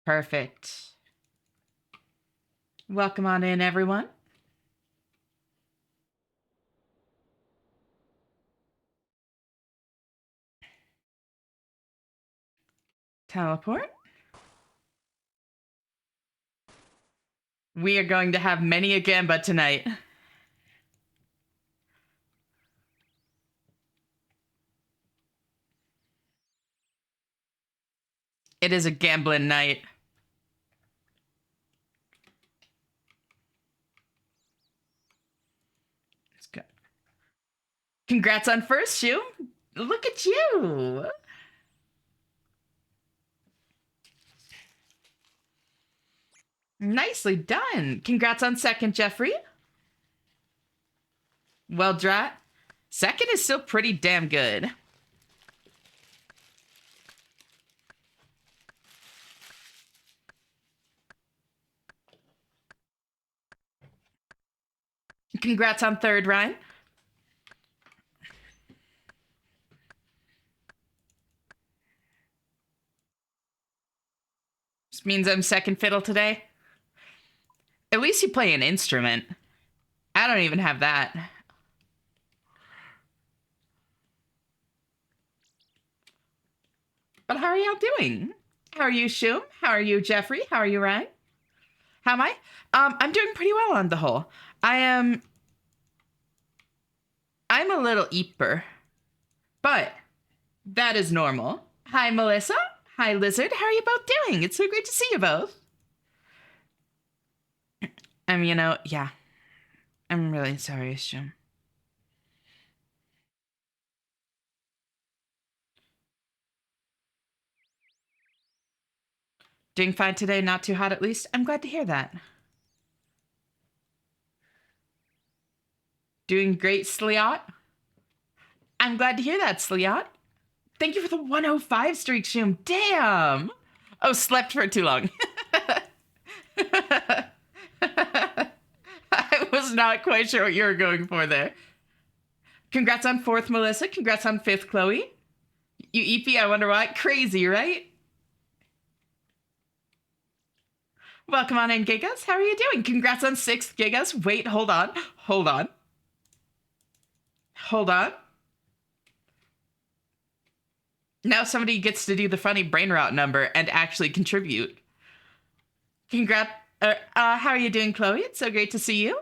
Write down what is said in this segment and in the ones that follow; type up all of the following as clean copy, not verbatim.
Perfect. Welcome on in, everyone. Teleport. We are going to have many a gamba tonight. It is a gambling night. Let's go. Congrats on first, Shoe. Look at you. Nicely done. Congrats on second, Jeffrey. Well, Drat. Second is still pretty damn good. Congrats on third, Ryan. This means I'm second fiddle today. At least you play an instrument. I don't even have that. But how are y'all doing? How are you, Shum? How are you, Jeffrey? How are you, Ryan? How am I? I'm doing pretty well on the whole. I'm a little eeper, but that is normal. Hi, Melissa. Hi, Lizard. How are you both doing? It's so great to see you both. Yeah. I'm really sorry, Shum. Doing fine today, not too hot at least. I'm glad to hear that. Doing great, Sliot. I'm glad to hear that, Sliot. Thank you for the 105 streak, Shum. Damn! Oh, slept for too long. I was not quite sure what you were going for there. Congrats on fourth, Melissa. Congrats on fifth, Chloe. You EP, I wonder why. Crazy, right? Welcome on in, Gigas. How are you doing? Congrats on sixth, Gigas. Wait, hold on. Hold on. Hold on. Now somebody gets to do the funny brain rot number and actually contribute. Congrats. How are you doing, Chloe? It's so great to see you.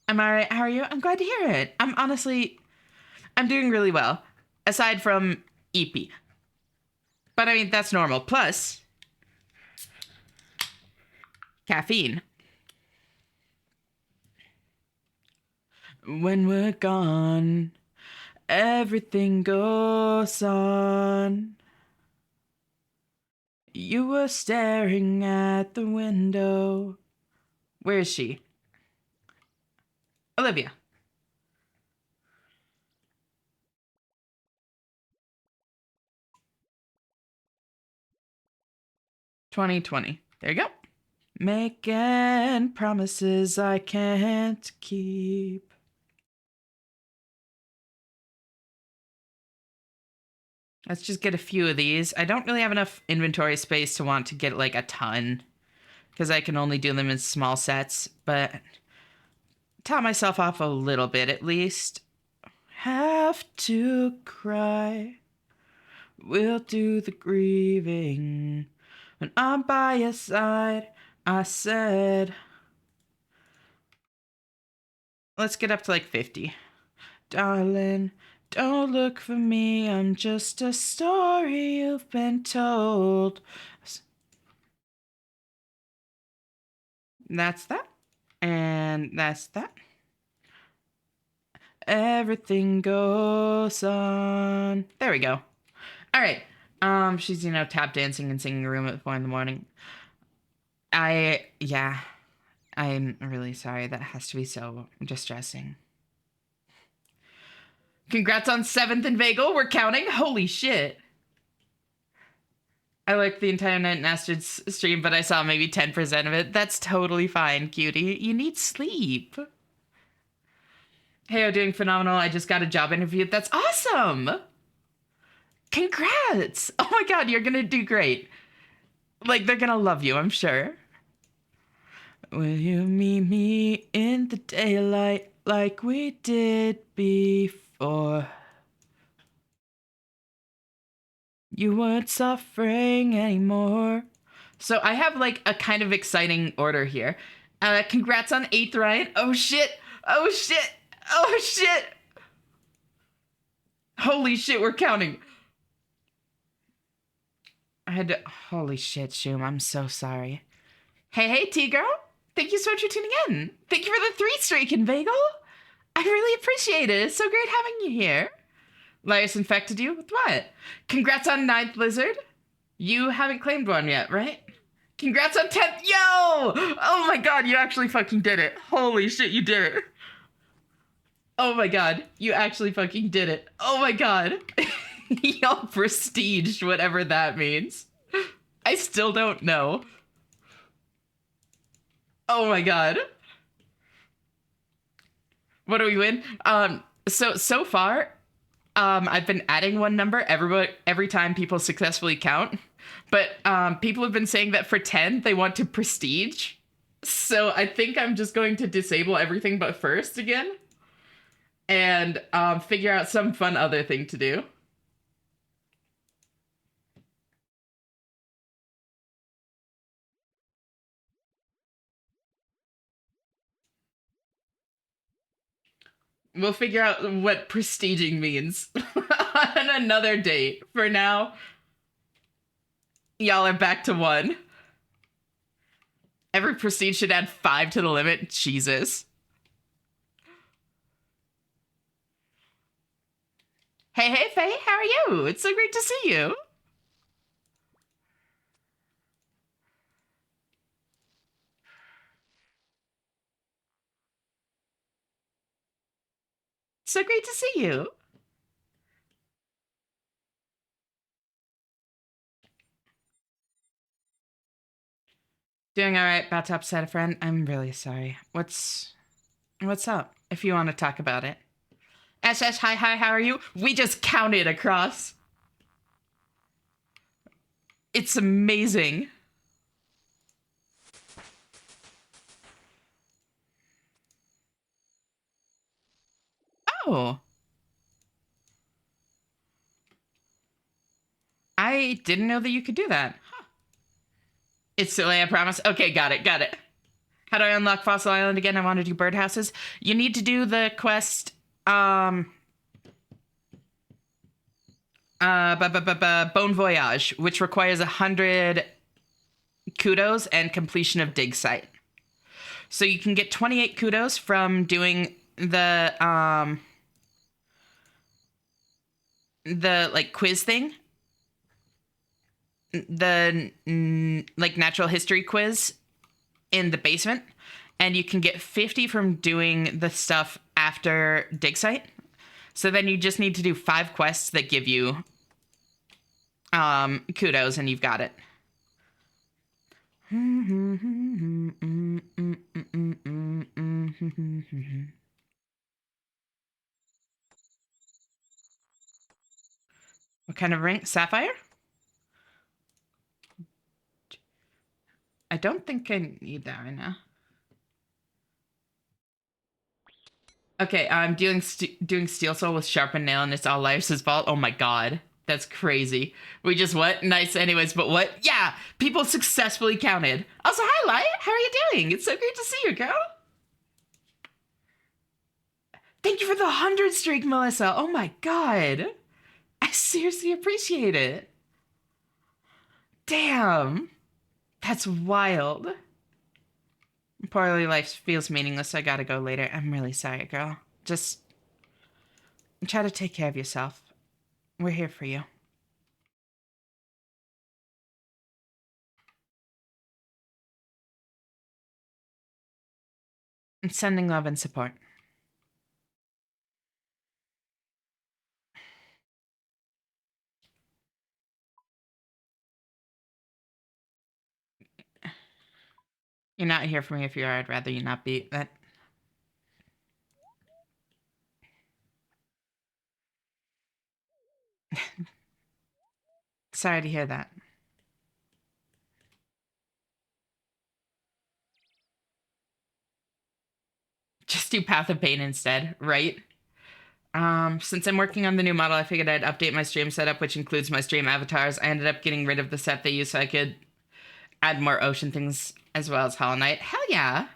I'm all right. How are you? I'm glad to hear it. I'm doing really well. Aside from EP. But I mean, that's normal. Plus, caffeine. When we're gone, everything goes on. You were staring at the window. Where is she? Olivia. $20.20. There you go. Making promises I can't keep. Let's just get a few of these. I don't really have enough inventory space to want to get like a ton, because I can only do them in small sets, but top myself off a little bit at least. Have to cry. We'll do the grieving. When I'm by your side, I said. Let's get up to like 50. Darling, don't look for me. I'm just a story you've been told. That's that. And that's that. Everything goes on. There we go. All right. She's, tap dancing and singing a room at 4 a.m. I'm really sorry. That has to be so distressing. Congrats on 7th in Vagel. We're counting. Holy shit. I liked the entire Night Nastard's stream, but I saw maybe 10% of it. That's totally fine, cutie. You need sleep. Hey, I'm doing phenomenal. I just got a job interview. That's awesome. Congrats. Oh my god, you're gonna do great. Like, they're gonna love you, I'm sure. Will you meet me in the daylight like we did before? You weren't suffering anymore. So I have like a kind of exciting order here. Congrats on 8th, Ryan. Oh shit. Oh shit. Oh shit. Holy shit, we're counting. I had to. Holy shit, Shoom. I'm so sorry. Hey, T girl. Thank you so much for tuning in. Thank you for the 3 streak, Inveigle. I really appreciate it. It's so great having you here. Laius infected you with what? Congrats on 9th, Lizard. You haven't claimed one yet, right? Congrats on 10th. Yo! Oh my god, you actually fucking did it. Holy shit, you did it. Oh my god, you actually fucking did it. Oh my god. Y'all prestiged, whatever that means. I still don't know. Oh my god. What do we win? So far, I've been adding one number every time people successfully count. But people have been saying that for 10, they want to prestige. So I think I'm just going to disable everything but first again. And figure out some fun other thing to do. We'll figure out what prestiging means on another date. For now, y'all are back to 1. Every prestige should add 5 to the limit. Jesus. Hey, Faye, how are you? It's so great to see you. So great to see you. Doing all right. About to upset a friend. I'm really sorry. What's up? If you want to talk about it. SS, hi, how are you? We just counted across. It's amazing. Oh. I didn't know that you could do that. Huh. It's silly, I promise. Okay, got it. How do I unlock Fossil Island again? I want to do birdhouses. You need to do the quest, Bon Voyage, which requires 100 kudos and completion of dig site. So you can get 28 kudos from doing the like quiz thing, the like natural history quiz in the basement, and you can get 50 from doing the stuff after dig site. So then you just need to do 5 quests that give you kudos, and you've got it. What kind of ring? Sapphire? I don't think I need that right now. Okay, I'm doing Steel Soul with Sharpened Nail, and it's all Laius' fault. Oh my god. That's crazy. We just what? Nice anyways, but what? Yeah! People successfully counted. Also, hi, Lai. How are you doing? It's so great to see you, girl. Thank you for the 100 streak, Melissa. Oh my god. I seriously appreciate it. Damn. That's wild. Poorly life feels meaningless. I gotta go later. I'm really sorry, girl. Just try to take care of yourself. We're here for you. And sending love and support. You're not here for me. If you are, I'd rather you not be. That. Sorry to hear that. Just do Path of Pain instead, right? Since I'm working on the new model, I figured I'd update my stream setup, which includes my stream avatars. I ended up getting rid of the set they use so I could add more ocean things as well as Hollow Knight. Hell yeah!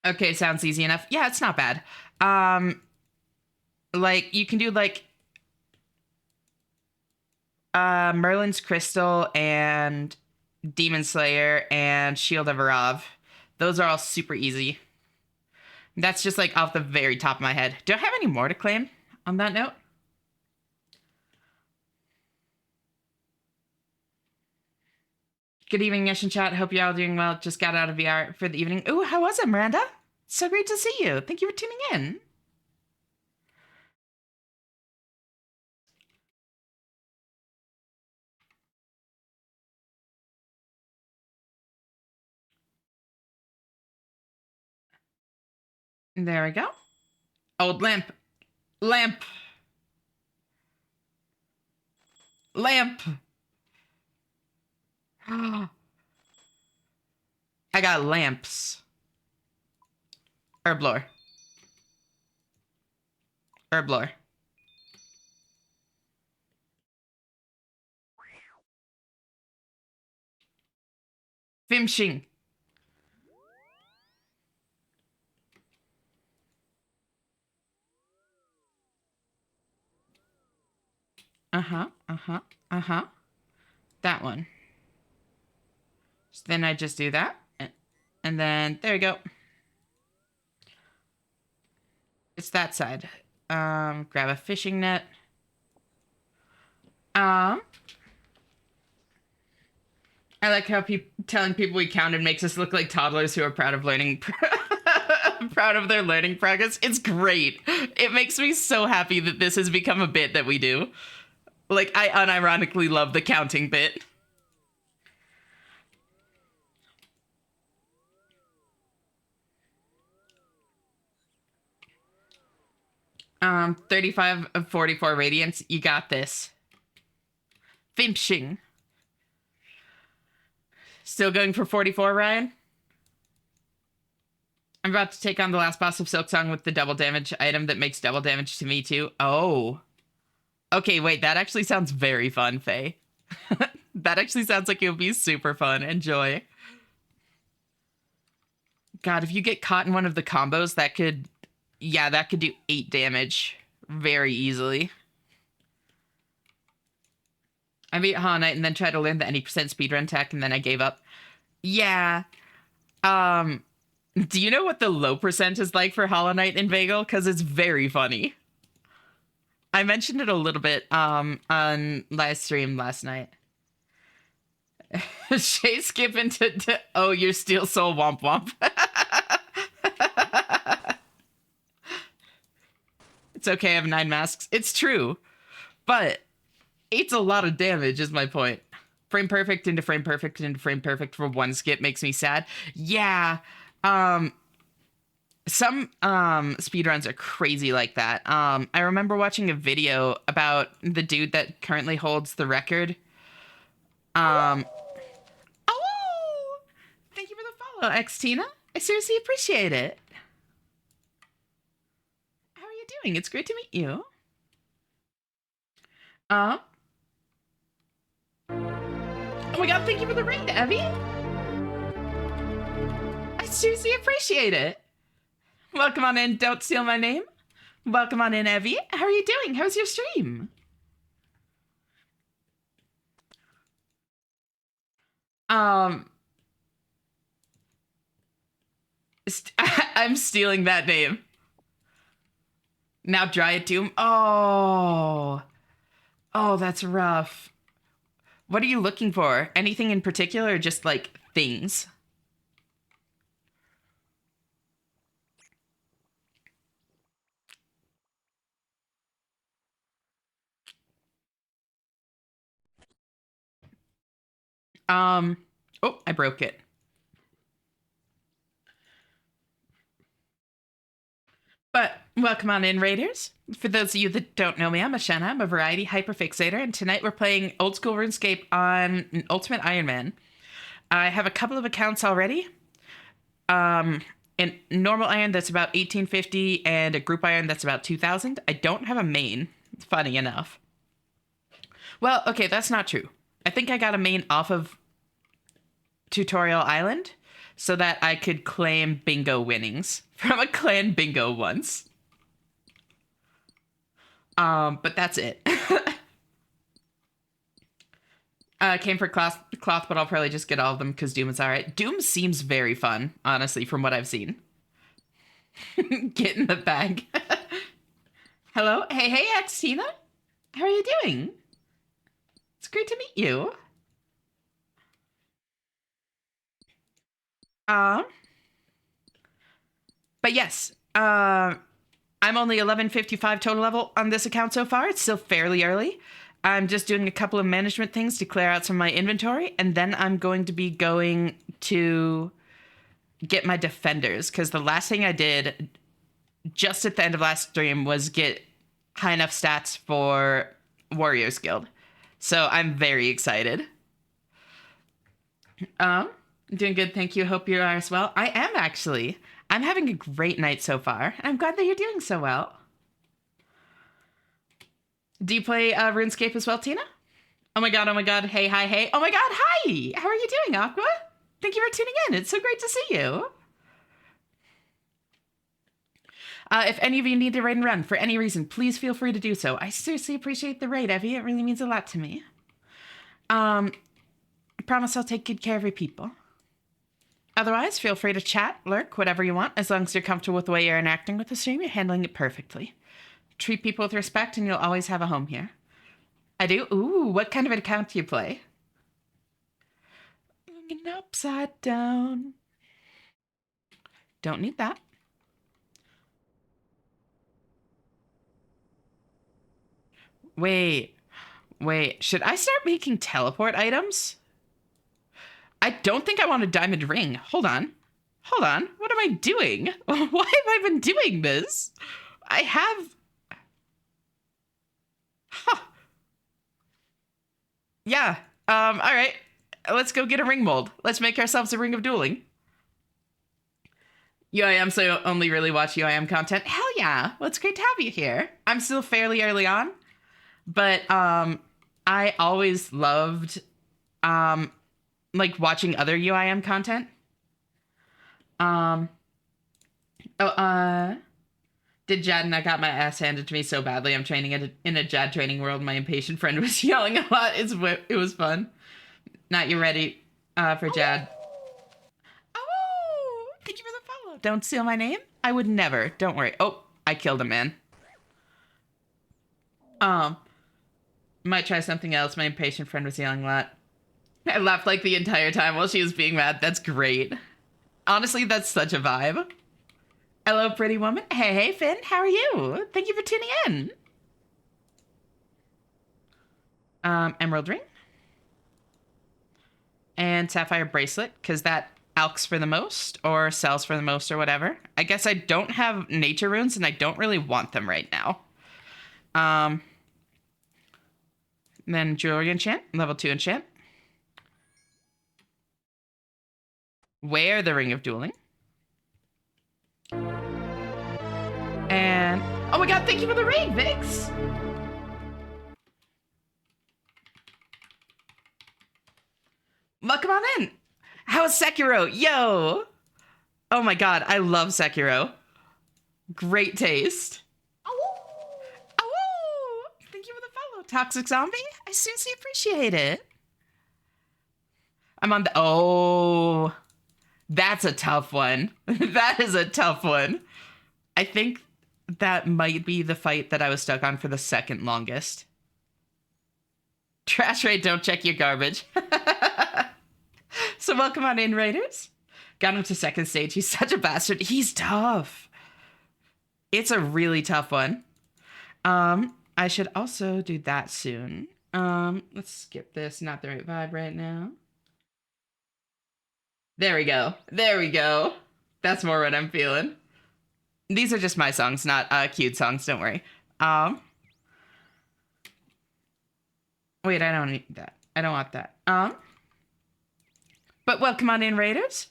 Okay, sounds easy enough. Yeah, it's not bad. Um, like you can do like Merlin's Crystal and Demon Slayer and Shield of Arav. Those are all super easy. That's just like off the very top of my head. Do I have any more to claim on that note? Good evening, Nish and chat. Hope you're all doing well. Just got out of VR for the evening. Ooh, how was it, Miranda? So great to see you. Thank you for tuning in. There we go. Old lamp. Lamp. Lamp. I got lamps. Herblore. Herblore. Fimshing. Uh-huh. Uh-huh. Uh-huh. That one. So then I just do that. And then there you go. It's that side. Grab a fishing net. I like how telling people we counted makes us look like toddlers who are proud of learning, proud of their learning progress. It's great. It makes me so happy that this has become a bit that we do. Like, I unironically love the counting bit. 35 of 44 radiance. You got this. Finching. Still going for 44, Ryan? I'm about to take on the last boss of Silksong with the double damage item that makes double damage to me, too. Oh. Okay, wait, that actually sounds very fun, Faye. That actually sounds like it would be super fun. Enjoy. God, if you get caught in one of the combos, that could... Yeah, that could do 8 damage very easily. I beat Hollow Knight and then tried to learn the any percent speedrun tech, and then I gave up. Yeah. Do you know what the low percent is like for Hollow Knight in Vagel? Because it's very funny. I mentioned it a little bit on live stream last night. Shay skip into oh, your Steel Soul womp womp. It's okay, I have 9 masks. It's true. But 8's a lot of damage, is my point. Frame perfect into frame perfect into frame perfect for one skip makes me sad. Yeah. Some speedruns are crazy like that. I remember watching a video about the dude that currently holds the record. Oh! Thank you for the follow, Xtina. I seriously appreciate it. How are you doing? It's great to meet you. Oh my god, thank you for the raid, Evie. I seriously appreciate it. Welcome on in, don't steal my name. Welcome on in, Evie. How are you doing? How's your stream? I'm stealing that name. Now Dryad Doom. Oh, that's rough. What are you looking for? Anything in particular, or just like things? Oh, I broke it. But Welcome on in, Raiders. For those of you that don't know me, I'm Ashena. I'm a variety hyperfixator, and tonight we're playing old school RuneScape on Ultimate Iron Man. I have a couple of accounts already. In normal iron, that's about 1850, and a group iron, that's about 2000. I don't have a main, funny enough. Well, okay, that's not true. I think I got a main off of Tutorial Island so that I could claim bingo winnings from a clan bingo once. But that's it. Came for cloth, but I'll probably just get all of them because Doom is alright. Doom seems very fun, honestly, from what I've seen. Get in the bag. Hello? Hey, Xtina. How are you doing? It's great to meet you. But yes, I'm only 1155 total level on this account so far. It's still fairly early. I'm just doing a couple of management things to clear out some of my inventory, and then I'm going to be going to get my defenders, because the last thing I did just at the end of last stream was get high enough stats for Warriors Guild. So I'm very excited. Doing good, thank you. Hope you are as well. I am actually. I'm having a great night so far. I'm glad that you're doing so well. Do you play RuneScape as well, Tina? Oh my god, oh my god. Hey, hi, hey. Oh my god, hi! How are you doing, Aqua? Thank you for tuning in. It's so great to see you. If any of you need to raid and run for any reason, please feel free to do so. I seriously appreciate the raid, Evie. It really means a lot to me. I promise I'll take good care of your people. Otherwise, feel free to chat, lurk, whatever you want. As long as you're comfortable with the way you're interacting with the stream, you're handling it perfectly. Treat people with respect and you'll always have a home here. I do? Ooh, what kind of an account do you play? Looking upside down. Don't need that. Wait. Should I start making teleport items? I don't think I want a diamond ring. Hold on. What am I doing? Why have I been doing this? I have... Huh. Yeah. All right. Let's go get a ring mold. Let's make ourselves a ring of dueling. UIM, so you only really watch UIM content? Hell yeah. Well, it's great to have you here. I'm still fairly early on, but I always loved like watching other UIM content. Did Jad and I got my ass handed to me so badly. I'm training in a Jad training world. My impatient friend was yelling a lot. It was fun. Not you ready for Jad. Oh, thank you for the follow. Don't steal my name. I would never. Don't worry. Oh, I killed a man. Might try something else. My impatient friend was yelling a lot. I laughed like the entire time while she was being mad. That's great. Honestly, that's such a vibe. Hello, pretty woman. Hey, Finn. How are you? Thank you for tuning in. Emerald ring. And sapphire bracelet, because that alks for the most, or sells for the most, or whatever. I guess I don't have nature runes, and I don't really want them right now. Then jewelry enchant, level 2 enchant. Wear the ring of dueling. And oh my god, thank you for the raid, Vix! Welcome on in! How's Sekiro? Yo! Oh my god, I love Sekiro. Great taste. Oh! Thank you for the follow, Toxic Zombie. I seriously appreciate it. I'm on the... Oh... That's a tough one. That is a tough one. I think that might be the fight that I was stuck on for the second longest. Trash raid, don't check your garbage. So welcome on in, Raiders. Got him to second stage. He's such a bastard. He's tough. It's a really tough one. I should also do that soon. Let's skip this. Not the right vibe right now. There we go. There we go. That's more what I'm feeling. These are just my songs, not cute songs. Don't worry. Wait, I don't need that. I don't want that. But welcome on in, Raiders.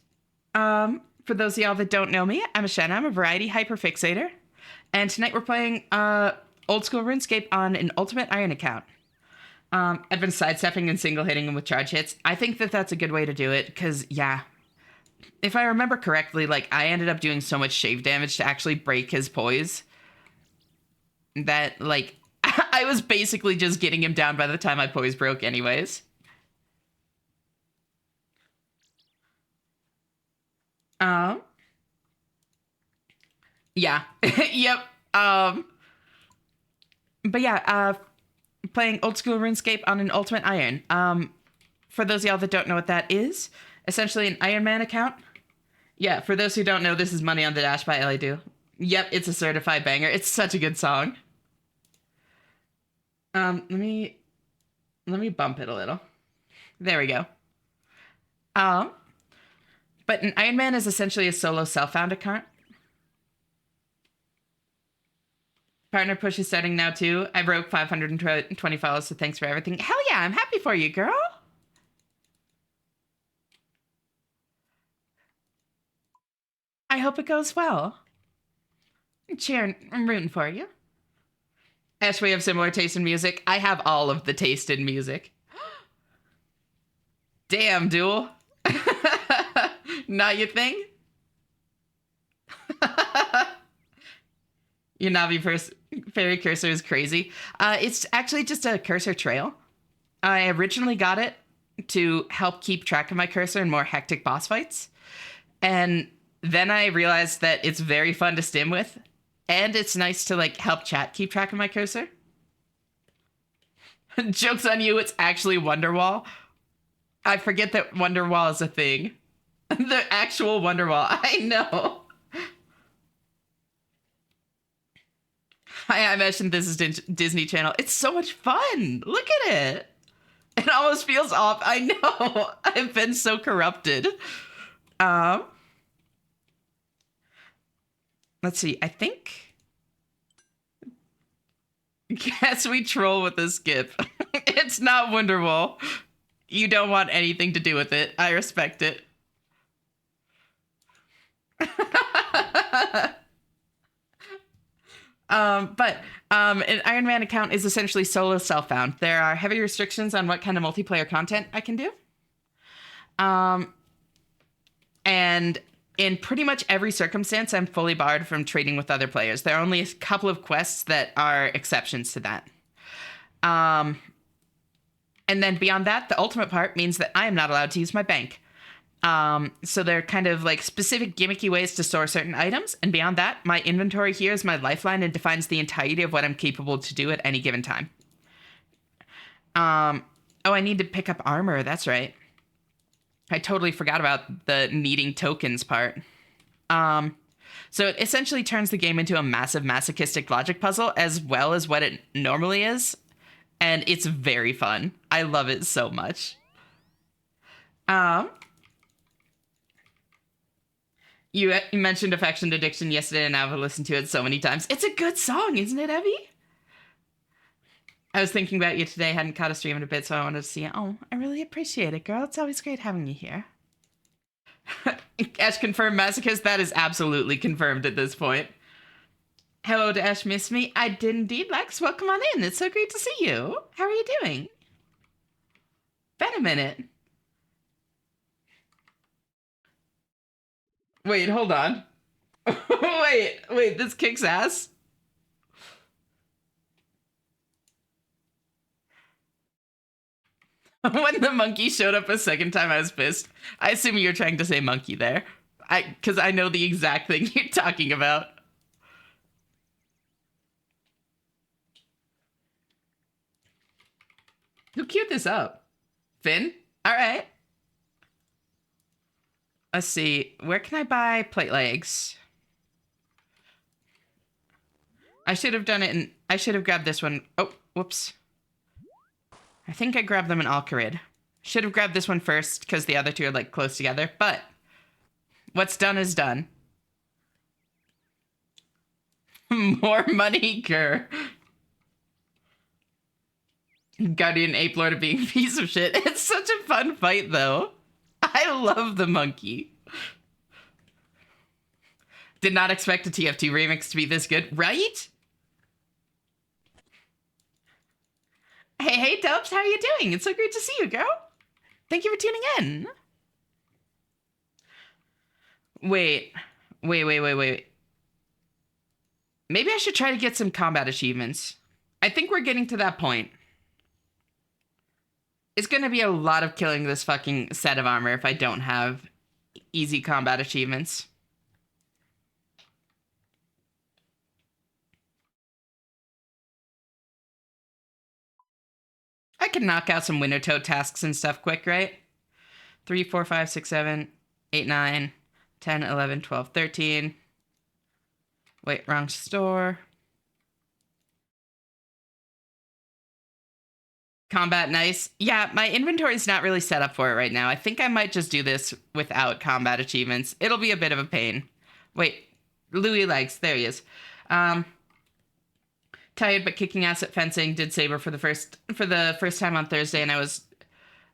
For those of y'all that don't know me, I'm Ashenna. I'm a variety hyperfixator. And tonight we're playing old school RuneScape on an Ultimate Iron account. I've been sidestepping and single hitting him with charge hits. I think that that's a good way to do it because, yeah, if I remember correctly, like, I ended up doing so much shave damage to actually break his poise that, like, I was basically just getting him down by the time my poise broke anyways. Yeah. Yep. But yeah, playing old school RuneScape on an Ultimate Iron. For those of y'all that don't know what that is, essentially an Iron Man account. Yeah, for those who don't know, this is Money on the Dash by Ellie Do. Yep, it's a certified banger. It's such a good song. Let me bump it a little. There we go. But an Iron Man is essentially a solo self-found account. Partner push is starting now too. I broke 520 followers, so thanks for everything. Hell yeah, I'm happy for you, girl. I hope it goes well. I'm cheering. I'm rooting for you. Ash, we have similar taste in music. I have all of the taste in music. Damn, Duel. Not your thing? Your Navi fairy cursor is crazy. It's actually just a cursor trail. I originally got it to help keep track of my cursor in more hectic boss fights. And then I realized that it's very fun to stim with. And it's nice to, like, help chat keep track of my cursor. Joke's on you, it's actually Wonderwall. I forget that Wonderwall is a thing. The actual Wonderwall. I know. I mentioned this is Disney Channel. It's so much fun. Look at it. It almost feels off. I know. I've been so corrupted. Let's see. I think. Guess we troll with the skip. It's not Wonderwall. You don't want anything to do with it. I respect it. An Iron Man account is essentially solo self-found. There are heavy restrictions on what kind of multiplayer content I can do. And in pretty much every circumstance, I'm fully barred from trading with other players. There are only a couple of quests that are exceptions to that. And then beyond that, the ultimate part means that I am not allowed to use my bank. So they're kind of like specific gimmicky ways to store certain items. And beyond that, my inventory here is my lifeline and defines the entirety of what I'm capable to do at any given time. Oh, I need to pick up armor. That's right. I totally forgot about the needing tokens part. So it essentially turns the game into a massive masochistic logic puzzle as well as what it normally is. And it's very fun. I love it so much. You mentioned Affection Addiction yesterday, and I've listened to it so many times. It's a good song, isn't it, Evie? I was thinking about you today. Hadn't caught a stream in a bit, so I wanted to see it. Oh, I really appreciate it, girl. It's always great having you here. Ash confirmed masochist. That is absolutely confirmed at this point. Hello to Ash Miss Me. I did indeed, Lex. Welcome on in. It's so great to see you. How are you doing? Been a minute. Wait, hold on. wait, this kicks ass. When the monkey showed up a second time, I was pissed. I assume you're trying to say monkey there. Because I know the exact thing you're talking about. Who queued this up? Finn? All right. Let's see. Where can I buy plate legs? I should have done it and I should have grabbed this one. Oh, whoops. I think I grabbed them in Alcarid. Should have grabbed this one first because the other two are like close together, but what's done is done. More money, Gur. Guardian Ape Lord of being a piece of shit. It's such a fun fight, though. I love the monkey. Did not expect a TF2 remix to be this good, right? Hey, Dubs, how are you doing? It's so great to see you, girl. Thank you for tuning in. Wait. Maybe I should try to get some combat achievements. I think we're getting to that point. It's gonna be a lot of killing this fucking set of armor if I don't have easy combat achievements. I can knock out some winter tote tasks and stuff quick, right? 3, 4, 5, 6, 7, 8, 9, 10, 11, 12, 13. Wait, wrong store. Combat, nice. Yeah, my inventory's not really set up for it right now. I think I might just do this without combat achievements. It'll be a bit of a pain. Wait, Louis legs. There he is. Tired but kicking ass at fencing. Did saber for the first time on Thursday, and I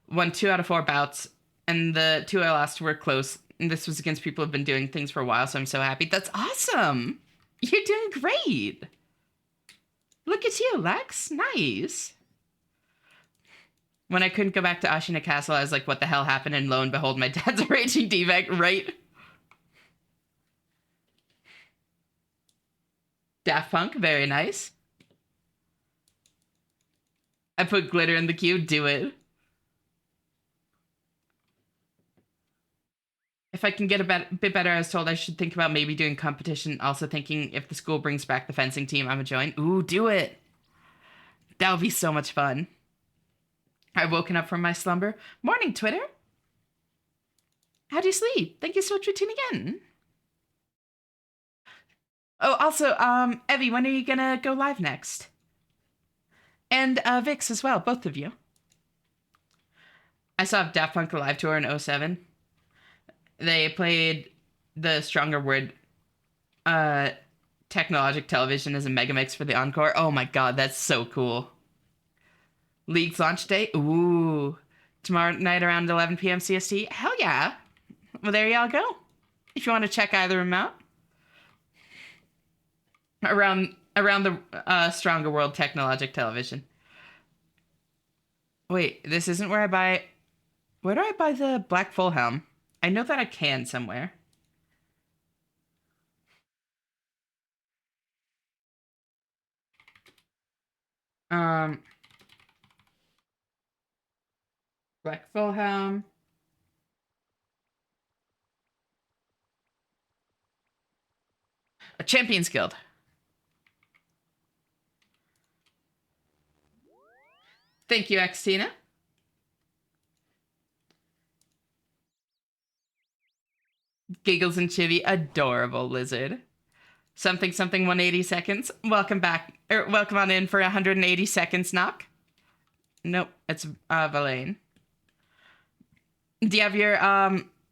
won 2 out of 4 bouts, and the 2 I lost were close. And this was against people who've been doing things for a while, so I'm so happy. That's awesome. You're doing great. Look at you, Lex. Nice. When I couldn't go back to Ashina Castle, I was like, what the hell happened? And lo and behold, my dad's a raging D-Vec, right? Daft Punk, very nice. I put glitter in the queue, do it. If I can get a bit better, I was told I should think about maybe doing competition. Also thinking if the school brings back the fencing team, I'm a join. Ooh, do it. That would be so much fun. I've woken up from my slumber. Morning, Twitter. How'd you sleep? Thank you so much for tuning in. Oh, also, Evie, when are you gonna go live next? And Vix as well, both of you. I saw Daft Punk live tour in 07. They played the Stronger Word Technologic Television as a megamix for the encore. Oh my god, that's so cool. League's launch day? Ooh. Tomorrow night around 11 p.m. CST? Hell yeah. Well, there y'all go. If you want to check either of them out. Around the Stronger World Technologic Television. Wait, this isn't where I buy... Where do I buy the Black Full Helm? I know that I can somewhere. Black Full Helm. A Champions Guild. Thank you, Xtina. Giggles and Chibi, adorable lizard. Something 180 seconds. Welcome back. Welcome on in for 180 seconds knock. Nope, it's Valaine. Do you have your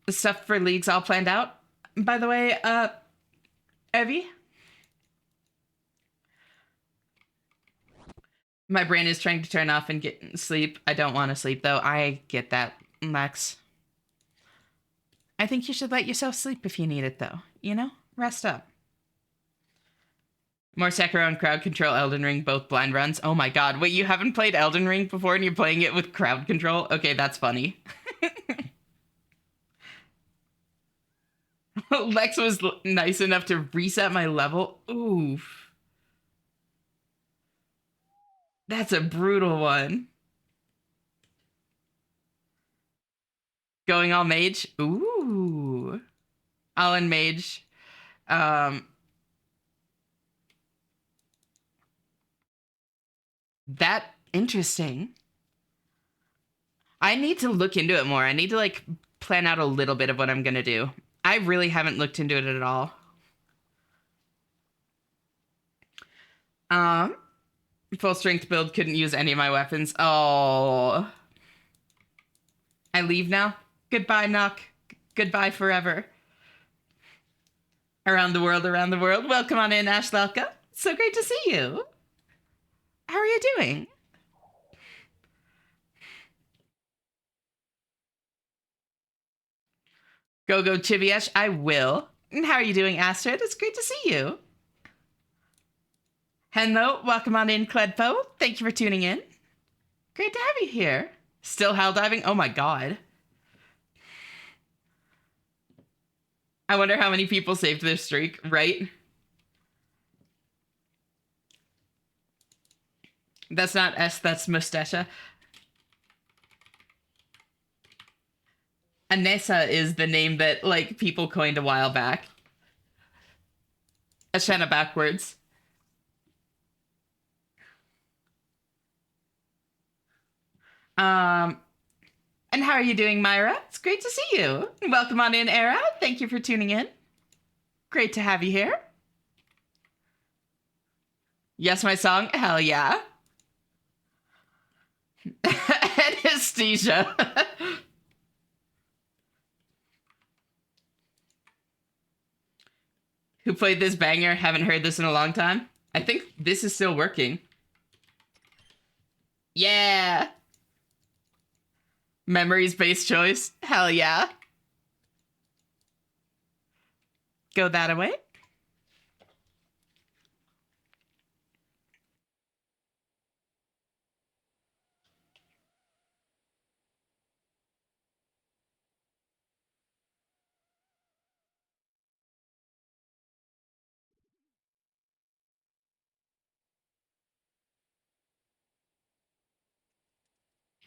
stuff for leagues all planned out? By the way, Evie? My brain is trying to turn off and get sleep. I don't want to sleep though. I get that, Lex. I think you should let yourself sleep if you need it though. You know? Rest up. More Sekiro and crowd control Elden Ring, both blind runs. Oh my god. Wait, you haven't played Elden Ring before and you're playing it with crowd control? Okay, that's funny. Lex was nice enough to reset my level. Oof. That's a brutal one. Going all mage? Ooh. All in mage. That interesting. I need to look into it more. I need to like plan out a little bit of what I'm gonna do. I really haven't looked into it at all. Full strength build, couldn't use any of my weapons. Oh. I leave now? Goodbye, Nock. Goodbye forever. Around the world, around the world. Welcome on in, Ashlalka. So great to see you. How are you doing? Go Chiviesh, I will. And how are you doing, Astrid? It's great to see you. Hello, welcome on in, Cledpo. Thank you for tuning in. Great to have you here. Still hell diving? Oh my god. I wonder how many people saved their streak, right? That's not S, that's Mustesha. Anessa is the name that, like, people coined a while back. Ashana backwards. And how are you doing, Myra? It's great to see you. Welcome on in, Era. Thank you for tuning in. Great to have you here. Yes, my song? Hell yeah. Anesthesia. Who played this banger? Haven't heard this in a long time. I think this is still working. Yeah. Memories-based choice. Hell yeah. Go that away.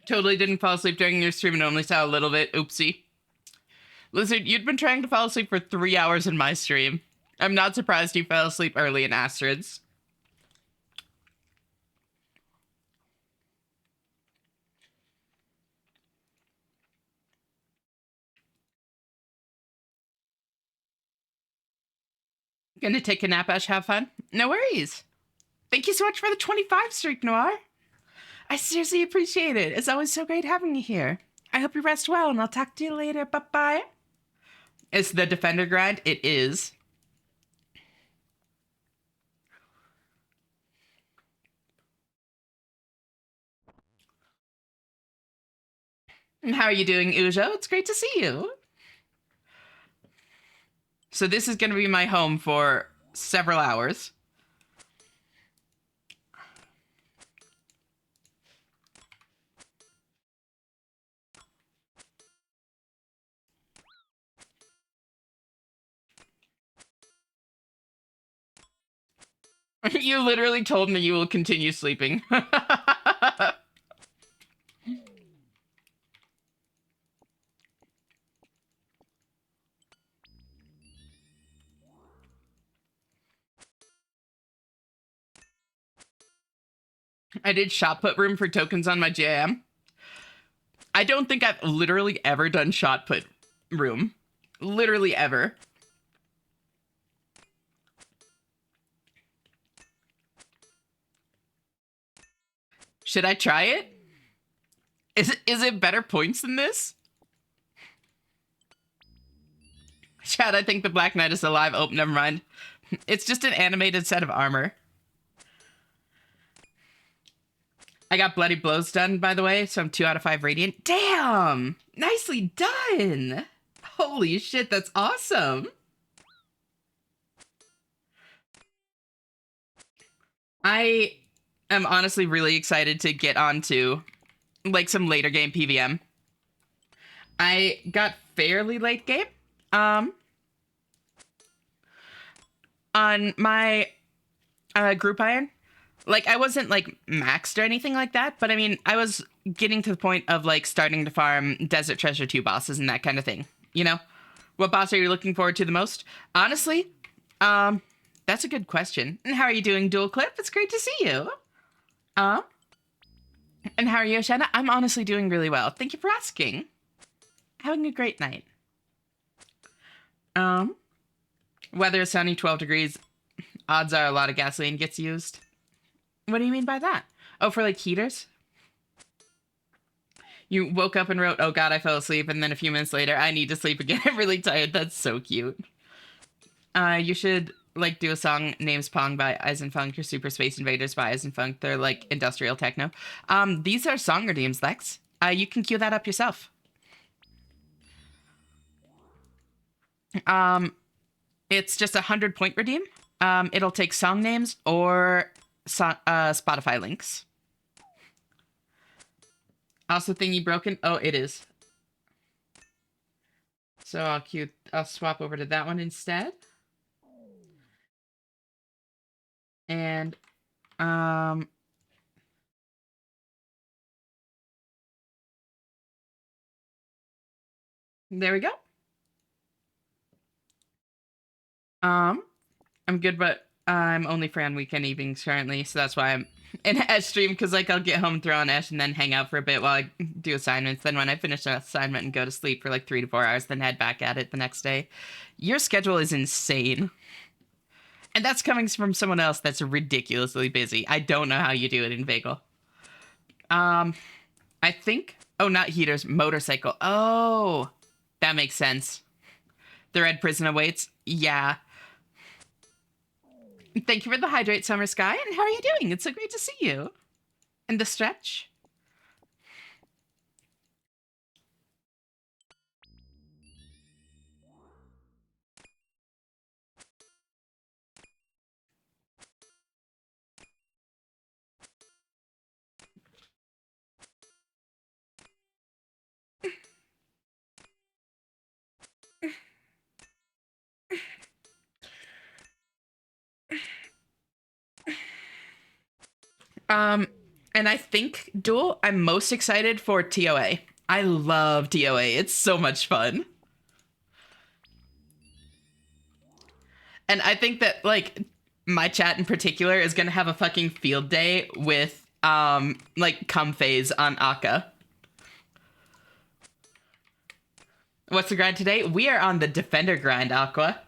Totally didn't fall asleep during your stream and only saw a little bit. Oopsie. Lizard, you'd been trying to fall asleep for 3 hours in my stream. I'm not surprised you fell asleep early in Astrid's. Gonna take a nap, Ash. Have fun. No worries. Thank you so much for the 25 streak, Noir. I seriously appreciate it. It's always so great having you here. I hope you rest well, and I'll talk to you later. Bye-bye. Is the defender grind? It is. And how are you doing, Ujo? It's great to see you. So this is going to be my home for several hours. You literally told me you will continue sleeping. I did shot put room for tokens on my JM. I don't think I've literally ever done shot put room. Literally ever. Should I try it? Is it better points than this? Chad, I think the Black Knight is alive. Oh, never mind. It's just an animated set of armor. I got Bloody Blows done, by the way, so I'm 2 out of 5 radiant. Damn! Nicely done! Holy shit, that's awesome! I am honestly really excited to get onto, like, some later game PVM. I got fairly late game. On my group iron. Like, I wasn't, like, maxed or anything like that, but I mean, I was getting to the point of, like, starting to farm Desert Treasure 2 bosses and that kind of thing. You know? What boss are you looking forward to the most? Honestly, that's a good question. And how are you doing, Dual Clip? It's great to see you. And how are you, Shanna? I'm honestly doing really well. Thank you for asking. Having a great night. Weather is sunny, 12 degrees. Odds are a lot of gasoline gets used. What do you mean by that? Oh, for like heaters? You woke up and wrote, oh god, I fell asleep, and then a few minutes later, I need to sleep again. I'm really tired. That's so cute. You should like do a song Names Pong by Eisenfunk or Super Space Invaders by Eisenfunk. They're like industrial techno. These are song redeems, Lex. You can cue that up yourself. It's just 100-point redeem. It'll take song names or Spotify links. Also thingy broken. Oh, it is. So I'll swap over to that one instead. And there we go. I'm good, but I'm only free on weekend evenings currently, so that's why I'm in Ash stream, because like I'll get home, throw on Ash, and then hang out for a bit while I do assignments. Then when I finish an assignment and go to sleep for like 3 to 4 hours, then head back at it the next day. Your schedule is insane. And that's coming from someone else that's ridiculously busy. I don't know how you do it in Vagel. I think... Oh, not heaters. Motorcycle. Oh, that makes sense. The red prison awaits. Yeah. Thank you for the hydrate, Summer Sky. And how are you doing? It's so great to see you. And the stretch. And I think, Duel, I'm most excited for TOA. I love TOA. It's so much fun. And I think that, like, my chat in particular is going to have a fucking field day with, like, cum phase on Akka. What's the grind today? We are on the Defender grind, Aqua.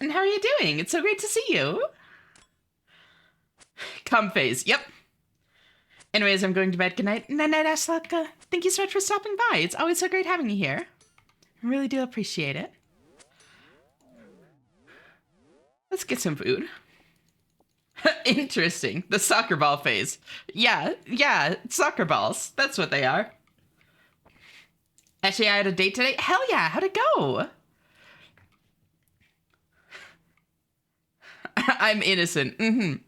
And how are you doing? It's so great to see you. Cum phase. Yep. Anyways, I'm going to bed. Good night. Night, night, Ashlaka. Thank you so much for stopping by. It's always so great having you here. I really do appreciate it. Let's get some food. Interesting. The soccer ball phase. Yeah, soccer balls. That's what they are. Actually, I had a date today. Hell yeah, how'd it go? I'm innocent.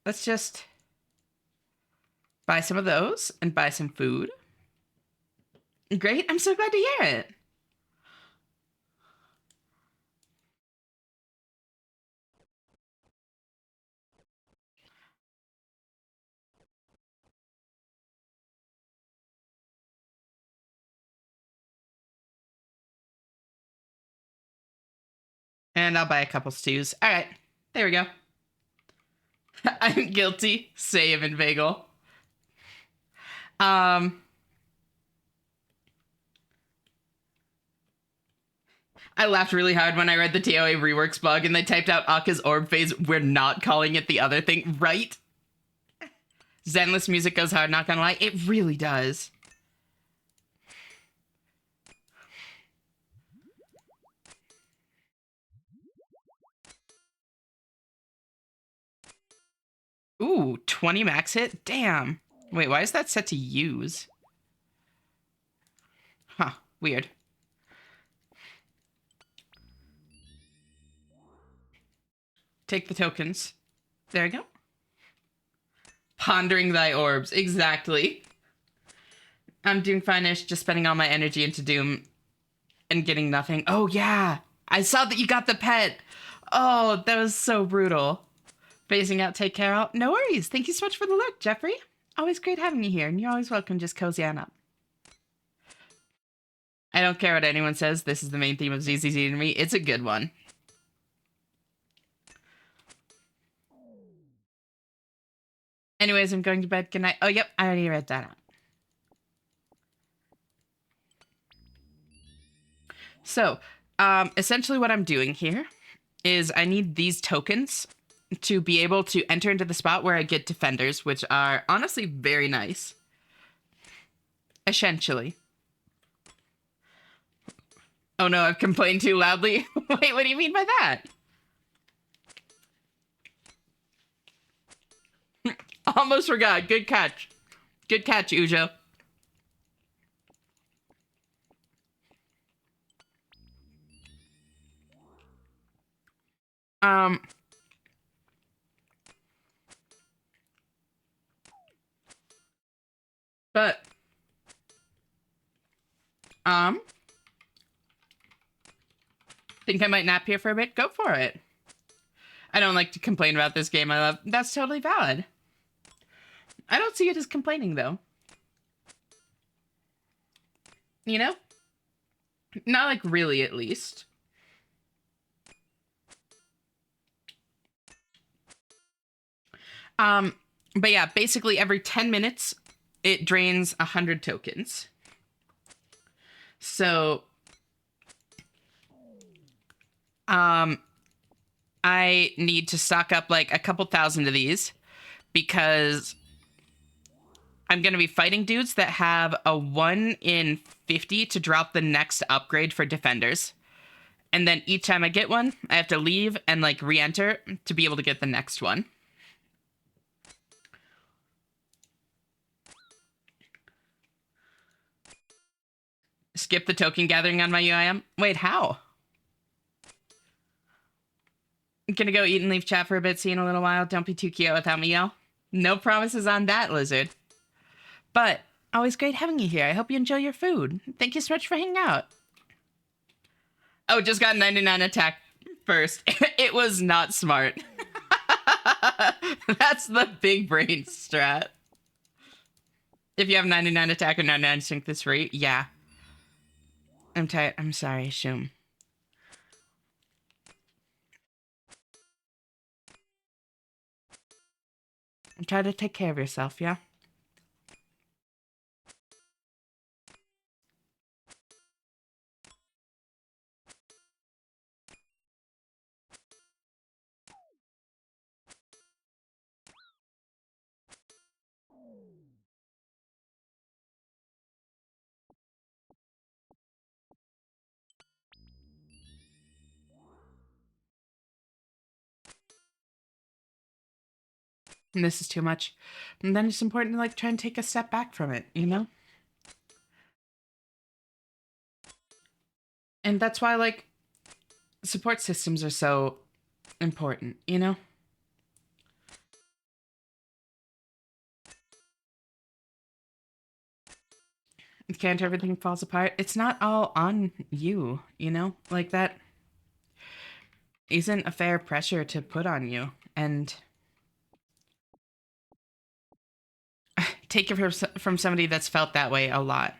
Let's just buy some of those and buy some food. Great, I'm so glad to hear it. And I'll buy a couple stews. All right, there we go. I'm guilty. Save and Vagel. I laughed really hard when I read the TOA reworks bug and they typed out Akka's orb phase. We're not calling it the other thing, right? Zenless music goes hard, not gonna lie. It really does. Ooh, 20 max hit? Damn. Wait, why is that set to use? Huh, weird. Take the tokens. There we go. Pondering thy orbs. Exactly. I'm doing fine-ish, just spending all my energy into Doom and getting nothing. Oh, yeah. I saw that you got the pet. Oh, that was so brutal. Phasing out, take care out. No worries. Thank you so much for the look, Jeffrey. Always great having you here, and you're always welcome. Just cozy on up. I don't care what anyone says. This is the main theme of ZZZ to me. It's a good one. Anyways, I'm going to bed. Good night. Oh, yep. I already read that out. So, essentially what I'm doing here is I need these tokens to be able to enter into the spot where I get defenders, which are honestly very nice. Essentially. Oh no, I've complained too loudly. Wait, what do you mean by that? Almost forgot. Good catch. Good catch, Ujo. Um, but, um, think I might nap here for a bit? Go for it. I don't like to complain about this game I love. That's totally valid. I don't see it as complaining, though. You know? Not like really, at least. But yeah, basically every 10 minutes, it drains 100 tokens. So, I need to stock up like a couple thousand of these because I'm going to be fighting dudes that have a 1 in 50 to drop the next upgrade for defenders. And then each time I get one, I have to leave and like re-enter to be able to get the next one. Skip the token gathering on my UIM. Wait, how? Gonna go eat and leave chat for a bit, see you in a little while. Don't be too cute without me, yo. No promises on that, lizard. But always great having you here. I hope you enjoy your food. Thank you so much for hanging out. Oh, just got 99 attack first. It was not smart. That's the big brain strat. If you have 99 attack and 99 strength is free, yeah. I'm tired. I'm sorry, Shum. Try to take care of yourself, yeah? And this is too much. And then it's important to like try and take a step back from it, you know? And that's why like support systems are so important, you know? Can't everything falls apart? It's not all on you, you know? Like that isn't a fair pressure to put on you. And take it from somebody that's felt that way a lot.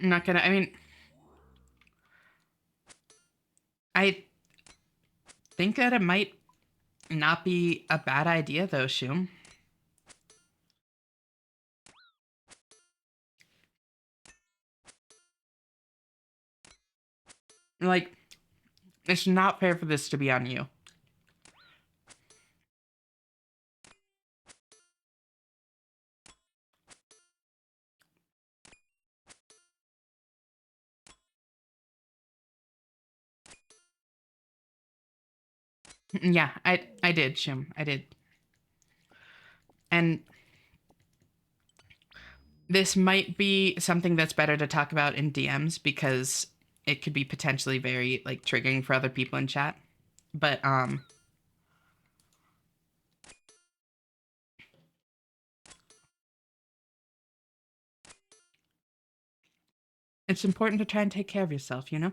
I'm not gonna, I mean, I think that it might not be a bad idea though, Shum. Like, it's not fair for this to be on you. Yeah, I did, Shum. I did. And this might be something that's better to talk about in DMs because it could be potentially very like triggering for other people in chat. But it's important to try and take care of yourself, you know?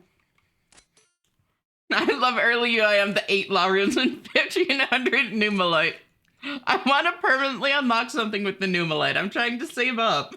I love early UIM, the 8 law runes and 1500 Numalite. I want to permanently unlock something with the Numalite. I'm trying to save up.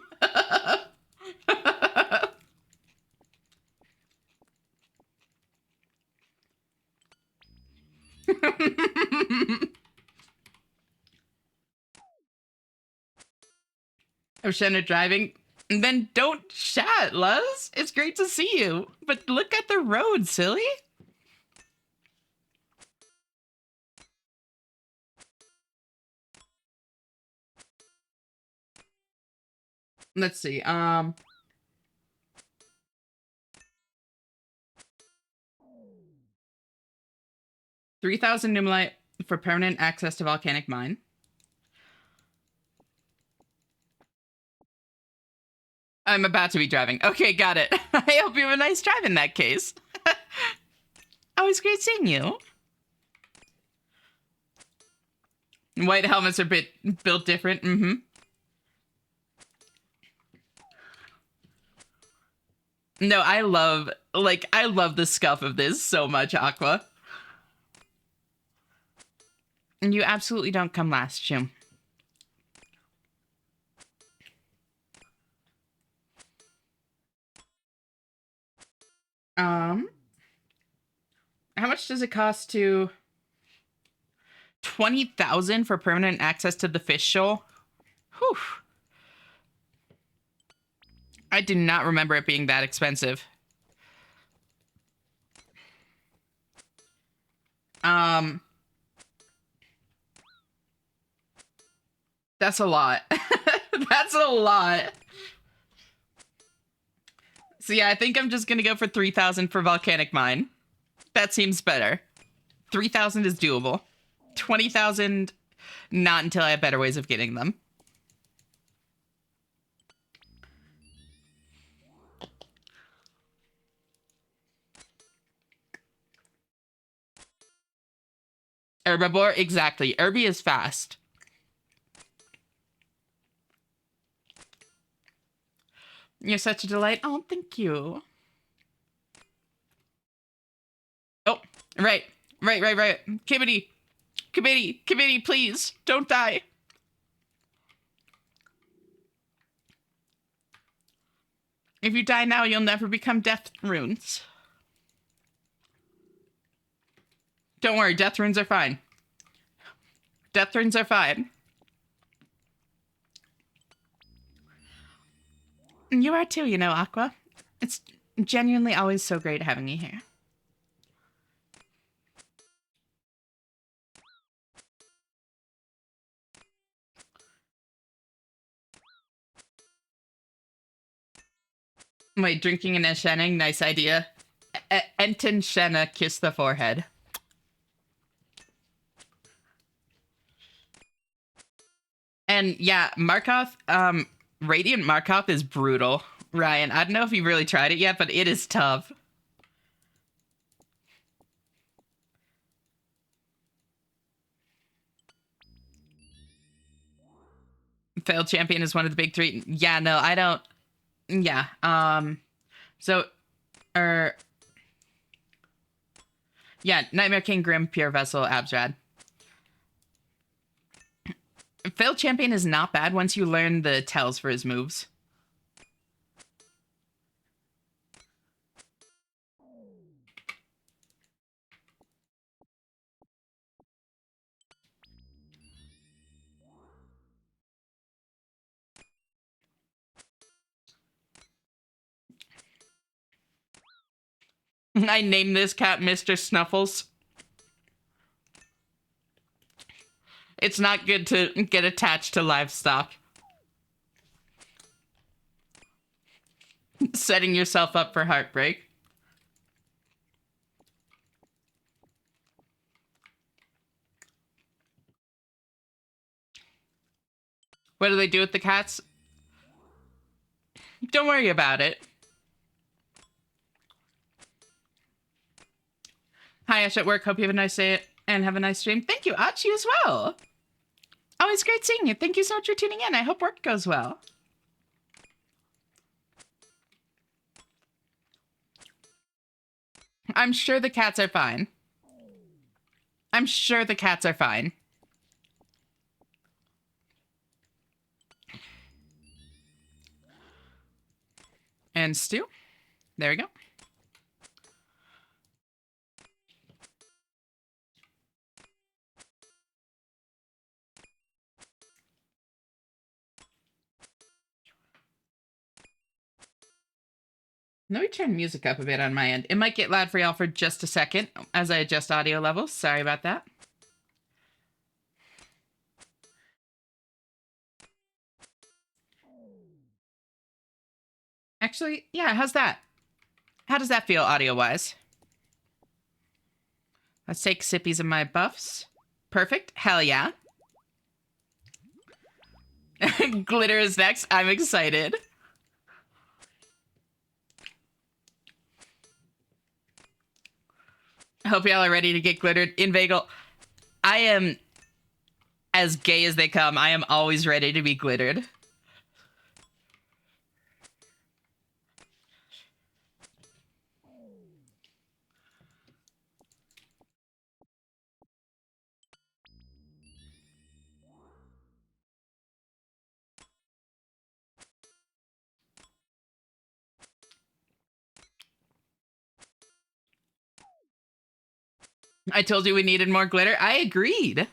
Shanna driving. Then don't chat, Luz. It's great to see you. But look at the road, silly. Let's see. 3,000 Numalite for permanent access to volcanic mine. I'm about to be driving. Okay, got it. I hope you have a nice drive in that case. Always great seeing you. White helmets are built different. Mm-hmm. No, I love the scuff of this so much, Aqua. And you absolutely don't come last, Jim. How much does it cost to 20,000 for permanent access to the fish shoal? Whew. I do not remember it being that expensive. That's a lot. That's a lot. So yeah, I think I'm just gonna go for 3,000 for volcanic mine. That seems better. 3,000 is doable. 20,000, not until I have better ways of getting them. Herbivore, exactly. Herbie is fast. You're such a delight. Oh, thank you. Oh, right. Kibbity, please, don't die. If you die now, you'll never become death runes. Don't worry, death runes are fine. Death runes are fine. You are too, you know, Aqua. It's genuinely always so great having you here. Wait, drinking and shenning, nice idea. Enten Shenna, kiss the forehead. And yeah, Markoth, Radiant Markoth is brutal. Ryan, I don't know if you've really tried it yet, but it is tough. Failed champion is one of the big three. Yeah, no, I don't. Yeah, so, yeah, Nightmare King, Grim, Pure Vessel, Absrad. Failed champion is not bad once you learn the tells for his moves. I named this cat Mr. Snuffles. It's not good to get attached to livestock. Setting yourself up for heartbreak. What do they do with the cats? Don't worry about it. Hi, Ash at work. Hope you have a nice day and have a nice stream. Thank you, Ach, you as well. Always great seeing you. Thank you so much for tuning in. I hope work goes well. I'm sure the cats are fine. I'm sure the cats are fine. And stew. There we go. Let me turn music up a bit on my end. It might get loud for y'all for just a second as I adjust audio levels. Sorry about that. Actually, yeah, how's that? How does that feel audio-wise? Let's take sippies of my buffs. Perfect. Hell yeah. Glitter is next. I'm excited. I hope y'all are ready to get glittered. Inveigle, I am as gay as they come. I am always ready to be glittered. I told you we needed more glitter. I agreed.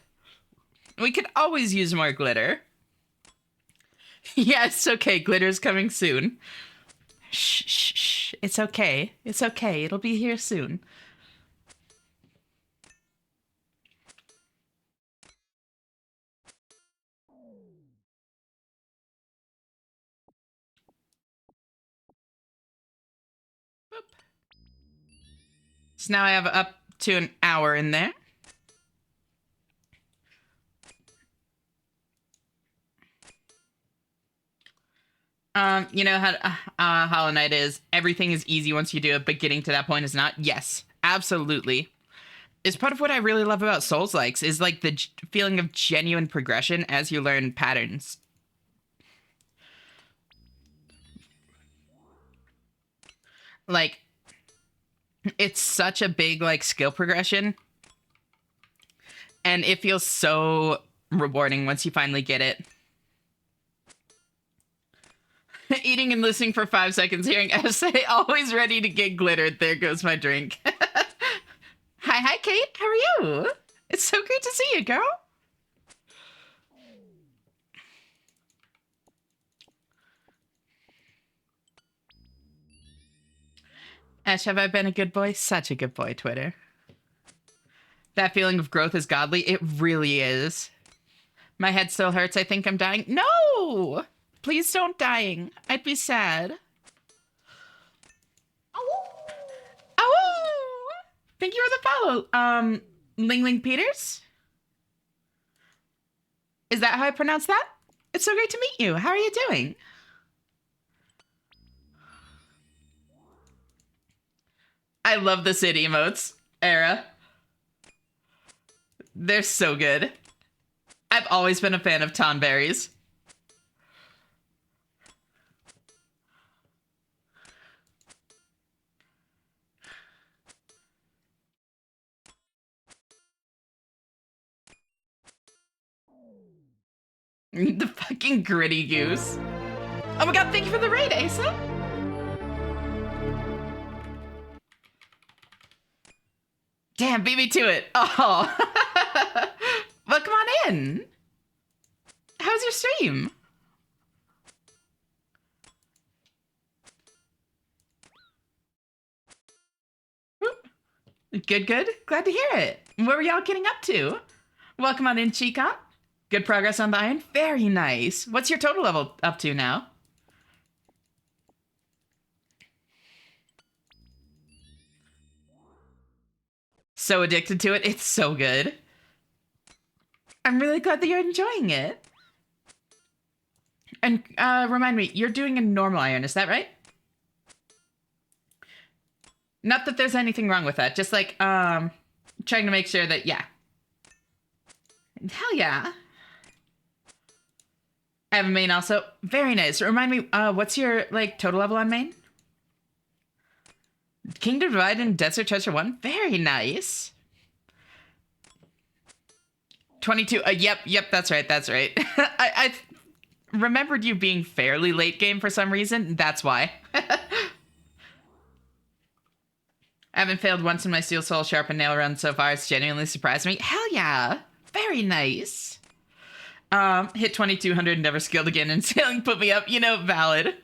We could always use more glitter. Yes, okay. Glitter's coming soon. Shh, shh, shh. It's okay. It's okay. It'll be here soon. Boop. So now I have up to an hour in there. You know how Hollow Knight is. Everything is easy once you do it, but getting to that point is not. Yes, absolutely. It's part of what I really love about Souls-likes is like the feeling of genuine progression as you learn patterns. Like, it's such a big like skill progression, and it feels so rewarding once you finally get it. Eating and listening for 5 seconds, hearing essay, always ready to get glittered. There goes my drink. Hi, Kate. How are you? It's so great to see you, girl. Ash, have I been a good boy? Such a good boy, Twitter. That feeling of growth is godly. It really is. My head still hurts. I think I'm dying. No! Please don't dying. I'd be sad. Oh! Thank you for the follow. Ling Ling Peters? Is that how I pronounce that? It's so great to meet you. How are you doing? I love the Sid emotes era. They're so good. I've always been a fan of Tonberries. The fucking gritty goose. Oh my god, thank you for the raid, Asa. Damn, beat me to it. Oh. Well, come on in. How's your stream? Good, good. Glad to hear it. What were y'all getting up to? Welcome on in, Chica. Good progress on the iron. Very nice. What's your total level up to now? So addicted to it. It's so good. I'm really glad that you're enjoying it. And remind me, you're doing a normal iron, is that right? Not that there's anything wrong with that. Just like, trying to make sure that, yeah. Hell yeah. I have a main also. Very nice. Remind me, what's your, like, total level on main? Kingdom Divide and Desert Treasure 1. Very nice. 22. Yep, that's right. I remembered you being fairly late game for some reason. That's why. I haven't failed once in my Steel Soul Sharp and Nail run so far. It's genuinely surprised me. Hell yeah. Very nice. Hit 2200, never skilled again, and sailing put me up. You know, valid.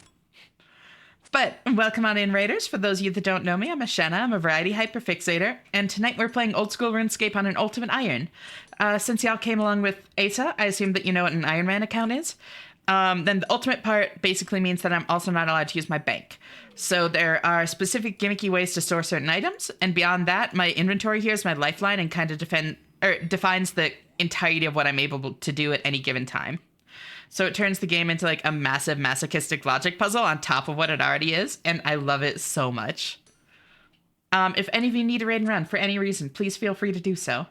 But welcome on in, Raiders. For those of you that don't know me, I'm Ashenna. I'm a variety hyperfixator, and tonight we're playing old school RuneScape on an Ultimate Iron. Since y'all came along with Asa, I assume that you know what an Iron Man account is. Then the ultimate part basically means that I'm also not allowed to use my bank. So there are specific gimmicky ways to store certain items, and beyond that, my inventory here is my lifeline and kind of defines the entirety of what I'm able to do at any given time. So it turns the game into like a massive masochistic logic puzzle on top of what it already is, and I love it so much. If any of you need a raid and run for any reason, please feel free to do so.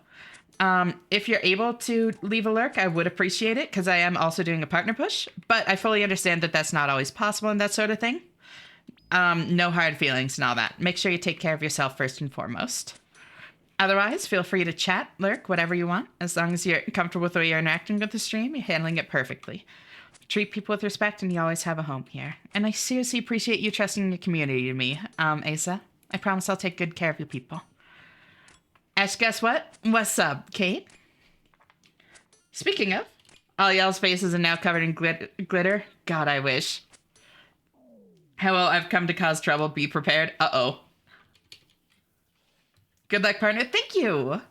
If you're able to leave a lurk, I would appreciate it, because I am also doing a partner push, but I fully understand that that's not always possible and that sort of thing. No hard feelings and all that. Make sure you take care of yourself first and foremost. Otherwise, feel free to chat, lurk, whatever you want. As long as you're comfortable with the way you're interacting with the stream, you're handling it perfectly. Treat people with respect, and you always have a home here. And I seriously appreciate you trusting your community to me, Asa. I promise I'll take good care of you people. Ash, guess what? What's up, Kate? Speaking of, all y'all's faces are now covered in glitter. God, I wish. Hello, I've come to cause trouble. Be prepared. Uh-oh. Good luck, partner. Thank you.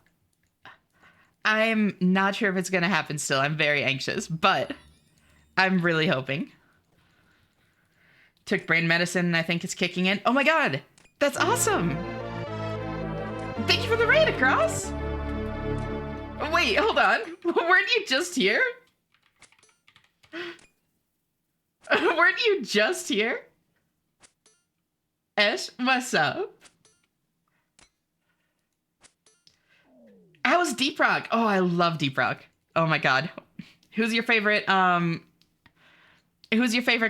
I'm not sure if it's going to happen still. I'm very anxious, but I'm really hoping. Took brain medicine and I think it's kicking in. Oh my god. That's awesome. Thank you for the raid across. Wait, hold on. Weren't you just here? Weren't you just here? Ash, what's up? How's Deep Rock? Oh, I love Deep Rock. Oh my god. Who's your favorite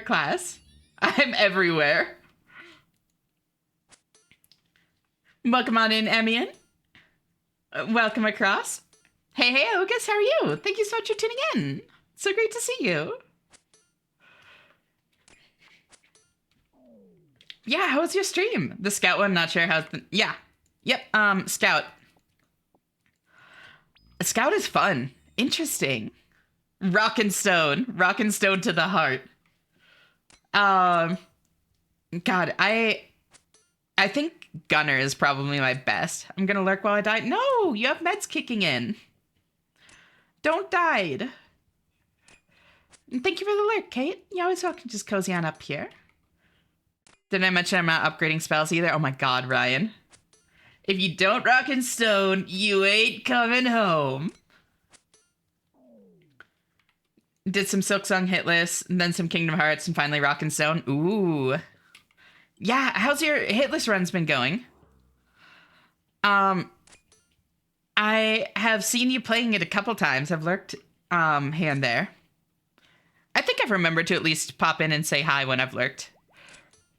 class? I'm everywhere. Welcome on in, Emian. Welcome across. Hey, Ogus, how are you? Thank you so much for tuning in. So great to see you. Yeah, how was your stream? The Scout one, not sure how. Yeah. Yep, Scout. Scout is fun. Interesting. Rockin' Stone to the heart. God, I think Gunner is probably my best. I'm gonna lurk while I die. No, you have meds kicking in. Don't die. And thank you for the lurk, Kate. You always welcome to just cozy on up here. Didn't I mention I'm not upgrading spells either? Oh my god, Ryan. If you don't rock and stone, you ain't coming home. Did some Silksong hit lists, and then some Kingdom Hearts, and finally rock and stone. Ooh. Yeah, how's your hit list runs been going? I have seen you playing it a couple times. I've lurked here and there. I think I've remembered to at least pop in and say hi when I've lurked.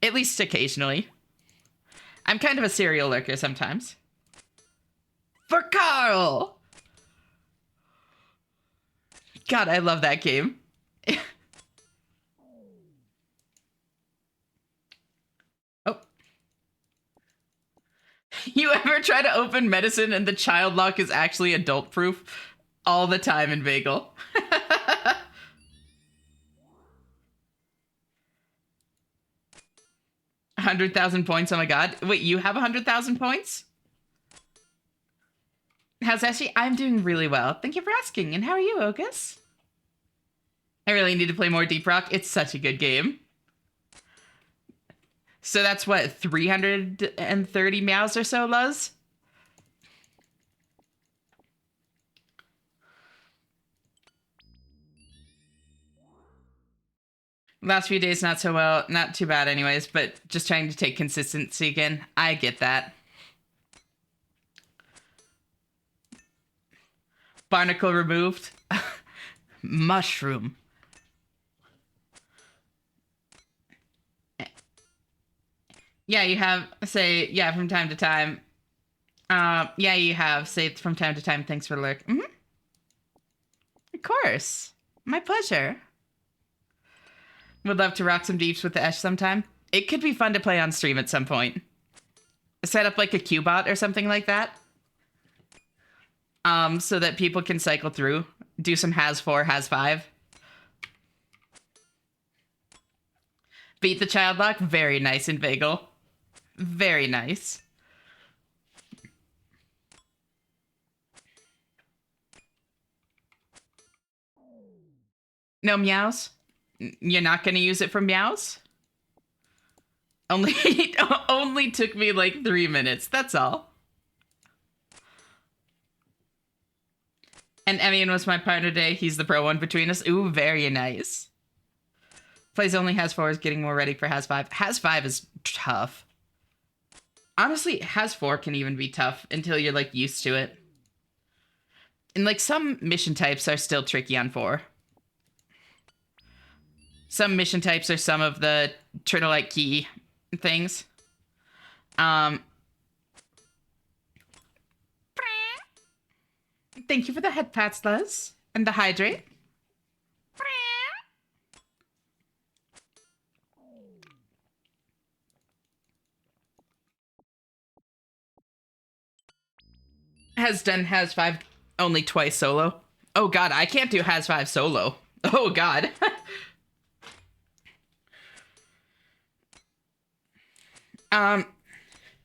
At least occasionally. I'm kind of a serial lurker sometimes. For Carl! God, I love that game. Oh. You ever try to open medicine and the child lock is actually adult proof? All the time in Bagel. 100,000 points, oh my god. Wait, you have 100,000 points? How's Ashley? I'm doing really well. Thank you for asking. And how are you, Ogus? I really need to play more Deep Rock. It's such a good game. So that's what, 330 meows or so, Luz? Last few days, not so well. Not too bad anyways, but just trying to take consistency again. I get that. Barnacle removed. Mushroom. Yeah, you have, say, yeah, from time to time. Yeah, you have, say, from time to time, thanks for the lurk. Mm-hmm. Of course. My pleasure. Would love to rock some deeps with the Esh sometime. It could be fun to play on stream at some point. Set up like a Q-bot or something like that. So that people can cycle through. Do some has 4, has 5. Beat the child lock. Very nice, Inveigle. Very nice. No meows? You're not going to use it for meows? Only only took me like 3 minutes. That's all. And Emian was my partner today. He's the pro one between us. Ooh, very nice. Plays only Has 4 is getting more ready for Has 5. Has 5 is tough. Honestly, Has 4 can even be tough until you're like used to it. And like some mission types are still tricky on 4. Some mission types are some of the Turtle-like key things. Thank you for the head pats, Luz. And the hydrate. Has done Has 5 only twice solo. Oh god, I can't do Has 5 solo. Oh god.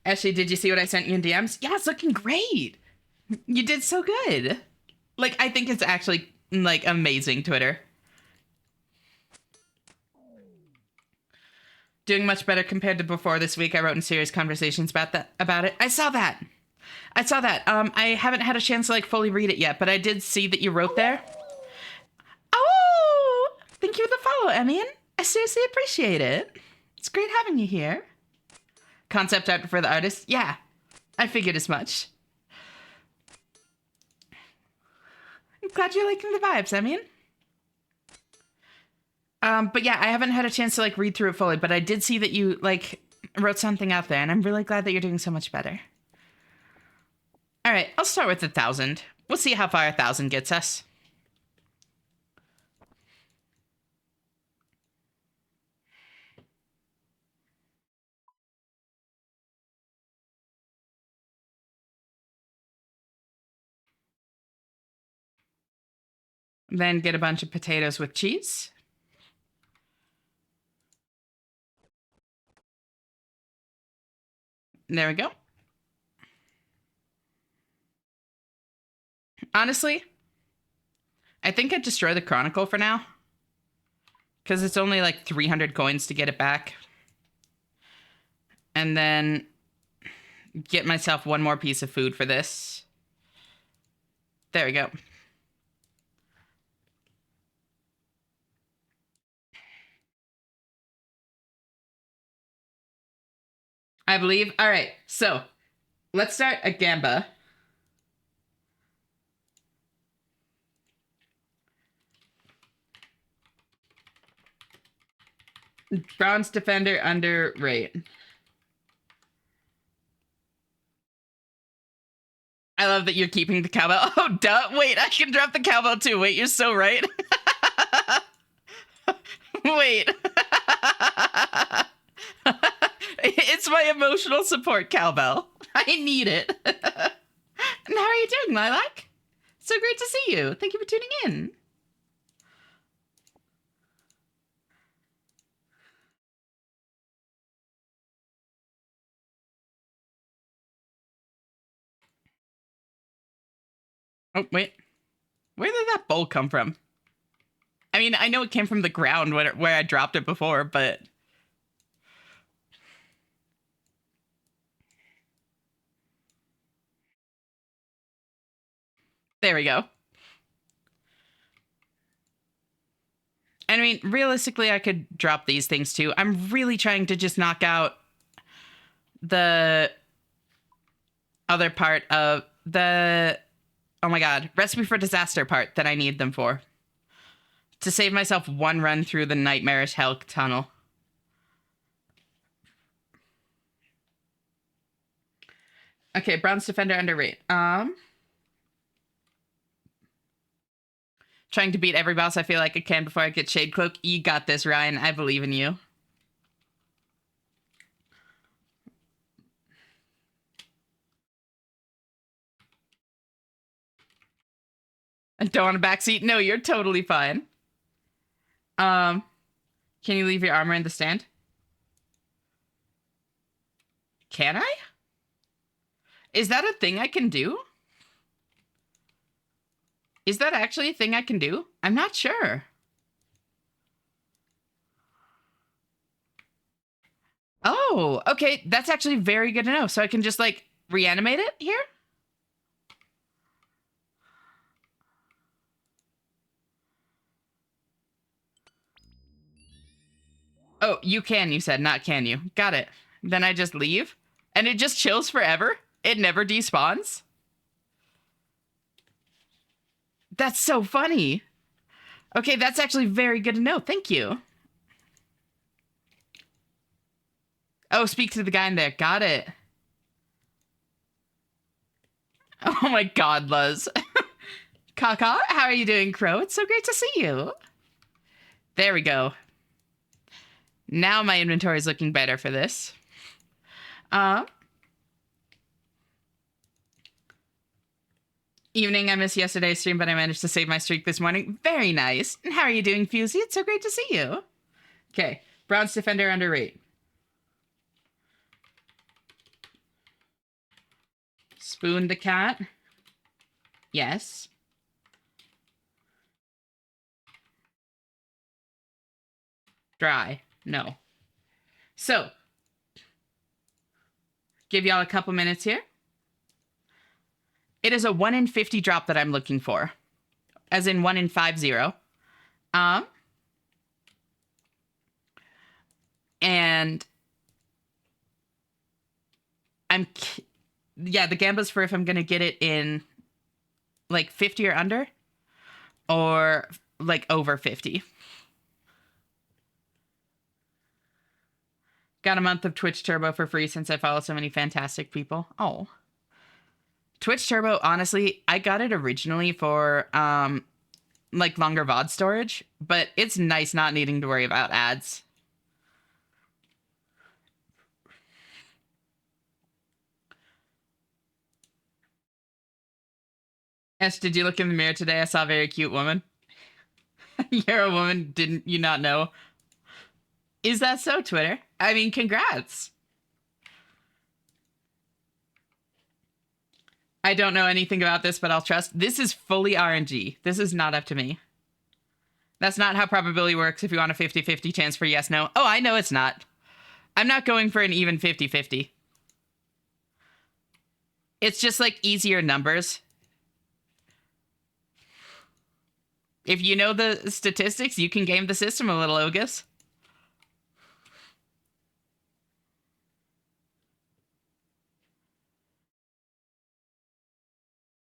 Ashley, did you see what I sent you in DMs? Yeah, it's looking great. You did so good. Like, I think it's actually, like, amazing, Twitter. Doing much better compared to before this week. I wrote in serious conversations about it. I saw that. I haven't had a chance to, like, fully read it yet, but I did see that you wrote there. Oh! Thank you for the follow, Emian. I seriously appreciate it. It's great having you here. Concept art for the artist? Yeah, I figured as much. I'm glad you're liking the vibes, Emian. But yeah, I haven't had a chance to like read through it fully, but I did see that you like wrote something out there, and I'm really glad that you're doing so much better. All right, I'll start with 1,000. We'll see how far 1,000 gets us. Then get a bunch of potatoes with cheese. There we go. Honestly, I think I'd destroy the Chronicle for now. Because it's only like 300 coins to get it back. And then get myself one more piece of food for this. There we go. I believe. All right, so let's start a Gamba. Bronze Defender under rate. I love that you're keeping the cowbell. Oh, duh. Wait, I can drop the cowbell too. Wait, you're so right. Wait. It's my emotional support cowbell. I need it. And how are you doing, Lilac? So great to see you. Thank you for tuning in. Oh, wait. Where did that bowl come from? I mean, I know it came from the ground where I dropped it before, but... There we go. I mean, realistically, I could drop these things too. I'm really trying to just knock out the other part of the... Oh my god, Recipe for Disaster part that I need them for. To save myself one run through the nightmarish hell tunnel. Okay, Bronze Defender under rate. Trying to beat every boss I feel like I can before I get Shade Cloak. You got this, Ryan. I believe in you. Don't want a backseat? No, you're totally fine. Can you leave your armor in the stand? Can I? Is that a thing I can do? Is that actually a thing I can do? I'm not sure. Oh, okay. That's actually very good to know. So I can just like reanimate it here? Oh, you can, you said, not can you. Got it. Then I just leave and it just chills forever. It never despawns. That's so funny. Okay, that's actually very good to know. Thank you. Oh, speak to the guy in there. Got it. Oh my god, Luz. Kaka, how are you doing, Crow? It's so great to see you. There we go. Now my inventory is looking better for this. Evening, I missed yesterday's stream, but I managed to save my streak this morning. Very nice. And how are you doing, Fusey? It's so great to see you. Okay, Bronze Defender underrate. Spoon the cat. Yes. Dry. No. So, give y'all a couple minutes here. It is a 1 in 50 drop that I'm looking for. As in 1 in 50. And yeah, the gambler's for if I'm going to get it in like 50 or under or like over 50. Got a month of Twitch Turbo for free since I follow so many fantastic people. Oh. Twitch Turbo, honestly, I got it originally for like longer VOD storage, but it's nice not needing to worry about ads. Ash, did you look in the mirror today? I saw a very cute woman. You're a woman, didn't you not know? Is that so, Twitter? I mean, congrats. I don't know anything about this, but I'll trust. This is fully RNG. This is not up to me. That's not how probability works if you want a 50-50 chance for yes, no. Oh, I know it's not. I'm not going for an even 50-50. It's just like easier numbers. If you know the statistics, you can game the system a little, Ogus.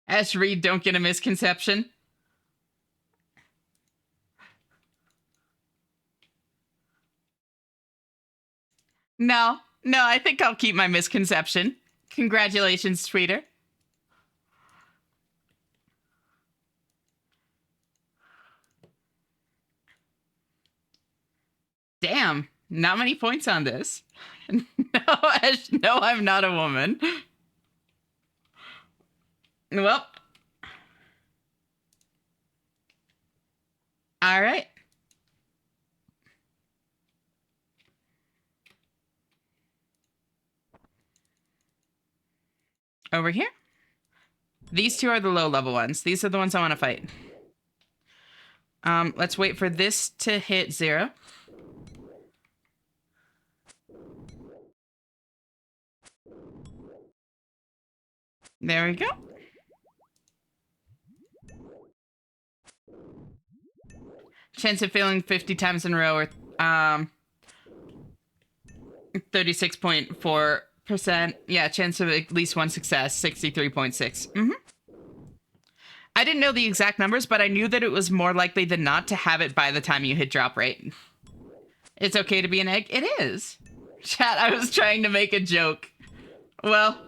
Ash Reed, don't get a misconception. No, I think I'll keep my misconception. Congratulations, tweeter. Damn, not many points on this. No, Ash, no, I'm not a woman. Well. All right. Over here. These two are the low level ones. These are the ones I want to fight. Let's wait for this to hit 0. There we go. Chance of failing 50 times in a row, or 36.4%. Yeah, chance of at least one success, 63.6. I didn't know the exact numbers, but I knew that it was more likely than not to have it by the time you hit drop rate. It's okay to be an egg? It is. Chat, I was trying to make a joke. Well,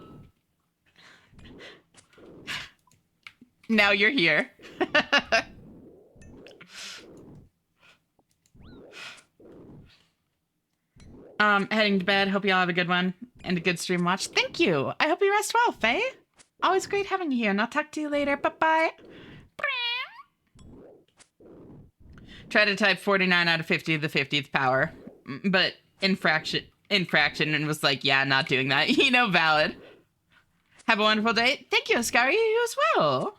now you're here. Heading to bed. Hope you all have a good one and a good stream watch. Thank you. I hope you rest well, Faye. Always great having you here, and I'll talk to you later. Bye-bye. Try to type 49 out of 50 to the 50th power, but in infraction and was like, yeah, not doing that. You know, valid. Have a wonderful day. Thank you, Ascari. You as well.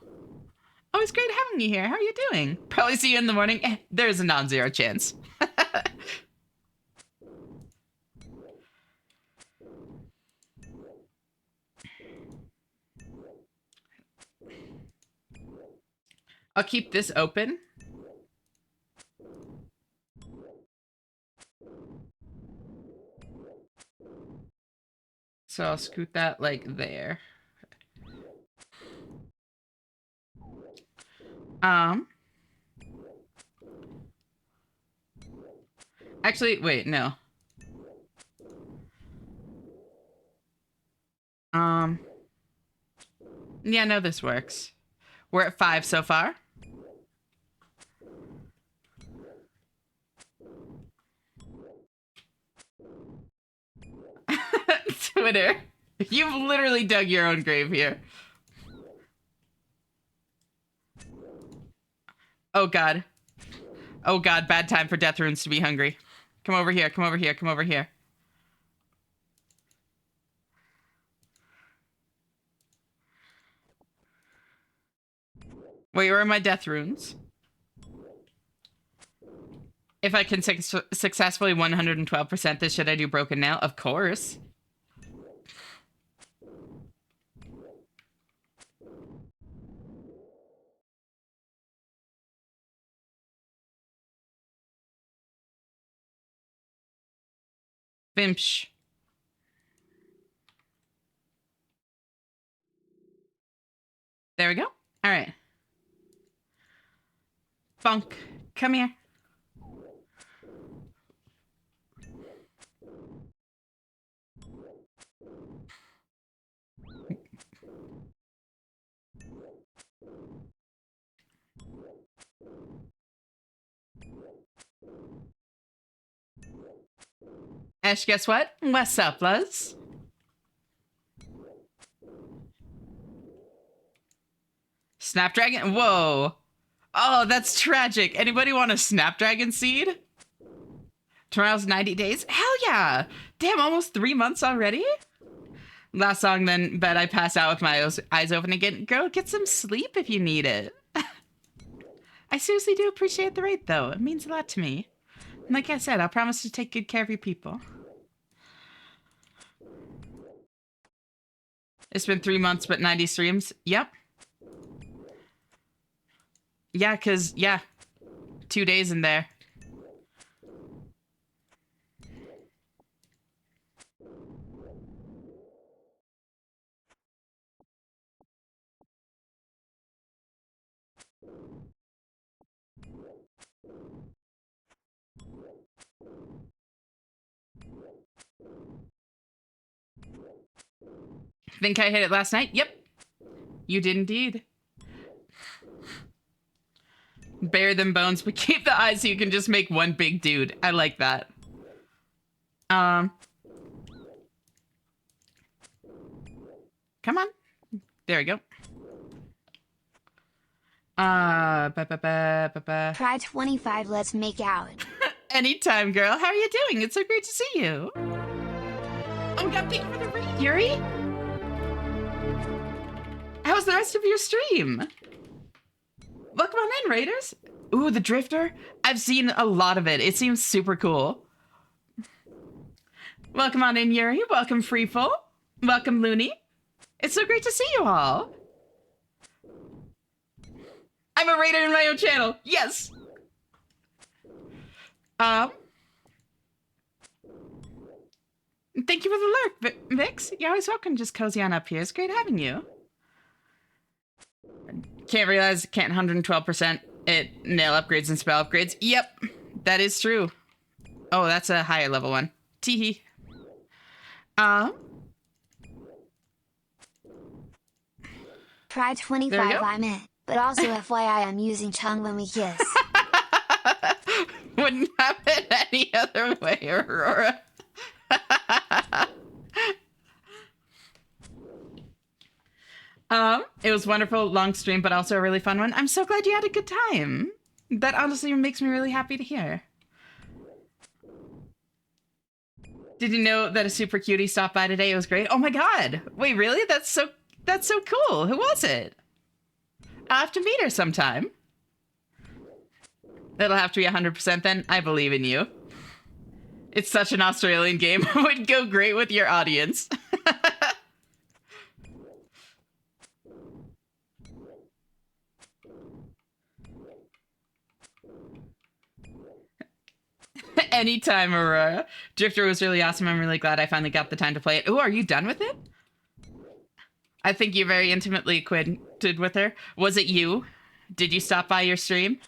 Always great having you here. How are you doing? Probably see you in the morning. There's a non-zero chance. I'll keep this open. So I'll scoot that like there. Actually, wait, no. Yeah, no, this works. We're at 5 so far. Twitter. You've literally dug your own grave here. Oh, God. Oh, God. Bad time for death runes to be hungry. Come over here. Come over here. Come over here. Wait, where are my death runes? If I can successfully 112% this, should I do broken nail? Of course. Bimsh. There we go. All right. Funk, come here. Ash, guess what? What's up, Luz? Snapdragon? Whoa. Oh, that's tragic. Anybody want a Snapdragon seed? Tomorrow's 90 days? Hell yeah. Damn, almost 3 months already? Last song, then bet I pass out with my eyes open again. Girl, get some sleep if you need it. I seriously do appreciate the raid, though. It means a lot to me. And like I said, I'll promise to take good care of you people. It's been 3 months, but 90 streams. Yep. Yeah, because, yeah. 2 days in there. Think I hit it last night? Yep. You did indeed. Bare them bones, but keep the eyes so you can just make one big dude. I like that. Come on. There we go. Try 25, let's make out. Anytime, girl. How are you doing? It's so great to see you. Oh, God, thank you for the raid, Yuri. How was the rest of your stream? Welcome on in, Raiders. Ooh, the Drifter. I've seen a lot of it. It seems super cool. Welcome on in, Yuri. Welcome, Freeful. Welcome, Looney. It's so great to see you all. I'm a raider in my own channel. Yes. Thank you for the lurk, Vix. You're always welcome. Just cozy on up here. It's great having you. Can't realize, can't 112% it nail upgrades and spell upgrades. Yep, that is true. Oh, that's a higher level one. Teehee. Try 25, I'm in. But also FYI, I'm using tongue when we kiss. Wouldn't happen any other way, Aurora. It was wonderful, long stream, but also a really fun one. I'm so glad you had a good time. That honestly makes me really happy to hear. Did you know that a super cutie stopped by today? It was great. Oh my god. Wait, really? That's so cool. Who was it? I'll have to meet her sometime. It'll have to be 100% then. I believe in you. It's such an Australian game. It would go great with your audience. Anytime, Aurora. Drifter was really awesome. I'm really glad I finally got the time to play it. Oh, are you done with it? I think you're very intimately acquainted with her. Was it you? Did you stop by your stream?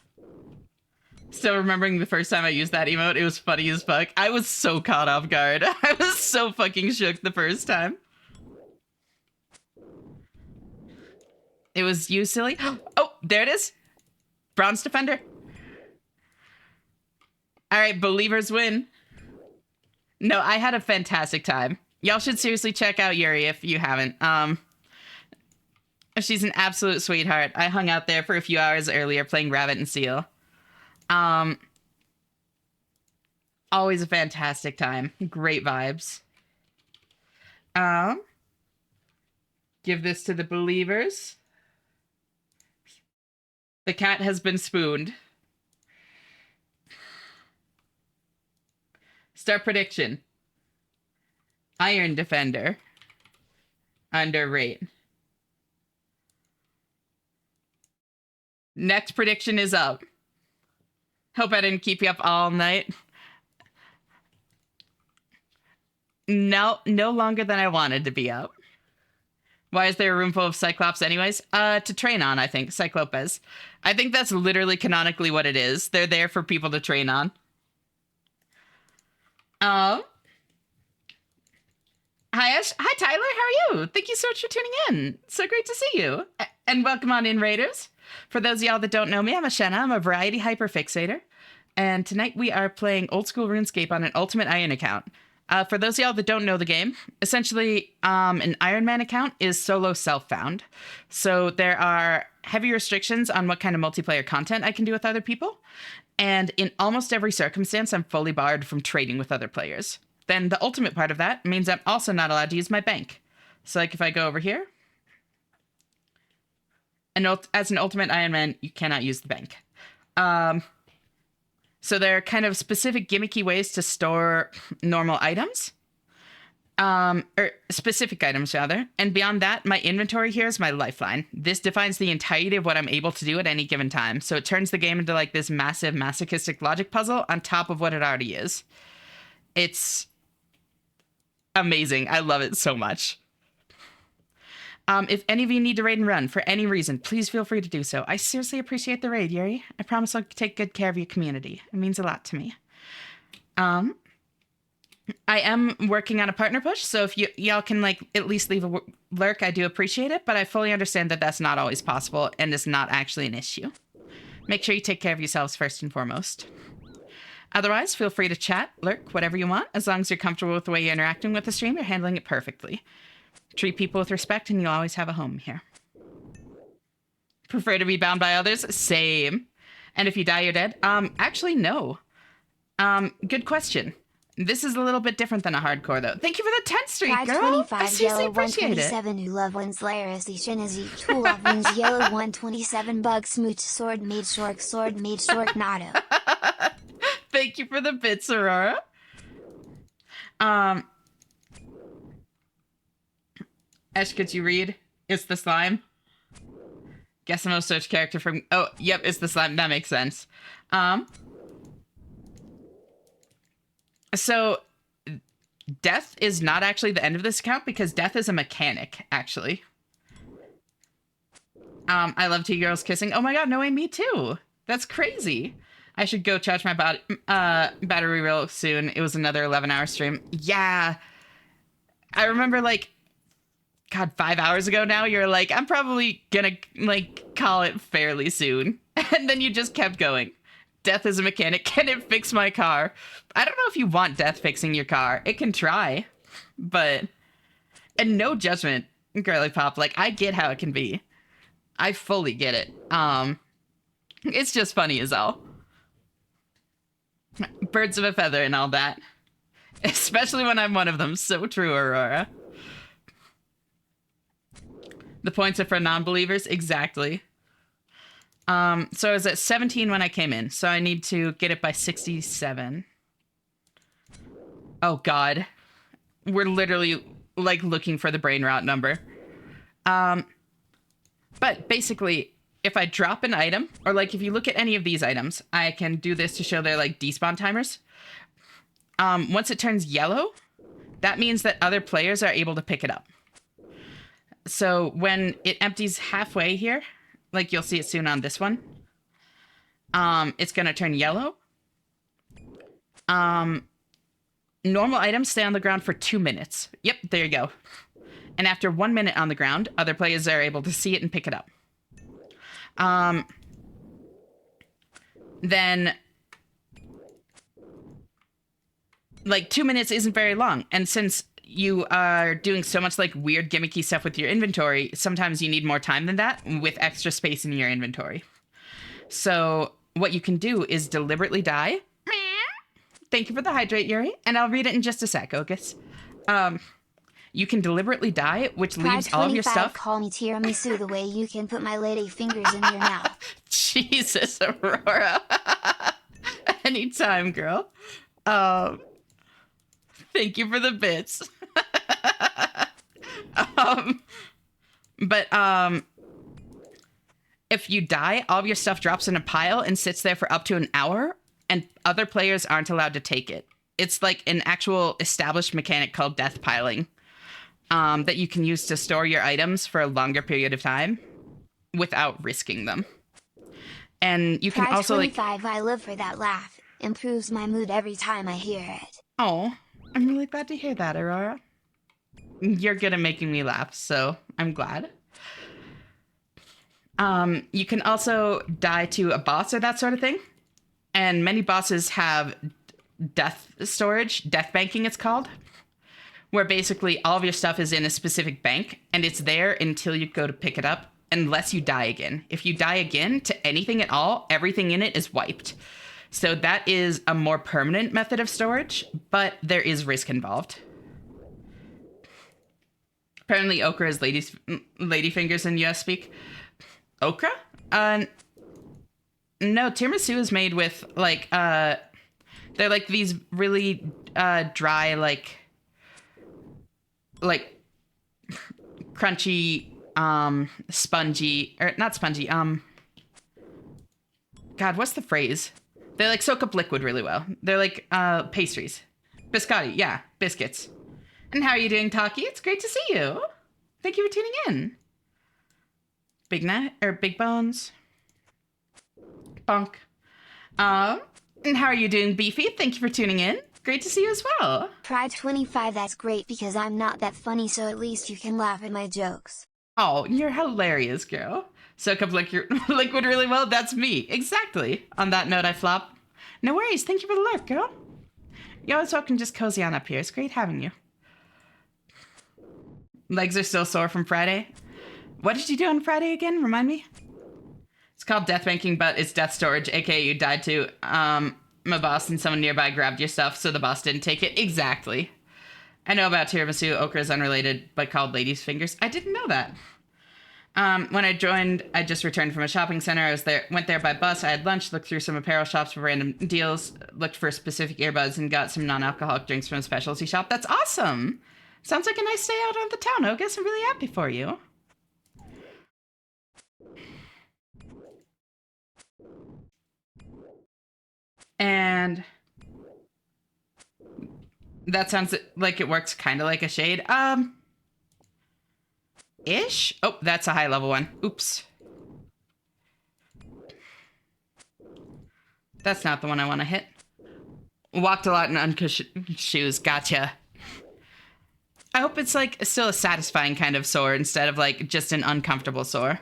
Still remembering the first time I used that emote, it was funny as fuck. I was so caught off guard. I was so fucking shook the first time. It was you, silly? Oh, there it is. Bronze Defender. All right, believers win. No, I had a fantastic time. Y'all should seriously check out Yuri if you haven't. She's an absolute sweetheart. I hung out there for a few hours earlier playing Rabbit and Seal. Always a fantastic time. Great vibes. Give this to the believers. The cat has been spooned. Start prediction. Iron Defender. Underrate. Next prediction is up. Hope I didn't keep you up all night. No longer than I wanted to be up. Why is there a room full of Cyclops anyways? To train on, I think. Cyclopes. I think that's literally canonically what it is. They're there for people to train on. Hi, Ash. Hi, Tyler. How are you? Thank you so much for tuning in. So great to see you. And welcome on in, Raiders. For those of y'all that don't know me, I'm Ashenna. I'm a variety hyperfixator. And tonight we are playing old school RuneScape on an Ultimate Iron account. For those of y'all that don't know the game, essentially an Iron Man account is solo self-found. So there are heavy restrictions on what kind of multiplayer content I can do with other people. And in almost every circumstance, I'm fully barred from trading with other players. Then the ultimate part of that means I'm also not allowed to use my bank. So like if I go over here, and as an Ultimate Iron Man, you cannot use the bank. So there are kind of specific gimmicky ways to store normal items. Or specific items, rather. And beyond that, my inventory here is my lifeline. This defines the entirety of what I'm able to do at any given time. So it turns the game into like this massive masochistic logic puzzle on top of what it already is. It's amazing. I love it so much. If any of you need to raid and run for any reason, please feel free to do so. I seriously appreciate the raid, Yuri. I promise I'll take good care of your community. It means a lot to me. I am working on a partner push, so if y'all can like at least leave a lurk, I do appreciate it, but I fully understand that that's not always possible and is not actually an issue. Make sure you take care of yourselves first and foremost. Otherwise, feel free to chat, lurk, whatever you want. As long as you're comfortable with the way you're interacting with the stream, you're handling it perfectly. Treat people with respect and you'll always have a home here. Prefer to be bound by others? Same. And if you die, you're dead? Actually, no. Good question. This is a little bit different than a hardcore, though. Thank you for the 10 streak, girl. 25 I seriously yellow appreciate 127 who love one's layer as each and as each who love one's yellow 127 bug smooch sword made short Nato. Thank you for the bits, Aurora. Ash, could you read? It's the slime. Guess the most searched character from... Oh, yep, it's the slime. That makes sense. So, death is not actually the end of this account because death is a mechanic, actually. I love two girls kissing. Oh my god, no way, me too. That's crazy. I should go charge my battery real soon. It was another 11-hour stream. Yeah. I remember, like... God, 5 hours ago now, you're like, I'm probably gonna, like, call it fairly soon. And then you just kept going. Death is a mechanic. Can it fix my car? I don't know if you want death fixing your car. It can try. But... And no judgment, girly pop. Like, I get how it can be. I fully get it. It's just funny as all. Birds of a feather and all that. Especially when I'm one of them. So true, Aurora. The points are for non-believers? Exactly. So I was at 17 when I came in, so I need to get it by 67. Oh, God. We're literally, like, looking for the brain rot number. But basically, if I drop an item, or, like, if you look at any of these items, I can do this to show they're, like, despawn timers. Once it turns yellow, that means that other players are able to pick it up. So when it empties halfway here, like you'll see it soon on this one, it's going to turn yellow. Normal items stay on the ground for 2 minutes. Yep, there you go. And after 1 minute on the ground, other players are able to see it and pick it up. Then, like, 2 minutes isn't very long. And since you are doing so much, like, weird gimmicky stuff with your inventory, sometimes you need more time than that with extra space in your inventory. So what you can do is deliberately die. Thank you for the hydrate, Yuri. And I'll read it in just a sec, Ogus. You can deliberately die, which leaves all of your stuff. Call me tiramisu the way you can put my lady fingers in your mouth. Jesus, Aurora. Anytime, girl. Thank you for the bits. If you die, all of your stuff drops in a pile and sits there for up to an hour, and other players aren't allowed to take it. It's like an actual established mechanic called death piling that you can use to store your items for a longer period of time without risking them. And you can also 25, I live for that laugh. Improves my mood every time I hear it. Oh, I'm really glad to hear that, Aurora. You're good at making me laugh, so I'm glad. You can also die to a boss or that sort of thing. And many bosses have death storage, death banking it's called, where basically all of your stuff is in a specific bank and it's there until you go to pick it up, unless you die again. If you die again to anything at all, everything in it is wiped. So that is a more permanent method of storage, but there is risk involved. Apparently okra is lady fingers in US speak. Okra? No, tiramisu is made with, like, they're like these really dry, like crunchy, spongy, or not spongy, God, what's the phrase? They, like, soak up liquid really well. They're like pastries. Biscotti, yeah, biscuits. And how are you doing, Taki? It's great to see you. Thank you for tuning in. Big Bones. Bonk. And how are you doing, Beefy? Thank you for tuning in. Great to see you as well. Pride 25, that's great because I'm not that funny, so at least you can laugh at my jokes. Oh, you're hilarious, girl. Soak up liquid really well? That's me. Exactly. On that note, I flop. No worries. Thank you for the lurk, girl. You're always welcome. Just cozy on up here. It's great having you. Legs are still sore from Friday. What did you do on Friday again? Remind me. It's called death banking, but it's death storage, aka you died to my boss and someone nearby grabbed your stuff, so the boss didn't take it. Exactly. I know about tiramisu. Okra is unrelated, but called ladies' fingers. I didn't know that. When I joined, I just returned from a shopping center. Went there by bus. I had lunch, looked through some apparel shops for random deals, looked for specific earbuds, and got some non-alcoholic drinks from a specialty shop. That's awesome. Sounds like a nice day out on the town, Ogus. I'm really happy for you. And that sounds like it works kind of like a shade. Ish? Oh, that's a high level one. Oops. That's not the one I want to hit. Walked a lot in uncushioned shoes. Gotcha. I hope it's, like, still a satisfying kind of sore instead of, like, just an uncomfortable sore.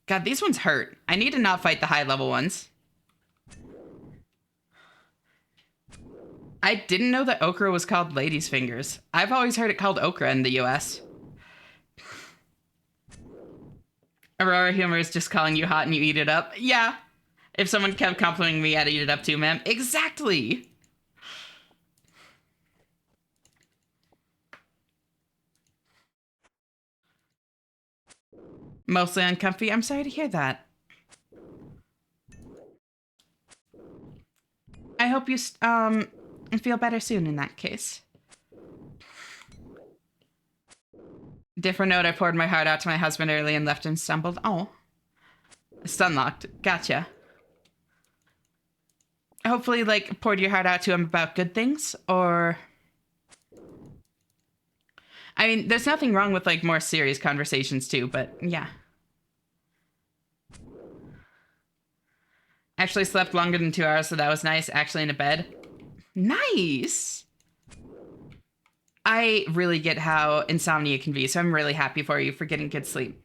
God, these ones hurt. I need to not fight the high level ones. I didn't know that okra was called ladies' fingers. I've always heard it called okra in the US. Aurora humor is just calling you hot and you eat it up. Yeah. If someone kept complimenting me, I'd eat it up too, ma'am. Exactly. Mostly uncomfy. I'm sorry to hear that. I hope you feel better soon in that case. Different note, I poured my heart out to my husband early and left and stumbled. Oh. Stunlocked. Gotcha. Hopefully, like, poured your heart out to him about good things, or... I mean, there's nothing wrong with, like, more serious conversations, too, but yeah. Actually slept longer than 2 hours, so that was nice. Actually in a bed. Nice! I really get how insomnia can be, so I'm really happy for you for getting good sleep.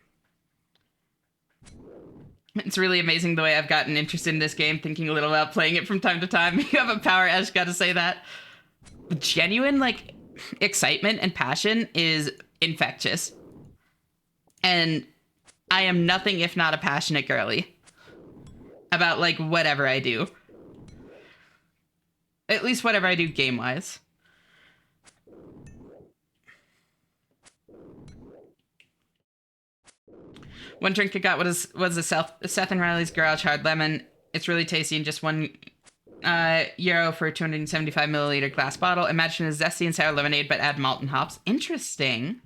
It's really amazing the way I've gotten interested in this game, thinking a little about playing it from time to time. You have a power edge, gotta say that. Genuine, like, excitement and passion is infectious. And I am nothing if not a passionate girly about, like, whatever I do. At least whatever I do game-wise. One drink I got was a Seth and Riley's Garage Hard Lemon. It's really tasty and just €1 for a 275 milliliter glass bottle. Imagine a zesty and sour lemonade, but add malt and hops. Interesting.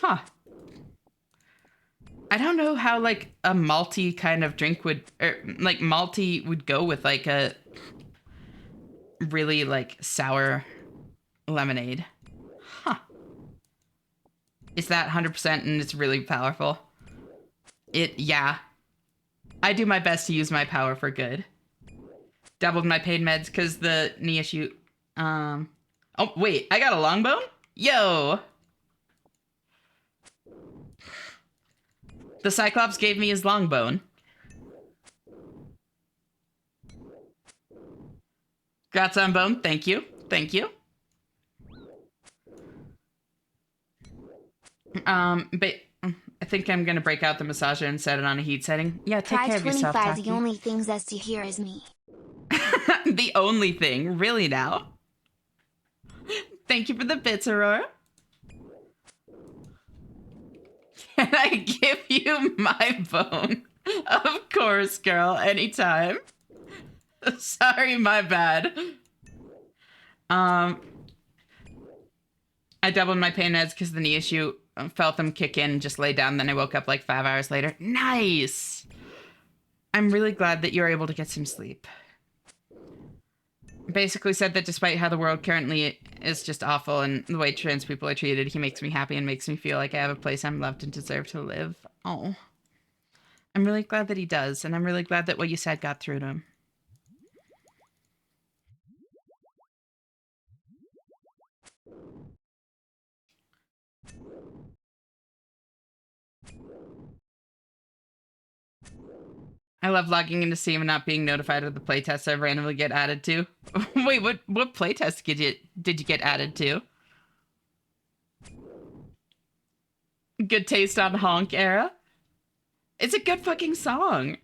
Huh. I don't know how, like, a malty kind of drink would, or, like, malty would go with, like, a really, like, sour lemonade. Huh. Is that 100% and it's really powerful? Yeah. I do my best to use my power for good. Doubled my pain meds because the knee issue. Oh, wait, I got a long bone? Yo! The Cyclops gave me his long bone. Congrats on bone. Thank you. Thank you. But I think I'm gonna break out the massager and set it on a heat setting. Yeah, take care of yourself, Taki. The only thing Zesty here is me. The only thing? Really now? Thank you for the bits, Aurora. Can I give you my bone? Of course, girl. Anytime. Sorry, my bad. I doubled my pain meds because of the knee issue. Felt them kick in, just lay down, then I woke up like 5 hours later. Nice! I'm really glad that you're able to get some sleep. Basically said that despite how the world currently is just awful and the way trans people are treated, he makes me happy and makes me feel like I have a place I'm loved and deserve to live. Oh. I'm really glad that he does, and I'm really glad that what you said got through to him. I love logging into Steam and not being notified of the playtests I randomly get added to. Wait, what playtest did you get added to? Good Taste on Honk era? It's a good fucking song.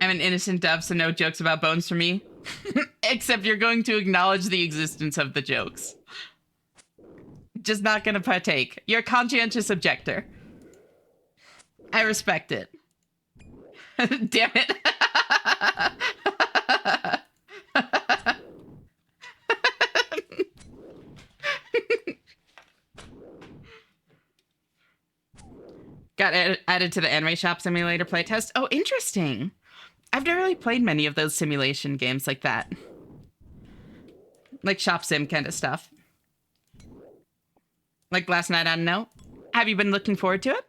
I'm an innocent dove, so no jokes about bones for me. Except you're going to acknowledge the existence of the jokes. Just not gonna partake. You're a conscientious objector. I respect it. Damn it. Got added to the Anime Shop Simulator playtest. Oh, interesting. I've never really played many of those simulation games like that. Like Shop Sim kind of stuff. Like last night, I don't know. Have you been looking forward to it?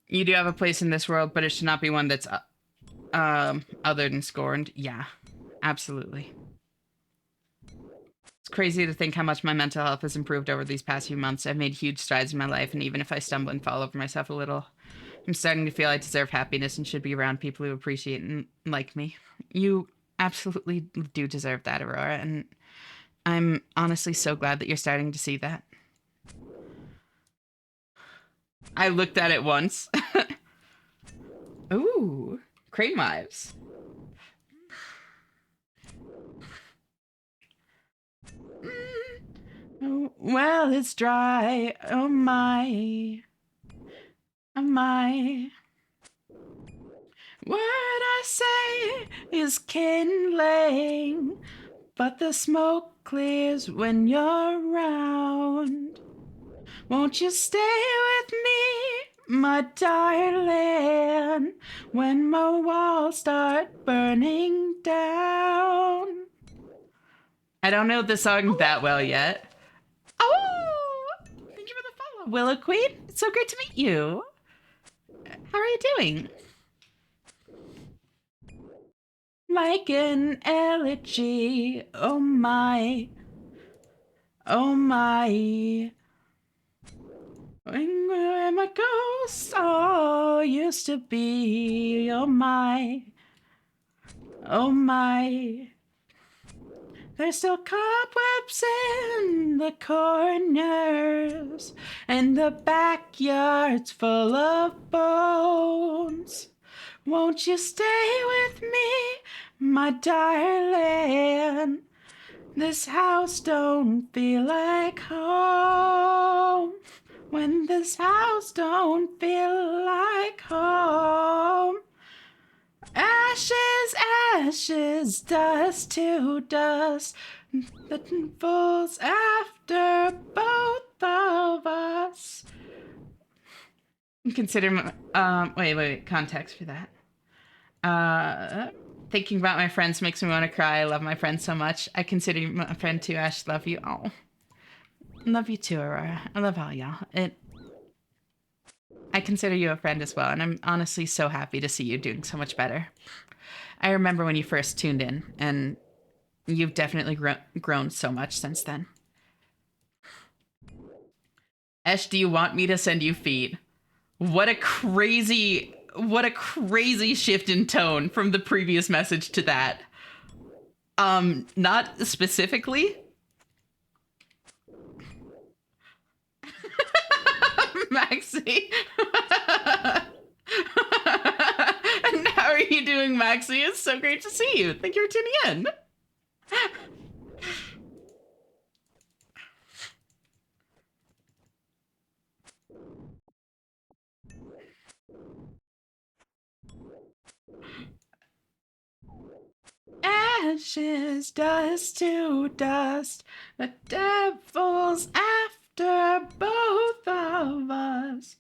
You do have a place in this world, but it should not be one that's other than scorned. Yeah, absolutely. It's crazy to think how much my mental health has improved over these past few months. I've made huge strides in my life, and even if I stumble and fall over myself a little, I'm starting to feel I deserve happiness and should be around people who appreciate and like me. You absolutely do deserve that, Aurora, and I'm honestly so glad that you're starting to see that. I looked at it once. Ooh, crane knives. Oh, well, it's dry. Oh my. Oh my. What I say is kindling, but the smoke clears when you're around. Won't you stay with me, my darling, when my walls start burning down? I don't know the song that well yet. Oh, thank you for the follow, Willow Queen. It's so great to meet you. How are you doing? Like an elegy, oh my, oh my. Where my ghosts all used to be, oh my, oh my. There's still cobwebs in the corners, and the backyard's full of bones. Won't you stay with me, my darling? This house don't feel like home. When this house don't feel like home. Ashes, ashes, dust to dust, that falls after both of us. Consider, wait, context for that. Thinking about my friends makes me want to cry. I love my friends so much. I consider you my friend too, Ash. Love you. Oh, love you too, Aurora. I love all y'all. I consider you a friend as well, and I'm honestly so happy to see you doing so much better. I remember when you first tuned in, and you've definitely grown so much since then. Ash, do you want me to send you feet? What a crazy shift in tone from the previous message to that. Not specifically. Maxie. And how are you doing, Maxie? It's so great to see you. Thank you for tuning in. Ashes, dust to dust, the devil's after both of us.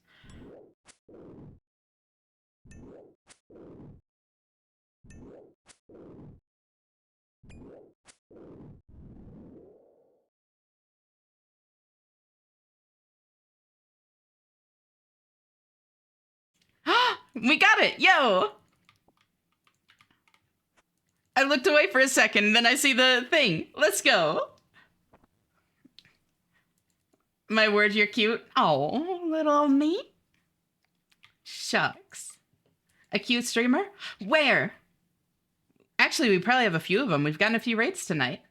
We got it! Yo! I looked away for a second, and then I see the thing. Let's go. My word, you're cute. Oh, little me. Shucks. A cute streamer? Where? Actually, we probably have a few of them. We've gotten a few raids tonight.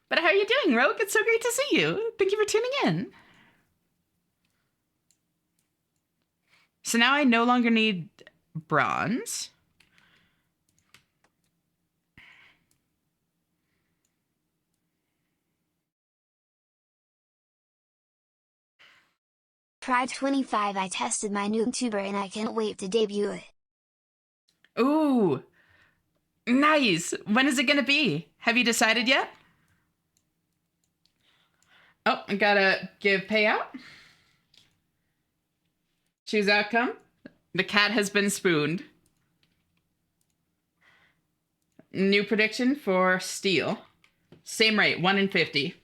But how are you doing, Rogue? It's so great to see you. Thank you for tuning in. So now I no longer need bronze. Pride 25 I tested my new tuber and I can't wait to debut it. Ooh. Nice. When is it gonna be? Have you decided yet? Oh, I gotta give payout. Choose outcome. The cat has been spooned. New prediction for steel. Same rate, 1 in 50.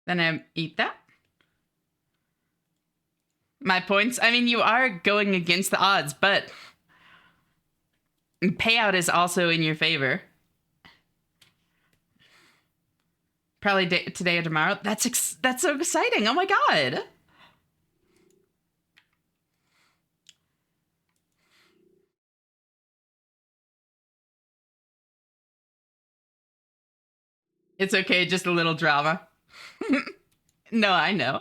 Then I eat that. My points? I mean, you are going against the odds, but And payout is also in your favor. Probably today or tomorrow. That's so exciting. Oh my god. It's okay, just a little drama. No, I know.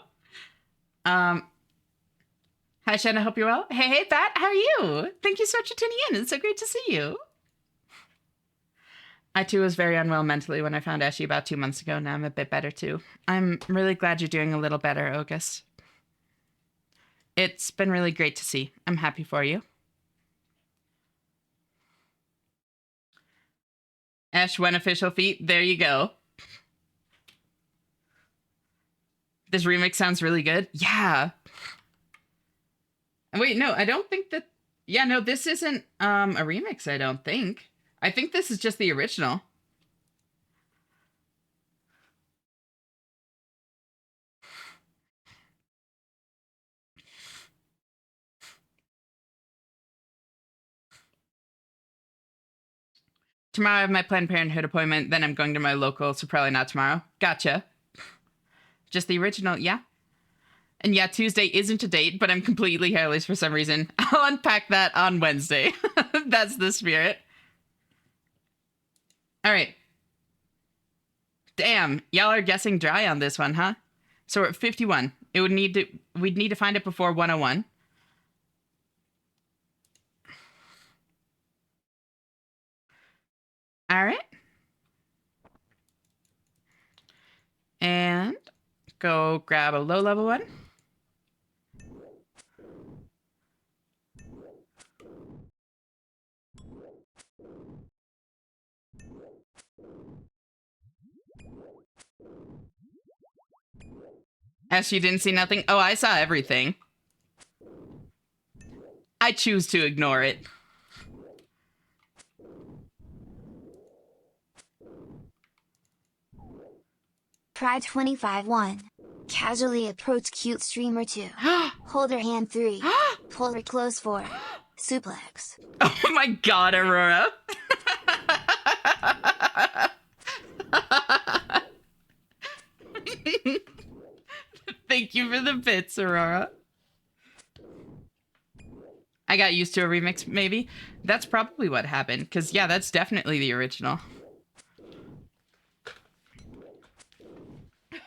Hi, Shanna. Hope you're well. Hey, Pat. How are you? Thank you so much for tuning in. It's so great to see you. I too was very unwell mentally when I found Ashy about 2 months ago. Now I'm a bit better too. I'm really glad you're doing a little better, August. It's been really great to see. I'm happy for you. Ash, one official feat. There you go. This remix sounds really good. Yeah. Wait, no, I don't think that... Yeah, no, this isn't a remix, I don't think. I think this is just the original. Tomorrow I have my Planned Parenthood appointment, then I'm going to my local, so probably not tomorrow. Gotcha. Just the original, yeah. And yeah, Tuesday isn't a date, but I'm completely hairless for some reason. I'll unpack that on Wednesday. That's the spirit. All right. Damn, y'all are guessing dry on this one, huh? So we're at 51. We'd need to find it before 101. All right. And go grab a low level one. As you didn't see nothing? Oh, I saw everything. I choose to ignore it. Pride 25-1. Casually approach cute streamer 2. Hold her hand 3. Pull her close 4. Suplex. Oh my god, Aurora. Thank you for the bits, Aurora. I got used to a remix, maybe. That's probably what happened, because yeah, that's definitely the original.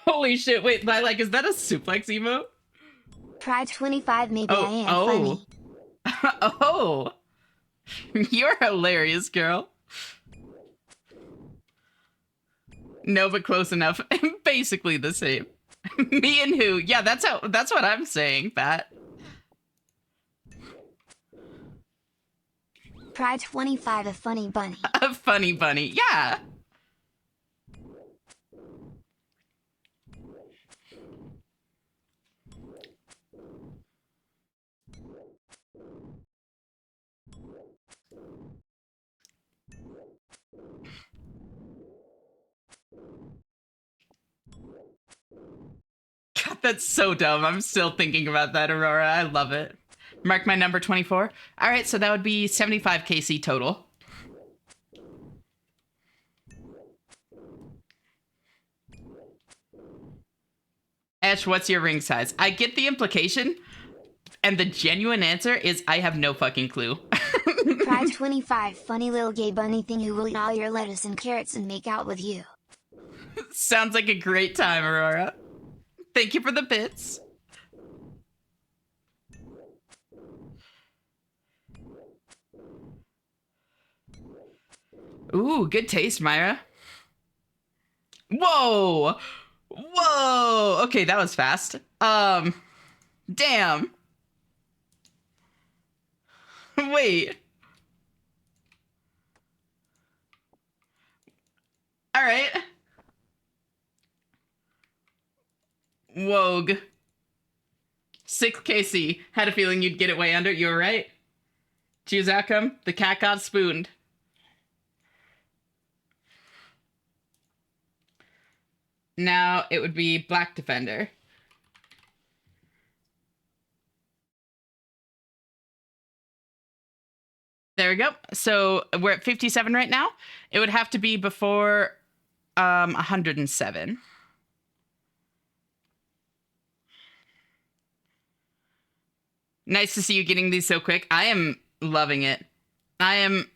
Holy shit, wait, like, is that a suplex emote? Pride 25, maybe I am funny. Oh. You're hilarious, girl. No, but close enough. Basically the same. Me and who? Yeah, that's what I'm saying, Pat. Pride 25, a funny bunny. A funny bunny, yeah. God, that's so dumb. I'm still thinking about that, Aurora. I love it. Mark my number 24. All right, so that would be 75 KC total. Ash, what's your ring size? I get the implication, and the genuine answer is I have no fucking clue. Pride 25, funny little gay bunny thing who will eat all your lettuce and carrots and make out with you. Sounds like a great time, Aurora. Thank you for the bits. Ooh, good taste, Myra. Whoa! Whoa! Okay, that was fast. Damn. Wait. All right. Wogue. 6 KC. Had a feeling you'd get it way under. You were right. Choose outcome. The cat got spooned. Now it would be Black Defender. There we go. So we're at 57 right now. It would have to be before 107. Nice to see you getting these so quick. I am loving it. I am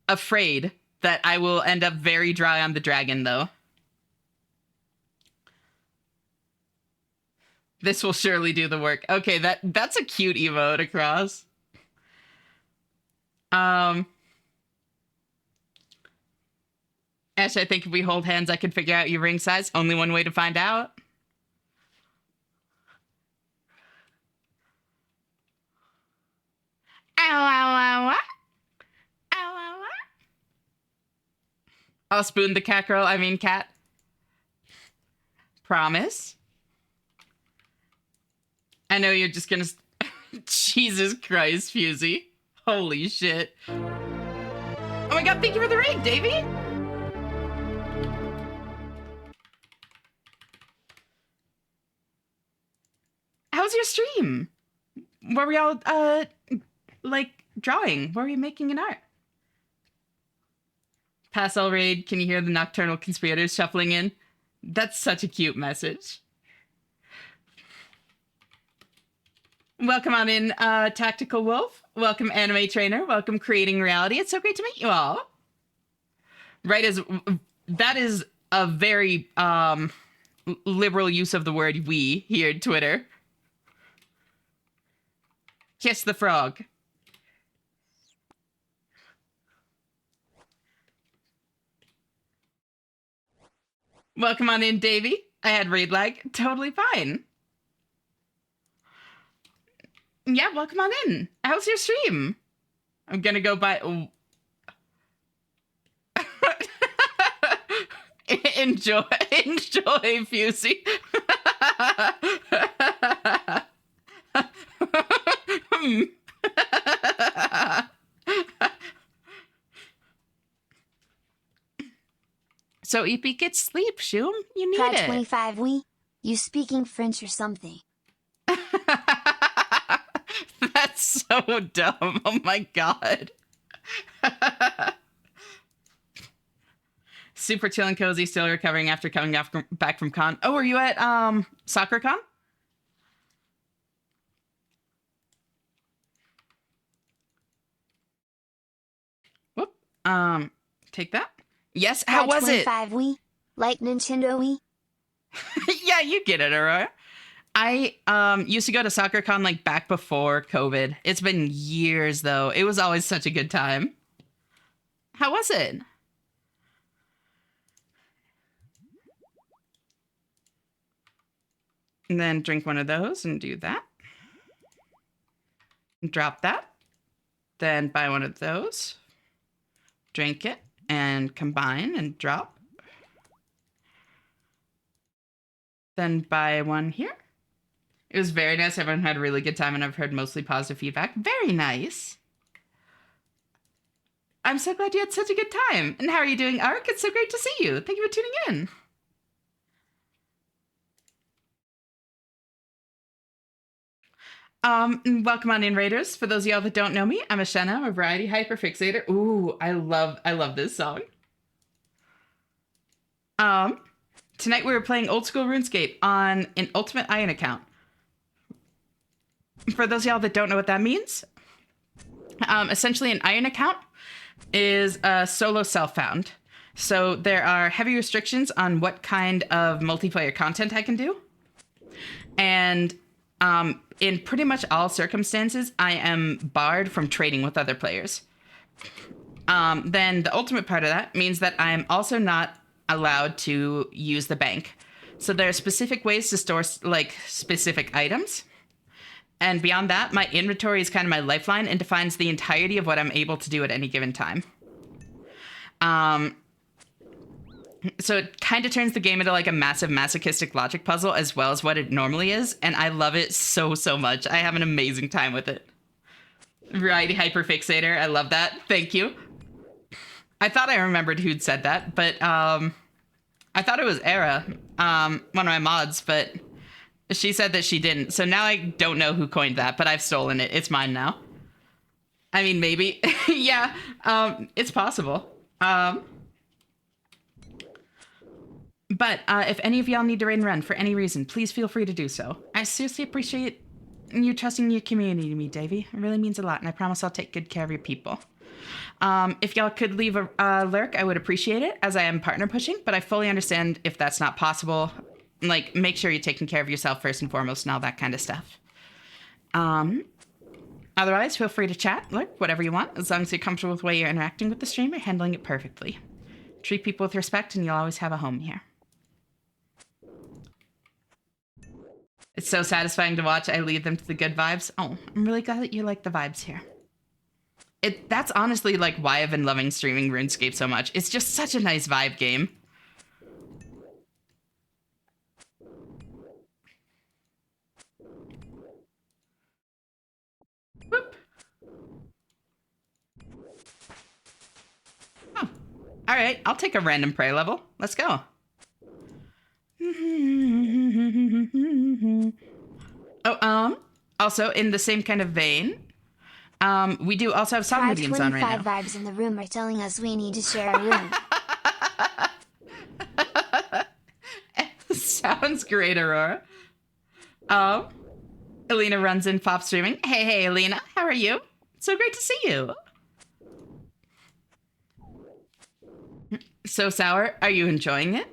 afraid that I will end up very dry on the dragon, though. This will surely do the work. Okay, that's a cute emote across. Ash, I think if we hold hands, I can figure out your ring size. Only one way to find out. Ow, ow, ow, ow. Ow, ow, ow. I'll spoon the cat girl, I mean cat. Promise. I know you're just gonna... Jesus Christ, Fusey. Holy shit. Oh my god, thank you for the raid, Davey! How's your stream? Were we all, like, drawing? Were we making an art? Pass all raid, can you hear the nocturnal conspirators shuffling in? That's such a cute message. Welcome on in, Tactical Wolf. Welcome, Anime Trainer. Welcome, Creating Reality. It's so great to meet you all. Right as... That is a very, liberal use of the word we here at Twitter. Kiss the frog. Welcome on in, Davey. I had raid lag. Totally fine. Yeah, welcome on in. How's your stream? I'm gonna go by... enjoy, Fusey. So EP gets sleep, Shoom. You need Pride it. 25 we? You speaking French or something? That's so dumb. Oh my god. Super chill and cozy, still recovering after coming back from con. Oh, are you at Soccer Con? Whoop. Take that. Yes, how was it? 25 we? Like Nintendo we? Yeah, you get it, Aurora. I used to go to Soccer Con like back before COVID. It's been years though. It was always such a good time. How was it? And then drink one of those and do that. Drop that. Then buy one of those. Drink it and combine and drop. Then buy one here. It was very nice. Everyone had a really good time and I've heard mostly positive feedback. Very nice. I'm so glad you had such a good time. And how are you doing, Ark? It's so great to see you. Thank you for tuning in. Welcome on in, Raiders. For those of y'all that don't know me, I'm Ashena. I'm a variety hyperfixator. Ooh, I love this song. Tonight we were playing old school RuneScape on an Ultimate Iron account. For those of y'all that don't know what that means, essentially an Iron account is a solo self-found. So there are heavy restrictions on what kind of multiplayer content I can do. And in pretty much all circumstances, I am barred from trading with other players. Then the ultimate part of that means that I am also not allowed to use the bank. So there are specific ways to store like specific items. And beyond that, my inventory is kind of my lifeline and defines the entirety of what I'm able to do at any given time. So it kind of turns the game into like a massive masochistic logic puzzle as well as what it normally is. And I love it so much. I have an amazing time with it. Variety hyperfixator. I love that. Thank you. I thought I remembered who'd said that, but I thought it was Era, one of my mods, but she said that she didn't. So now I don't know who coined that, but I've stolen it. It's mine now. I mean, maybe. Yeah, it's possible. But if any of y'all need to raid and run for any reason, please feel free to do so. I seriously appreciate you trusting your community to me, Davey. It really means a lot, and I promise I'll take good care of your people. If y'all could leave a lurk, I would appreciate it, as I am partner pushing, but I fully understand if that's not possible. Like, make sure you're taking care of yourself first and foremost and all that kind of stuff. Otherwise, feel free to chat, lurk, whatever you want, as long as you're comfortable with the way you're interacting with the stream, you're handling it perfectly. Treat people with respect, and you'll always have a home here. It's so satisfying to watch. I lead them to the good vibes. Oh, I'm really glad that you like the vibes here. That's honestly like why I've been loving streaming RuneScape so much. It's just such a nice vibe game. Whoop. Oh, all right. I'll take a random prey level. Let's go. Oh, also in the same kind of vein, we do also have song mediums on right now. 25 vibes in the room are telling us we need to share a room. Sounds great, Aurora. Alina runs in pop streaming. Hey, Alina, how are you? So great to see you. So sour, are you enjoying it?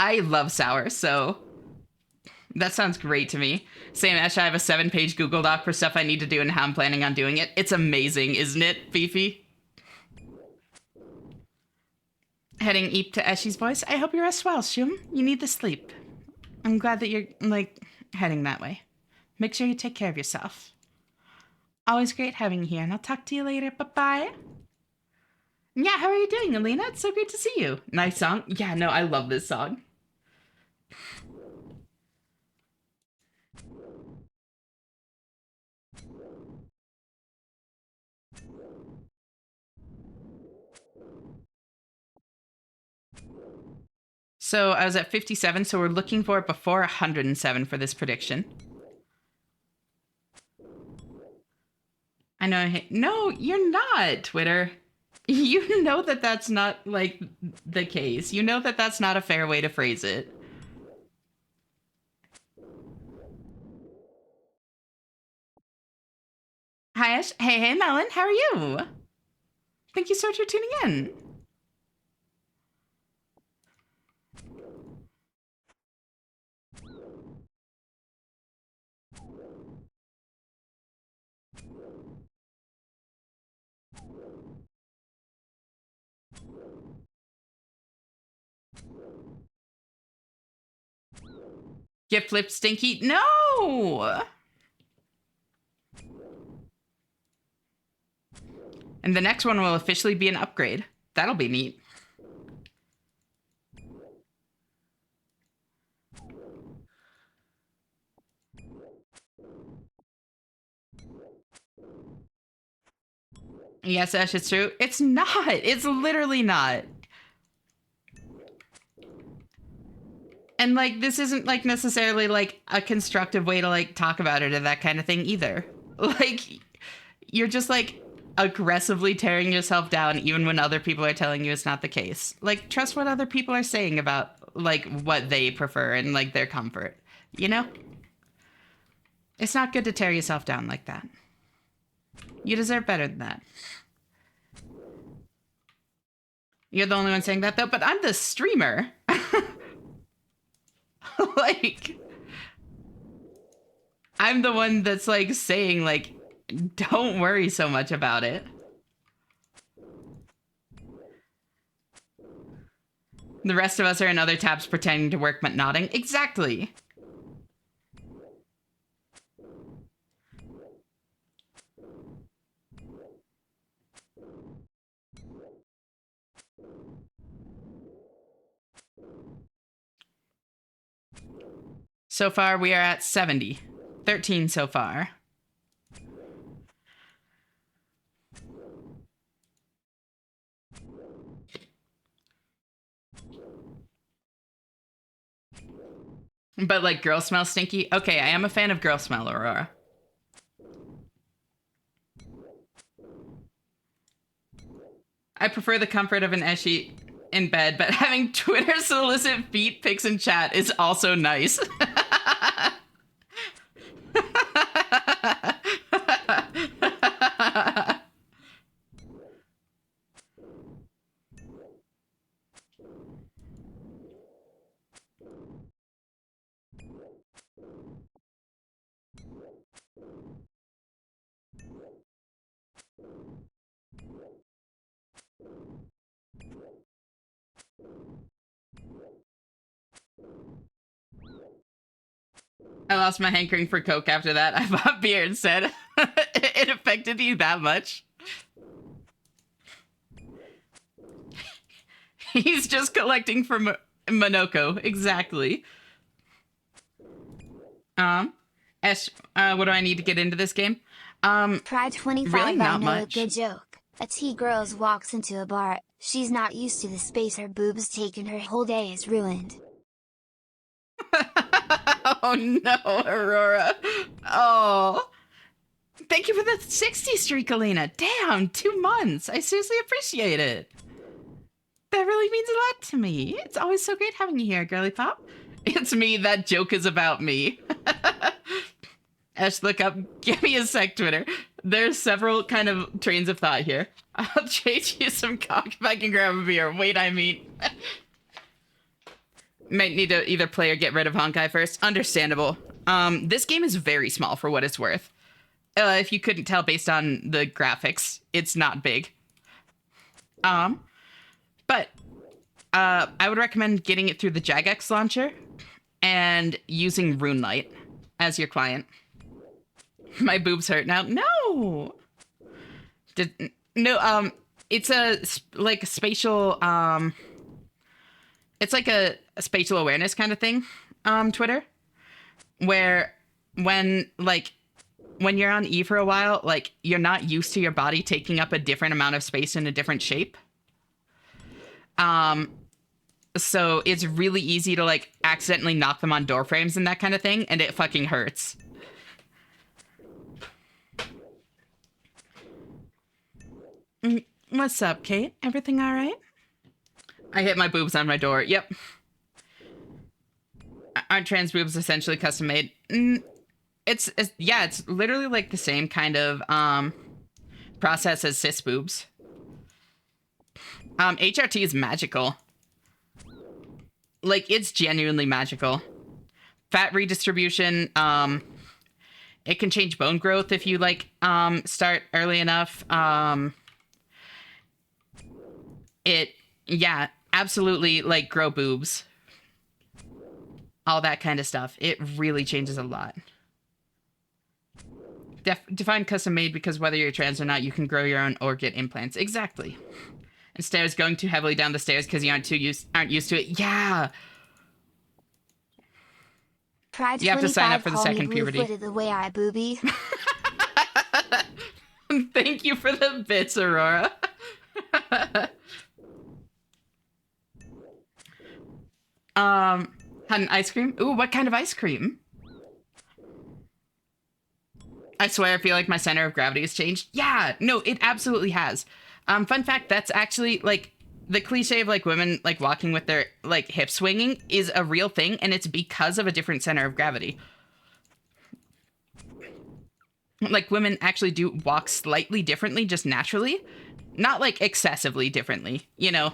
I love sour, so that sounds great to me. Same, Ash, I have a 7-page Google Doc for stuff I need to do and how I'm planning on doing it. It's amazing, isn't it, Fifi? Heading Eep to Eshy's voice. I hope you rest well, Shum. You need the sleep. I'm glad that you're, like, heading that way. Make sure you take care of yourself. Always great having you here, and I'll talk to you later. Bye-bye. Yeah, how are you doing, Alina? It's so great to see you. Nice song. Yeah, no, I love this song. So I was at 57, so we're looking for it before 107 for this prediction. I know. No, you're not, Twitter. You know that that's not, like, the case. You know that that's not a fair way to phrase it. Hi, Ash. Hey, Melon. How are you? Thank you so much for tuning in. Get flipped, Stinky. No! And the next one will officially be an upgrade. That'll be neat. Yes, Ash, it's true. It's not. It's literally not. And, like, this isn't, like, necessarily, like, a constructive way to, like, talk about it or that kind of thing either. Like, you're just, like, aggressively tearing yourself down even when other people are telling you it's not the case. Like, trust what other people are saying about, like, what they prefer and, like, their comfort. You know? It's not good to tear yourself down like that. You deserve better than that. You're the only one saying that, though, but I'm the streamer. Like, I'm the one that's, like, saying, like, don't worry so much about it. The rest of us are in other tabs pretending to work but nodding. Exactly. So far, we are at 70. 13 so far. But, like, girl smell stinky? Okay, I am a fan of girl smell, Aurora. I prefer the comfort of an Eshi in bed, but having Twitter solicit feet pics in chat is also nice. I lost my hankering for Coke after that. I bought beer instead. It affected you that much? He's just collecting for Monoko. Exactly. What do I need to get into this game? Pride 25, really not I know much. a good joke. A T-girls walks into a bar. She's not used to the space her boobs take and her whole day is ruined. Oh no, Aurora. Oh. Thank you for the 60 streak, Alina. Damn, 2 months. I seriously appreciate it. That really means a lot to me. It's always so great having you here, girly pop. It's me. That joke is about me. Ash, look up. Give me a sec, Twitter. There's several kind of trains of thought here. I'll trade you some cock if I can grab a beer. Wait, I mean. Might need to either play or get rid of Honkai first. Understandable. This game is very small for what it's worth. If you couldn't tell based on the graphics, it's not big. But I would recommend getting it through the Jagex launcher and using RuneLite as your client. My boobs hurt now. No. It's a like spatial it's like a spatial awareness kind of thing. Twitter, where when you're on E for a while, like you're not used to your body taking up a different amount of space in a different shape. So it's really easy to like accidentally knock them on door frames and that kind of thing, and it fucking hurts. What's up, Kate? Everything all right? I hit my boobs on my door. Yep. Aren't trans boobs essentially custom made? It's literally like the same kind of process as cis boobs. HRT is magical. Like, it's genuinely magical. Fat redistribution, it can change bone growth if you like start early enough. Absolutely, like, grow boobs. All that kind of stuff. It really changes a lot. Define custom made because whether you're trans or not, you can grow your own or get implants. Exactly. And stairs, going too heavily down the stairs because you aren't used to it. Yeah. Pride you have to sign up for the second puberty. The way I booby. Thank you for the bits, Aurora. Had an ice cream? Ooh, what kind of ice cream? I swear I feel like my center of gravity has changed. Yeah, no, it absolutely has. Fun fact, that's actually, like, the cliche of, like, women, like, walking with their, like, hip swinging is a real thing, and it's because of a different center of gravity. Like, women actually do walk slightly differently, just naturally. Not, like, excessively differently, you know?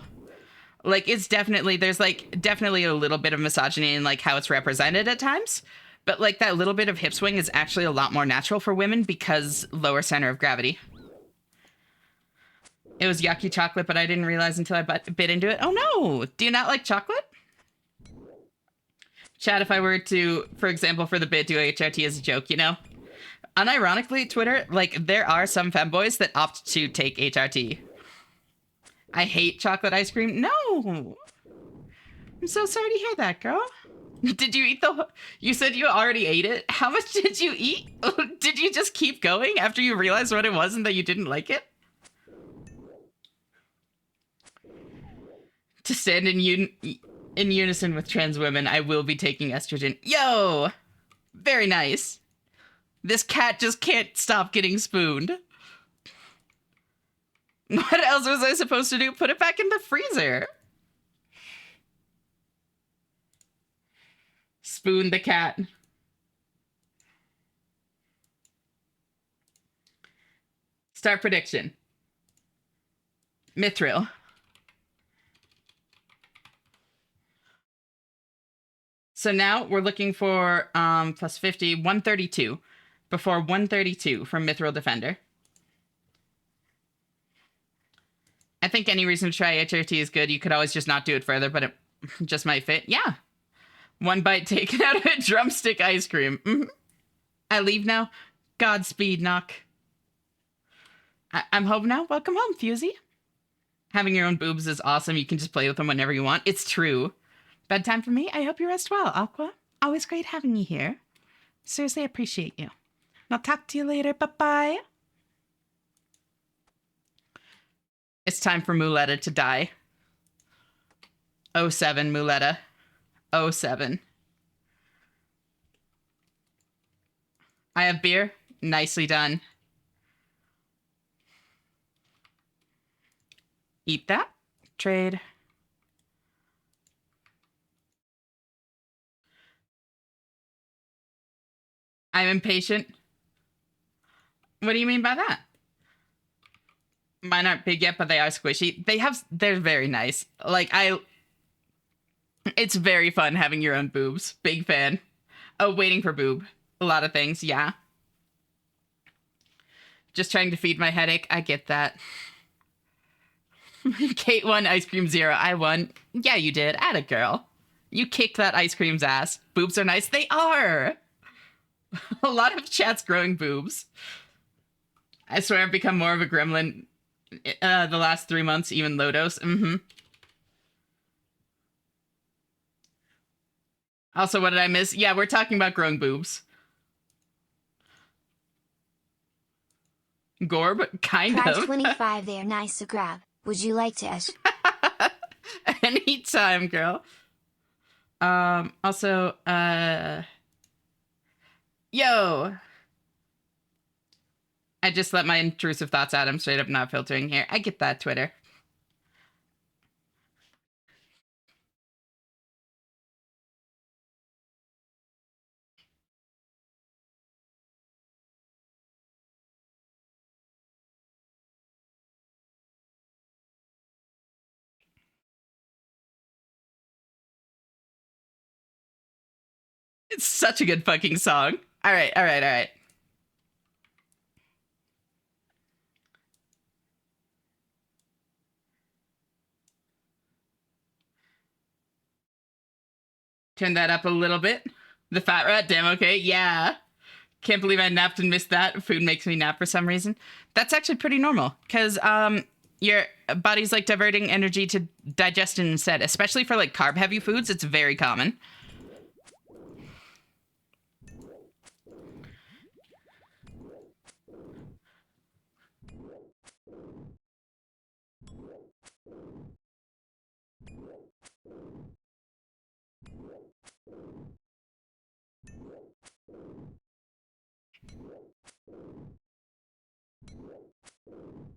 Like, it's definitely, there's, like, definitely a little bit of misogyny in, like, how it's represented at times. But, like, that little bit of hip swing is actually a lot more natural for women because lower center of gravity. It was yucky chocolate, but I didn't realize until I bit into it. Oh, no. Do you not like chocolate? Chad, if I were to, for example, for the bit, do HRT as a joke, you know? Unironically, Twitter, like, there are some femboys that opt to take HRT. I hate chocolate ice cream. No. I'm so sorry to hear that, girl. Did you eat you said you already ate it? How much did you eat? Did you just keep going after you realized what it was and that you didn't like it? To stand in unison with trans women, I will be taking estrogen. Yo! Very nice. This cat just can't stop getting spooned. What else was I supposed to do? Put it back in the freezer. Spoon the cat. Start prediction. Mithril. So now we're looking for plus 50, 132. Before 132 from Mithril Defender. I think any reason to try HRT is good. You could always just not do it further, but it just might fit. Yeah. One bite taken out of a drumstick ice cream. Mm-hmm. I leave now. Godspeed, Knock. I'm home now. Welcome home, Fusey. Having your own boobs is awesome. You can just play with them whenever you want. It's true. Bedtime for me. I hope you rest well, Aqua. Always great having you here. Seriously appreciate you. I'll talk to you later. Bye-bye. It's time for Muletta to die. 07, Muletta. 07. I have beer. Nicely done. Eat that. Trade. I'm impatient. What do you mean by that? Mine aren't big yet, but they are squishy. They're very nice. Like, it's very fun having your own boobs. Big fan. Oh, waiting for boob. A lot of things, yeah. Just trying to feed my headache. I get that. Kate won, ice cream 0. I won. Yeah, you did. Atta girl. You kicked that ice cream's ass. Boobs are nice. They are. A lot of chat's growing boobs. I swear I've become more of a gremlin the last 3 months, even low dose. Mm-hmm. Also, what did I miss? Yeah, we're talking about growing boobs. Gorb? Kind Prize of. 25 there, nice to grab. Would you like to? Anytime, girl. Also, yo! I just let my intrusive thoughts out. I'm straight up not filtering here. I get that, Twitter. It's such a good fucking song. All right, all right, all right. Turn that up a little bit. The fat rat, damn okay, yeah. Can't believe I napped and missed that. Food makes me nap for some reason. That's actually pretty normal, because your body's like diverting energy to digestion instead, especially for like carb-heavy foods. It's very common.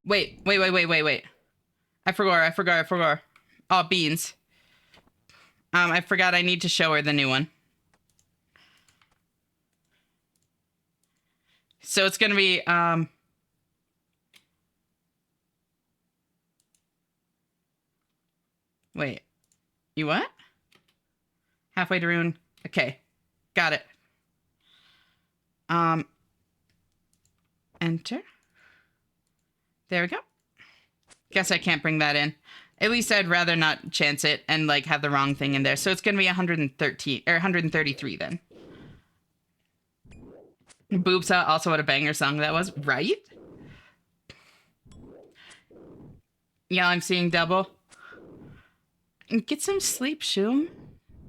Wait. I forgot. Oh, beans. I forgot I need to show her the new one. So it's gonna be, wait. You what? Halfway to Rune. Okay. Got it. Enter. There we go. Guess I can't bring that in. At least I'd rather not chance it and like have the wrong thing in there. So it's gonna be 113 or 133 then. Boobs Out, also what a banger song that was, right? Yeah, I'm seeing double. Get some sleep, Shoom.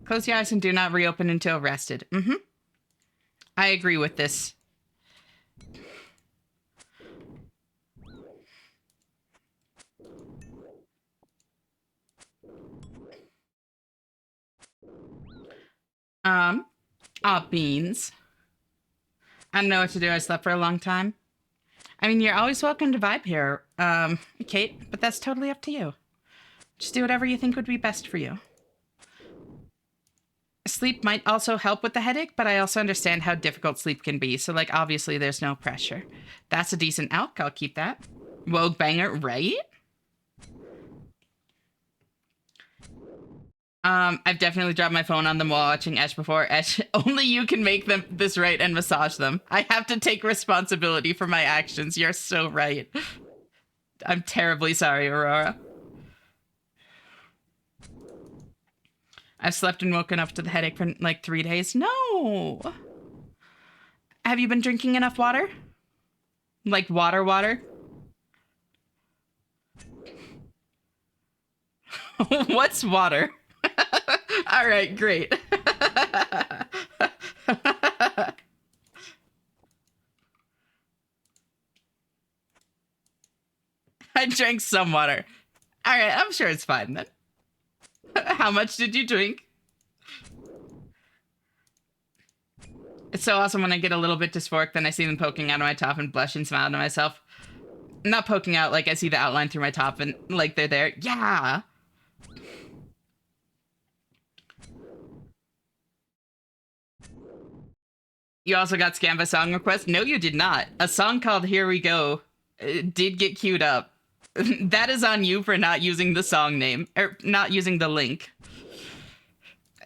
Close your eyes and do not reopen until rested. Mm-hmm. I agree with this. Beans. I don't know what to do. I slept for a long time. I mean, you're always welcome to vibe here. Kate, but that's totally up to you. Just do whatever you think would be best for you. Sleep might also help with the headache, but I also understand how difficult sleep can be. So, like, obviously there's no pressure. That's a decent elk. I'll keep that. Wogue banger, right? I've definitely dropped my phone on them while watching Esh before. Esh, only you can make them this right and massage them. I have to take responsibility for my actions. You're so right. I'm terribly sorry, Aurora. I've slept and woken up to the headache for like 3 days. No. Have you been drinking enough water? Like water? What's water? All right, great. I drank some water. All right, I'm sure it's fine then. How much did you drink? It's so awesome when I get a little bit dysphoric, then I see them poking out of my top and blush and smile to myself. Not poking out, like I see the outline through my top and like they're there. Yeah. You also got scammed by song request? No, you did not. A song called Here We Go did get queued up. That is on you for not using the song name, or not using the link.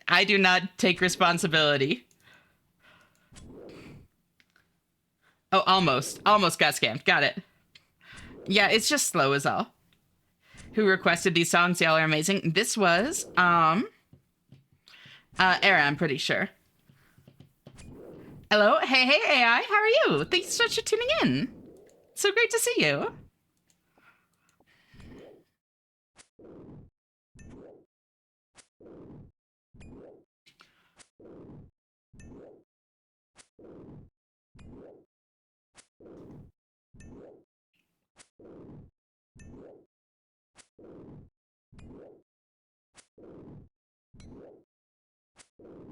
I do not take responsibility. Oh, almost. Almost got scammed. Got it. Yeah, it's just slow as all. Who requested these songs? Y'all are amazing. This was, Era, I'm pretty sure. Hello? Hey, AI. How are you? Thanks so much for tuning in. So great to see you.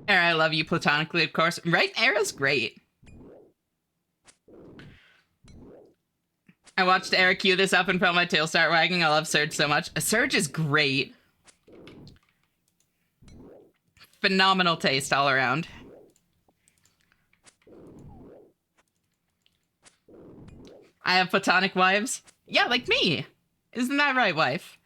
Era, I love you platonically, of course. Right? Era's great. I watched Era cue this up and felt my tail start wagging. I love Surge so much. Surge is great. Phenomenal taste all around. I have platonic wives. Yeah, like me. Isn't that right, wife?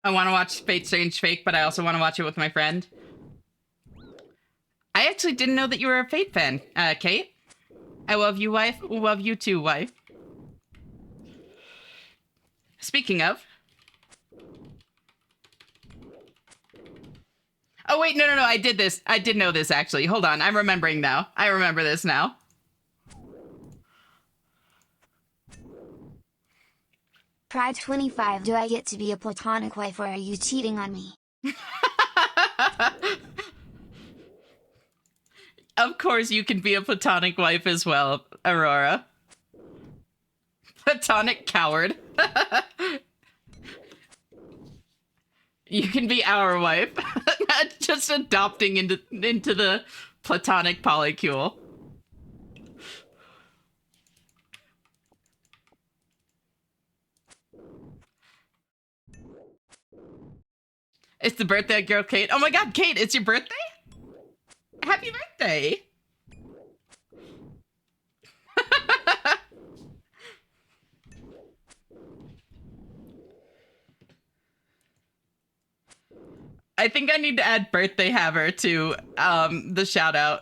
I want to watch Fate Strange Fake, but I also want to watch it with my friend. I actually didn't know that you were a Fate fan, Kate. I love you, wife. Love you too, wife. Speaking of. Oh, wait, no, I did this. I did know this, actually. Hold on, I'm remembering now. I remember this now. Pride 25, do I get to be a platonic wife or are you cheating on me? Of course you can be a platonic wife as well, Aurora. Platonic coward. You can be our wife. Just adopting into the platonic polycule. It's the birthday girl, Kate. Oh my god, Kate, it's your birthday? Happy birthday! I think I need to add birthday haver to the shout out.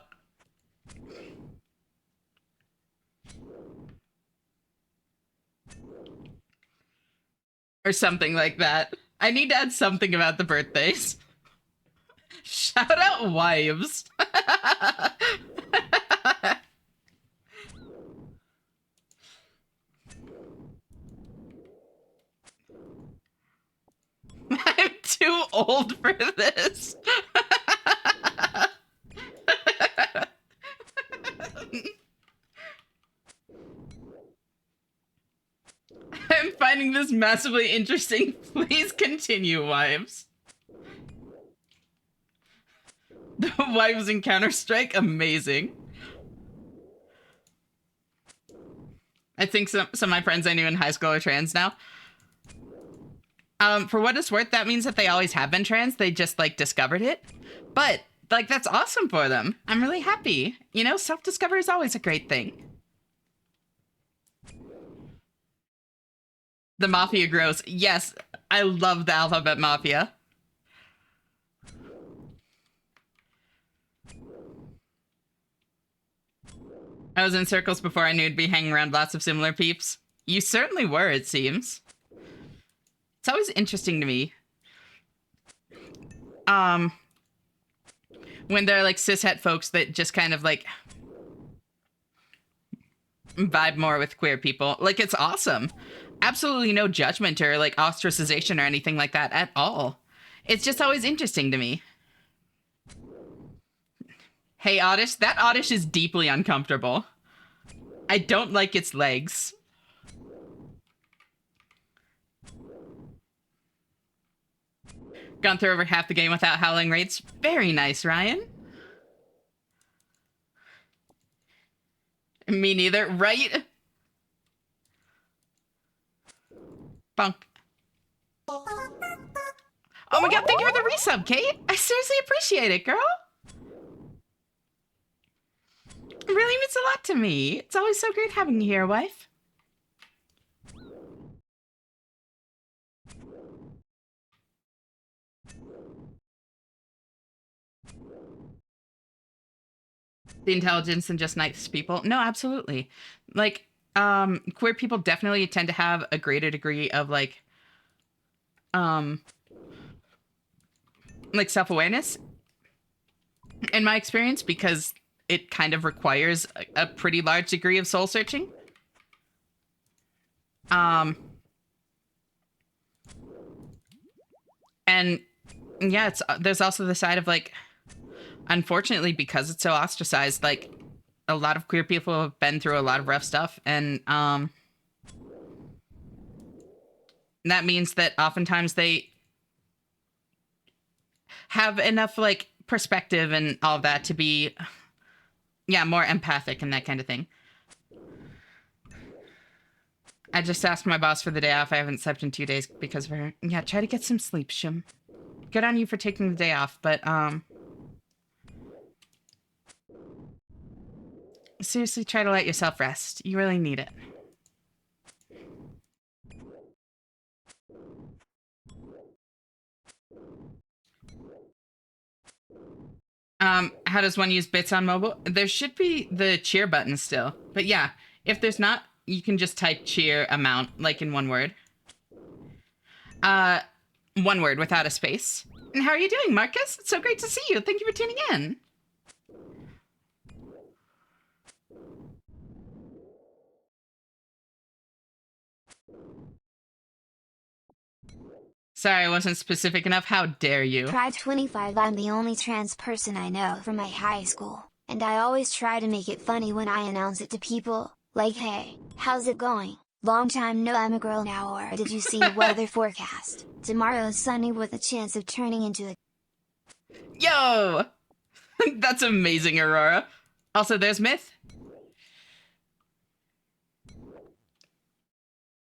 Or something like that. I need to add something about the birthdays. Shout out wives. I'm too old for this. I'm finding this massively interesting. Please continue, wives. The wives in Counter-Strike, amazing. I think some of my friends I knew in high school are trans now. For what it's worth, that means that they always have been trans. They just like discovered it. But like that's awesome for them. I'm really happy. You know, self-discovery is always a great thing. The Mafia grows. Yes, I love the Alphabet Mafia. I was in circles before I knew I'd be hanging around lots of similar peeps. You certainly were, it seems. It's always interesting to me. When there are like cishet folks that just kind of like vibe more with queer people. Like it's awesome. Absolutely no judgment or like ostracization or anything like that at all. It's just always interesting to me. Hey, Oddish, that Oddish is deeply uncomfortable. I don't like its legs. Gone through over half the game without howling rates. Very nice, Ryan. Me neither, right? Bunk. Oh my god, thank you for the resub, Kate. I seriously appreciate it, girl. It really means a lot to me. It's always so great having you here, wife. The intelligence and just nice people. No, absolutely. Like, queer people definitely tend to have a greater degree of like self-awareness in my experience, because it kind of requires a pretty large degree of soul searching. And yeah, it's there's also the side of like, unfortunately, because it's so ostracized, like a lot of queer people have been through a lot of rough stuff, and that means that oftentimes they have enough like perspective and all of that to be, yeah, more empathic and that kind of thing. I just asked my boss for the day off. I haven't slept in 2 days because of her. Yeah, try to get some sleep, Shim. Good on you for taking the day off, but seriously, try to let yourself rest. You really need it. How does one use bits on mobile? There should be the cheer button still. But yeah, if there's not, you can just type cheer amount, like in one word. One word without a space. And how are you doing, Marcus? It's so great to see you. Thank you for tuning in. Sorry, I wasn't specific enough. How dare you? Pride 25. I'm the only trans person I know from my high school, and I always try to make it funny when I announce it to people, like hey, how's it going? Long time no, I'm a girl now, or did you see the weather forecast? Tomorrow's sunny with a chance of turning into a... Yo! That's amazing, Aurora. Also, there's Myth.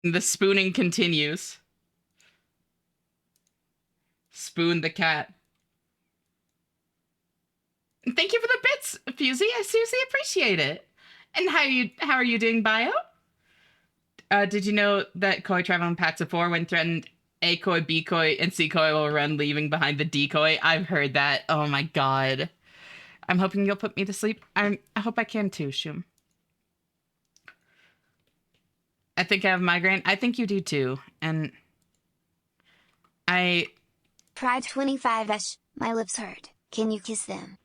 The spooning continues. Spoon the cat. Thank you for the bits, Fusey. I seriously appreciate it. And how are you doing, Bio? Did you know that Koi traveling packs of 4 when threatened, A Koi, B Koi, and C Koi will run, leaving behind the decoy? I've heard that. Oh my god. I'm hoping you'll put me to sleep. I hope I can too, Shum. I think I have migraine. I think you do too. And Pride 25. My lips hurt. Can you kiss them?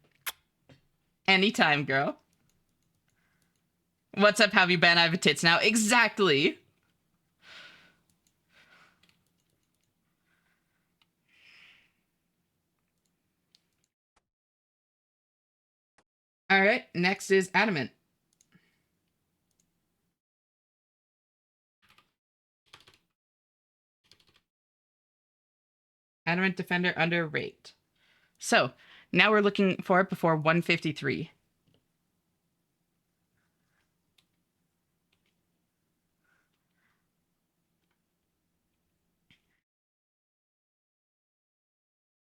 Anytime, girl. What's up? How have you been? I have a tits now. Exactly. All right. Next is Adamant. Adamant Defender under rate. So now we're looking for it before 153.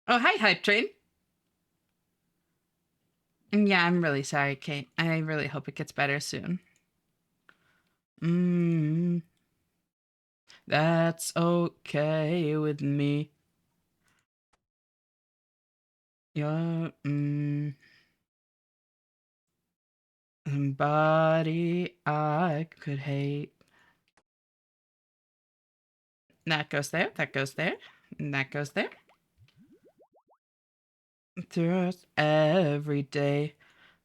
Oh, hi, Hype Train. Yeah, I'm really sorry, Kate. I really hope it gets better soon. Mm, that's okay with me. Your body I could hate. That goes there, that goes there, and that goes there. Through us every day.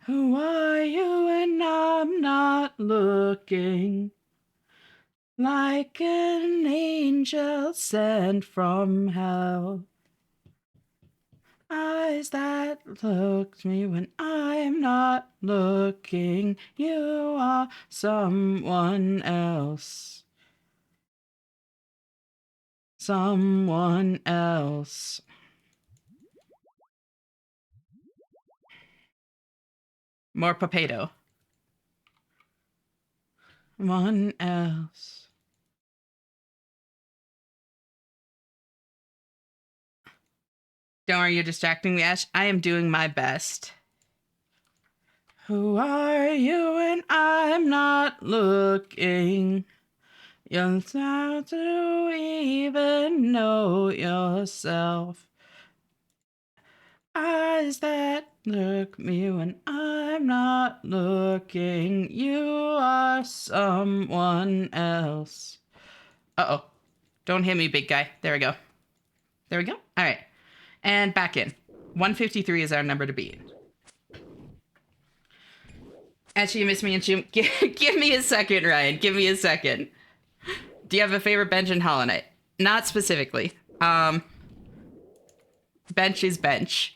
Who are you when I'm not looking? Like an angel sent from hell. Eyes that look at me when I'm not looking. You are someone else. Someone else. More potato. One else. Don't worry, you're distracting me, Ash. I am doing my best. Who are you when I'm not looking? You're not to even know yourself. Eyes that look me when I'm not looking. You are someone else. Uh-oh. Don't hit me, big guy. There we go. There we go. All right. And back in. 153 is our number to beat. Actually, you miss me and give me a second, Ryan. Give me a second. Do you have a favorite bench in Hollow Knight? Not specifically. Bench is bench.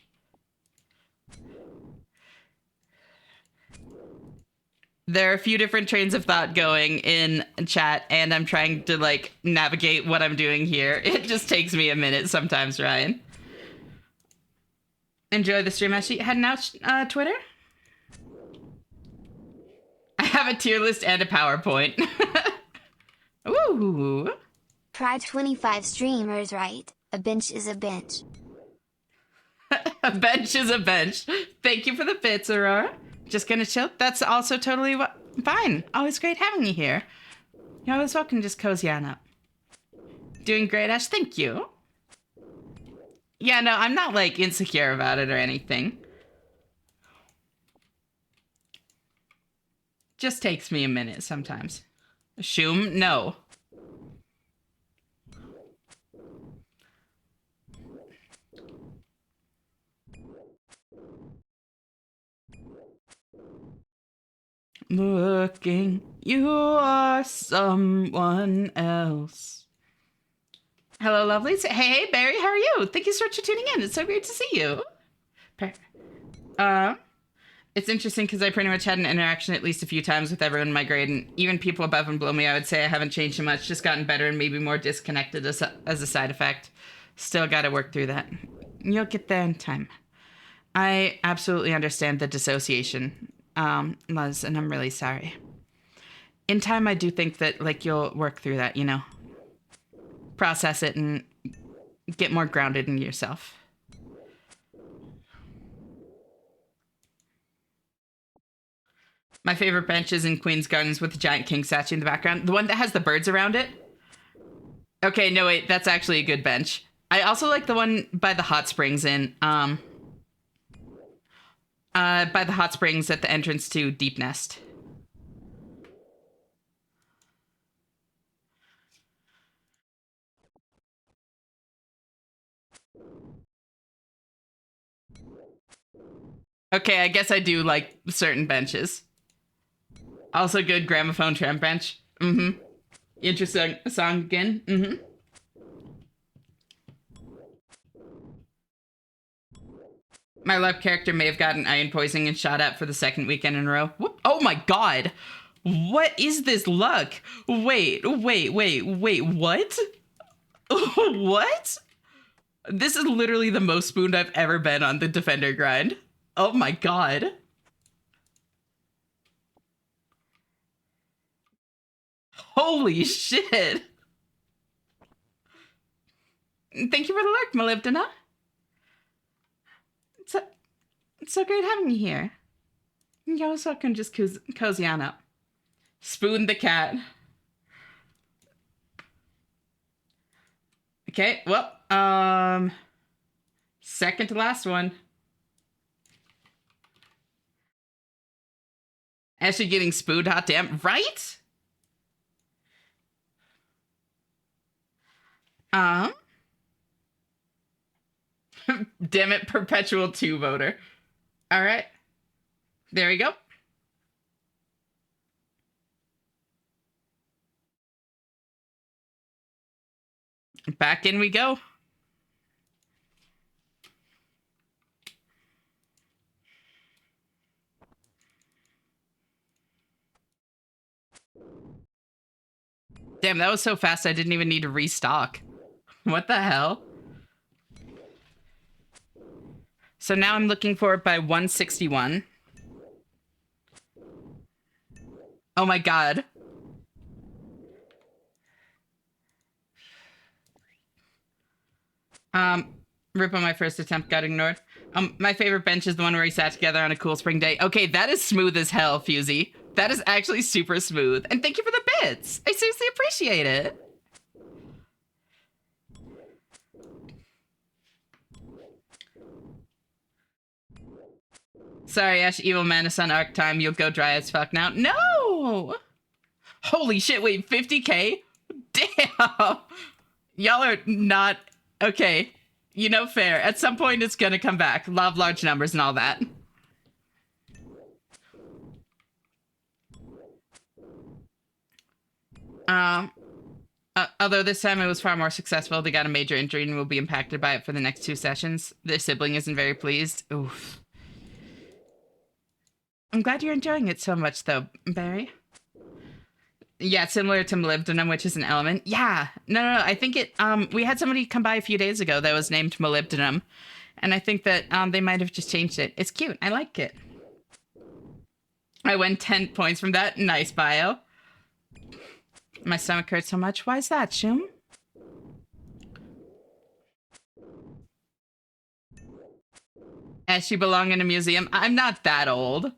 There are a few different trains of thought going in chat, and I'm trying to like navigate what I'm doing here. It just takes me a minute sometimes, Ryan. Enjoy the stream, Ashley. Heading out Twitter? I have a tier list and a PowerPoint. Ooh. Pride 25 streamers right. A bench is a bench. A bench is a bench. Thank you for the bits, Aurora. Just gonna chill. That's also totally fine. Always great having you here. You're always welcome to just cozy on up. Doing great, Ash. Thank you. Yeah, no, I'm not like insecure about it or anything. Just takes me a minute sometimes. Shoom? No. Looking, you are someone else. Hello, lovelies. Hey, Barry, how are you? Thank you so much for tuning in. It's so great to see you. Uh, it's interesting because I pretty much had an interaction at least a few times with everyone in my grade, and even people above and below me, I would say I haven't changed too much, just gotten better and maybe more disconnected as a side effect. Still got to work through that. You'll get there in time. I absolutely understand the dissociation, Luz, and I'm really sorry. In time, I do think that like you'll work through that, you know, process it and get more grounded in yourself. My favorite bench is in Queen's Gardens with the giant king statue in the background. The one that has the birds around it. Okay, no wait, that's actually a good bench. I also like the one by the hot springs by the hot springs at the entrance to Deep Nest. Okay, I guess I do like certain benches. Also good gramophone tram bench. Mm-hmm. Interesting song again. Mm-hmm. My love character may have gotten iron poisoning and shot at for the second weekend in a row. Whoop. Oh my god. What is this luck? Wait, what? What? This is literally the most spooned I've ever been on the Defender grind. Oh my god. Holy shit. Thank you for the lurk, Molybdena. It's, it's so great having you here. You're so welcome. Just cozy on up. Spoon the cat. Okay, well, second to last one. Actually getting spooned, hot damn, right? Um, damn it, perpetual 2 voter. All right, there we go. Back in we go. Damn, that was so fast I didn't even need to restock. What the hell? So now I'm looking for it by 161. Oh my god. Rip on my first attempt got ignored. My favorite bench is the one where we sat together on a cool spring day. Okay, that is smooth as hell, Fusey. That is actually super smooth. And thank you for the bits. I seriously appreciate it. Sorry, Ash, evil Manison arc time. You'll go dry as fuck now. No! Holy shit, wait, 50k? Damn! Y'all are not... Okay. You know, fair. At some point, it's gonna come back. Law of large numbers and all that. Although this time it was far more successful, they got a major injury and will be impacted by it for the next 2 sessions. Their sibling isn't very pleased. Oof. I'm glad you're enjoying it so much, though, Barry. Yeah, similar to molybdenum, which is an element. Yeah, no. I think it. We had somebody come by a few days ago that was named molybdenum, and I think that they might have just changed it. It's cute. I like it. I won 10 points from that. Nice bio. My stomach hurts so much. Why is that, Shum? As you belong in a museum. I'm not that old.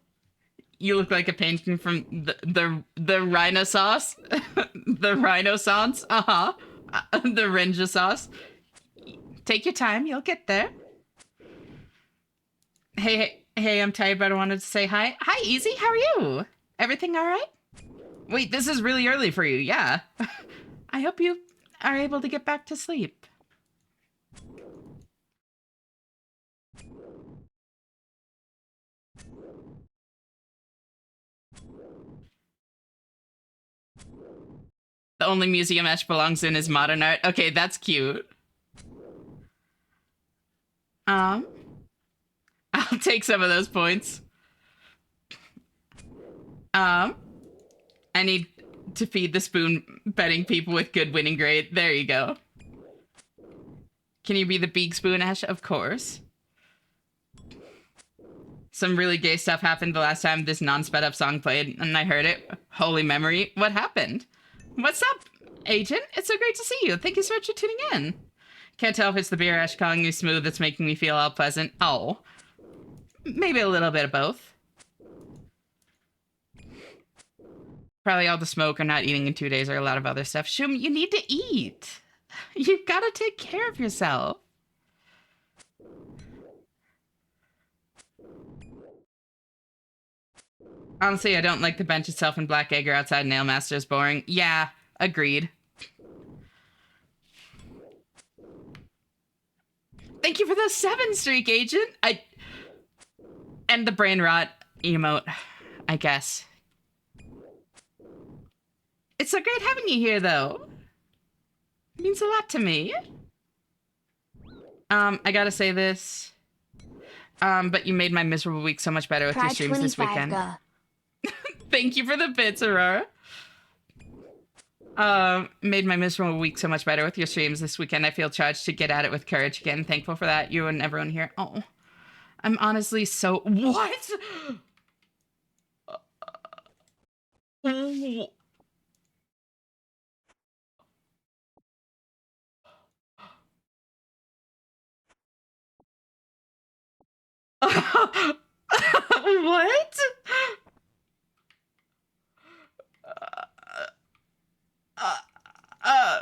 You look like a painting from the rhino sauce. The rhino sauce. The Renja sauce. Take your time. You'll get there. Hey, I'm tired, but I wanted to say hi. Hi, Easy. How are you? Everything all right? Wait, this is really early for you. Yeah. I hope you are able to get back to sleep. The only museum Ash belongs in is modern art. Okay, that's cute. I'll take some of those points. I need to feed the spoon betting people with good winning grade. There you go. Can you be the big spoon, Ash? Of course. Some really gay stuff happened the last time this non-sped up song played, and I heard it. Holy memory. What happened? What's up, Agent? It's so great to see you. Thank you so much for tuning in. Can't tell if it's the beer Ash calling me smooth that's making me feel all pleasant. Oh. Maybe a little bit of both. Probably all the smoke or not eating in 2 days or a lot of other stuff. Shum, you need to eat. You've got to take care of yourself. Honestly, I don't like the bench itself and Black Egg or outside Nail Master is boring. Yeah, agreed. Thank you for the 7 streak, Agent. And the brain rot emote, I guess. It's so great having you here, though. It means a lot to me. I gotta say this. But you made my miserable week so much better with your streams this weekend. Thank you for the bits, Aurora. Made my miserable week so much better with your streams this weekend. I feel charged to get at it with courage again. Thankful for that. You and everyone here. Oh, I'm honestly so... What? What? Uh, uh,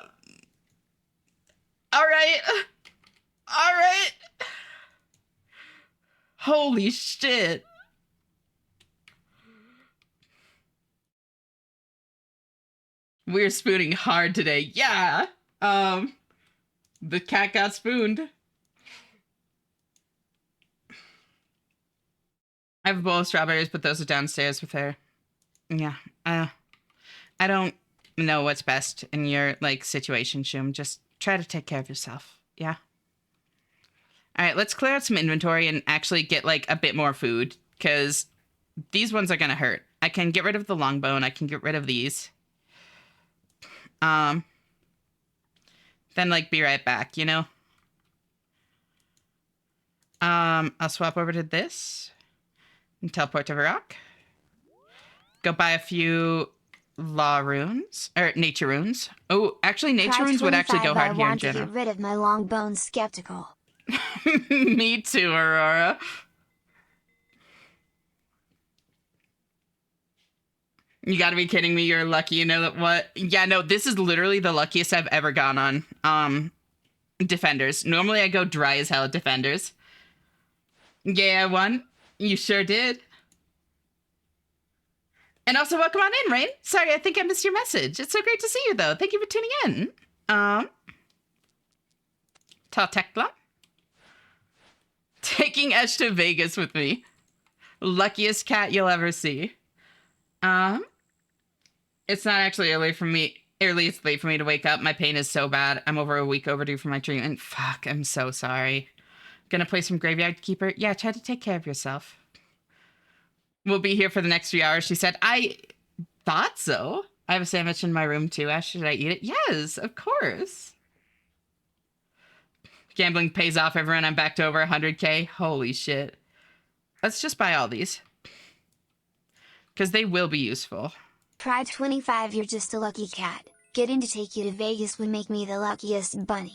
all right. All right. Holy shit. We're spooning hard today. Yeah. The cat got spooned. I have a bowl of strawberries, but those are downstairs with her. Yeah. I don't know what's best in your, like, situation, Shum. Just try to take care of yourself. Yeah? All right, let's clear out some inventory and actually get, like, a bit more food, because these ones are gonna hurt. I can get rid of the long bow, and I can get rid of these. Then, like, be right back, you know? I'll swap over to this and teleport to Varrock. Go buy a few law runes, or nature runes. Oh, actually, nature runes would actually go hard here in general. I want to get rid of my long bones skeptical. Me too, Aurora. You gotta be kidding me. You're lucky. You know that what? Yeah, no, this is literally the luckiest I've ever gone on. Defenders. Normally I go dry as hell at defenders. Yeah, I won. You sure did. And also, welcome on in, Rain. Sorry, I think I missed your message. It's so great to see you, though. Thank you for tuning in. Taltekla. Taking Esh to Vegas with me. Luckiest cat you'll ever see. It's not actually early, it's late for me to wake up. My pain is so bad. I'm over a week overdue for my treatment. Fuck, I'm so sorry. Gonna play some Graveyard Keeper. Yeah, try to take care of yourself. We'll be here for the next 3 hours, she said. I thought so. I have a sandwich in my room too, Ash. Should I eat it? Yes, of course. Gambling pays off, everyone. I'm back to over 100K. Holy shit. Let's just buy all these. Because they will be useful. Pride 25, you're just a lucky cat. Getting to take you to Vegas would make me the luckiest bunny.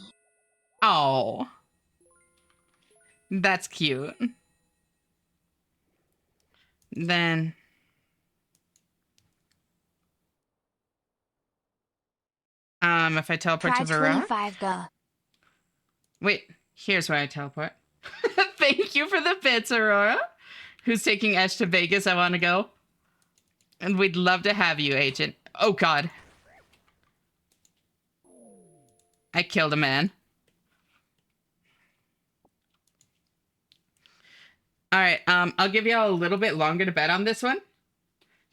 Oh. That's cute. Then... if I teleport Pride to Varrock... 25, go. Wait, here's where I teleport. Thank you for the bits, Aurora. Who's taking Esh to Vegas? I want to go. And we'd love to have you, Agent. Oh, God. I killed a man. All right, I'll give y'all a little bit longer to bet on this one.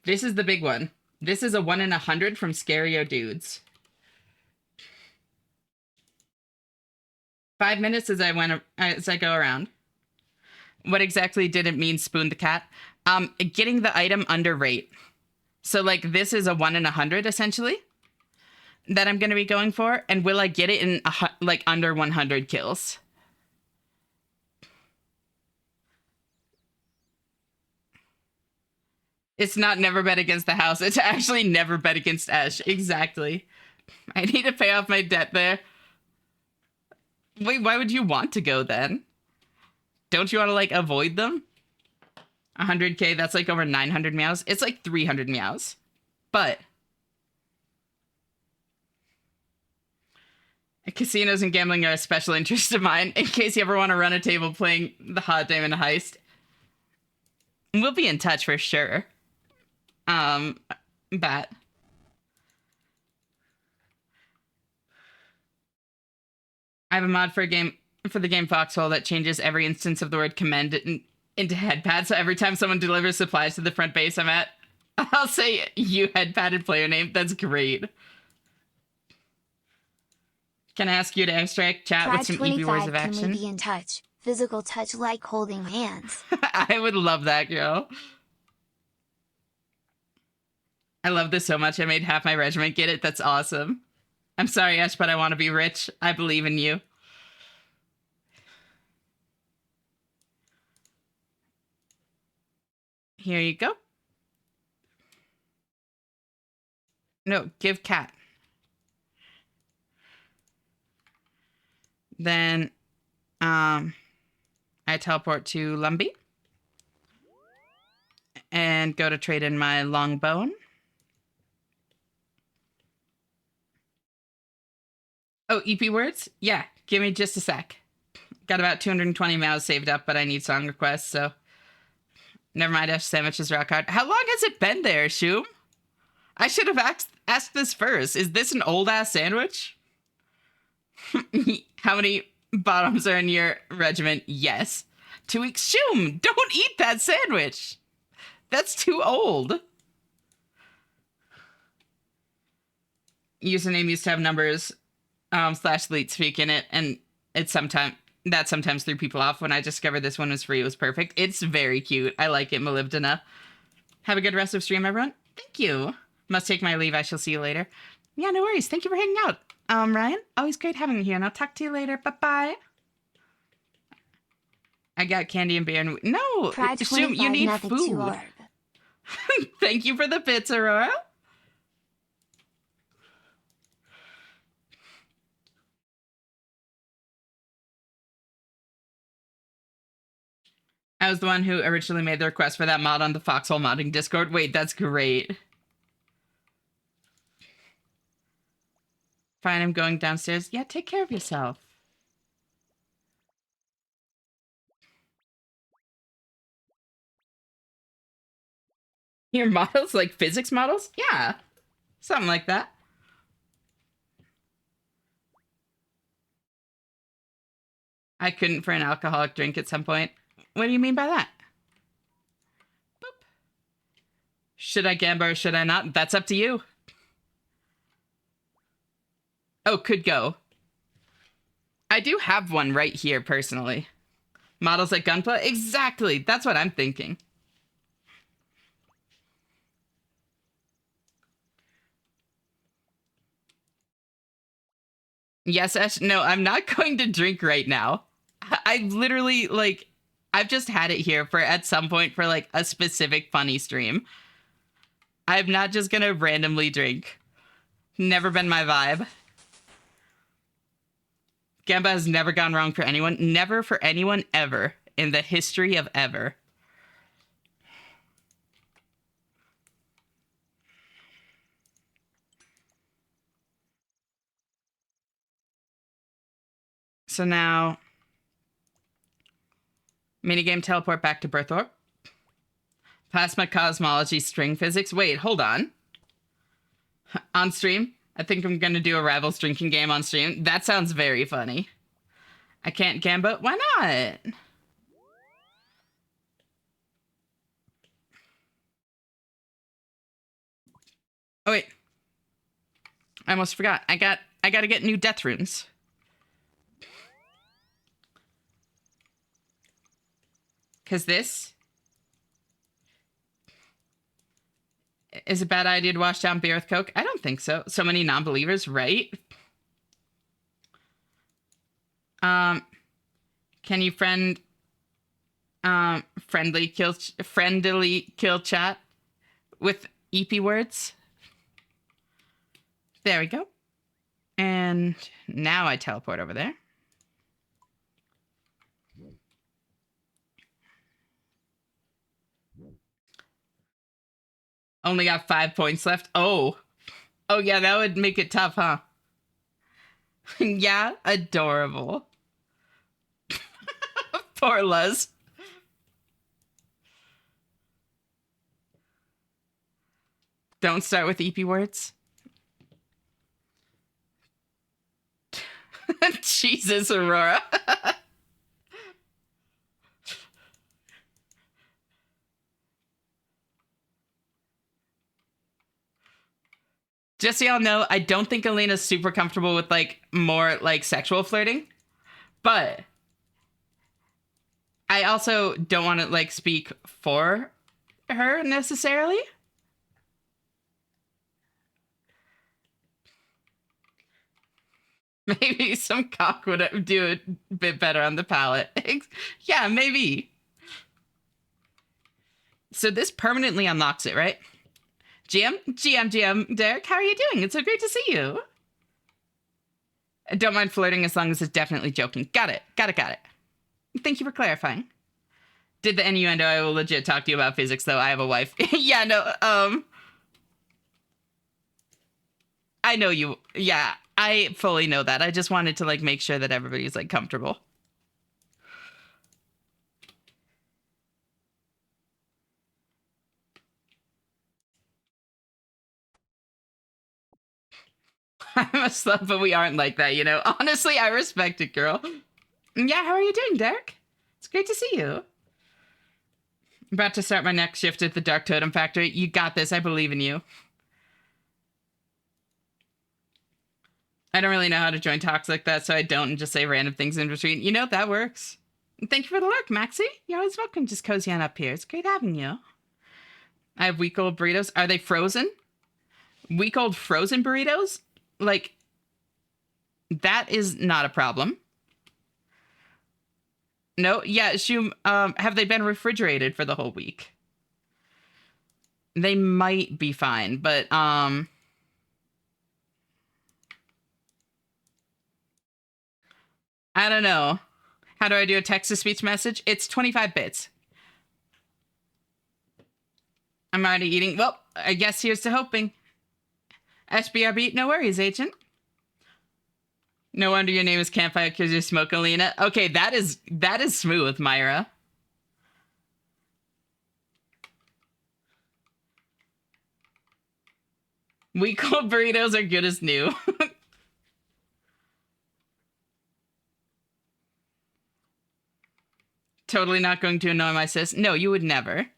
This is the big one. This is a 1 in 100 from Scario Dudes. 5 minutes as I go around. What exactly did it mean, spoon the cat? Getting the item under rate. So, like, this is a 1 in 100, essentially, that I'm going to be going for. And will I get it in, like, under 100 kills? It's not never bet against the house. It's actually never bet against Esh. Exactly. I need to pay off my debt there. Wait, why would you want to go then? Don't you want to, like, avoid them? 100K, that's like over 900 meows. It's like 300 meows. But casinos and gambling are a special interest of mine, in case you ever want to run a table playing the Hot Diamond Heist. We'll be in touch for sure. Bat. I have a mod for the game Foxhole that changes every instance of the word commend into headpad. So every time someone delivers supplies to the front base I'm at, I'll say you headpadded player name. That's great. Can I ask you to extract chat with some EP words of action? Can we be in touch? Physical touch like holding hands. I would love that, girl. I love this so much. I made half my regiment get it. That's awesome. I'm sorry, Ash, but I want to be rich. I believe in you. Here you go. No, give cat. Then, I teleport to Lumbee. And go to trade in my long bone. Oh, EP words? Yeah, give me just a sec. Got about 220 mouse saved up, but I need song requests, so... Never mind, F sandwich is rock hard. How long has it been there, Shoom? I should have asked this first. Is this an old-ass sandwich? How many bottoms are in your regiment? Yes. 2 weeks. Shoom, don't eat that sandwich. That's too old. Username used to have numbers / elite speak in it, and it's sometimes threw people off. When I discovered this one was free, it was perfect. It's very cute. I like it, Molybdena. Have a good rest of stream, everyone. Thank you. Must take my leave. I shall see you later. Yeah, no worries. Thank you for hanging out. Ryan, always great having you here, and I'll talk to you later. Bye-bye. I got candy and beer and... No! Shoom, you need food. Thank you for the bits, Aurora. I was the one who originally made the request for that mod on the Foxhole modding Discord. Wait, that's great. Fine, I'm going downstairs. Yeah, take care of yourself. Your models? Like physics models? Yeah. Something like that. I couldn't for an alcoholic drink at some point. What do you mean by that? Boop. Should I gamble or should I not? That's up to you. Oh, could go. I do have one right here, personally. Models at Gunpla? Exactly. That's what I'm thinking. Yes, Ash. No, I'm not going to drink right now. I literally, like, I've just had it here for at some point for, like, a specific funny stream. I'm not just gonna randomly drink. Never been my vibe. Gamba has never gone wrong for anyone. Never for anyone ever in the history of ever. So now, minigame teleport back to Berthorpe. Plasma cosmology string physics. Wait, hold on. On stream? I think I'm going to do a Rivals drinking game on stream. That sounds very funny. I can't Gamba. Why not? Oh, wait. I almost forgot. I got to get new death runes. Because this is a bad idea to wash down beer with Coke. I don't think so. So many non-believers, right? Can you friendly kill chat with EP words? There we go. And now I teleport over there. Only got 5 points left. Oh. Oh, yeah, that would make it tough, huh? Yeah, adorable. Poor Luz. Don't start with EP words. Jesus, Aurora. Just so y'all know, I don't think Elena's super comfortable with, like, more, like, sexual flirting. But I also don't want to, like, speak for her, necessarily. Maybe some cock would do a bit better on the palate. Yeah, maybe. So this permanently unlocks it, right? GM, Derek, how are you doing? It's so great to see you. Don't mind flirting as long as it's definitely joking. Got it. Thank you for clarifying. Did the innuendo, I will legit talk to you about physics, though. I have a wife. Yeah, no, I know you. Yeah, I fully know that. I just wanted to, like, make sure that everybody's, like, comfortable. I'm a slut, but we aren't like that, you know? Honestly, I respect it, girl. Yeah, how are you doing, Derek? It's great to see you. About to start my next shift at the Dark Totem Factory. You got this. I believe in you. I don't really know how to join talks like that, so I don't and just say random things in between. You know, that works. Thank you for the lurk, Maxie. You're always welcome. Just cozy on up here. It's great having you. I have week-old burritos. Are they frozen? Week-old frozen burritos? Like, that is not a problem. No, yeah, Shum, have they been refrigerated for the whole week? They might be fine, but, I don't know. How do I do a text-to-speech message? It's 25 bits. I'm already eating. Well, I guess here's to hoping. SBRB, no worries, agent. No wonder your name is Campfire because you smoke, Alina. Okay, that is smooth, Myra. Week-old burritos are good as new. Totally not going to annoy my sis. No, you would never.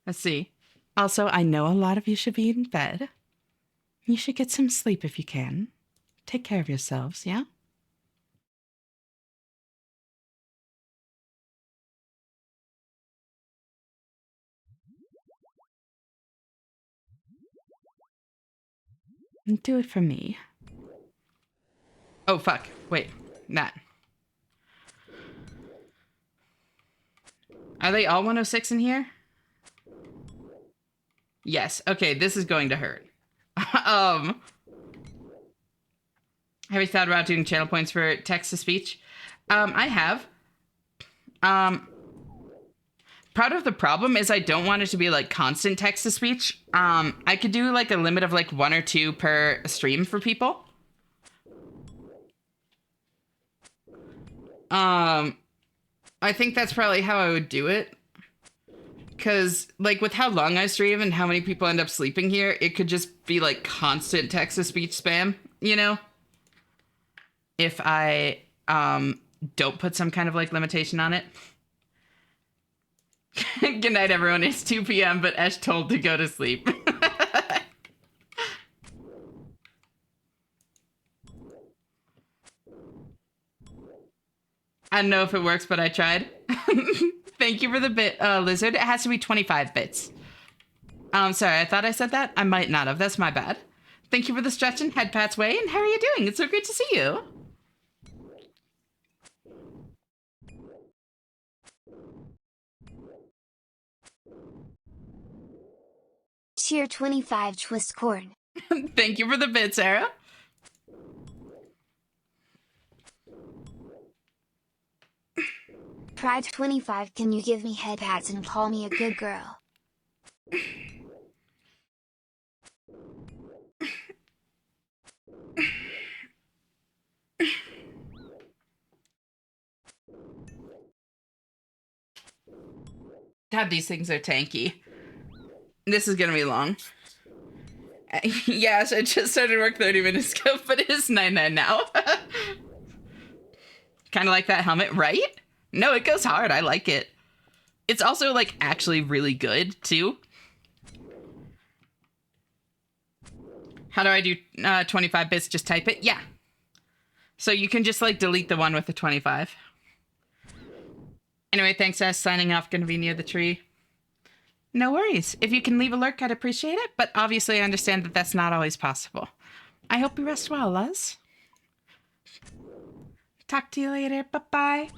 Let's see. Also, I know a lot of you should be in bed. You should get some sleep if you can. Take care of yourselves, yeah? And do it for me. Oh, fuck. Wait. Not. Are they all 106 in here? Yes. Okay, this is going to hurt. Have you thought about doing channel points for text-to-speech? I have. Part of the problem is I don't want it to be like constant text-to-speech. I could do like a limit of like 1 or 2 per stream for people. I think that's probably how I would do it. Because, like, with how long I stream and how many people end up sleeping here, it could just be, like, constant text-to-speech spam, you know? If I, don't put some kind of, like, limitation on it. Good night, everyone. It's 2 p.m., but Esh told to go to sleep. I don't know if it works, but I tried. Thank you for the bit, Lizard. It has to be 25 bits. Sorry, I thought I said that. I might not have. That's my bad. Thank you for the stretch and head pats way, and how are you doing? It's so great to see you. Tier 25 twist corn. Thank you for the bit, Sarah. Pride 25, can you give me head pats and call me a good girl? God, these things are tanky. This is gonna be long. Yes, I just started work 30 minutes ago, but it is 9:09 now. Kind of like that helmet, right? No, it goes hard. I like it. It's also, like, actually really good, too. How do I do 25 bits? Just type it? Yeah. So you can just, like, delete the one with the 25. Anyway, thanks, S. Signing off. Gonna be near the tree. No worries. If you can leave a lurk, I'd appreciate it, but obviously I understand that that's not always possible. I hope you rest well, Luz. Talk to you later. Bye-bye.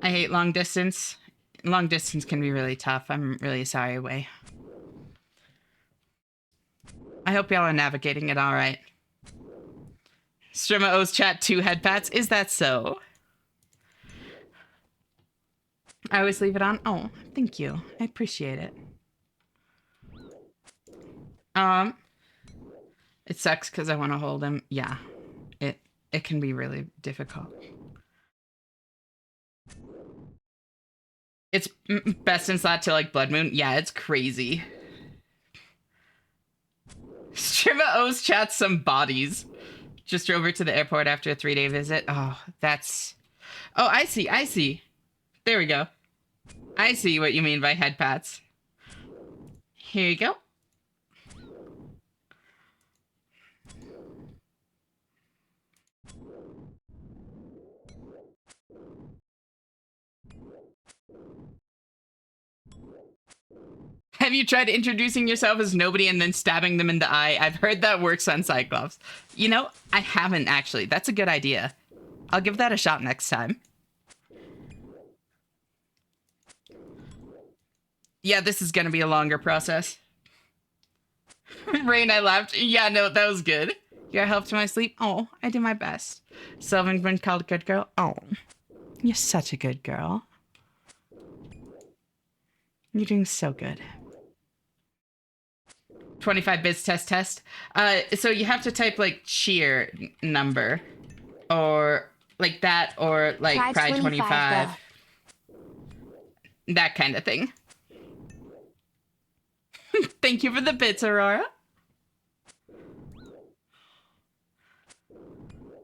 I hate long distance. Long distance can be really tough. I'm really sorry, Wei. I hope y'all are navigating it all right. Strima owes chat 2 head pats. Is that so? I always leave it on. Oh, thank you. I appreciate it. It sucks because I want to hold him. Yeah, it can be really difficult. It's best in slot to like Blood Moon. Yeah, it's crazy. Strima owes chat some bodies. Just drove her to the airport after a 3-day visit. Oh, that's... Oh, I see. I see. There we go. I see what you mean by head pats. Here you go. Have you tried introducing yourself as nobody and then stabbing them in the eye? I've heard that works on Cyclops. You know, I haven't actually. That's a good idea. I'll give that a shot next time. Yeah, this is going to be a longer process. Rain, I laughed. Yeah, no, that was good. Your help to my sleep? Oh, I did my best. Sylvan been called a good girl? Oh, you're such a good girl. You're doing so good. 25 bits test. So you have to type like cheer number or like that or like Pride 25. That kind of thing. Thank you for the bits, Aurora.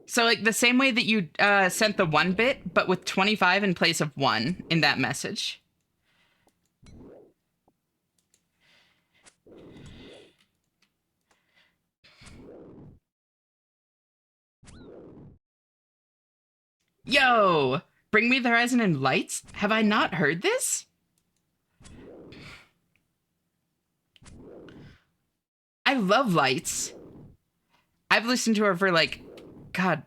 So like the same way that you sent the 1 bit, but with 25 in place of 1 in that message. Yo, Bring Me the Horizon and Lights? Have I not heard this? I love Lights. I've listened to her for like, God,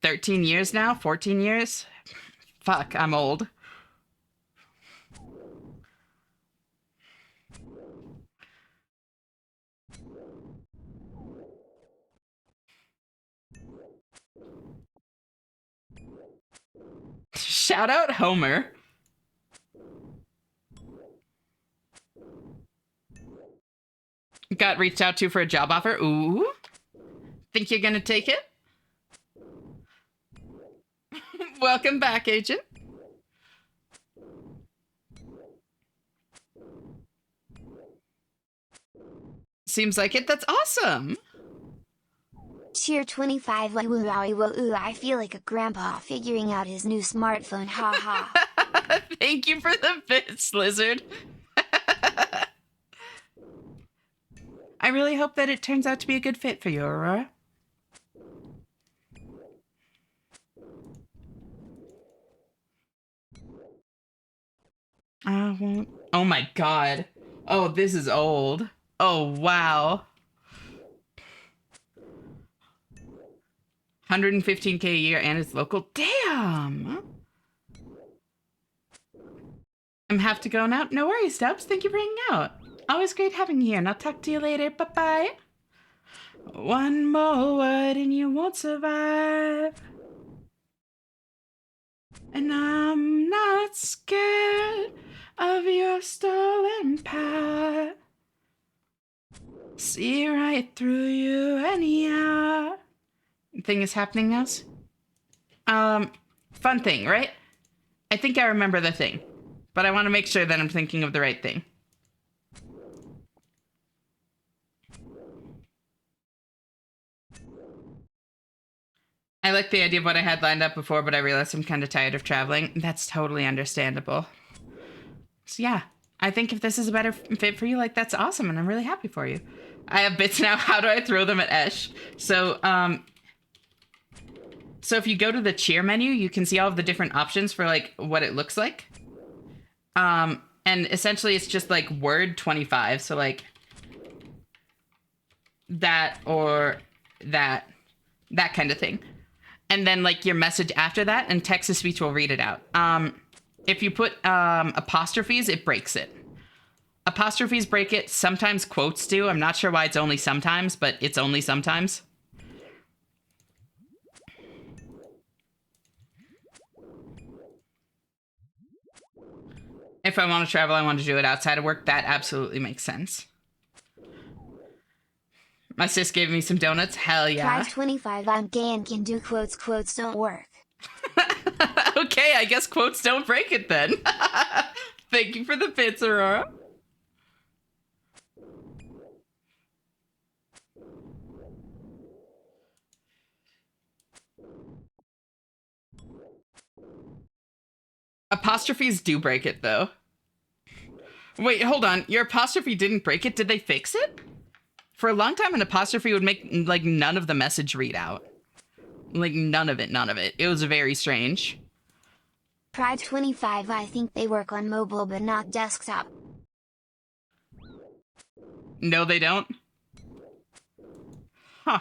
13 years now? 14 years? Fuck, I'm old. Shout out Homer. Got reached out to for a job offer. Ooh. Think you're gonna take it? Welcome back, agent. Seems like it. That's awesome. Cheer 25 like woo I feel like a grandpa figuring out his new smartphone, haha. Thank you for the bits, Lizard. I really hope that it turns out to be a good fit for you, Aurora. Oh my god. Oh, this is old. Oh, wow. 115K a year and it's local. Damn. I'm have to go now. No worries, Stubbs. Thank you for hanging out. Always great having you here, and I'll talk to you later. Bye-bye. One more word and you won't survive. And I'm not scared of your stolen power. See right through you anyhow. Thing is happening now? Fun thing, right? I think I remember the thing, but I want to make sure that I'm thinking of the right thing. I like the idea of what I had lined up before, but I realized I'm kind of tired of traveling. That's totally understandable. So yeah, I think if this is a better fit for you, like that's awesome, and I'm really happy for you. I have bits now. How do I throw them at Esh? So if you go to the cheer menu, you can see all of the different options for like what it looks like. And essentially it's just like word 25. So like that or that kind of thing. And then like your message after that, and text-to-speech will read it out. If you put apostrophes, it breaks it. Apostrophes break it. Sometimes quotes do. I'm not sure why it's only sometimes, but it's only sometimes. If I want to travel, I want to do it outside of work. That absolutely makes sense. My sis gave me some donuts. Hell Try yeah. 25. I'm gay and can do quotes. Quotes don't work. Okay, I guess quotes don't break it then. Thank you for the bits, Aurora. Apostrophes do break it, though. Wait, hold on. Your apostrophe didn't break it. Did they fix it? For a long time, an apostrophe would make, like, none of the message read out. Like, none of it, none of it. It was very strange. Try 25. I think they work on mobile but not desktop. No, they don't? Huh.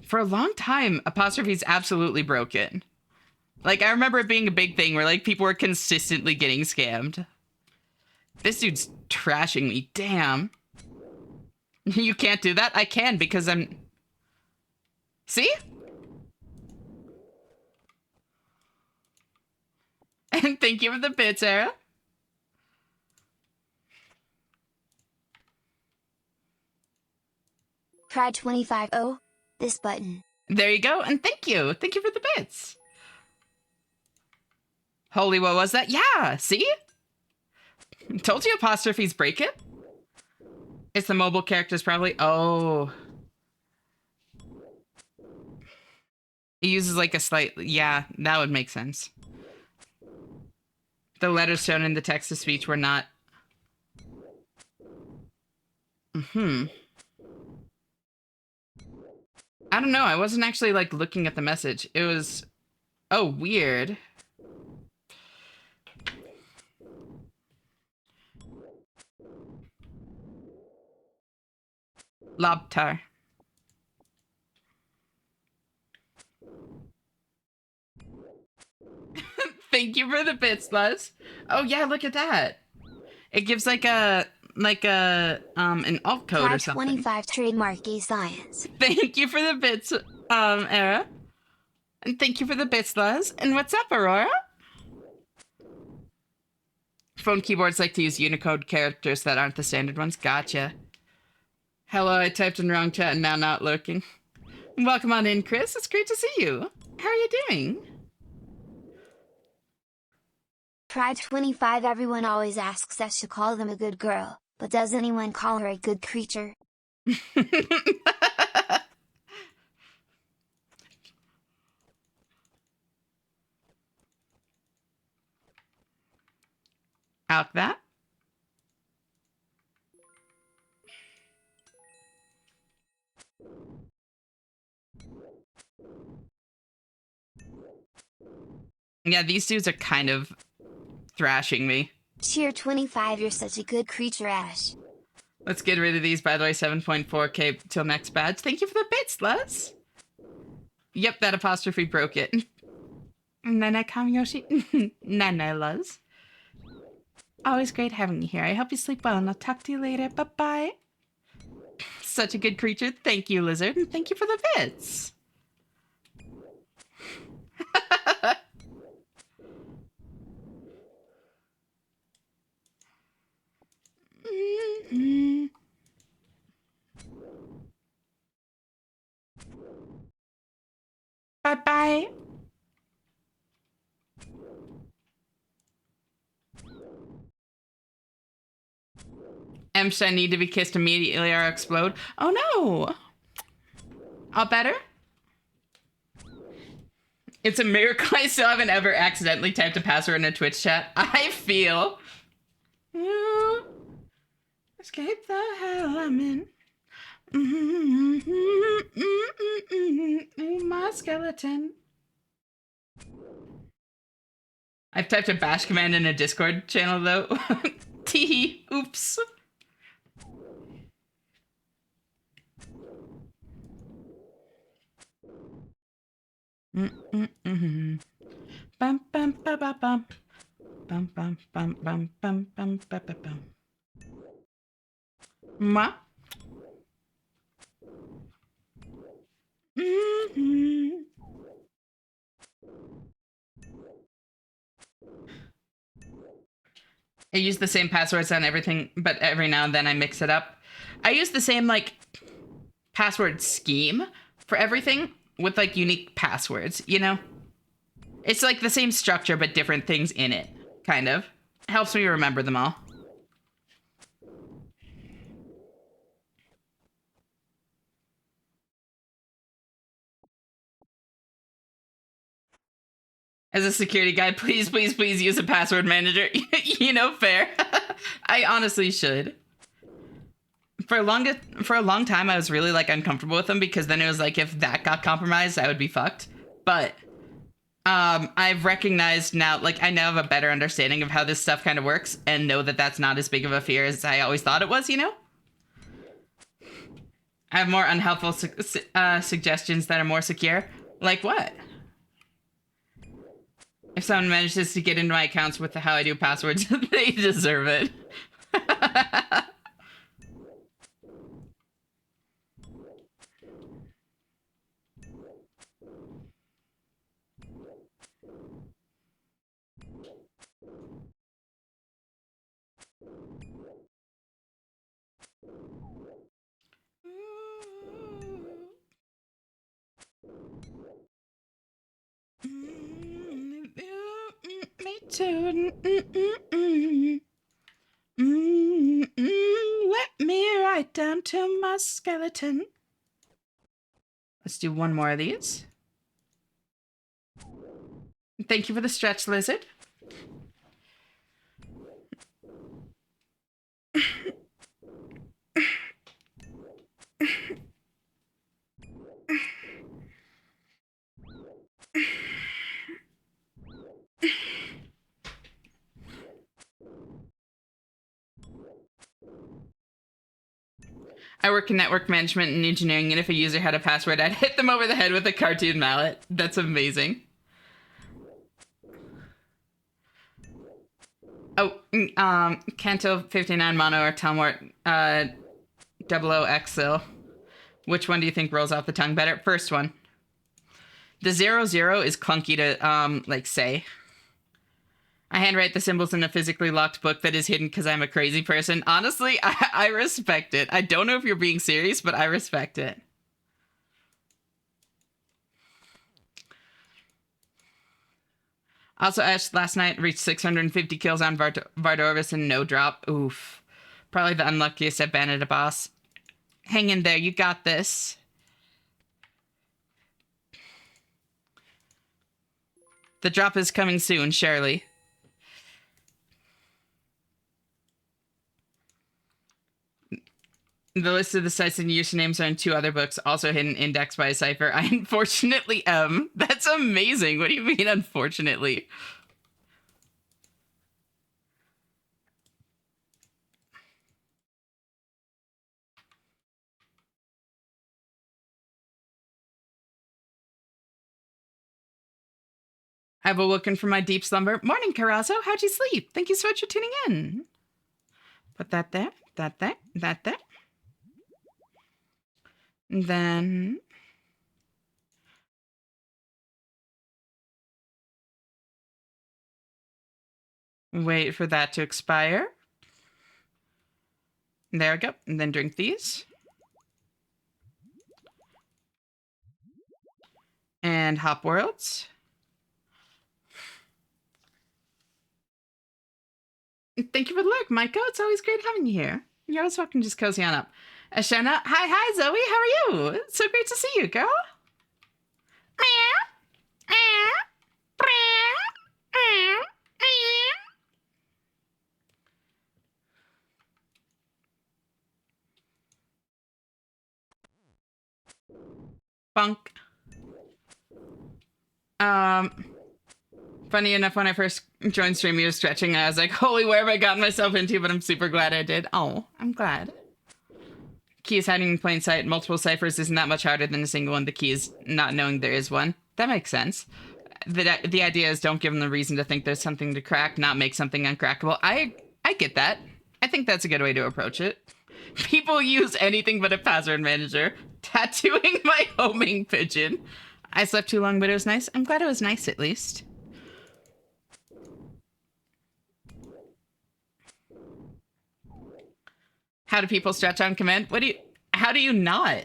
For a long time, apostrophes absolutely broke it. Like, I remember it being a big thing where, like, people were consistently getting scammed. This dude's trashing me. Damn. You can't do that? I can because I'm... See? And thank you for the bits, Sarah. Try 25. Oh, this button. There you go, and thank you. Thank you for the bits. Holy, what was that? Yeah, see? Told you apostrophes break it. It's the mobile characters probably. Oh. It uses like a slight... Yeah, that would make sense. The letters shown in the text-to-speech were not... I don't know. I wasn't actually, like, looking at the message. It was... Oh, weird. Lobtar. Thank you for the bits, Luz. Oh, yeah, look at that. It gives, like a... an alt code Try or something. 25. Trademark gay science. Thank you for the bits, Era. And thank you for the bits, Luz. And what's up, Aurora? Phone keyboards like to use Unicode characters that aren't the standard ones. Gotcha. Hello, I typed in wrong chat and now not looking. Welcome on in, Chris. It's great to see you. How are you doing? Try 25. Everyone always asks us to call them a good girl, but does anyone call her a good creature? Out that. Yeah, these dudes are kind of thrashing me. Cheer 25. You're such a good creature, Ash. Let's get rid of these, by the way. 7.4k till next badge. Thank you for the bits, Luz. Yep, that apostrophe broke it. Nana Kamiyoshi. Nana, Luz. Always great having you here. I hope you sleep well, and I'll talk to you later. Bye-bye. Such a good creature. Thank you, Lizard, and thank you for the bits. Bye-bye. Emstein need to be kissed immediately or explode. Oh no! All better? It's a miracle I still haven't ever accidentally typed a password in a Twitch chat. I feel... Escape the hell I'm in. My skeleton. I've typed a bash command in a Discord channel though. Tee. Oops. Bum bum ba ba bum. Bum bum bum bum bum bum ba ba bum. Ma. I use the same passwords on everything, but every now and then I mix it up. I use the same like password scheme for everything with like unique passwords, you know? It's like the same structure but different things in it, kind of. Helps me remember them all. As a security guy, please, please, please use a password manager. You know, fair. I honestly should. For a long time, I was really like uncomfortable with them because then it was like if that got compromised, I would be fucked. But I've recognized now, like I now have a better understanding of how this stuff kind of works, and know that that's not as big of a fear as I always thought it was. You know, I have more unhelpful suggestions that are more secure. Like what? If someone manages to get into my accounts with the how I do passwords, they deserve it. Me too. Let me write down to my skeleton. Let's do one more of these. Thank you for the stretch, lizard. I work in network management and engineering, and if a user had a password, I'd hit them over the head with a cartoon mallet. That's amazing. Oh, Kanto 59 Mono or Telmort 00XL. Which one do you think rolls off the tongue better? First one. The 00 is clunky to like say. I handwrite the symbols in a physically locked book that is hidden because I'm a crazy person. Honestly, I respect it. I don't know if you're being serious, but I respect it. Also, Ash last night reached 650 kills on Vardorvis and no drop. Oof. Probably the unluckiest at Bandit boss. Hang in there, you got this. The drop is coming soon, Shirley. The list of the sites and usernames are in 2 other books, also hidden index by a cipher. I unfortunately am. That's amazing. What do you mean, unfortunately? I've awoken from my deep slumber. Morning, Carazo. How'd you sleep? Thank you so much for tuning in. Put that there, that there, that there. And then... wait for that to expire. There we go. And then drink these. And Hop Worlds. Thank you for the look, Micah. It's always great having you here. You're always welcome. Just cozy on up. Ashena, hi, Zoe. How are you? It's so great to see you, girl. Bunk. Funny enough, when I first joined Stream, you was stretching. I was like, holy, where have I gotten myself into? But I'm super glad I did. Oh, I'm glad. Key is hiding in plain sight. Multiple ciphers isn't that much harder than a single one. The key is not knowing there is one. That makes sense. The idea is don't give them the reason to think there's something to crack, not make something uncrackable. I get that. I think that's a good way to approach it. People use anything but a password manager. Tattooing my homing pigeon. I slept too long, but it was nice. I'm glad it was nice, at least. How do people stretch on command? How do you not?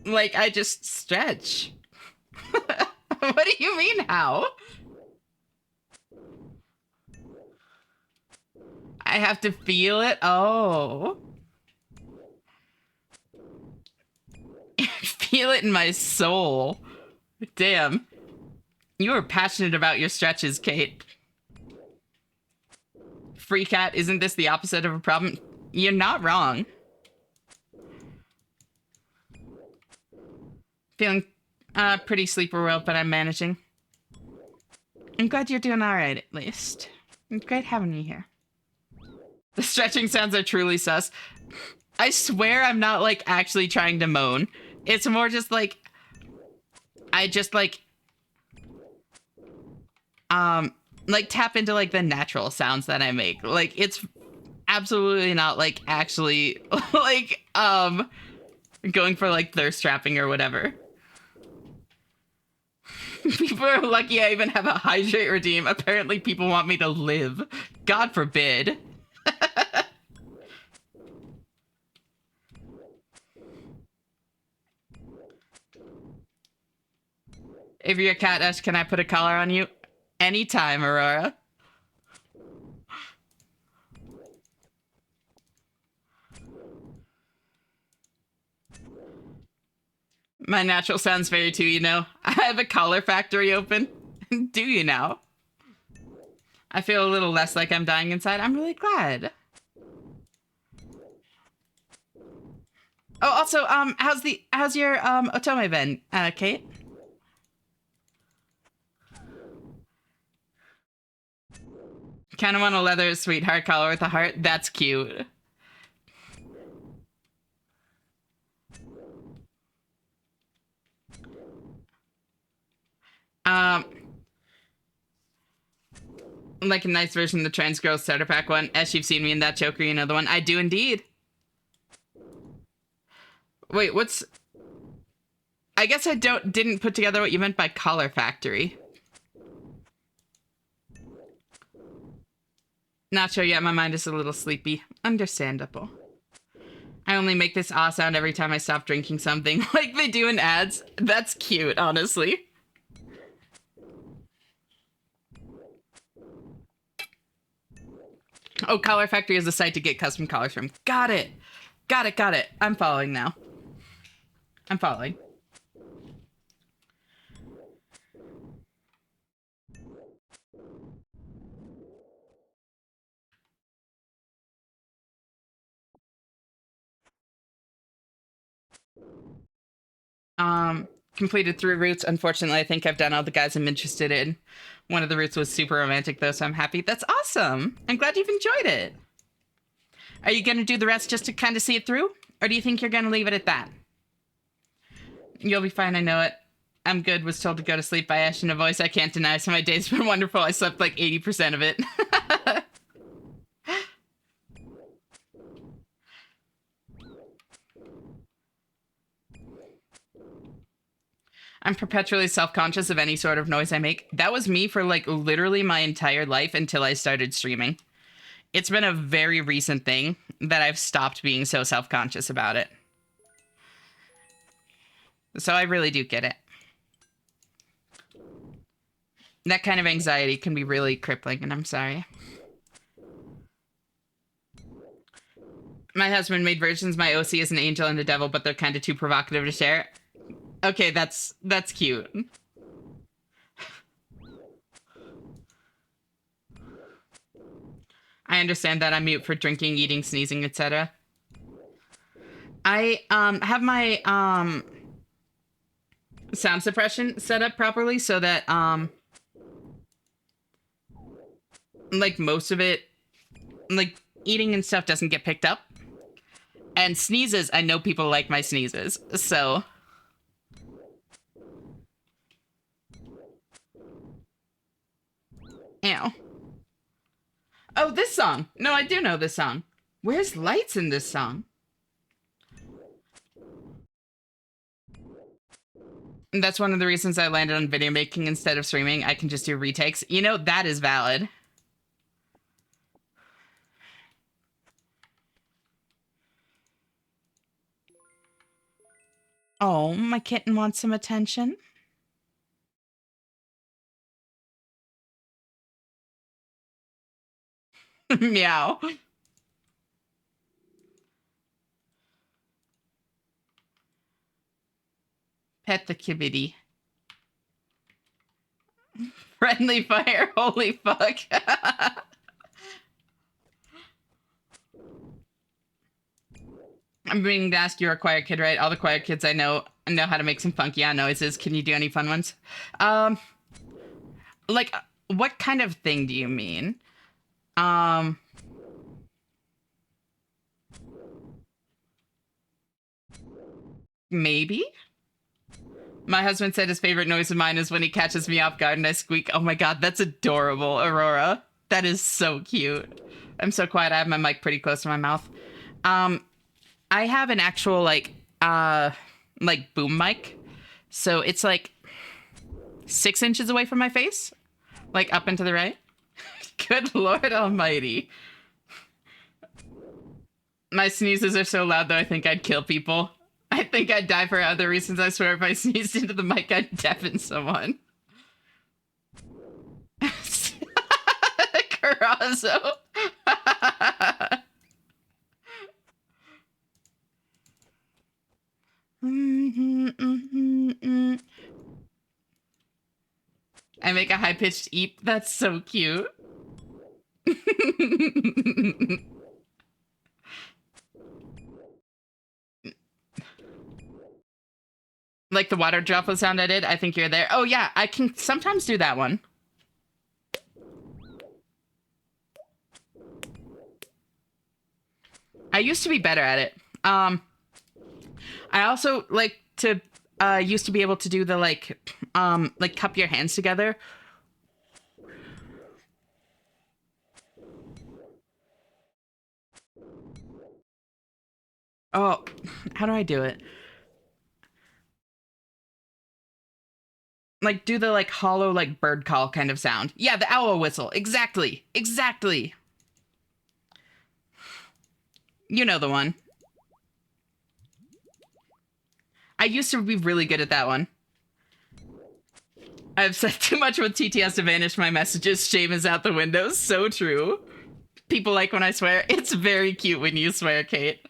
Like, I just stretch. What do you mean, how? I have to feel it? Oh. Feel it in my soul. Damn. You are passionate about your stretches, Kate. Free cat, isn't this the opposite of a problem? You're not wrong. Feeling pretty sleeper world, but I'm managing. I'm glad you're doing all right, at least. It's great having you here. The stretching sounds are truly sus. I swear I'm not, like, actually trying to moan. It's more just, like... I just, like, tap into, like, the natural sounds that I make. Like, it's absolutely not, like, actually, like, going for, like, thirst trapping or whatever. People are lucky I even have a hydrate redeem. Apparently people want me to live. God forbid. If you're a cat, Ash, can I put a collar on you? Anytime, Aurora. My natural sounds very too, you know. I have a collar factory open. Do you now? I feel a little less like I'm dying inside. I'm really glad. Oh, also, how's your otome been, Kate? Kind of want a leather sweetheart collar with a heart. That's cute. Like a nice version of the Trans Girl starter pack one. As you've seen me in that Joker, you know the one. I do indeed. Wait, what's... I guess I didn't put together what you meant by collar factory. Not sure yet, my mind is a little sleepy. Understandable. I only make this ah sound every time I stop drinking something, like they do in ads. That's cute, honestly. Oh, Collar Factory is a site to get custom collars from. Got it. Got it, got it. I'm following now. I'm following. Completed 3 routes. Unfortunately, I think I've done all the guys I'm interested in. One of the routes was super romantic, though, so I'm happy. That's awesome. I'm glad you've enjoyed it. Are you going to do the rest just to kind of see it through? Or do you think you're going to leave it at that? You'll be fine, I know it. I'm good, was told to go to sleep by Ash in a voice I can't deny, so my day's been wonderful. I slept like 80% of it. I'm perpetually self-conscious of any sort of noise I make. That was me for, like, literally my entire life until I started streaming. It's been a very recent thing that I've stopped being so self-conscious about it. So I really do get it. That kind of anxiety can be really crippling, and I'm sorry. My husband made versions. My OC is an angel and a devil, but they're kind of too provocative to share. Okay, that's cute. I understand that I'm mute for drinking, eating, sneezing, etc. I have my sound suppression set up properly so that like most of it, like eating and stuff, doesn't get picked up. And sneezes, I know people like my sneezes, so... Ew. Oh, this song. No, I do know this song. Where's lights in this song? And that's one of the reasons I landed on video making instead of streaming. I can just do retakes. You know, that is valid. Oh, my kitten wants some attention. Meow. Pet the kitty. Friendly fire. Holy fuck. I'm being asked, you're a quiet kid, right? All the quiet kids I know how to make some funky noises. Can you do any fun ones? Like, what kind of thing do you mean? Maybe? My husband said his favorite noise of mine is when he catches me off guard and I squeak. Oh my god, that's adorable, Aurora. That is so cute. I'm so quiet. I have my mic pretty close to my mouth. I have an actual like boom mic. So it's like 6 inches away from my face, like up and to the right. Good Lord Almighty. My sneezes are so loud though I think I'd kill people. I think I'd die for other reasons. I swear if I sneezed into the mic, I'd deafen someone. Carrazzo. I make a high-pitched eep. That's so cute. Like the water droplet sound I did? I think you're there. Oh yeah, I can sometimes do that one. I used to be better at it. I also like to used to be able to do the like cup your hands together. Oh, how do I do it? Like do the like hollow like bird call kind of sound. Yeah, the owl whistle. Exactly. Exactly. You know the one. I used to be really good at that one. I've said too much with TTS to vanish my messages. Shame is out the window. So true. People like when I swear. It's very cute when you swear, Kate.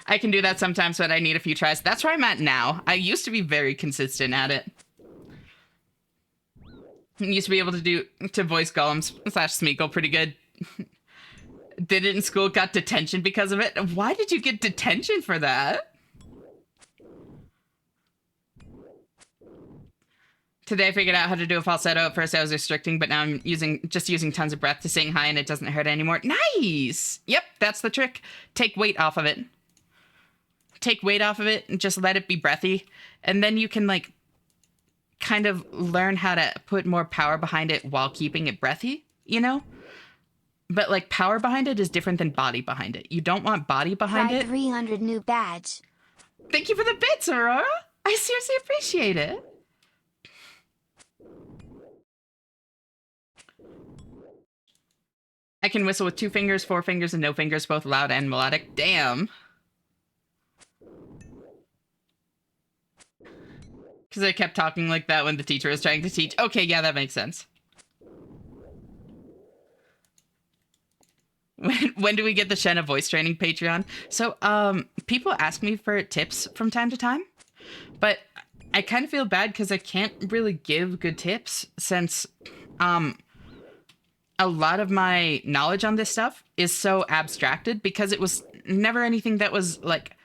I can do that sometimes, but I need a few tries. That's where I'm at now. I used to be very consistent at it. I used to be able to voice golems / Smeagol pretty good. Did it in school, got detention because of it. Why did you get detention for that? Today I figured out how to do a falsetto. At first I was restricting, but now I'm just using tons of breath to sing high and it doesn't hurt anymore. Nice! Yep, that's the trick. Take weight off of it. Take weight off of it and just let it be breathy. And then you can like kind of learn how to put more power behind it while keeping it breathy, you know? But like power behind it is different than body behind it. You don't want body behind it. 300 new badge. Thank you for the bits, Aurora. I seriously appreciate it. I can whistle with 2 fingers, 4 fingers, and no fingers, both loud and melodic. Damn. Because I kept talking like that when the teacher was trying to teach. Okay, yeah, that makes sense. When do we get the Shenna voice training Patreon? So, people ask me for tips from time to time, but I kind of feel bad because I can't really give good tips since, a lot of my knowledge on this stuff is so abstracted because it was never anything that was like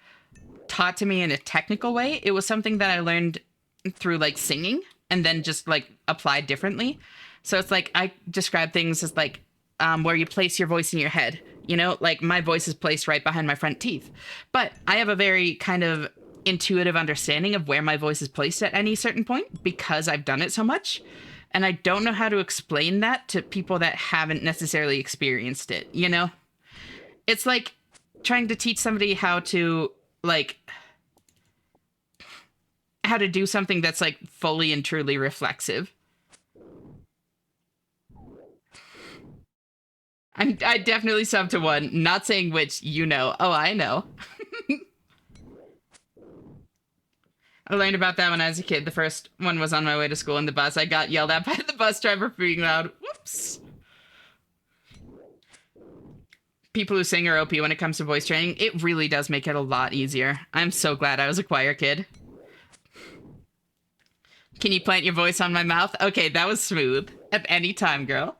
taught to me in a technical way. It was something that I learned through like singing and then just like applied differently. So it's like I describe things as like where you place your voice in your head, you know, like my voice is placed right behind my front teeth, but I have a very kind of intuitive understanding of where my voice is placed at any certain point because I've done it so much. And I don't know how to explain that to people that haven't necessarily experienced it, you know? It's like trying to teach somebody how to, like, how to do something that's, like, fully and truly reflexive. I definitely sub to one, not saying which, you know. Oh, I know. I learned about that when I was a kid. The first one was on my way to school in the bus. I got yelled at by the bus driver for being loud. Whoops. People who sing are OP when it comes to voice training. It really does make it a lot easier. I'm so glad I was a choir kid. Can you plant your voice on my mouth? Okay, that was smooth. At any time, girl.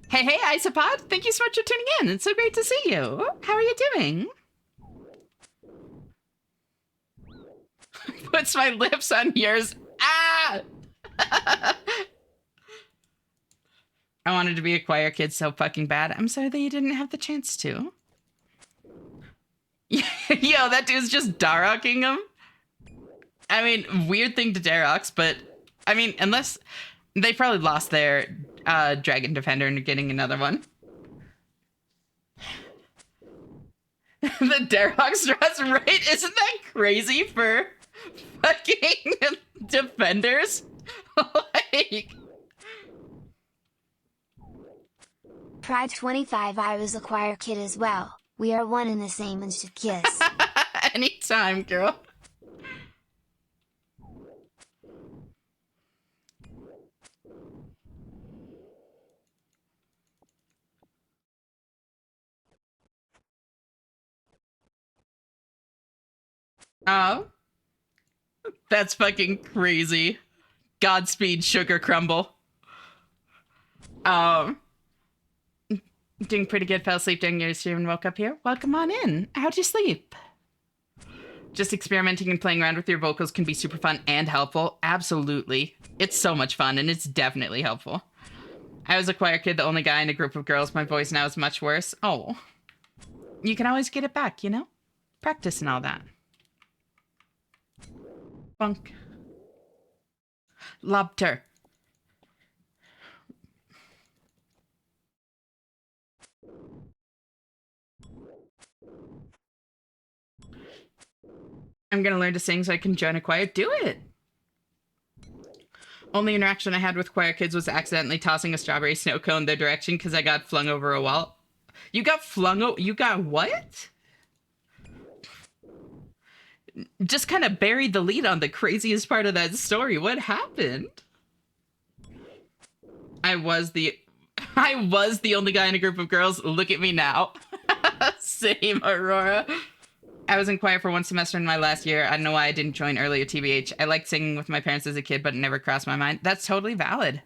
Hey, Isopod. Thank you so much for tuning in. It's so great to see you. How are you doing? Puts my lips on yours. Ah! I wanted to be a choir kid so fucking bad. I'm sorry that you didn't have the chance to. Yo, that dude's just Darroching him. I mean, weird thing to Darroch, but I mean, unless they probably lost their Dragon Defender and are getting another one. The Darroch dress, right? Isn't that crazy for fucking defenders? Like... Pride 25, I was a choir kid as well. We are one and the same and should kiss. Anytime, girl. Oh. That's fucking crazy. Godspeed, Sugar Crumble. Doing pretty good. Fell asleep during your stream and woke up here. Welcome on in. How'd you sleep? Just experimenting and playing around with your vocals can be super fun and helpful. Absolutely. It's so much fun and it's definitely helpful. I was a choir kid, the only guy in a group of girls. My voice now is much worse. Oh. You can always get it back, you know? Practice and all that. Bunk. Lobter. I'm gonna learn to sing so I can join a choir. Do it! Only interaction I had with choir kids was accidentally tossing a strawberry snow cone their direction because I got flung over a wall. You got flung over? You got what? Just kind of buried the lead on the craziest part of that story. What happened? I was the only guy in a group of girls. Look at me now. Same, Aurora. I was in choir for one semester in my last year. I don't know why I didn't join earlier, TBH. I liked singing with my parents as a kid, but it never crossed my mind. That's totally valid.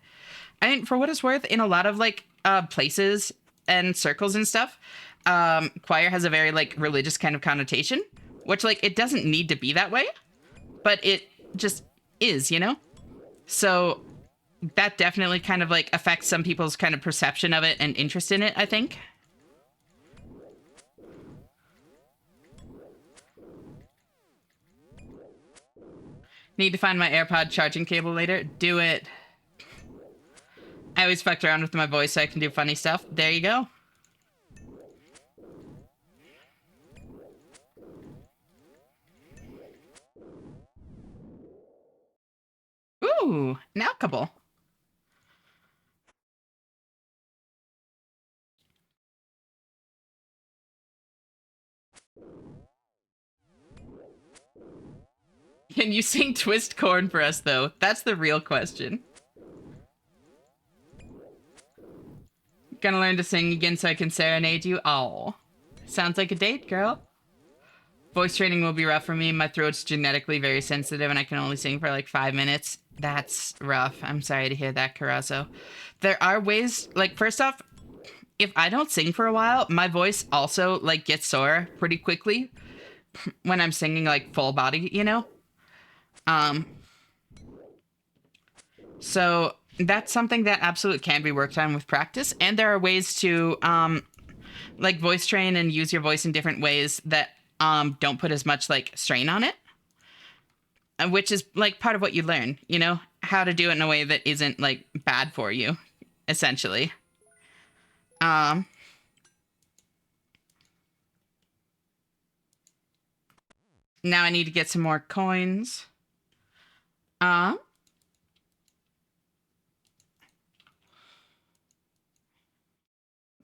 I mean, for what it's worth, in a lot of, like, places and circles and stuff, choir has a very, like, religious kind of connotation, which, like, it doesn't need to be that way, but it just is, you know? So that definitely kind of, like, affects some people's kind of perception of it and interest in it, I think. Need to find my AirPod charging cable later. Do it. I always fucked around with my voice so I can do funny stuff. There you go. Ooh, an alcohol. Can you sing Twist Corn for us, though? That's the real question. Gonna learn to sing again so I can serenade you. Oh, sounds like a date, girl. Voice training will be rough for me. My throat's genetically very sensitive and I can only sing for like 5 minutes. That's rough. I'm sorry to hear that, Carasso. There are ways, like, first off, if I don't sing for a while, my voice also, like, gets sore pretty quickly when I'm singing, like, full body, you know? So that's something that absolutely can be worked on with practice. And there are ways to, like, voice train and use your voice in different ways that don't put as much, like, strain on it. Which is, like, part of what you learn, you know? How to do it in a way that isn't, like, bad for you, essentially. Now I need to get some more coins.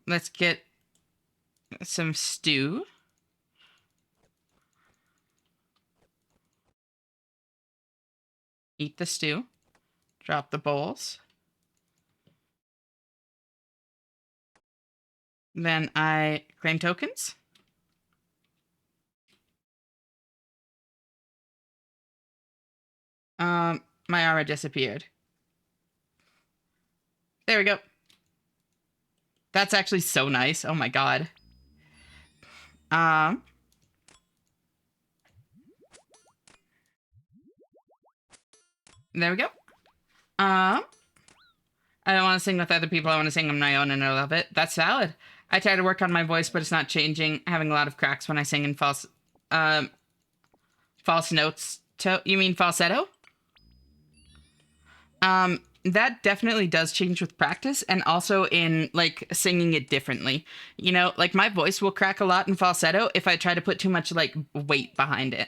Let's get some stew. Eat the stew. Drop the bowls. Then I claim tokens. My armor disappeared. There we go. That's actually so nice. Oh my god. There we go. I don't want to sing with other people. I want to sing on my own, and I love it. That's valid. I try to work on my voice, but it's not changing. Having a lot of cracks when I sing in false notes. You mean falsetto? That definitely does change with practice, and also in like singing it differently. You know, like my voice will crack a lot in falsetto if I try to put too much like weight behind it.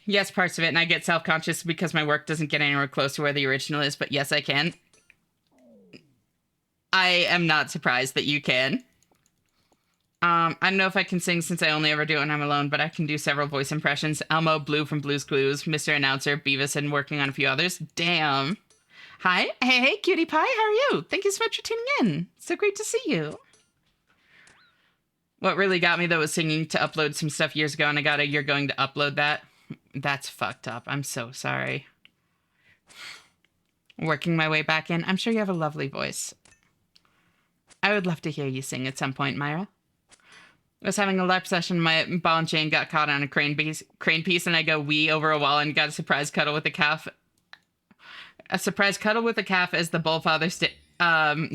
Yes, parts of it, and I get self-conscious because my work doesn't get anywhere close to where the original is, but yes, I can. I am not surprised that you can. I don't know if I can sing since I only ever do it when I'm alone, but I can do several voice impressions. Elmo, Blue from Blue's Clues, Mr. Announcer, Beavis, and working on a few others. Damn. Hi. Hey, cutie pie. How are you? Thank you so much for tuning in. So great to see you. What really got me, though, was singing to upload some stuff years ago, and I got a "you're going to upload that." That's fucked up. I'm so sorry. Working my way back in. I'm sure you have a lovely voice. I would love to hear you sing at some point, Myra. I was having a LARP session. My ball and chain got caught on a crane piece, and I go wee over a wall and got a surprise cuddle with a calf. A surprise cuddle with a calf as the bullfather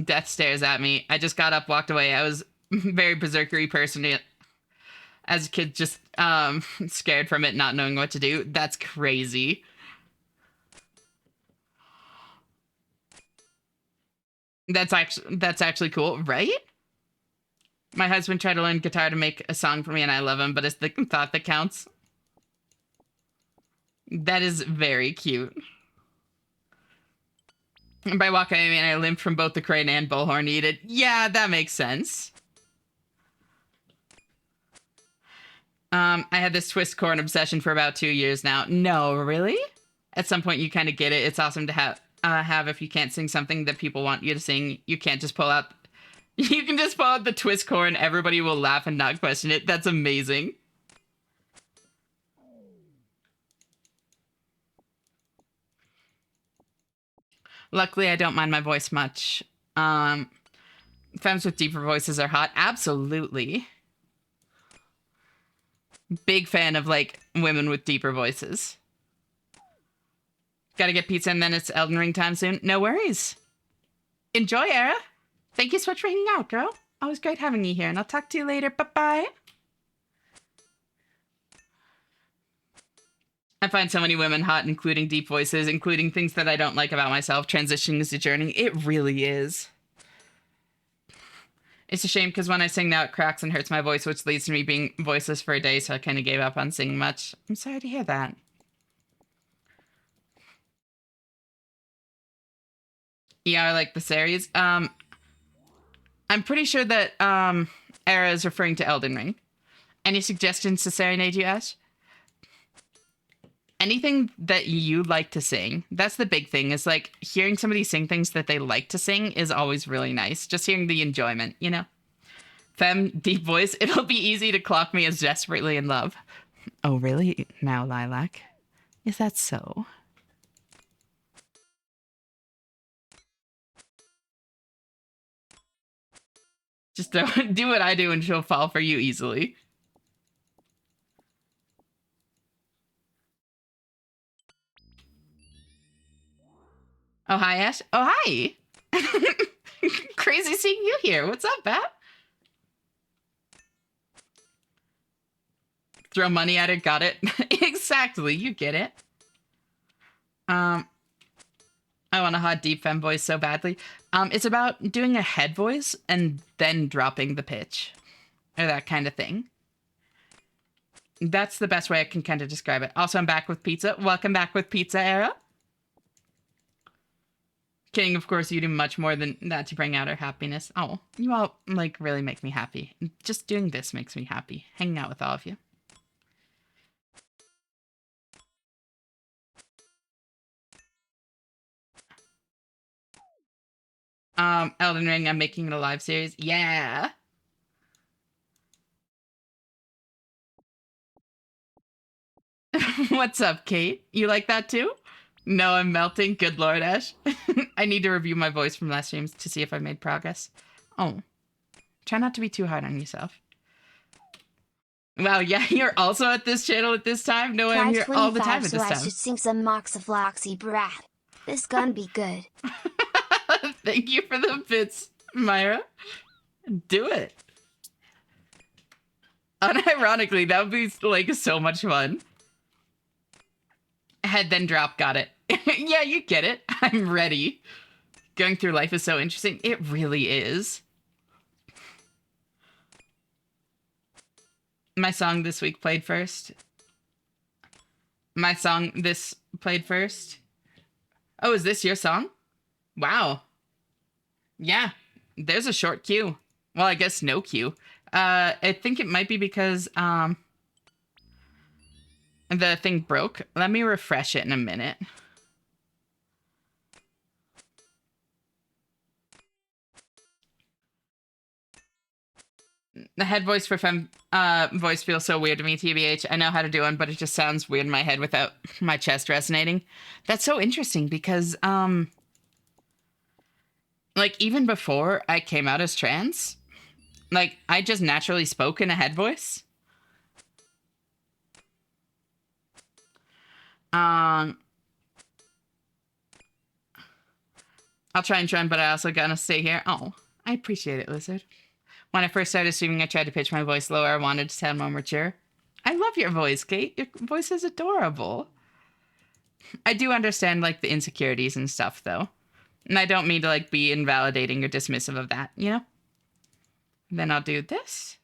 death stares at me. I just got up, walked away. I was very berserkery person as a kid, just scared from it, not knowing what to do. That's crazy. That's actually cool, right? My husband tried to learn guitar to make a song for me, and I love him, but it's the thought that counts. That is very cute. And by walk, I mean I limped from both the crane and bullhorn needed. Yeah, that makes sense. I had this twist corn obsession for about 2 years now. No, really? At some point, you kind of get it. It's awesome to have if you can't sing something that people want you to sing. You can't just pull out. You can just pull out the twist corn. Everybody will laugh and not question it. That's amazing. Luckily, I don't mind my voice much. Femmes with deeper voices are hot. Absolutely. Big fan of, like, women with deeper voices. Gotta get pizza and then it's Elden Ring time soon. No worries. Enjoy, Era. Thank you so much for hanging out, girl. Always great having you here, and I'll talk to you later. Bye-bye. I find so many women hot, including deep voices, including things that I don't like about myself. Transitioning is a journey. It really is. It's a shame because when I sing now, it cracks and hurts my voice, which leads to me being voiceless for a day, so I kind of gave up on singing much. I'm sorry to hear that. Yeah, I like the series. I'm pretty sure that Era is referring to Elden Ring. Any suggestions to serenade you, Ash? Anything that you like to sing. That's the big thing, is like hearing somebody sing things that they like to sing is always really nice. Just hearing the enjoyment, you know? Femme, deep voice, it'll be easy to clock me as desperately in love. Oh, really? Now, Lilac? Is that so? Just don't do what I do and she'll fall for you easily. Oh, hi, Ash. Oh, hi. Crazy seeing you here. What's up, Bat? Throw money at it. Got it. Exactly. You get it. I want a hot, deep femme voice so badly. It's about doing a head voice and then dropping the pitch. Or that kind of thing. That's the best way I can kind of describe it. Also, I'm back with pizza. Welcome back with pizza, Era. Kidding, of course, you do much more than that to bring out our happiness. Oh, you all, like, really make me happy. Just doing this makes me happy. Hanging out with all of you. Elden Ring, I'm making it a live series. Yeah. What's up, Kate? You like that too? No, I'm melting. Good Lord, Ash. I need to review my voice from last streams to see if I made progress. Oh, try not to be too hard on yourself. Wow, yeah, you're also at this channel at this time? No, I'm Try here all the time 25 at so this I time. should sing some mocks of Loxy Brat. This gun be good. Thank you for the bits, Myra. Do it. Unironically, that would be like so much fun. Head then drop, got it. Yeah, you get it. I'm ready. Going through life is so interesting. It really is. My song this week played first. My song this played first. Oh, is this your song? Wow. Yeah, there's a short queue. Well, I guess no queue. I think it might be because the thing broke. Let me refresh it in a minute. The head voice for fem voice feels so weird to me, TBH. I know how to do one, but it just sounds weird in my head without my chest resonating. That's so interesting because like even before I came out as trans, like I just naturally spoke in a head voice. I'll try and trend, but I also gotta stay here. Oh, I appreciate it, Lizard. When I first started streaming, I tried to pitch my voice lower. I wanted to sound more mature. I love your voice, Kate. Your voice is adorable. I do understand, like, the insecurities and stuff, though. And I don't mean to, like, be invalidating or dismissive of that, you know? Then I'll do this.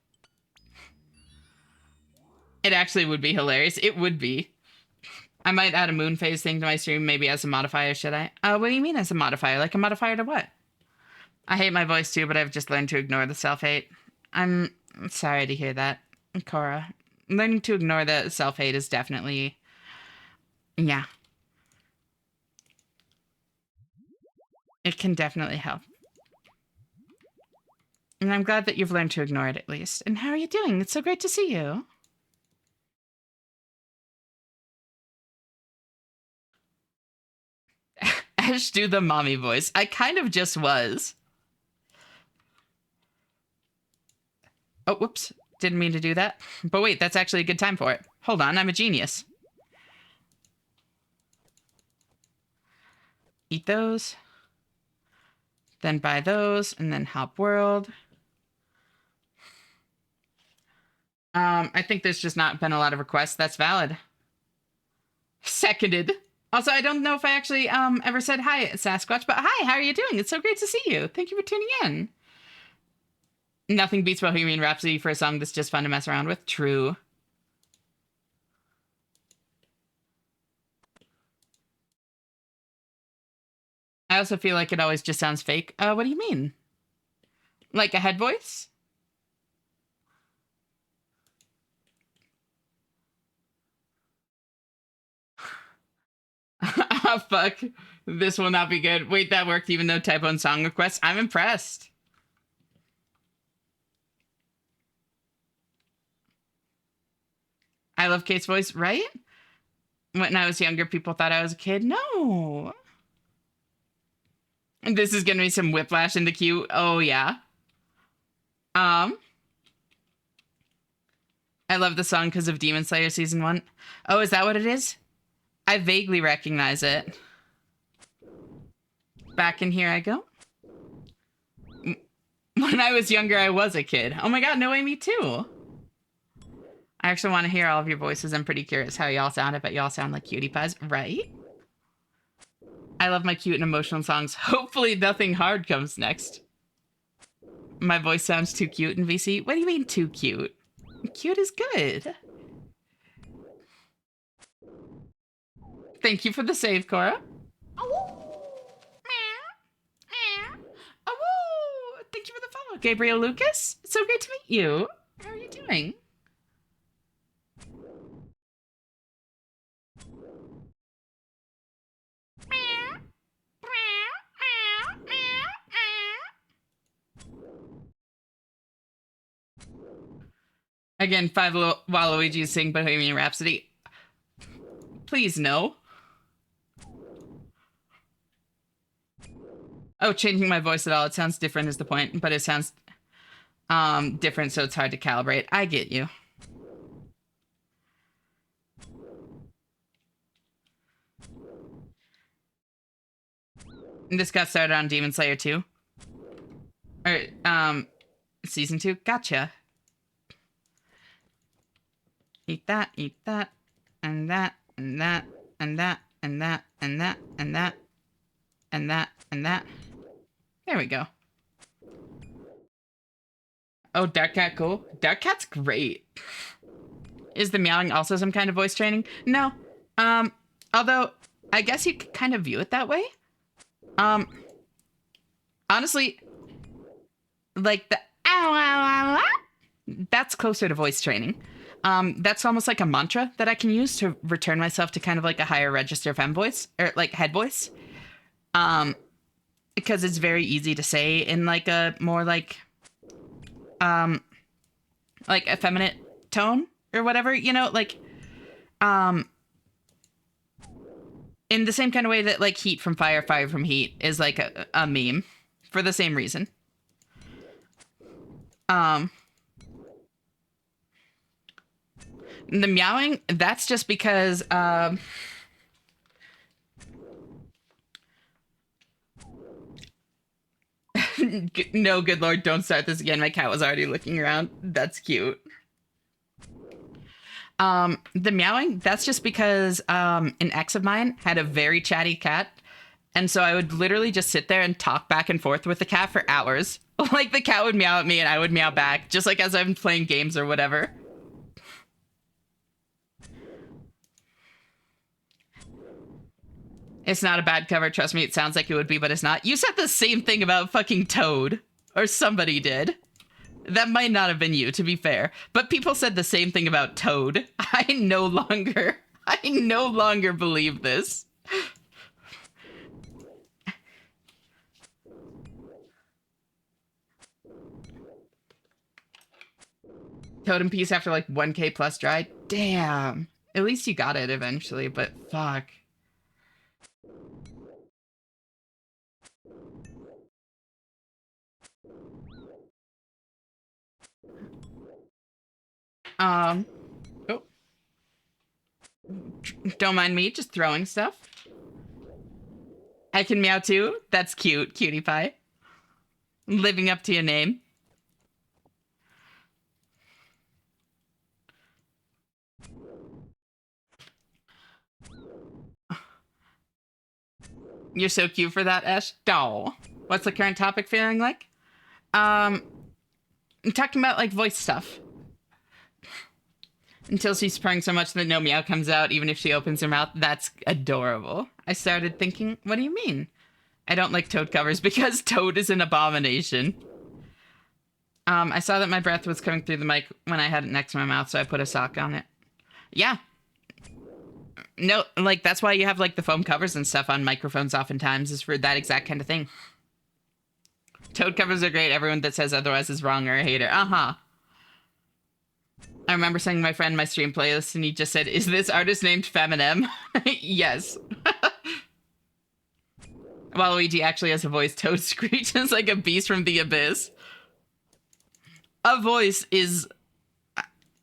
It actually would be hilarious. It would be. I might add a moon phase thing to my stream, maybe as a modifier, should I? What do you mean as a modifier? Like a modifier to what? I hate my voice too, but I've just learned to ignore the self-hate. I'm sorry to hear that, Cora. Learning to ignore the self-hate is definitely... yeah. It can definitely help. And I'm glad that you've learned to ignore it at least. And how are you doing? It's so great to see you. Ash, do the mommy voice. I kind of just was. Oh, whoops. Didn't mean to do that. But wait, that's actually a good time for it. Hold on, I'm a genius. Eat those. Then buy those, and then hop world. I think there's just not been a lot of requests. That's valid. Seconded. Also, I don't know if I actually ever said hi, Sasquatch, but hi, how are you doing? It's so great to see you. Thank you for tuning in. Nothing beats Bohemian Rhapsody for a song that's just fun to mess around with. True. I also feel like it always just sounds fake. What do you mean? Like a head voice? Oh, fuck. This will not be good. Wait, that worked even though typo in song requests? I'm impressed. I love Kate's voice, right? When I was younger, people thought I was a kid. No. This is gonna be some whiplash in the queue. Oh, yeah. I love the song because of Demon Slayer Season 1. Oh, is that what it is? I vaguely recognize it. Back in here I go. When I was younger, I was a kid. Oh my god, no way, me too. I actually want to hear all of your voices. I'm pretty curious how y'all sound. I bet y'all sound like cutie pies, right? I love my cute and emotional songs. Hopefully nothing hard comes next. My voice sounds too cute in VC. What do you mean too cute? Cute is good. Thank you for the save, Cora. Oh, thank you for the follow, Gabriel Lucas. It's so great to meet you. How are you doing? Again, Five Waluigi sing Bohemian Rhapsody. Please, no. Oh, changing my voice at all. It sounds different is the point, but it sounds different, so it's hard to calibrate. I get you. And this got started on Demon Slayer 2. Or, Season 2. Gotcha. Eat that, and that, and that, and that, and that, and that, and that, and that, and that. There we go. Oh, Dark Cat, cool. Dark Cat's great. Is the meowing also some kind of voice training? No. Although, I guess you could kind of view it that way. Honestly, like the ow, ow, ow, ow, that's closer to voice training. That's almost like a mantra that I can use to return myself to kind of like a higher register fem voice, or like head voice. Because it's very easy to say in like a more like effeminate tone or whatever, you know, like, in the same kind of way that like heat from fire, fire from heat is like a meme for the same reason. The meowing, that's just because, no, good lord, don't start this again. My cat was already looking around. That's cute. The meowing, that's just because an ex of mine had a very chatty cat. And so I would literally just sit there and talk back and forth with the cat for hours. Like the cat would meow at me and I would meow back, just like as I'm playing games or whatever. It's not a bad cover, trust me, it sounds like it would be, but it's not. You said the same thing about fucking Toad. Or somebody did. That might not have been you, to be fair. But people said the same thing about Toad. I no longer believe this. Totem piece after like 1K plus dry. Damn. At least you got it eventually, but fuck. Oh. Don't mind me, just throwing stuff. I can meow too. That's cute, cutie pie. Living up to your name. You're so cute for that, Esh. Doll. What's the current topic feeling like? I'm talking about like voice stuff. Until she's purring so much that no meow comes out, even if she opens her mouth. That's adorable. I started thinking, what do you mean? I don't like Toad covers because Toad is an abomination. I saw that my breath was coming through the mic when I had it next to my mouth, so I put a sock on it. Yeah. No, like, that's why you have, like, the foam covers and stuff on microphones oftentimes, is for that exact kind of thing. Toad covers are great. Everyone that says otherwise is wrong or a hater. Uh-huh. I remember sending my friend my stream playlist, and he just said, is this artist named Feminem? Yes. Waluigi actually has a voice. Toad screeches like a beast from the abyss. A voice is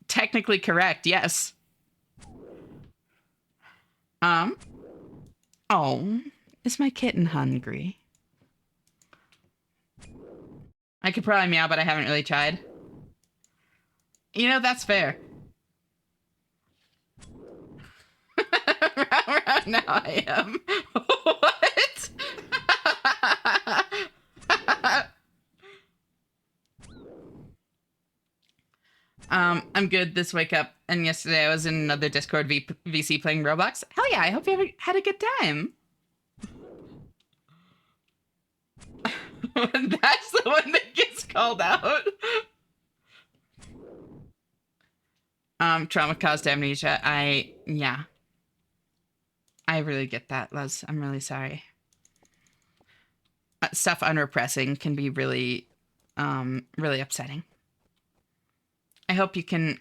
technically correct, yes. Oh, is my kitten hungry? I could probably meow, but I haven't really tried. You know, that's fair. Now I am. What? I'm good this wake up, and yesterday I was in another Discord VC playing Roblox. Hell yeah, I hope you had a good time. That's the one that gets called out. Trauma caused amnesia. Yeah. I really get that, Les. I'm really sorry. Stuff unrepressing can be really, really upsetting. I hope you can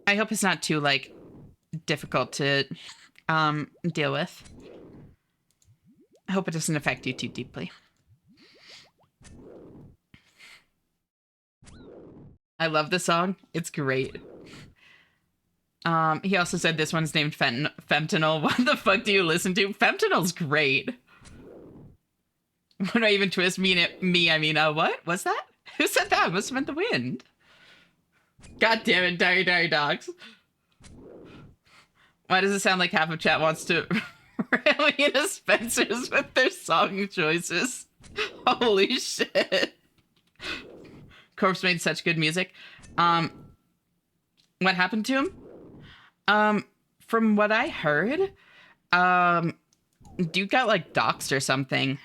I hope it's not too, like, difficult to deal with. I hope it doesn't affect you too deeply. I love the song. It's great. He also said this one's named Fentanyl. What the fuck do you listen to? Fentanyl's great. When I even twist I mean, what? What's that? Who said that? Must have been the wind. God damn it, Dire Dogs. Why does it sound like half of chat wants to rally into Spencer's with their song choices? Holy shit. Corpse made such good music. What happened to him? From what I heard, dude got like doxxed or something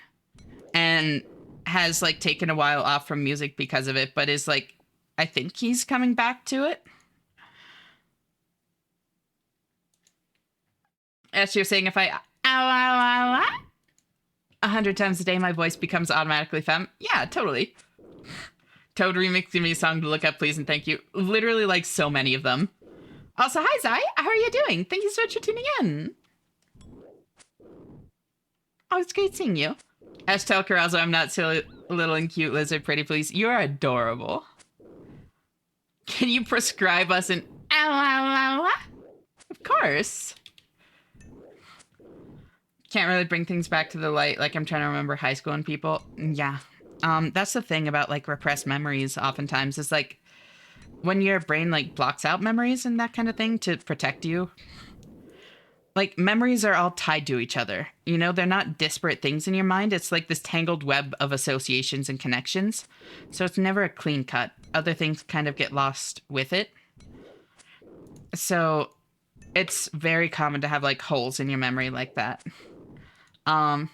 and has like taken a while off from music because of it, but is like, I think he's coming back to it. As you're saying, if I 100 times a day, my voice becomes automatically femme. Yeah, totally. Toad remixing me a song to look up, please and thank you. Literally, like, so many of them. Also, hi, Zai. How are you doing? Thank you so much for tuning in. Oh, it's great seeing you. Hashtag Carazzo, I'm not silly, little and cute lizard pretty, please. You're adorable. Can you prescribe us an Of course. Can't really bring things back to the light. Like, I'm trying to remember high school and people. Yeah. That's the thing about, like, repressed memories oftentimes is, like, when your brain, like, blocks out memories and that kind of thing to protect you. Like, memories are all tied to each other. You know, they're not disparate things in your mind. It's like this tangled web of associations and connections. So it's never a clean cut. Other things kind of get lost with it. So it's very common to have, like, holes in your memory like that. And,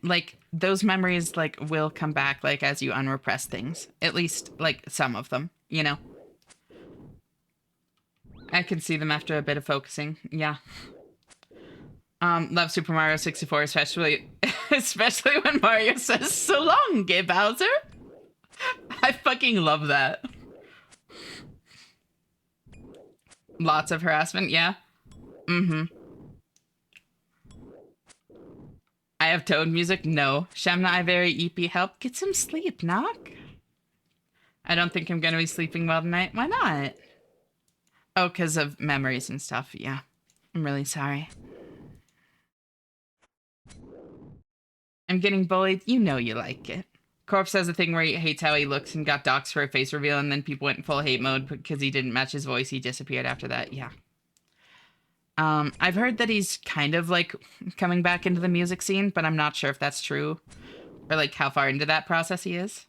like, those memories, like, will come back, like, as you unrepress things. At least, like, some of them, you know? I can see them after a bit of focusing. Yeah. Love Super Mario 64, especially when Mario says, "So long, gay Bowser." I fucking love that. Lots of harassment, yeah. Mm-hmm. I have Toad music? No. Shamna, I very EP help. Get some sleep, knock. I don't think I'm gonna be sleeping well tonight. Why not? Oh, because of memories and stuff. Yeah. I'm really sorry. I'm getting bullied. You know you like it. Corpse has a thing where he hates how he looks and got doxxed for a face reveal, and then people went in full hate mode because he didn't match his voice. He disappeared after that. Yeah. I've heard that he's kind of, like, coming back into the music scene, but I'm not sure if that's true or, like, how far into that process he is.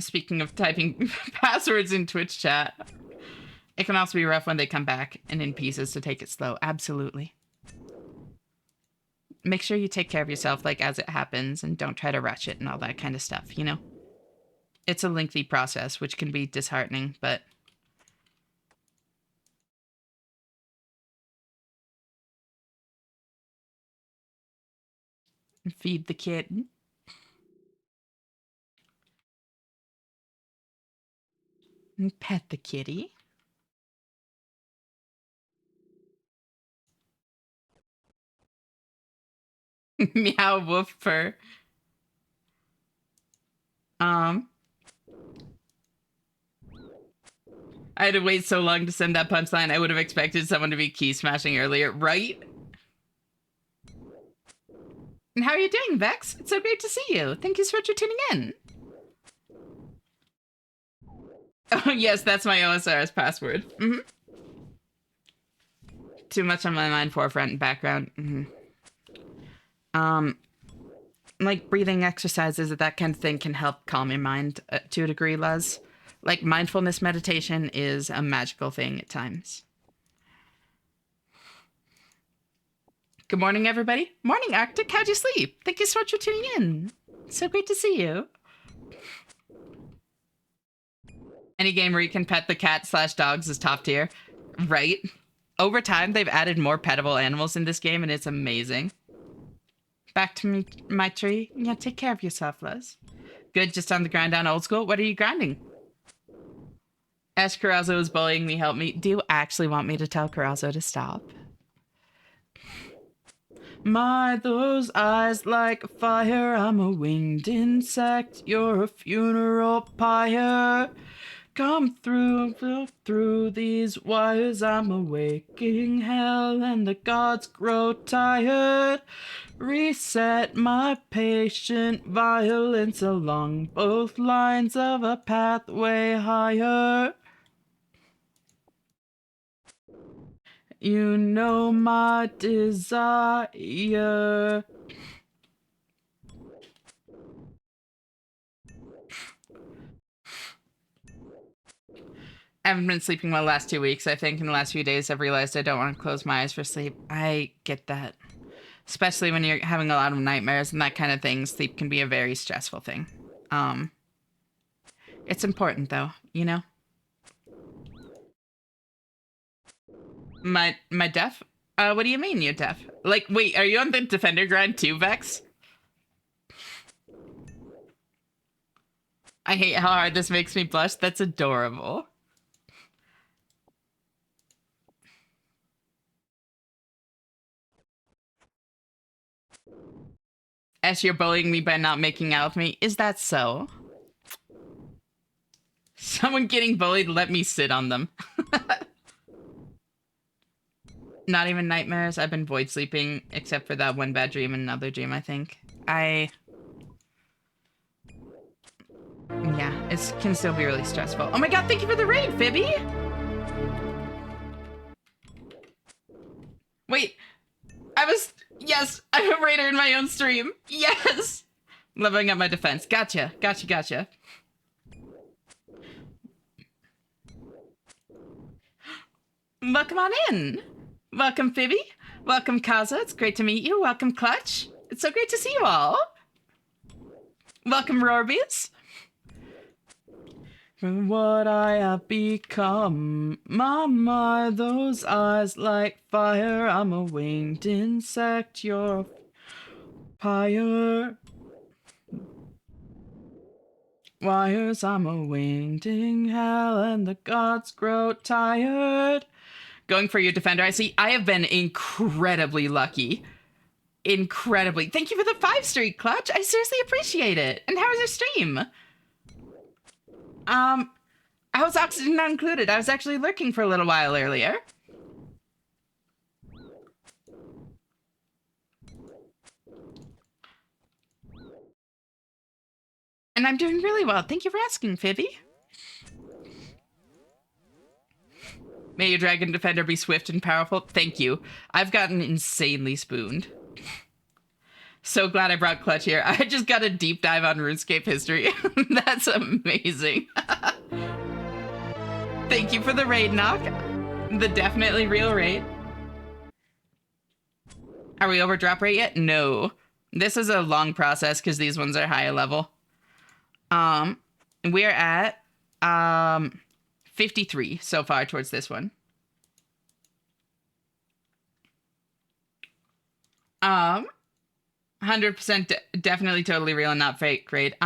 Speaking of typing passwords in Twitch chat, it can also be rough when they come back and in pieces, to take it slow. Absolutely. Make sure you take care of yourself, like, as it happens, and don't try to rush it and all that kind of stuff, you know? It's a lengthy process, which can be disheartening, but... Feed the kitten. And pet the kitty. Meow woof purr. I had to wait so long to send that punchline. I would have expected someone to be key smashing earlier, right? And how are you doing, Vex? It's so great to see you. Thank you so much for tuning in. Oh, yes, that's my OSRS password. Mm-hmm. Too much on my mind, forefront and background. Mm-hmm. Like, breathing exercises, that kind of thing can help calm your mind to a degree, Les. Like, mindfulness meditation is a magical thing at times. Good morning, everybody. Morning, Arctic. How'd you sleep? Thank you so much for tuning in. So great to see you. Any game where you can pet the cat/dogs is top tier. Right? Over time, they've added more pettable animals in this game, and it's amazing. Back to me, my tree. Yeah, take care of yourself, Les. Good, just on the grind on old school. What are you grinding? Ash Carrazzo is bullying me. Help me. Do you actually want me to tell Carrazzo to stop? My, those eyes like fire. I'm a winged insect. You're a funeral pyre. Come through these wires. I'm awaking hell, and the gods grow tired. Reset my patient violence along both lines of a pathway higher. You know my desire. I haven't been sleeping well the last 2 weeks. I think in the last few days I've realized I don't want to close my eyes for sleep. I get that. Especially when you're having a lot of nightmares and that kind of thing. Sleep can be a very stressful thing. It's important though, you know? My deaf? What do you mean you're deaf? Like, wait, are you on the Defender grind too, Vex? I hate how hard this makes me blush. That's adorable. Ash, you're bullying me by not making out with me. Is that so? Someone getting bullied, let me sit on them. Not even nightmares. I've been void sleeping, except for that one bad dream and another dream, I think. Yeah, it can still be really stressful. Oh my god, thank you for the raid, Phoebe! Wait, yes, I'm a raider in my own stream. Yes! Leveling up my defense. Gotcha. Welcome on in. Welcome, Phoebe. Welcome, Kaza. It's great to meet you. Welcome, Clutch. It's so great to see you all. Welcome, Rorbies. From what I have become, my, those eyes like fire. I'm a winged insect, you're fire. Wires, I'm a winged in hell, and the gods grow tired. Going for your defender, I see. I have been incredibly lucky. Incredibly. Thank you for the 5 streak, Clutch. I seriously appreciate it. And how was your stream? I was oxygen not included. I was actually lurking for a little while earlier. And I'm doing really well. Thank you for asking, Phoebe. May your dragon defender be swift and powerful. Thank you. I've gotten insanely spooned. So glad I brought Clutch here. I just got a deep dive on RuneScape history. That's amazing. Thank you for the raid, Knock. The definitely real raid. Are we over drop rate yet? No. This is a long process because these ones are higher level. We're at 53 so far towards this one. 100% definitely totally real and not fake grade.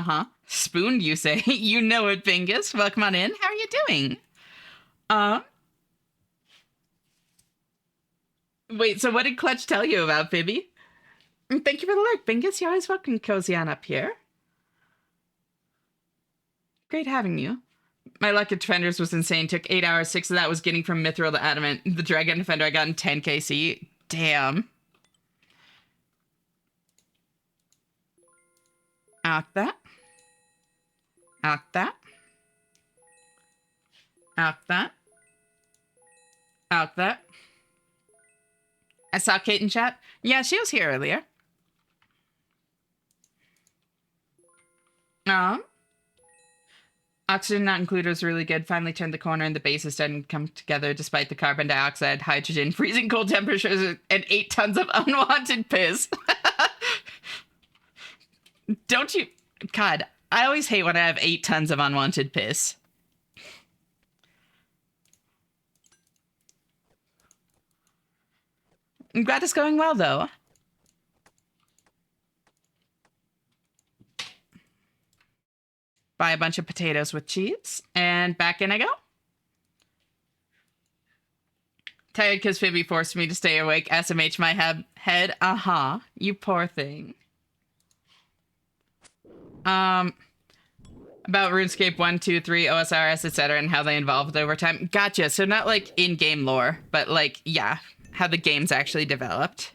Spooned, you say? You know it, Bingus. Welcome on in. How are you doing? Wait, so what did Clutch tell you about, Phoebe? Thank you for the lurk, Bingus. You're always welcome, cozy on up here. Great having you. My luck at Defenders was insane. Took 8 hours. 6 of that was getting from Mithril to Adamant. The Dragon Defender I got in 10 KC. Damn. Out that. Out that. Out that. Out that. I saw Kate in chat. Yeah, she was here earlier. Oxygen not included was really good. Finally turned the corner and the bases didn't come together despite the carbon dioxide, hydrogen, freezing cold temperatures, and 8 tons of unwanted piss. Don't you... God, I always hate when I have 8 tons of unwanted piss. I'm glad it's going well, though. buy a bunch of potatoes with cheese, and back in I go. Tired because Phoebe forced me to stay awake. SMH my head. Uh-huh. You poor thing. About RuneScape 1, 2, 3, OSRS, etc., and how they evolved over time. Gotcha. So not like in-game lore, but like, yeah, how the game's actually developed.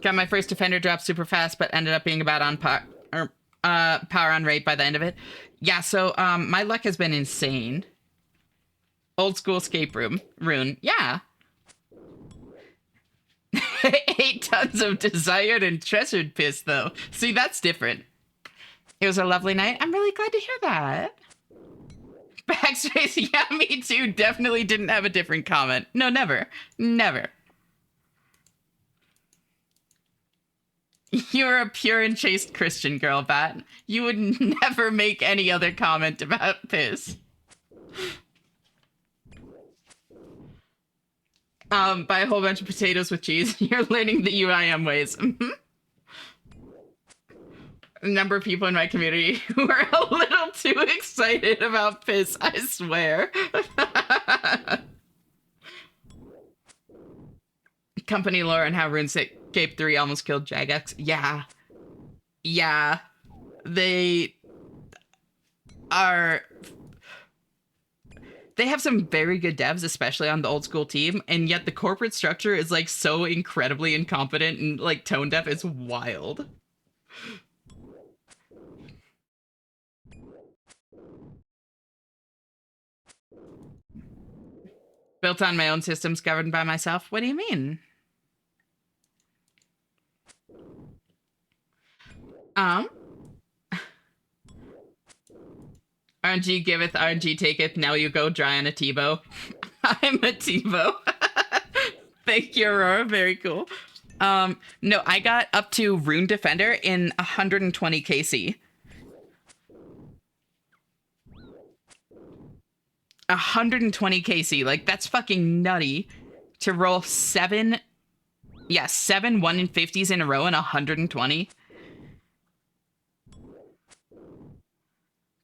Got my first defender drop super fast, but ended up being about on power on rate by the end of it. Yeah, so my luck has been insane. Old school escape rune. Yeah. 8 tons of desired and treasured piss, though. See, that's different. It was a lovely night. I'm really glad to hear that. Backspace, yeah, me too. Definitely didn't have a different comment. No, never. Never. You're a pure and chaste Christian girl, Bat. You would never make any other comment about piss. Buy a whole bunch of potatoes with cheese. You're learning the UIM ways. A number of people in my community who are a little too excited about piss, I swear. Company lore and how RuneScape 3 almost killed Jagex. Yeah. Yeah. They have some very good devs, especially on the old school team, and yet the corporate structure is like so incredibly incompetent and like tone deaf. It's wild. Built on my own systems governed by myself. What do you mean? RNG giveth, RNG taketh, now you go dry on a Tebow. I'm a Tebow. Thank you, Aurora. Very cool. No, I got up to Rune Defender in 120 KC. 120 KC. Like, that's fucking nutty. To roll 7 1 in 50s in a row in 120.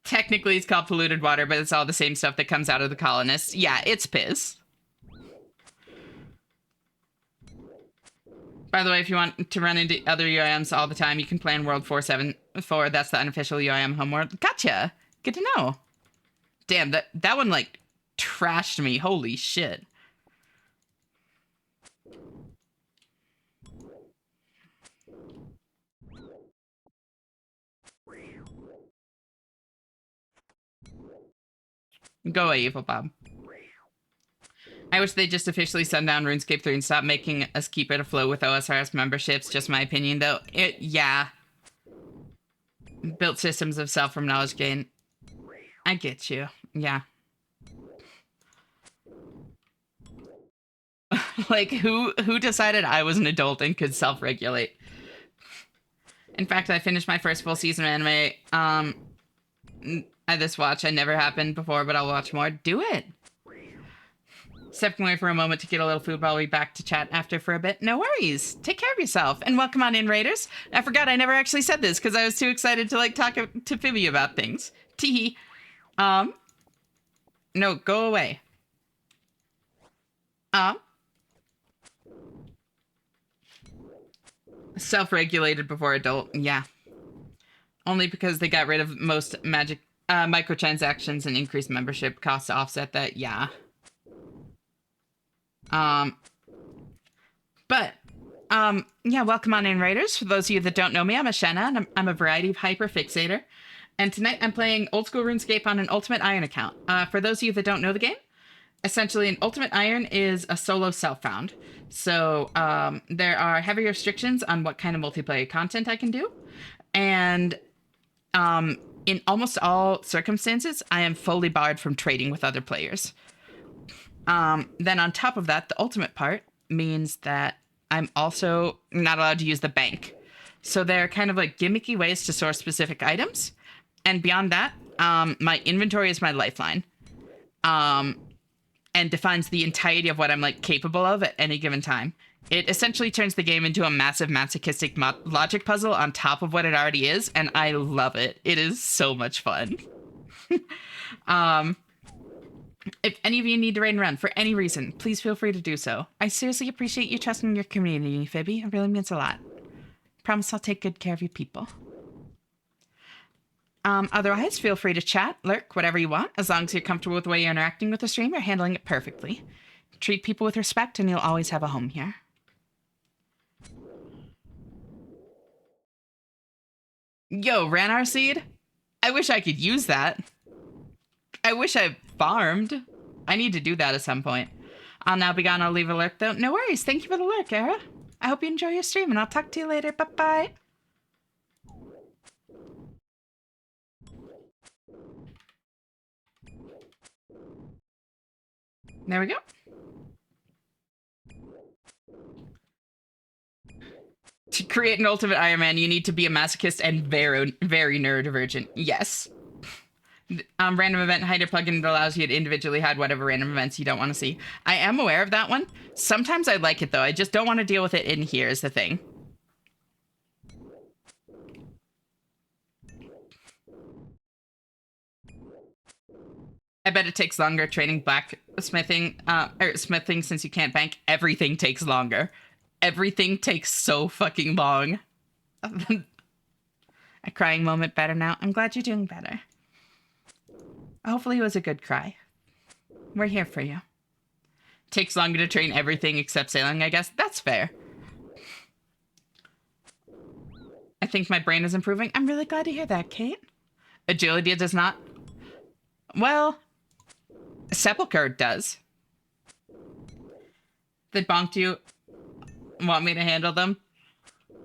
Technically, it's called polluted water, but it's all the same stuff that comes out of the colonists. Yeah, it's piss. By the way, if you want to run into other UIMs all the time, you can plan World 474. That's the unofficial UIM homeworld. Gotcha. Good to know. Damn, that one, like, trashed me. Holy shit. Go away, Evil Bob. I wish they just officially send down RuneScape 3 and stop making us keep it afloat with OSRS memberships. Just my opinion, though. Yeah. Built systems of self from knowledge gain. I get you. Yeah. Like, who decided I was an adult and could self-regulate? In fact, I finished my first full season of anime. At this watch, I never happened before, but I'll watch more. Do it. Stepping away for a moment to get a little food, but I'll be back to chat after for a bit. No worries. Take care of yourself. And welcome on in, Raiders. I forgot I never actually said this because I was too excited to, like, talk to Phoebe about things. Teehee. No, go away. Self-regulated before adult. Yeah. Only because they got rid of most magic microtransactions and increased membership costs to offset that. Yeah. Yeah, welcome on in, Raiders. For those of you that don't know me, I'm Ashenna, and I'm a variety of hyper-fixator. And tonight I'm playing Old School RuneScape on an Ultimate Iron account. For those of you that don't know the game, essentially an Ultimate Iron is a solo self-found. So there are heavy restrictions on what kind of multiplayer content I can do. And in almost all circumstances, I am fully barred from trading with other players. Then on top of that, the ultimate part means that I'm also not allowed to use the bank. So they're kind of like gimmicky ways to source specific items. And beyond that, my inventory is my lifeline. and defines the entirety of what I'm like capable of at any given time. It essentially turns the game into a massive masochistic logic puzzle on top of what it already is, and I love it. It is so much fun. If any of you need to raid and run for any reason, please feel free to do so. I seriously appreciate you trusting your community, Phoebe. It really means a lot. Promise I'll take good care of you people. Otherwise, feel free to chat, lurk, whatever you want, as long as you're comfortable with the way you're interacting with the stream. You're handling it perfectly. Treat people with respect, and you'll always have a home here. Yo, Ranar seed? I wish I could use that. I wish I farmed. I need to do that at some point. I'll now be gone. I'll leave a lurk, though. No worries. Thank you for the lurk, Era. I hope you enjoy your stream, and I'll talk to you later. Bye-bye. There we go. To create an ultimate Iron Man, you need to be a masochist and very, very neurodivergent. Yes. Random event hider plugin that allows you to individually hide whatever random events you don't want to see. I am aware of that one. Sometimes I like it, though. I just don't want to deal with it in here is the thing. I bet it takes longer training blacksmithing, or smithing since you can't bank. Everything takes longer. Everything takes so fucking long. A crying moment better now. I'm glad you're doing better. Hopefully it was a good cry. We're here for you. Takes longer to train everything except sailing, I guess. That's fair. I think my brain is improving. I'm really glad to hear that, Kate. Agility does not. Well, Sepulchre does. They bonked you. Want me to handle them?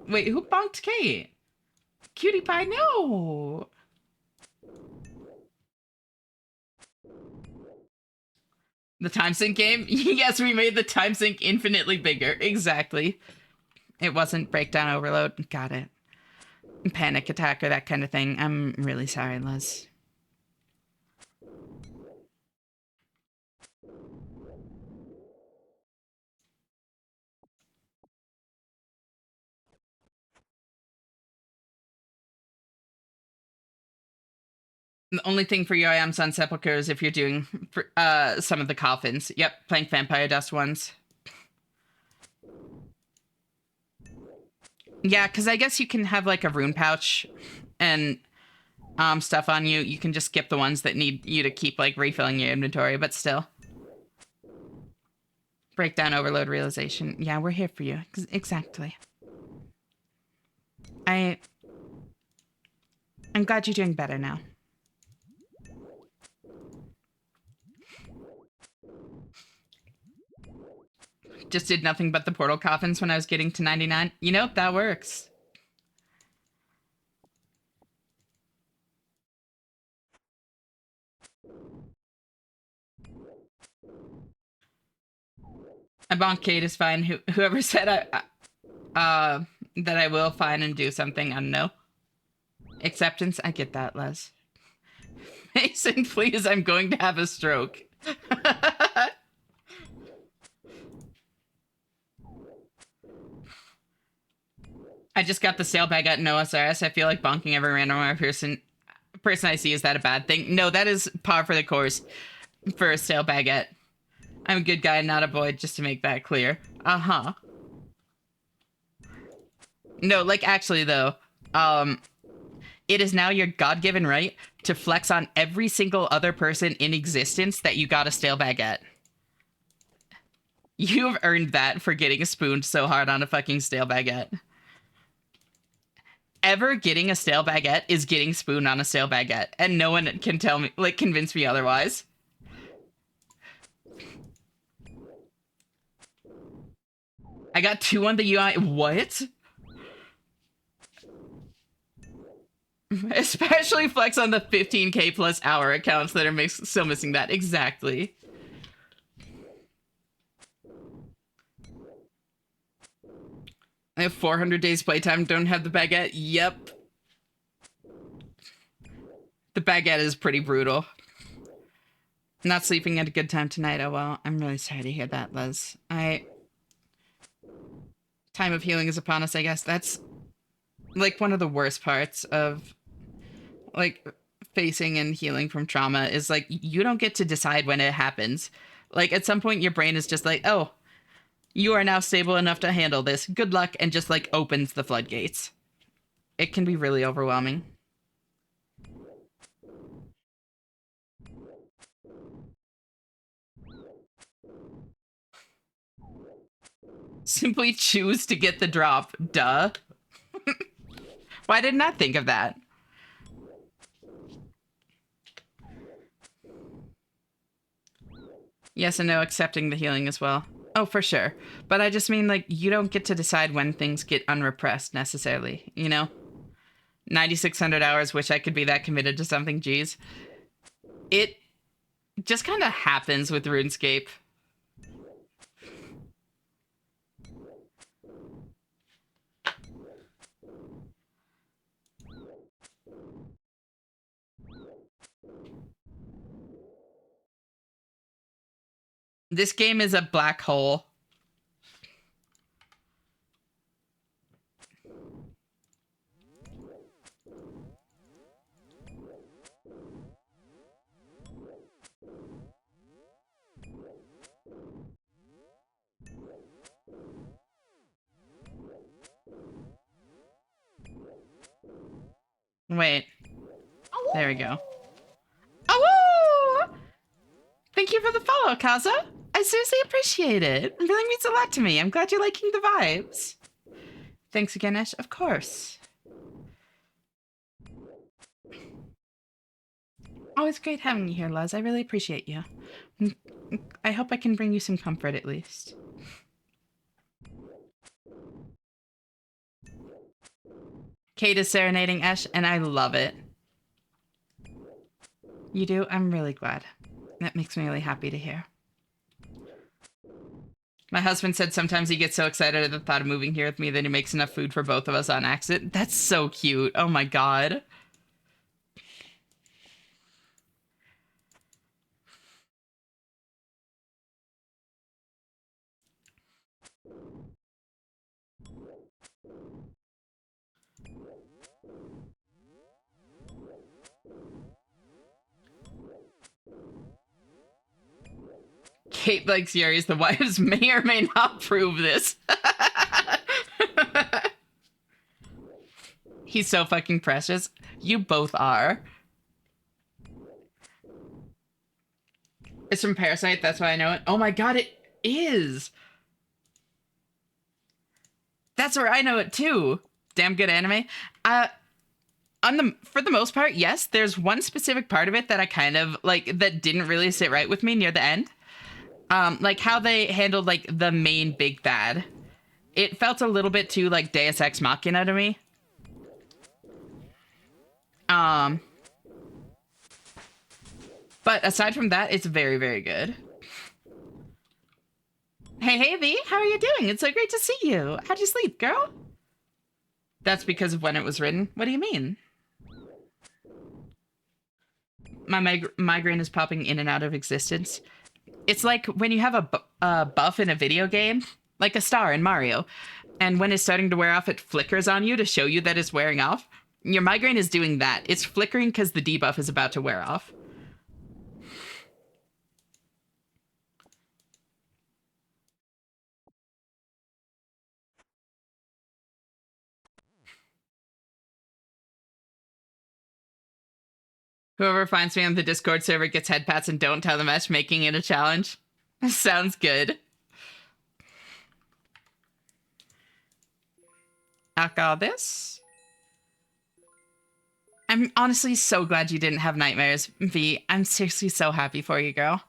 Wait, who bonked Kate? Cutie Pie, no! The time sync game? Yes, we made the time sync infinitely bigger. Exactly. It wasn't breakdown overload. Got it. Panic attack or that kind of thing. I'm really sorry, Liz. The only thing for UIMs on Sepulchre is if you're doing some of the coffins. Yep, Plank Vampire Dust ones. Yeah, because I guess you can have like a rune pouch and stuff on you. You can just skip the ones that need you to keep like refilling your inventory, but still. Breakdown overload realization. Yeah, we're here for you. Exactly. I'm glad you're doing better now. Just did nothing but the portal coffins when I was getting to 99. You know, that works. A bonk Kate is fine. Whoever said that I will find and do something, I don't know. Acceptance, I get that, Les. Mason, please, I'm going to have a stroke. I just got the sale bag at no SRS. I feel like bonking every random person I see. Is that a bad thing? No, that is par for the course for a sale baguette. I'm a good guy, not a void, just to make that clear. Uh-huh. No, like, actually, though, it is now your God-given right to flex on every single other person in existence that you got a stale baguette. You have earned that for getting spooned so hard on a fucking stale baguette. Ever getting a stale baguette is getting spooned on a stale baguette, and no one can tell me, like, convince me otherwise. I got 2 on the UI. What? Especially flex on the 15k plus hour accounts that are still missing that. Exactly. I have 400 days playtime, don't have the baguette. Yep. The baguette is pretty brutal. Not sleeping at a good time tonight. Oh, well, I'm really sorry to hear that, Liz. Time of healing is upon us, I guess. That's like one of the worst parts of like facing and healing from trauma is like you don't get to decide when it happens. Like at some point your brain is just like, "Oh, you are now stable enough to handle this. Good luck," and just like opens the floodgates. It can be really overwhelming. Simply choose to get the drop. Duh. Why didn't I think of that? Yes and no, accepting the healing as well. Oh, for sure. But I just mean, like, you don't get to decide when things get unrepressed necessarily, you know? 9,600 hours, wish I could be that committed to something, geez. It just kind of happens with RuneScape. This game is a black hole. Wait, there we go. Oh! Thank you for the follow, Kaza. I seriously appreciate it. It really means a lot to me. I'm glad you're liking the vibes. Thanks again, Ash. Of course. Always great having you here, Luz. I really appreciate you. I hope I can bring you some comfort at least. Kate is serenading Ash, and I love it. You do? I'm really glad. That makes me really happy to hear. My husband said sometimes he gets so excited at the thought of moving here with me that he makes enough food for both of us on accident. That's so cute. Oh my god. Kate likes Yuri's. The wives may or may not prove this. He's so fucking precious. You both are. It's from Parasite, that's why I know it. Oh my god, it is. That's where I know it too. Damn good anime. For the most part, yes, there's one specific part of it that I kind of like that didn't really sit right with me near the end. Like how they handled like the main big bad. It felt a little bit too like Deus Ex Machina to me. But aside from that, it's very, very good. Hey, V, how are you doing? It's so great to see you. How'd you sleep, girl? That's because of when it was written. What do you mean? My migraine is popping in and out of existence. It's like when you have a buff in a video game, like a star in Mario, and when it's starting to wear off, it flickers on you to show you that it's wearing off. Your migraine is doing that. It's flickering because the debuff is about to wear off. Whoever finds me on the Discord server gets head pats and don't tell them Ash making it a challenge. Sounds good. I got this. I'm honestly so glad you didn't have nightmares, V. I'm seriously so happy for you, girl.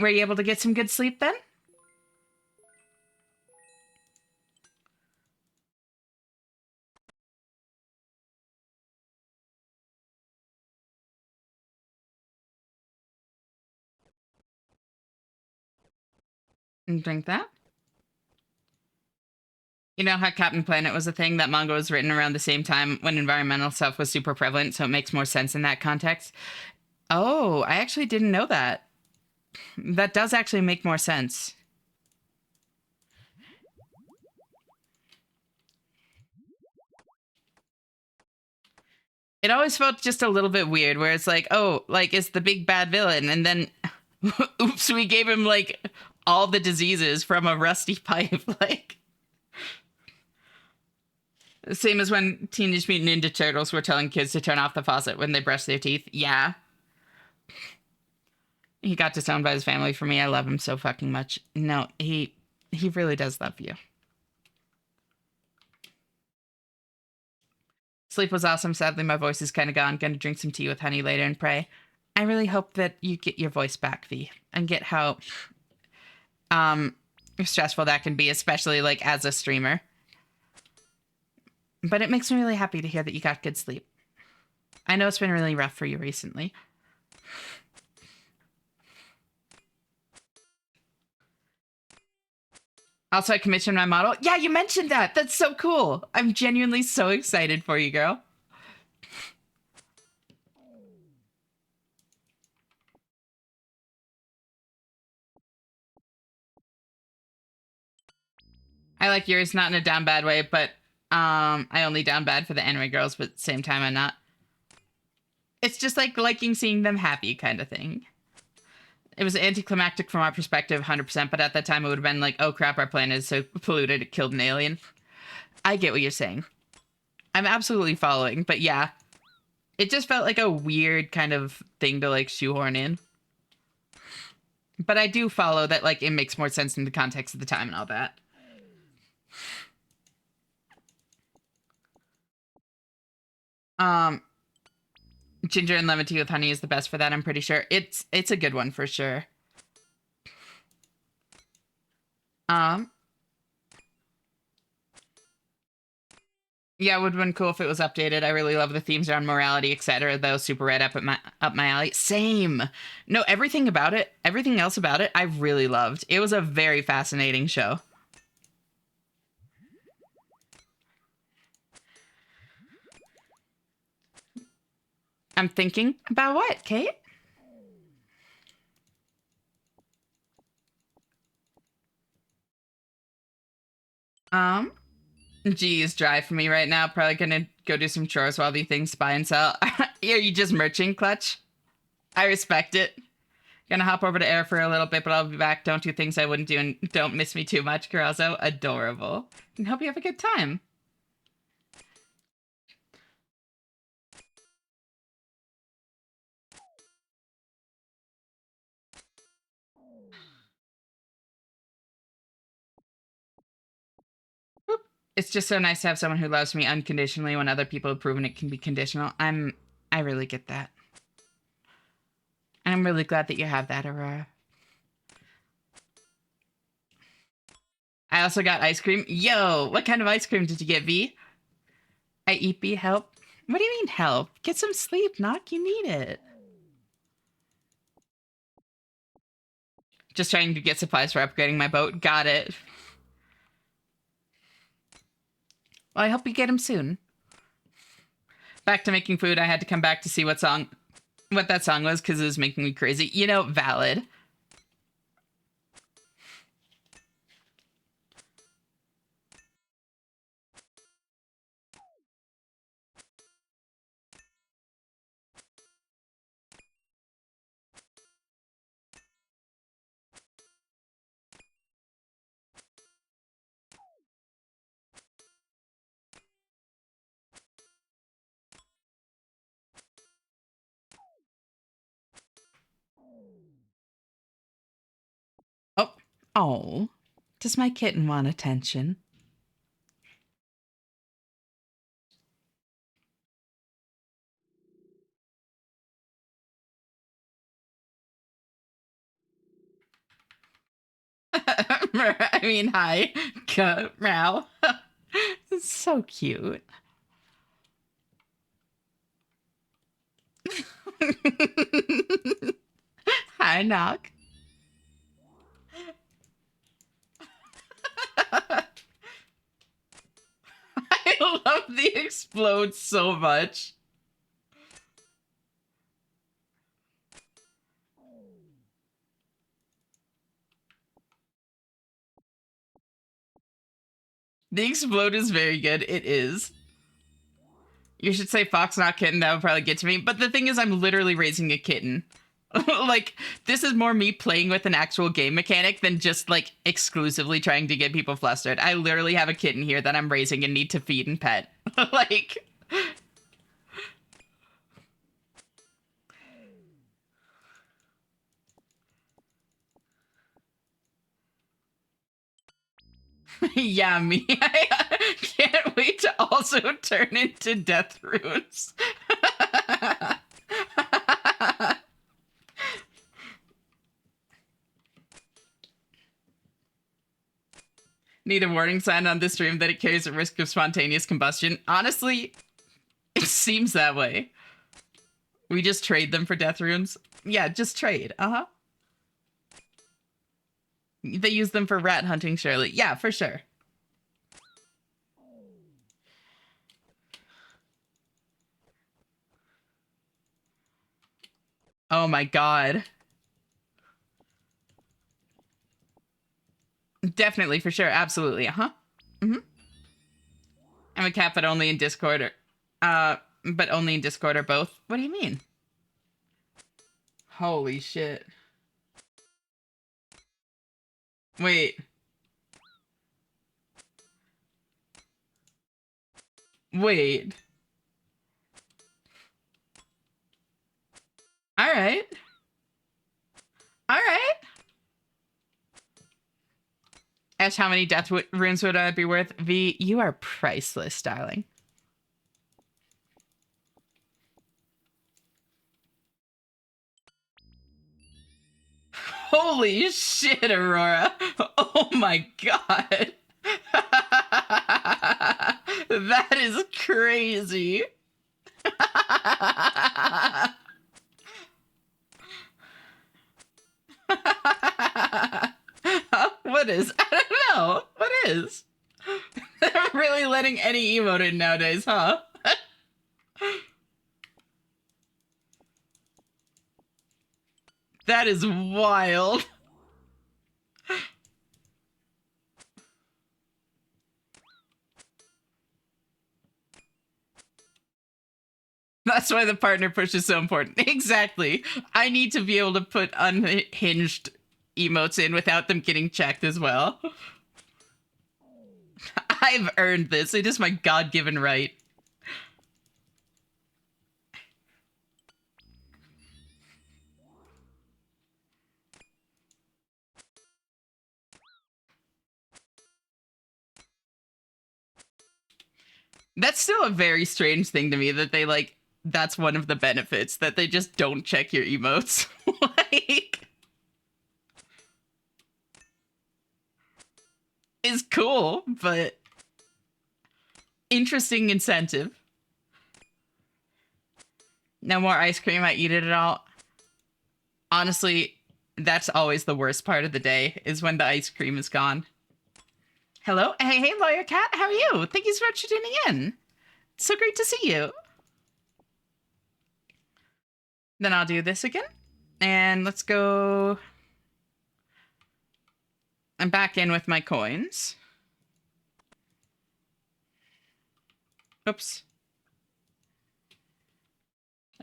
Were you able to get some good sleep then? And drink that. You know how Captain Planet was a thing? That manga was written around the same time when environmental stuff was super prevalent, so it makes more sense in that context. Oh, I actually didn't know that. That does actually make more sense. It always felt just a little bit weird where it's like, oh, like it's the big bad villain. And then, oops, we gave him like all the diseases from a rusty pipe. Like, same as when Teenage Mutant Ninja Turtles were telling kids to turn off the faucet when they brush their teeth. Yeah. He got disowned by his family for me. I love him so fucking much. No, he really does love you. Sleep was awesome. Sadly, my voice is kind of gone. Gonna drink some tea with honey later and pray. I really hope that you get your voice back, V, and get how stressful that can be, especially like as a streamer. But it makes me really happy to hear that you got good sleep. I know it's been really rough for you recently. Also, I commissioned my model. Yeah, you mentioned that. That's so cool. I'm genuinely so excited for you, girl. I like yours, not in a down bad way, but I only down bad for the anime girls, but at the same time I'm not. It's just like liking seeing them happy kind of thing. It was anticlimactic from our perspective, 100%, but at that time it would have been like, oh crap, our planet is so polluted it killed an alien. I get what you're saying. I'm absolutely following, but yeah. It just felt like a weird kind of thing to like shoehorn in. But I do follow that like it makes more sense in the context of the time and all that. Ginger and lemon tea with honey is the best for that, I'm pretty sure. It's a good one for sure. Yeah, it would have been cool if it was updated. I really love the themes around morality, etc. That was super right up my alley. Same. No, everything about it, everything else about it, I really loved. It was a very fascinating show. I'm thinking about what, Kate? Geez, dry for me right now. Probably gonna go do some chores while these things buy and sell. Are you just merching, Clutch? I respect it. Gonna hop over to air for a little bit, but I'll be back. Don't do things I wouldn't do and don't miss me too much, Carazzo. Adorable. And hope you have a good time. It's just so nice to have someone who loves me unconditionally when other people have proven it can be conditional. I really get that. I'm really glad that you have that, Aurora. I also got ice cream. Yo, what kind of ice cream did you get, V? I eat B, help. What do you mean help? Get some sleep, Knock. You need it. Just trying to get supplies for upgrading my boat. Got it. Well, I hope you get them soon. Back to making food. I had to come back to see what that song was because it was making me crazy. You know, valid. Oh, oh. Does my kitten want attention? I mean, hi. Meow. It's so cute. Hi, Knock. I love the explode so much. The explode is very good. It is. You should say fox, not kitten. That would probably get to me. But the thing is, I'm literally raising a kitten. Like, this is more me playing with an actual game mechanic than just, like, exclusively trying to get people flustered. I literally have a kitten here that I'm raising and need to feed and pet. Like... Yeah, me. I can't wait to also turn into death runes. Need a warning sign on this stream that it carries a risk of spontaneous combustion. Honestly, it seems that way. We just trade them for death runes. Yeah, just trade. Uh-huh. They use them for rat hunting, surely. Yeah, for sure. Oh my god. Definitely, for sure. Absolutely. Uh-huh. Mm-hmm. I'm a cat, but only in Discord or... but only in Discord or both. What do you mean? Holy shit. Wait. Wait. Alright. Alright. Ash, how many death runes would I be worth? V, you are priceless, darling. Holy shit, Aurora. Oh my god. That is crazy. What is? I don't know. What is? They're really letting any emote in nowadays, huh? That is wild. That's why the partner push is so important. Exactly. I need to be able to put unhinged emotes in without them getting checked as well. I've earned this. It is my God-given right. That's still a very strange thing to me that they like, that's one of the benefits, that they just don't check your emotes. Like, is cool, but interesting incentive. No more ice cream, I eat it at all. Honestly, that's always the worst part of the day, is when the ice cream is gone. Hello? Hey, Lawyer Cat, how are you? Thank you so much for tuning in. It's so great to see you. Then I'll do this again. And let's go... I'm back in with my coins. Oops.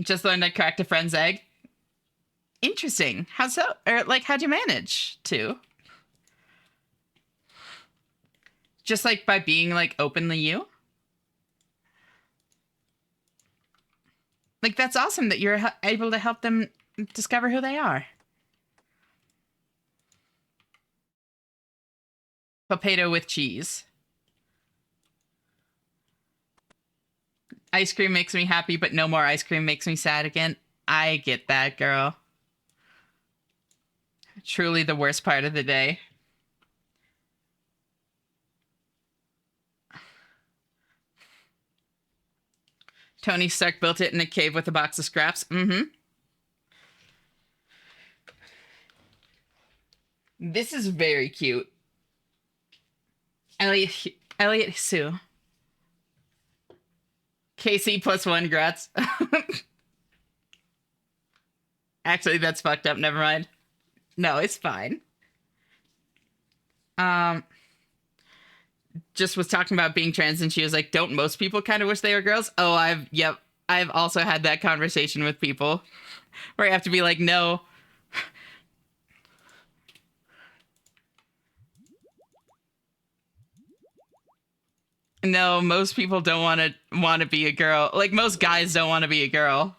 Just learned I cracked a friend's egg. Interesting. How so? Or, like, how'd you manage to? Just, like, by being, like, openly you? Like, that's awesome that you're able to help them discover who they are. Potato with cheese. Ice cream makes me happy, but no more ice cream makes me sad again. I get that, girl. Truly the worst part of the day. Tony Stark built it in a cave with a box of scraps. Mm-hmm. This is very cute. Elliot Sue. KC +1 grats. Actually, that's fucked up. Never mind. No, it's fine. Um, just was talking about being trans, and she was like, don't most people kind of wish they were girls? Oh, yep. I've also had that conversation with people where I have to be like, no. No, most people don't want to be a girl. Like most guys don't want to be a girl.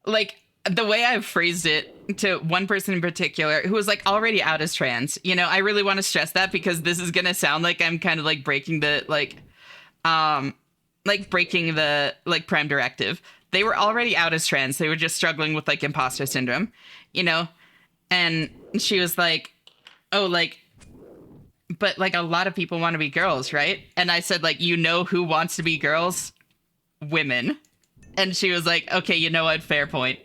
Like the way I've phrased it to one person in particular who was like already out as trans. You know, I really want to stress that because this is going to sound like I'm kind of like breaking the breaking the like prime directive. They were already out as trans. They were just struggling with like imposter syndrome, you know? And she was like, "Oh, like but like a lot of people want to be girls, right?" And I said like, "You know who wants to be girls? Women." And she was like, "Okay, you know what? Fair point."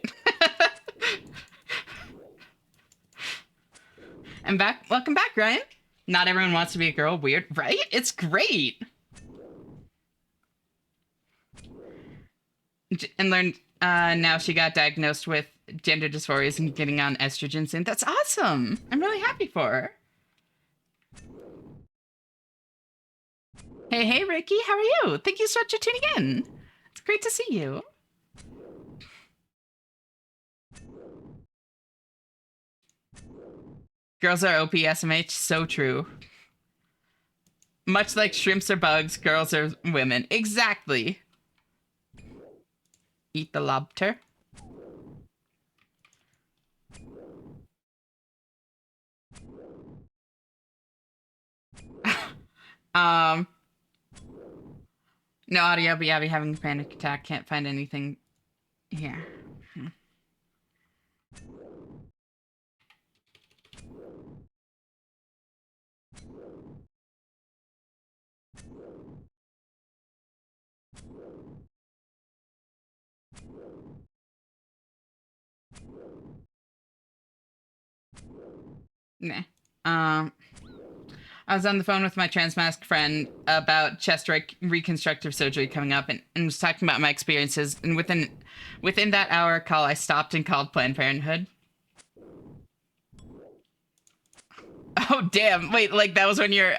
And back, welcome back, Ryan. Not everyone wants to be a girl. Weird, right? It's great. And learned now she got diagnosed with gender dysphoria and getting on estrogen soon. That's awesome. I'm really happy for her. Hey, Ricky, how are you? Thank you so much for tuning in. It's great to see you. Girls are OP SMH, so true. Much like shrimps are bugs, girls are women. Exactly. Eat the lobster. um, no audio, but yeah, be having a panic attack. Can't find anything here. Nah. I was on the phone with my trans mask friend about chest reconstructive surgery coming up, and was talking about my experiences. And within that hour call, I stopped and called Planned Parenthood. Oh damn! Wait, like that was when your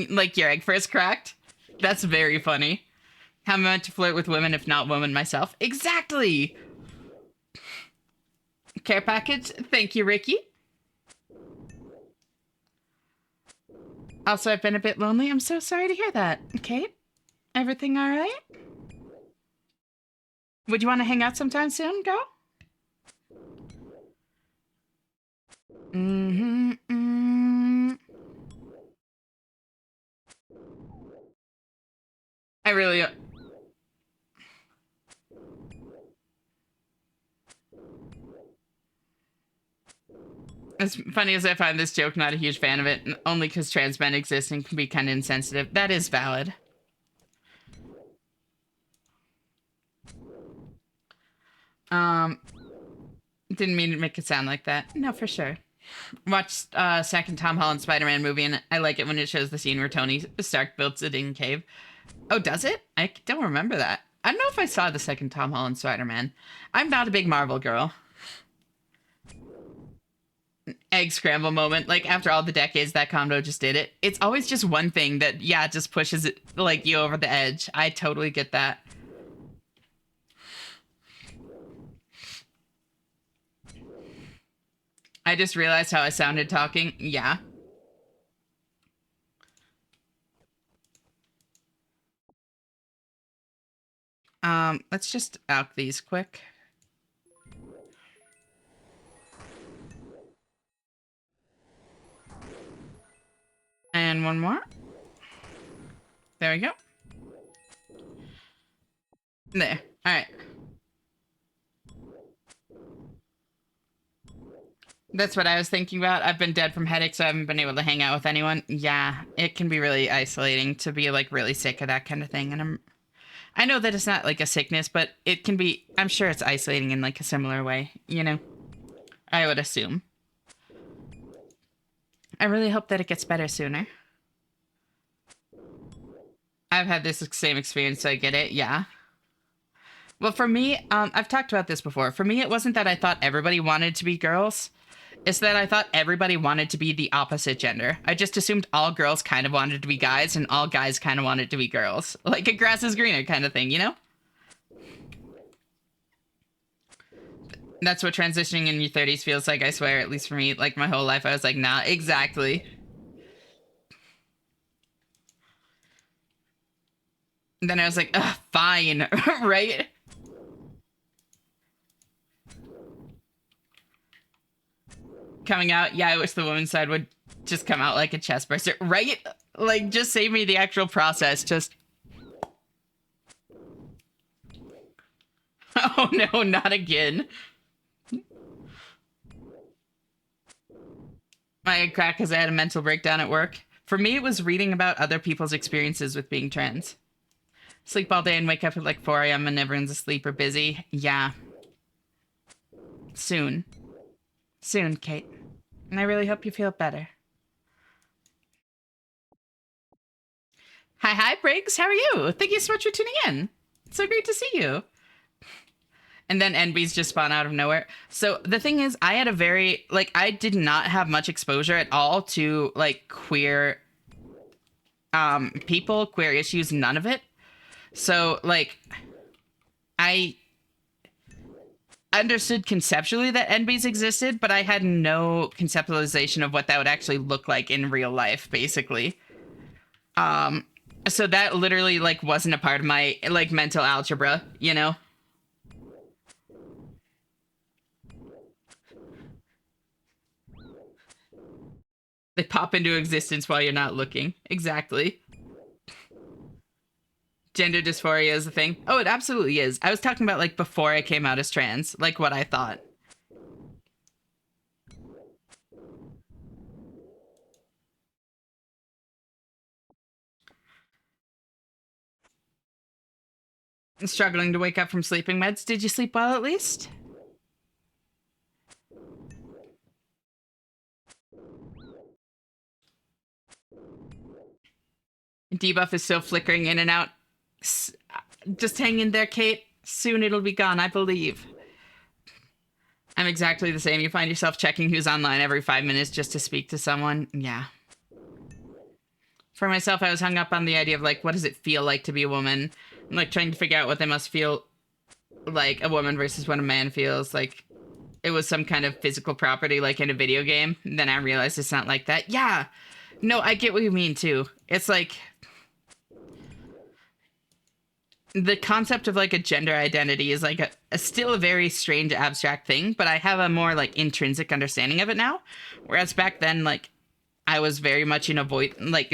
like your egg first cracked? That's very funny. How am I meant to flirt with women if not woman myself? Exactly. Care package. Thank you, Ricky. Also, I've been a bit lonely. I'm so sorry to hear that. Kate, everything all right? Would you want to hang out sometime soon, girl? Mm-hmm. I really. As funny as I find this joke, not a huge fan of it, only because trans men exist and can be kind of insensitive. That is valid. Um, didn't mean to make it sound like that. No, for sure. Watched second Tom Holland Spider-Man movie, and I like it when it shows the scene where Tony Stark builds it in cave. Oh, does it? I don't remember that. I don't know if I saw the second Tom Holland Spider-Man. I'm not a big Marvel girl. Egg scramble moment. Like after all the decades that combo just did it, it's always just one thing that just pushes it like you over the edge. I totally get that. I just realized how I sounded talking. Yeah. Let's just out these quick. And one more. There we go. There. All right. That's what I was thinking about. I've been dead from headaches, so I haven't been able to hang out with anyone. Yeah, it can be really isolating to be like really sick of that kind of thing. And I know that it's not like a sickness, but it can be, I'm sure it's isolating in like a similar way, you know? I would assume. I really hope that it gets better sooner. I've had this same experience, so I get it. Yeah. Well, for me, I've talked about this before. For me, it wasn't that I thought everybody wanted to be girls. It's that I thought everybody wanted to be the opposite gender. I just assumed all girls kind of wanted to be guys and all guys kind of wanted to be girls. Like a grass is greener kind of thing, you know? That's what transitioning in your 30s feels like, I swear, at least for me. Like my whole life, I was like, nah, exactly. And then I was like, ugh, fine, right? Coming out, yeah, I wish the women's side would just come out like a chest burster, right? Like, just save me the actual process, just... Oh no, not again. I cracked because I had a mental breakdown at work. For me, it was reading about other people's experiences with being trans. Sleep all day and wake up at like 4 a.m. and everyone's asleep or busy. Yeah. Soon. Soon, Kate. And I really hope you feel better. Hi, Briggs. How are you? Thank you so much for tuning in. It's so great to see you. And then NBs just spawn out of nowhere. So the thing is, I had a very, like, I did not have much exposure at all to, like, queer people, queer issues, none of it. So, like, I understood conceptually that NBs existed, but I had no conceptualization of what that would actually look like in real life, basically. So that literally, like, wasn't a part of my, like, mental algebra, you know? They pop into existence while you're not looking. Exactly. Gender dysphoria is a thing. Oh, it absolutely is. I was talking about, like, before I came out as trans, like, what I thought. Struggling to wake up from sleeping meds. Did you sleep well, at least? Debuff is still flickering in and out. Just hang in there, Kate. Soon it'll be gone, I believe. I'm exactly the same. You find yourself checking who's online every 5 minutes just to speak to someone. Yeah. For myself, I was hung up on the idea of, like, what does it feel like to be a woman? I'm, like, trying to figure out what they must feel like a woman versus what a man feels. Like, it was some kind of physical property, like in a video game. Then I realized it's not like that. Yeah. No, I get what you mean, too. It's like... the concept of, like, a gender identity is, like, still a very strange, abstract thing, but I have a more, like, intrinsic understanding of it now. Whereas back then, like, I was very much in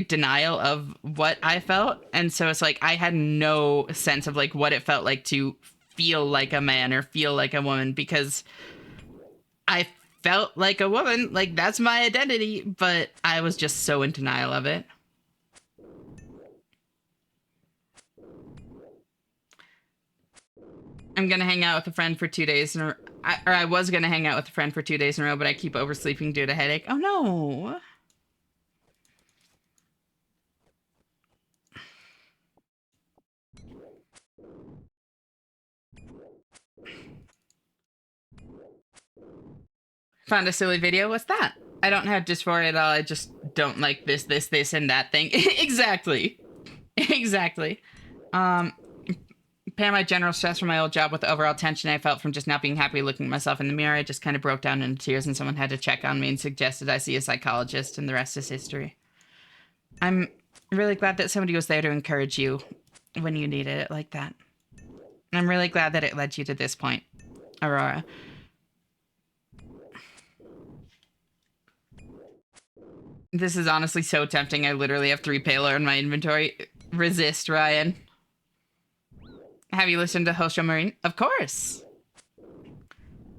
denial of what I felt. And so it's like, I had no sense of, like, what it felt like to feel like a man or feel like a woman, because I felt like a woman. Like, that's my identity, but I was just so in denial of it. I'm gonna hang out with a friend for 2 days in a I was gonna hang out with a friend for 2 days in a row, but I keep oversleeping due to headache. Oh no. Found a silly video. What's that? I don't have dysphoria at all. I just don't like this, and that thing. Exactly. Exactly. Pair my general stress from my old job with the overall tension I felt from just not being happy looking at myself in the mirror. I just kind of broke down into tears, and someone had to check on me and suggested I see a psychologist, and the rest is history. I'm really glad that somebody was there to encourage you when you needed it like that. I'm really glad that it led you to this point, Aurora. This is honestly so tempting. I literally have 3 Paler in my inventory. Resist, Ryan. Have you listened to Hosho Marine? Of course.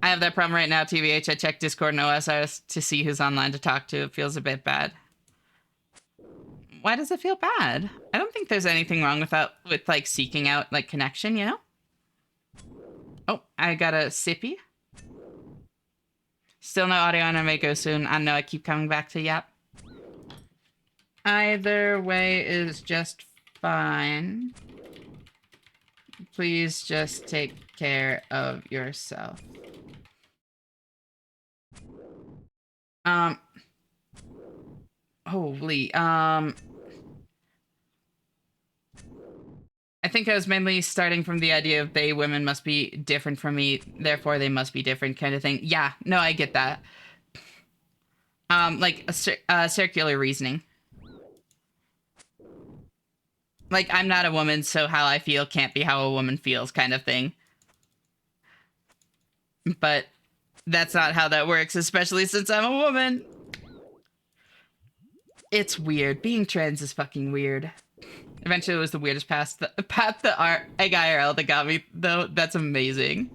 I have that problem right now, TVH. I check Discord and OSRS to see who's online to talk to. It feels a bit bad. Why does it feel bad? I don't think there's anything wrong with that, with, like, seeking out, like, connection, you know? Oh, I got a sippy. Still no audio, and I may go soon. I know I keep coming back to yap. Either way is just fine. Please just take care of yourself. Holy, I think I was mainly starting from the idea of women must be different from me, therefore they must be different kind of thing. Yeah, no, I get that. Like a circular reasoning. Like, I'm not a woman, so how I feel can't be how a woman feels kind of thing. But that's not how that works, especially since I'm a woman. It's weird. Being trans is fucking weird. Eventually, it was the weirdest path egg IRL that got me, though. That's amazing.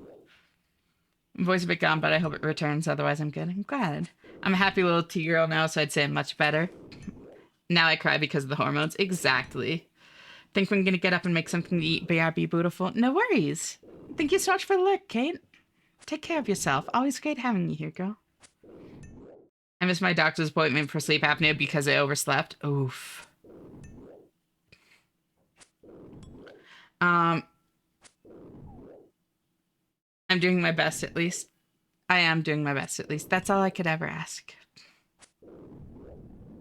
Voice a bit gone, but I hope it returns. Otherwise, I'm good. I'm glad. I'm a happy little T-girl now, so I'd say I'm much better. Now I cry because of the hormones. Exactly. Think I'm gonna get up and make something to eat. BRB beautiful. No worries. Thank you so much for the look, Kate. Take care of yourself. Always great having you here, girl. I missed my doctor's appointment for sleep apnea because I overslept. Oof. I'm doing my best, at least. I am doing my best, at least. That's all I could ever ask.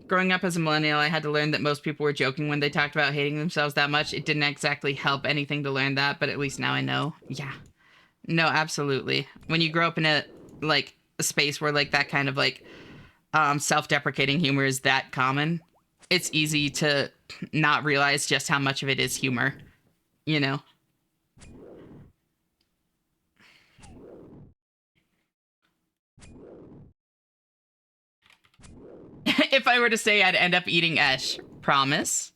Growing up as a millennial, I had to learn that most people were joking when they talked about hating themselves that much. It didn't exactly help anything to learn that, but at least now I know. Yeah. No, absolutely. When you grow up in a space where like that kind of like self-deprecating humor is that common, it's easy to not realize just how much of it is humor, you know? If I were to say I'd end up eating Esh, promise.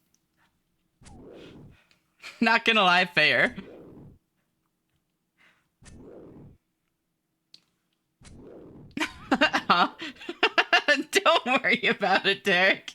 Not gonna lie, fair. Don't worry about it, Derek.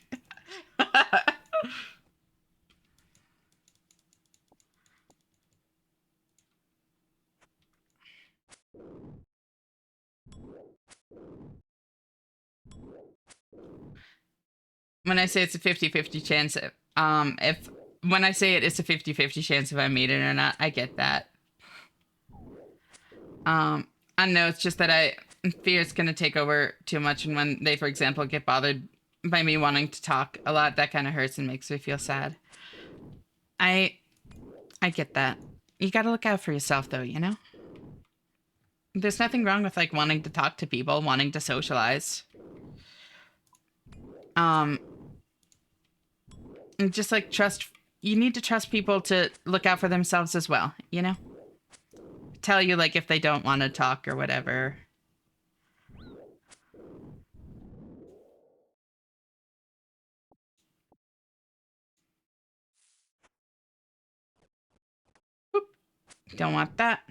When I say it's a 50-50 chance, if when I say it's a 50-50 chance if I made it or not, I get that. I know it's just that I fear it's gonna take over too much, and when they, for example, get bothered by me wanting to talk a lot, that kind of hurts and makes me feel sad. I get that. You gotta look out for yourself, though, you know? There's nothing wrong with, like, wanting to talk to people, wanting to socialize. And just, like, you need to trust people to look out for themselves as well, you know? Tell you, like, if they don't want to talk or whatever. Boop. Don't want that.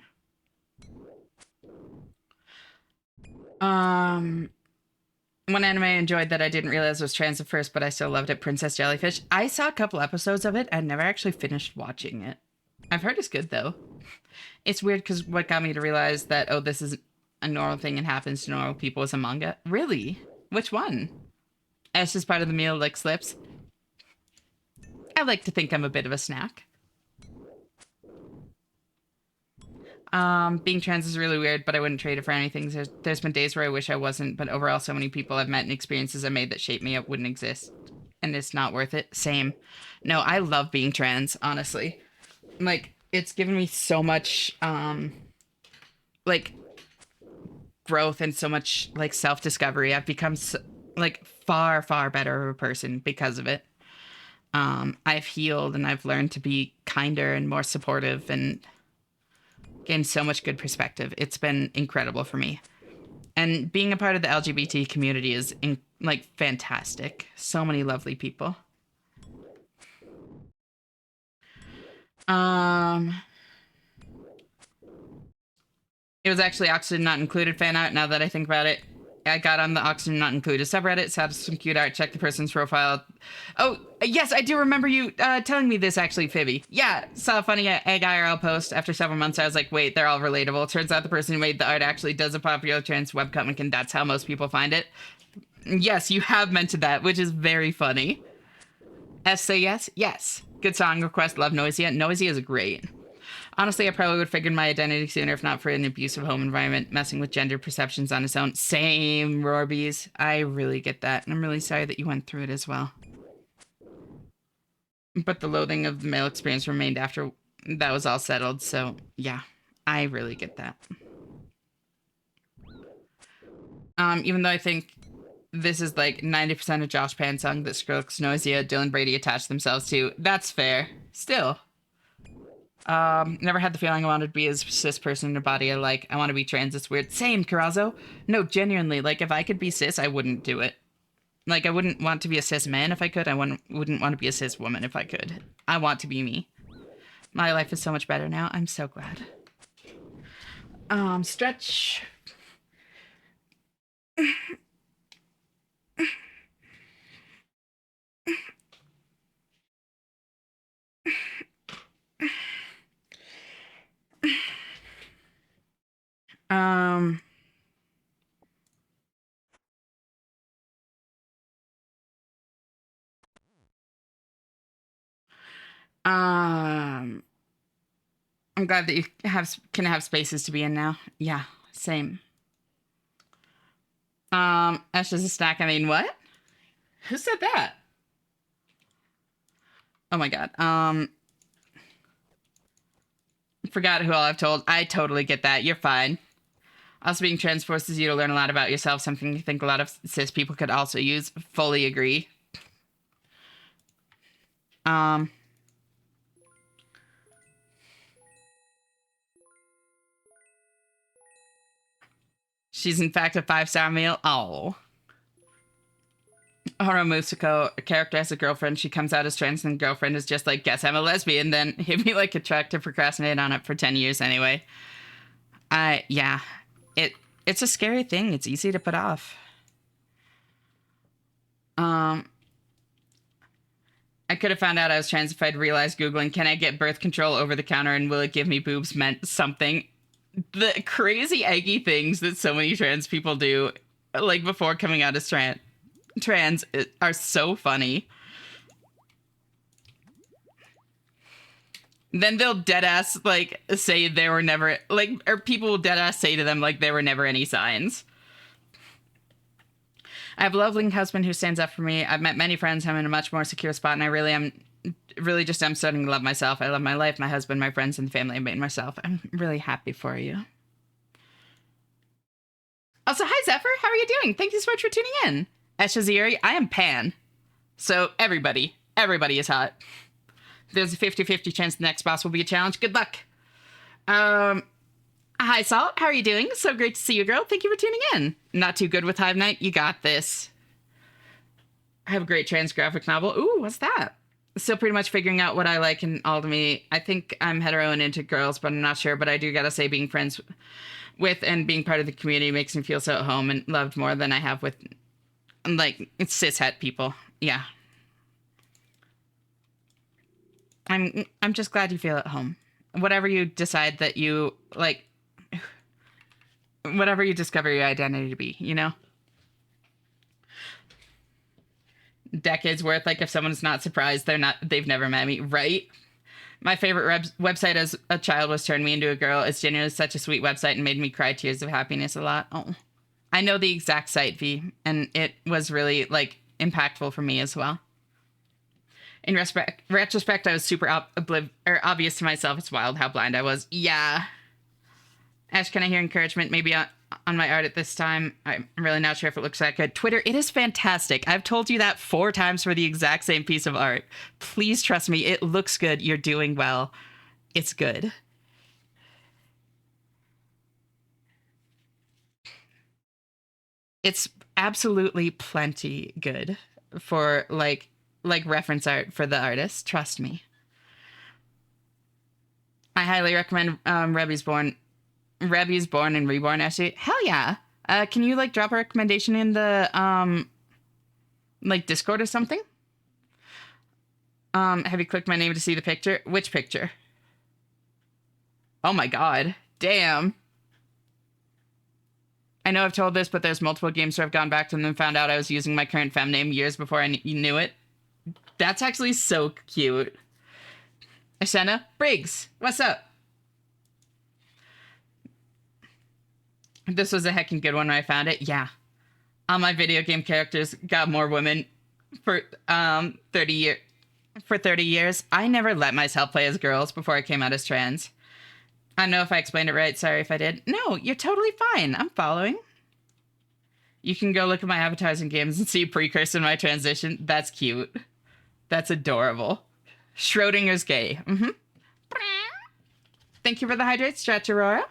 One anime I enjoyed that I didn't realize was trans at first, but I still loved it, Princess Jellyfish. I saw a couple episodes of it. I never actually finished watching it. I've heard it's good, though. It's weird because what got me to realize that, oh, this is a normal thing and happens to normal people is a manga. Really? Which one? S is part of the meal, like slips. I like to think I'm a bit of a snack. Being trans is really weird, but I wouldn't trade it for anything. There's been days where I wish I wasn't, but overall, so many people I've met and experiences I made that shaped me up wouldn't exist. And it's not worth it. Same. No, I love being trans, honestly. Like, it's given me so much, like, growth and so much, like, self-discovery. I've become, like, far, far better of a person because of it. I've healed and I've learned to be kinder and more supportive and gained so much good perspective. It's been incredible for me. And being a part of the LGBT community is like fantastic. So many lovely people. It was actually Oxygen Not Included fan art, now that I think about it. I got on the Oxygen Not Included subreddit, saw some cute art, checked the person's profile. Oh, yes, I do remember you telling me this, actually, Phoebe. Yeah, saw a funny egg IRL post. After several months, I was like, wait, they're all relatable. Turns out the person who made the art actually does a popular trans webcomic, and that's how most people find it. Yes, you have mentioned that, which is very funny. S say yes? Yes. Good song request, love Noisia. Noisia is great. Honestly, I probably would have figured my identity sooner if not for an abusive home environment, messing with gender perceptions on its own. Same, Rorbies. I really get that, and I'm really sorry that you went through it as well. But the loathing of the male experience remained after that was all settled, so yeah, I really get that. Even though I think this is like 90% of Josh Pan song that Skrillex, Noisia, Dylan Brady attached themselves to. That's fair. Still. Never had the feeling I wanted to be a cis person in a body I like. I want to be trans. It's weird. Same, Carazo. No, genuinely, like, if I could be cis, I wouldn't do it. Like, I wouldn't want to be a cis man if I could. I wouldn't want to be a cis woman if I could. I want to be me. My life is so much better now. I'm so glad. Stretch. Um, um, I'm glad that you can have spaces to be in now. Yeah, same. Ash is a snack. I mean, what? Who said that? Oh my god. Forgot who all I've told. I totally get that. You're fine. Also, being trans forces you to learn a lot about yourself, something I think a lot of cis people could also use. Fully agree. She's in fact a 5-star meal. Oh. Horo Musako, a character has a girlfriend. She comes out as trans, and girlfriend is just like, guess I'm a lesbian. Then hit me like a truck to procrastinate on it for 10 years anyway. Yeah. It's a scary thing. It's easy to put off. I could have found out I was trans if I'd realized Googling, can I get birth control over the counter and will it give me boobs meant something. The crazy eggy things that so many trans people do, like before coming out as trans are so funny. Then they'll deadass like say there were never like, or people will deadass say to them like there were never any signs. I have a loving husband who stands up for me. I've met many friends. I'm in a much more secure spot, and I really am starting to love myself. I love my life, my husband, my friends, and the family I made myself. I'm really happy for you. Also, hi Zephyr, how are you doing? Thank you so much for tuning in. Eshaziri, I am Pan. So everybody is hot. There's a 50-50 chance the next boss will be a challenge. Good luck. Hi, Salt. How are you doing? So great to see you, girl. Thank you for tuning in. Not too good with Hive Night? You got this. I have a great trans graphic novel. Ooh, what's that? Still pretty much figuring out what I like in all to me. I think I'm hetero and into girls, but I'm not sure. But I do gotta say being friends with and being part of the community makes me feel so at home and loved more than I have with, like, cis-het people. Yeah. I'm just glad you feel at home. Whatever you decide that you, like, whatever you discover your identity to be, you know? Decades worth, like, if someone's not surprised, they've never met me, right? My favorite website as a child was Turn Me Into a Girl. It's genuinely such a sweet website and made me cry tears of happiness a lot. Oh, I know the exact site, V, and it was really, like, impactful for me as well. In retrospect, I was super obvious to myself. It's wild how blind I was. Yeah. Ash, can I hear encouragement? Maybe on my art at this time. I'm really not sure if it looks that good. Twitter, it is fantastic. I've told you that 4 times for the exact same piece of art. Please trust me. It looks good. You're doing well. It's good. It's absolutely plenty good for like reference art for the artist. Trust me. I highly recommend Rebby's Born and Reborn, actually. Hell yeah. Can you like drop a recommendation in the like Discord or something? Have you clicked my name to see the picture? Which picture? Oh my god. Damn. I know I've told this, but there's multiple games where I've gone back to them and found out I was using my current fem name years before I knew it. That's actually so cute. Ashena Briggs, what's up? This was a heckin' good one when I found it. Yeah. All my video game characters got more women for 30 years. For 30 years, I never let myself play as girls before I came out as trans. I don't know if I explained it right. Sorry if I did. No, you're totally fine. I'm following. You can go look at my avatars in games and see a precursor in my transition. That's cute. That's adorable. Schrodinger's gay. Mm-hmm. Thank you for the hydrate, Stretch Aurora.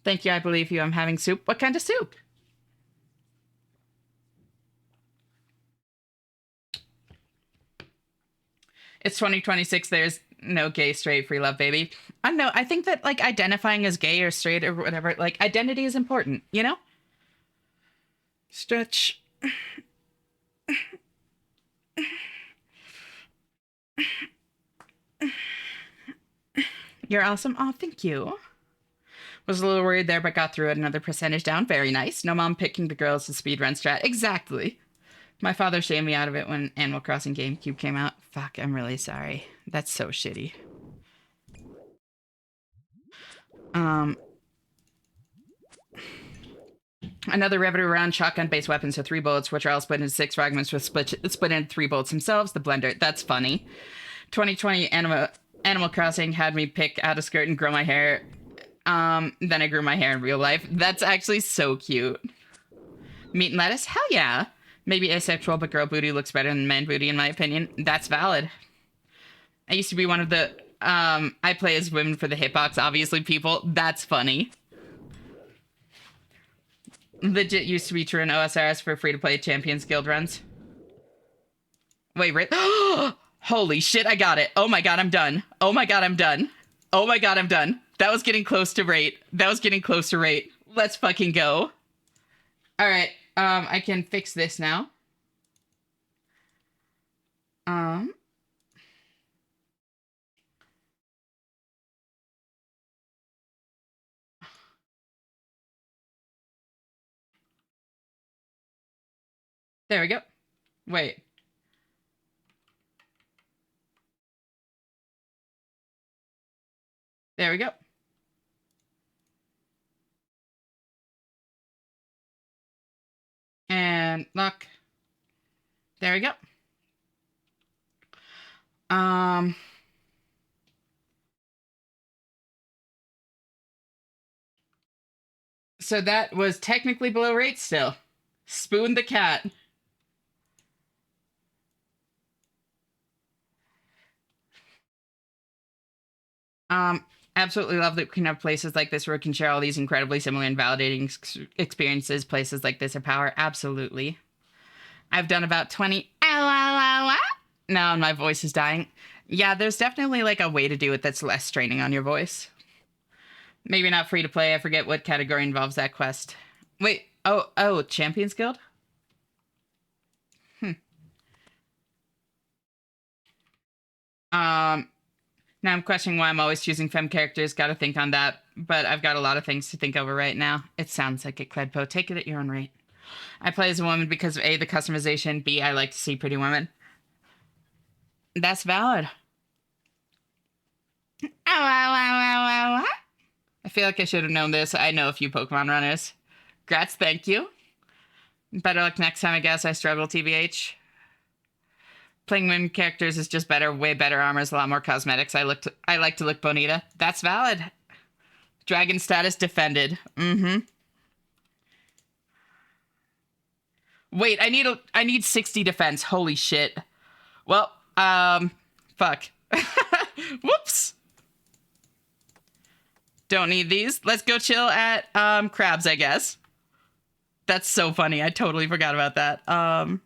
Thank you, I believe you. I'm having soup. What kind of soup? It's 2026. There's no gay, straight, free love, baby. I don't know. I think that, like, identifying as gay or straight or whatever, like, identity is important, you know? Stretch. You're awesome. Oh, thank you. Was a little worried there, but got through it. Another percentage down. Very nice. No mom picking the girls to speedrun strat. Exactly. My father shamed me out of it when Animal Crossing GameCube came out. Fuck, I'm really sorry. That's so shitty. Another riveter round shotgun-based weapon, so 3 bullets, which are all split into 6 fragments, with split into 3 bullets themselves. The blender. That's funny. 2020 Animal Crossing had me pick out a skirt and grow my hair. Then I grew my hair in real life. That's actually so cute. Meat and lettuce? Hell yeah. Maybe asexual, but girl booty looks better than man booty, in my opinion. That's valid. I used to be one of the, I play as women for the hitbox, obviously, people. That's funny. Legit used to be true in OSRS for free-to-play Champions Guild runs. Wait, right? Holy shit, I got it. Oh my god, I'm done. Oh my god, I'm done. Oh my god, I'm done. That was getting close to rate. That was getting close to rate. Let's fucking go. Alright, I can fix this now. There we go. Wait. There we go. And lock. There we go. So that was technically below rate still. Spoon the cat. Absolutely love that we can have places like this where we can share all these incredibly similar and validating experiences. Places like this are power. Absolutely. I've done about 20. Now my voice is dying. Yeah, there's definitely like a way to do it that's less straining on your voice. Maybe not free to play. I forget what category involves that quest. Wait. Oh, Champions Guild? Now I'm questioning why I'm always choosing femme characters. Gotta think on that. But I've got a lot of things to think over right now. It sounds like it, Cledpo. Take it at your own rate. I play as a woman because of A, the customization, B, I like to see pretty women. That's valid. I feel like I should have known this. I know a few Pokemon runners. Grats, thank you. Better luck next time, I guess. I struggle, TBH. Playing women characters is just better. Way better armors, a lot more cosmetics. I like to look bonita. That's valid. Dragon status defended. Mm-hmm. Wait, I need 60 defense. Holy shit. Well, fuck. Whoops. Don't need these. Let's go chill at crabs, I guess. That's so funny. I totally forgot about that.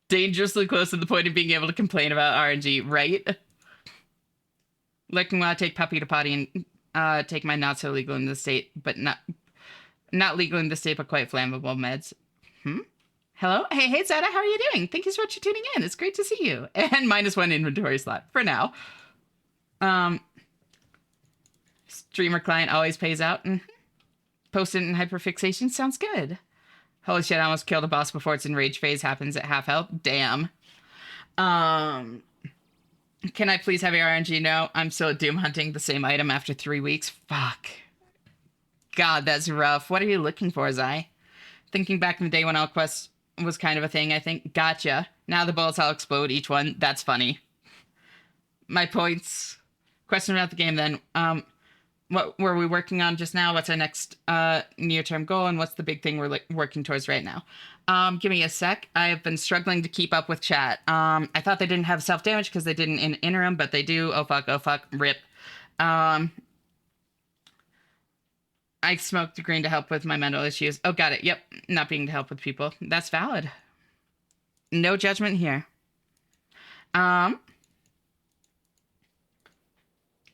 Dangerously close to the point of being able to complain about RNG, right? Like, when I take puppy to potty and take my not so legal in the state, but not legal in the state, but quite flammable meds. Hello? Hey, Zeta, how are you doing? Thank you so much for tuning in. It's great to see you. And -1 inventory slot for now. Streamer client always pays out. Post-it and hyperfixation sounds good. Holy shit, I almost killed a boss before its enrage phase happens at half health. Damn. Can I please have your RNG? No, I'm still doom hunting the same item after 3 weeks. Fuck. God, that's rough. What are you looking for, Zai? Thinking back in the day when Elquest was kind of a thing, I think. Gotcha. Now the bullets all explode, each one. That's funny. My points. Question about the game then. What were we working on just now? What's our next near-term goal, and what's the big thing we're working towards right now? Give me a sec. I have been struggling to keep up with chat. I thought they didn't have self-damage because they didn't in interim, but they do. Oh fuck, rip. I smoked the green to help with my mental issues. Oh, got it. Yep, not being to help with people. That's valid. No judgment here.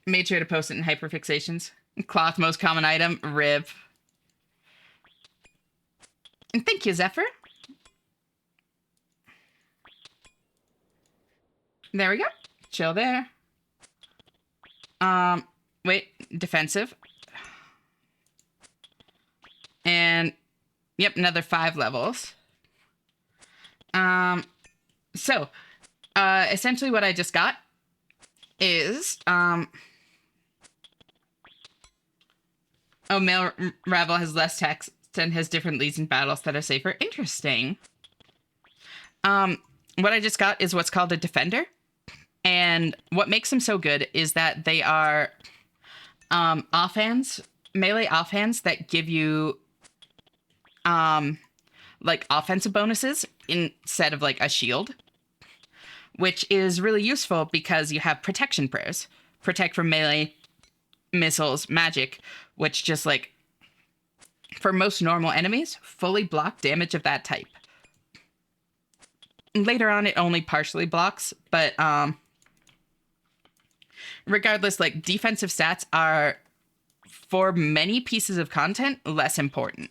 Made sure to post it in hyperfixations. Cloth, most common item. Rib. And thank you, Zephyr. There we go. Chill there. Wait, defensive. And, yep, another 5 levels. So, essentially what I just got is, oh, male Ravel has less text and has different leads in battles that are safer. Interesting. What I just got is what's called a defender. And what makes them so good is that they are offhands, melee offhands that give you like offensive bonuses instead of like a shield, which is really useful because you have protection prayers. Protect from melee, missiles, magic, which just like for most normal enemies, fully block damage of that type. Later on, it only partially blocks, but regardless, like defensive stats are, for many pieces of content, less important.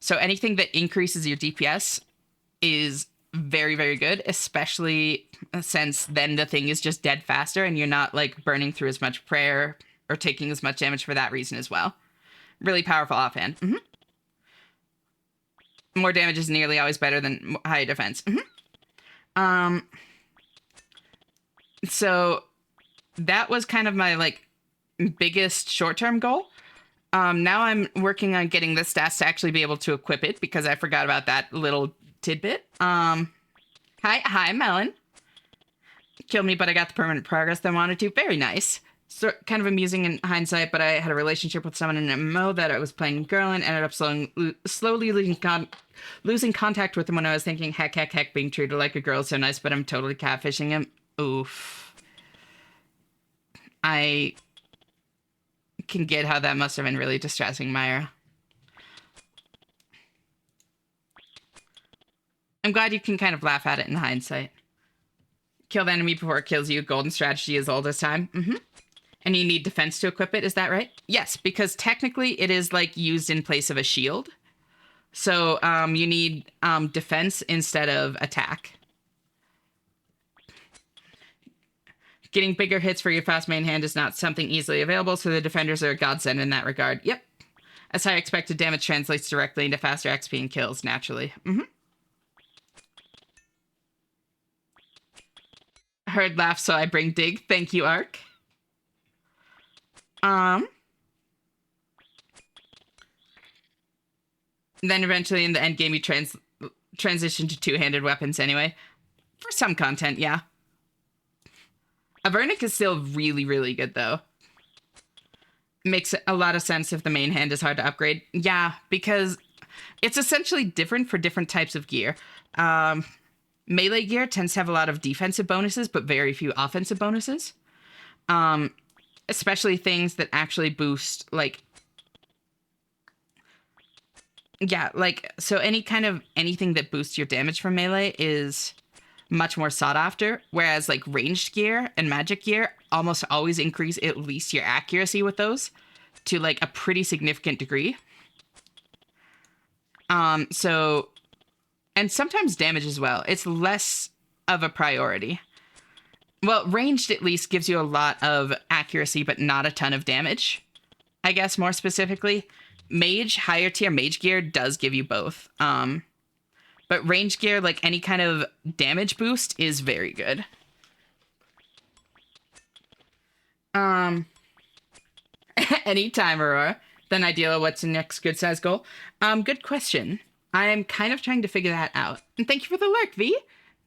So anything that increases your DPS is very, very good, especially since then the thing is just dead faster and you're not like burning through as much prayer or taking as much damage for that reason as well. Really powerful offhand. More damage is nearly always better than high defense. So that was kind of my like biggest short-term goal. Now I'm working on getting the stats to actually be able to equip it because I forgot about that little tidbit. Hi, Melon. Killed me, but I got the permanent progress that I wanted to. Very nice. So kind of amusing in hindsight, but I had a relationship with someone in an MMO that I was playing girl and ended up slowly losing contact with him when I was thinking, heck, being treated like a girl is so nice, but I'm totally catfishing him. Oof. I can get how that must have been really distressing, Myra. I'm glad you can kind of laugh at it in hindsight. Kill the enemy before it kills you. Golden strategy is old as time. And you need defense to equip it, is that right? Yes, because technically it is like used in place of a shield. So you need defense instead of attack. Getting bigger hits for your fast main hand is not something easily available, so the defenders are a godsend in that regard. Yep. As high expected damage translates directly into faster XP and kills, naturally. Heard laugh, so I bring dig. Thank you, Ark. Then eventually in the end game you transition to two-handed weapons anyway. For some content, yeah. Avernic is still really, really good, though. Makes a lot of sense if the main hand is hard to upgrade. Yeah, because it's essentially different for different types of gear. Melee gear tends to have a lot of defensive bonuses, but very few offensive bonuses. Especially things that actually boost, like... Yeah, like, so anything that boosts your damage from melee is much more sought after, whereas like ranged gear and magic gear almost always increase at least your accuracy with those to like a pretty significant degree. So, and sometimes damage as well. It's less of a priority. Well, ranged at least gives you a lot of accuracy, but not a ton of damage. I guess more specifically, mage, higher tier mage gear does give you both. But range gear, like any kind of damage boost, is very good. Um, anytime, Aurora. Then ideal. What's the next good size goal? Good question. I'm kind of trying to figure that out. And thank you for the lurk, V.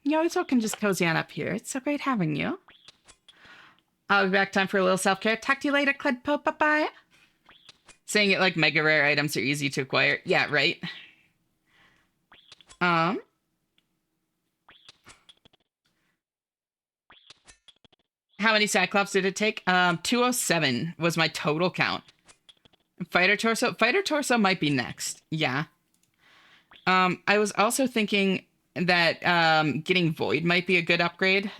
You always can just cozy on up here. It's so great having you. I'll be back time for a little self-care. Talk to you later, Cledpo. Bye-bye. Saying it like mega rare items are easy to acquire. Yeah, right. How many Cyclops did it take? 207 was my total count. Fighter Torso? Fighter Torso might be next. Yeah. I was also thinking that getting Void might be a good upgrade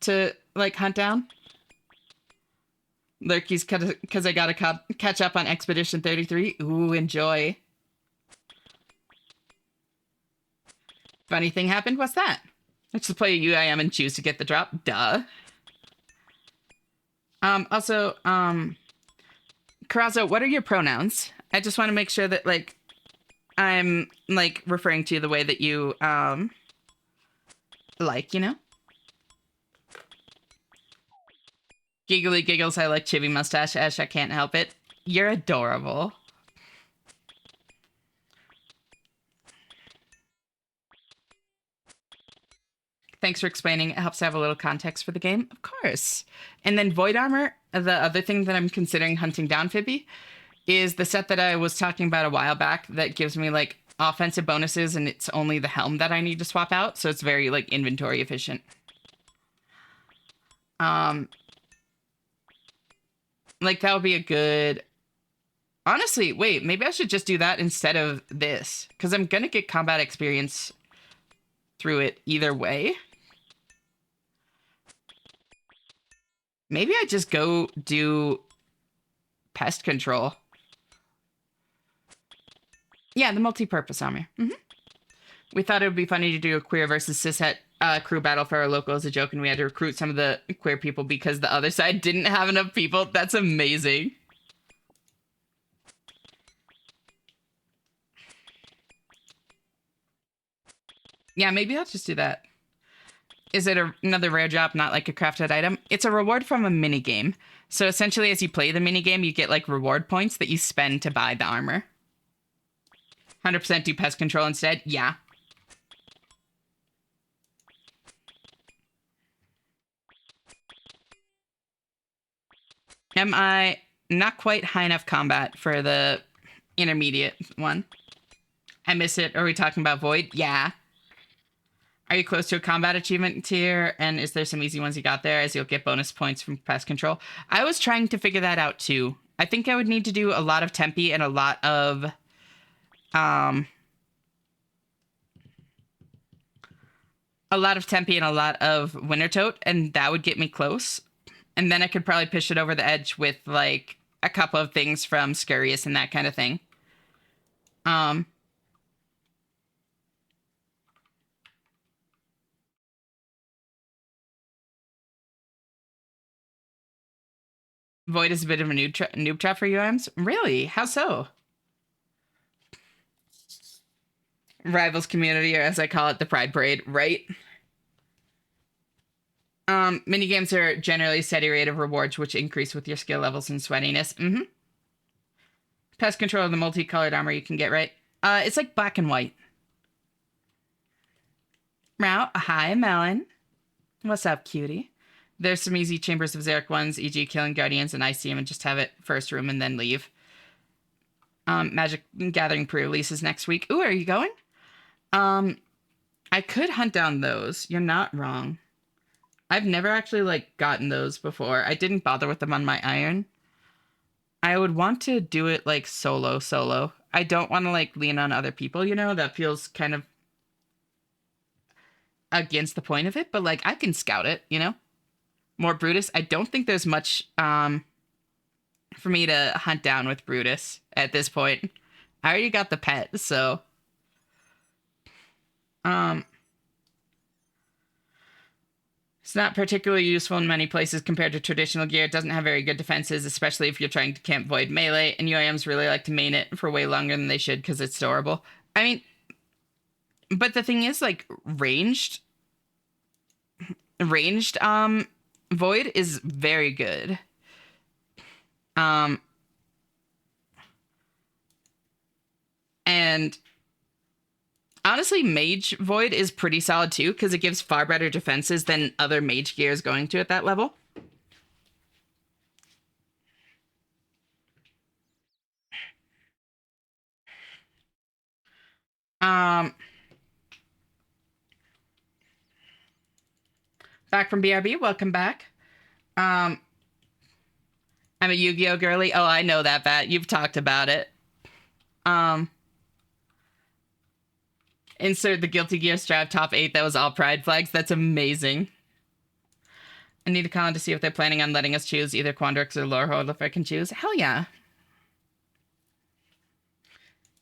to, like, hunt down. Lurkies, because I gotta catch up on Expedition 33. Ooh, enjoy. Funny thing happened? What's that? Let's just play a UIM and choose to get the drop. Duh. Also, Carazo, what are your pronouns? I just want to make sure that, like, I'm, like, referring to you the way that you, like, you know? Giggly giggles, I like chibi mustache. Ash, I can't help it. You're adorable. Thanks for explaining. It helps to have a little context for the game. Of course. And then Void Armor, the other thing that I'm considering hunting down, Phoebe, is the set that I was talking about a while back that gives me, like, offensive bonuses, and it's only the helm that I need to swap out, so it's very, like, inventory efficient. Like, that would be a good... Honestly, wait, maybe I should just do that instead of this, because I'm gonna get combat experience through it either way. Maybe I just go do pest control. Yeah, the multi-purpose armor. We thought it would be funny to do a queer versus cishet crew battle for our local as a joke, and we had to recruit some of the queer people because the other side didn't have enough people. That's amazing. Yeah, maybe I'll just do that. Is it another rare job, not like a crafted item? It's a reward from a minigame. So essentially, as you play the minigame, you get, like, reward points that you spend to buy the armor. 100% do pest control instead? Yeah. Am I not quite high enough combat for the intermediate one? I miss it. Are we talking about Void? Yeah. Are you close to a combat achievement tier? And is there some easy ones you got there, as you'll get bonus points from pest control? I was trying to figure that out too. I think I would need to do a lot of Tempe and a lot of Winter Tote, and that would get me close. And then I could probably push it over the edge with, like, a couple of things from Scarius and that kind of thing. Void is a bit of a noob trap for UIMs? Really? How so? Rivals community, or as I call it, the Pride Parade, right? Minigames are generally a steady rate of rewards which increase with your skill levels and sweatiness. Pest control of the multicolored armor you can get, right? It's like black and white. Meow. Hi, Melon. What's up, cutie? There's some easy Chambers of Xeric ones, e.g. killing Guardians and ICM, and just have it first room and then leave. Magic Gathering pre-releases next week. Ooh, are you going? I could hunt down those. You're not wrong. I've never actually, like, gotten those before. I didn't bother with them on my iron. I would want to do it, like, solo. I don't want to, like, lean on other people, you know? That feels kind of against the point of it, but, like, I can scout it, you know? More Brutus. I don't think there's much, for me to hunt down with Brutus at this point. I already got the pet, so... It's not particularly useful in many places compared to traditional gear. It doesn't have very good defenses, especially if you're trying to camp Void melee, and UIMs really like to main it for way longer than they should because it's storable. I mean, but the thing is, like, ranged Void is very good. Um, and honestly, Mage Void is pretty solid too, because it gives far better defenses than other mage gears going to at that level. Um, Back from BRB, welcome back. I'm a Yu-Gi-Oh girly. Oh, I know that, Bat. You've talked about it. Um, Insert the Guilty Gear Strap top 8. That was all pride flags. That's amazing. I need to call in to see if they're planning on letting us choose either Quandrix or Lorehold if I can choose. Hell yeah.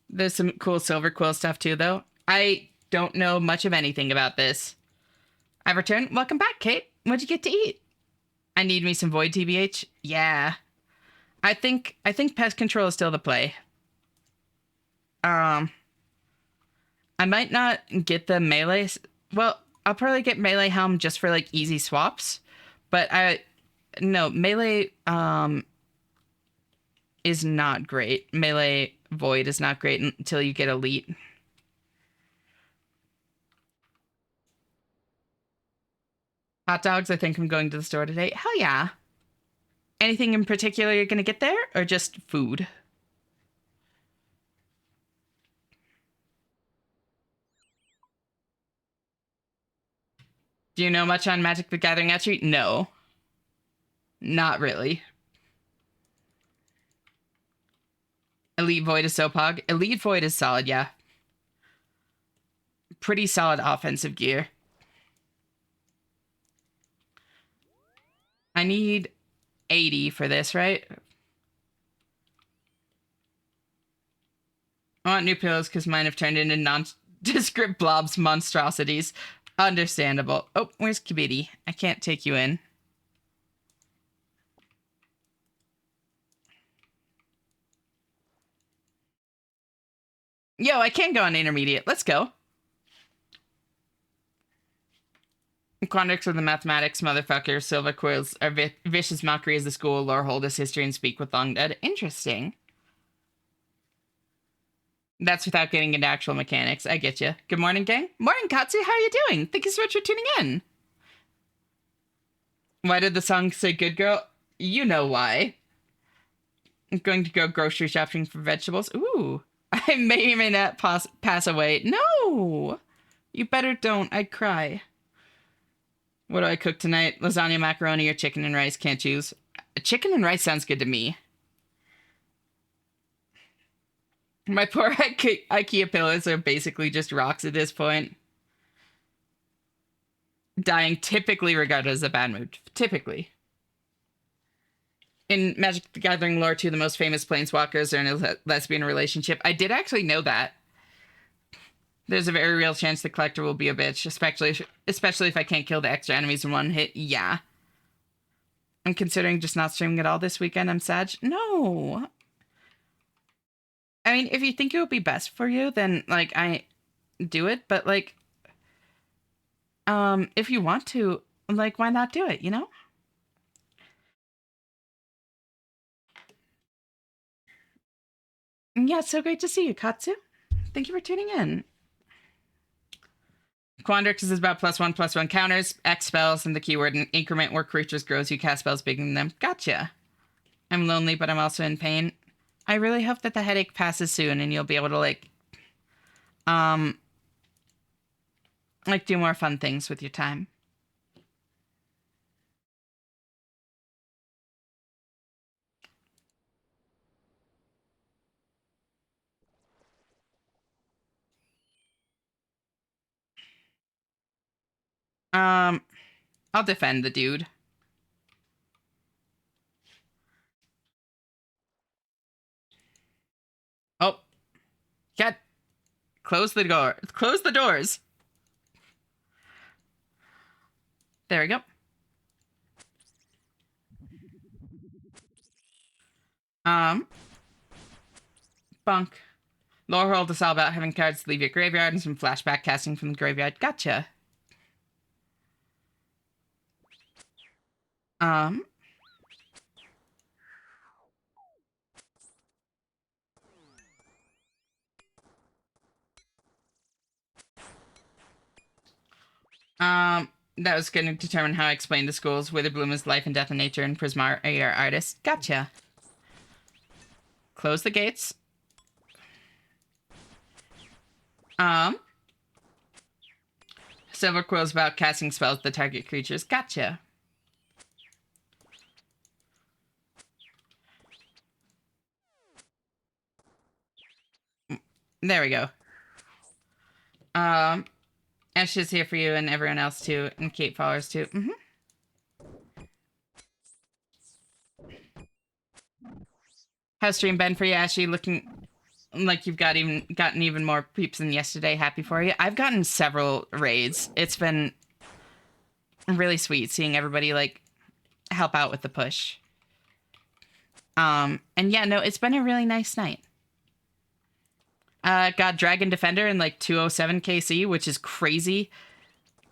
There's some cool Silver Quill stuff too, though. I don't know much of anything about this. I've returned. Welcome back, Kate. What'd you get to eat? I need me some Void TBH. Yeah. I think Pest Control is still the play. I might not get the melee. Well, I'll probably get melee helm just for like easy swaps. But no, melee is not great. Melee Void is not great until you get elite. Hot dogs, I think I'm going to the store today. Hell yeah. Anything in particular you're gonna get there, or just food? Do you know much on Magic the Gathering Entry? No. Not really. Elite Void is so pog. Elite Void is solid, yeah. Pretty solid offensive gear. I need 80 for this, right? I want new pillows because mine have turned into nondescript blobs monstrosities. Understandable. Oh, where's Kibiti? I can't take you in. Yo, I can go on intermediate. Let's go. Quandrix are the mathematics, motherfucker. Silver Quills are vicious mockery as the school. Lorehold is history and speak with long dead. Interesting. That's without getting into actual mechanics. I get you. Good morning, gang. Morning, Katsu. How are you doing? Thank you so much for tuning in. Why did the song say good girl? You know why. I'm going to go grocery shopping for vegetables. Ooh. I may or may not pass away. No! You better don't. I'd cry. What do I cook tonight? Lasagna, macaroni, or chicken and rice? Can't choose. Chicken and rice sounds good to me. My poor IKEA pillows are basically just rocks at this point. Dying typically regarded as a bad mood. Typically. In Magic the Gathering lore, two of the most famous planeswalkers are in a lesbian relationship. I did actually know that. There's a very real chance the collector will be a bitch, especially if I can't kill the extra enemies in one hit. Yeah. I'm considering just not streaming at all this weekend. I'm sad. No. I mean, if you think it would be best for you, then, like, I do it. But, like, if you want to, like, why not do it, you know? Yeah, it's so great to see you, Katsu. Thank you for tuning in. Quandrix is about +1/+1 counters, X spells, and the keyword an increment where creatures grow as you cast spells bigger than them. Gotcha. I'm lonely, but I'm also in pain. I really hope that the headache passes soon and you'll be able to, like do more fun things with your time. I'll defend the dude. Oh, get close the door. Close the doors. There we go. Bunk. Lorehold is all about having cards to leave your graveyard and some flashback casting from the graveyard. Gotcha. That was going to determine how I explain to schools Witherbloom is life and death in nature and Prismar are your artists. Gotcha. Close the gates. Silver Quill's about casting spells to target creatures. Gotcha. There we go. Ash is here for you and everyone else too, and Kate followers too. How's stream been for you, Ashley? Looking like you've gotten even more peeps than yesterday. Happy for you. I've gotten several raids. It's been really sweet seeing everybody like help out with the push. And yeah, no, it's been a really nice night. Got Dragon Defender in like 207 KC, which is crazy.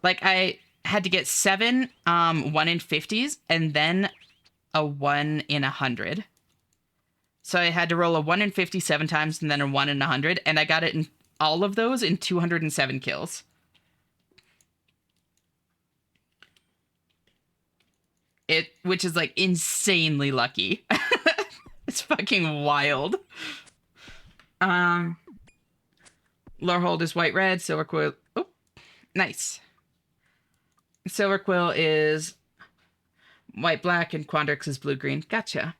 Like I had to get 7 1 in 50s and then a 1 in 100. So I had to roll a 1 in 50 7 times and then a 1 in 100, and I got it in all of those in 207 kills. Which is like insanely lucky. It's fucking wild. Lorehold is white red, Silver Quill. Oh, nice. Silver Quill is white black, and Quandrix is blue green. Gotcha.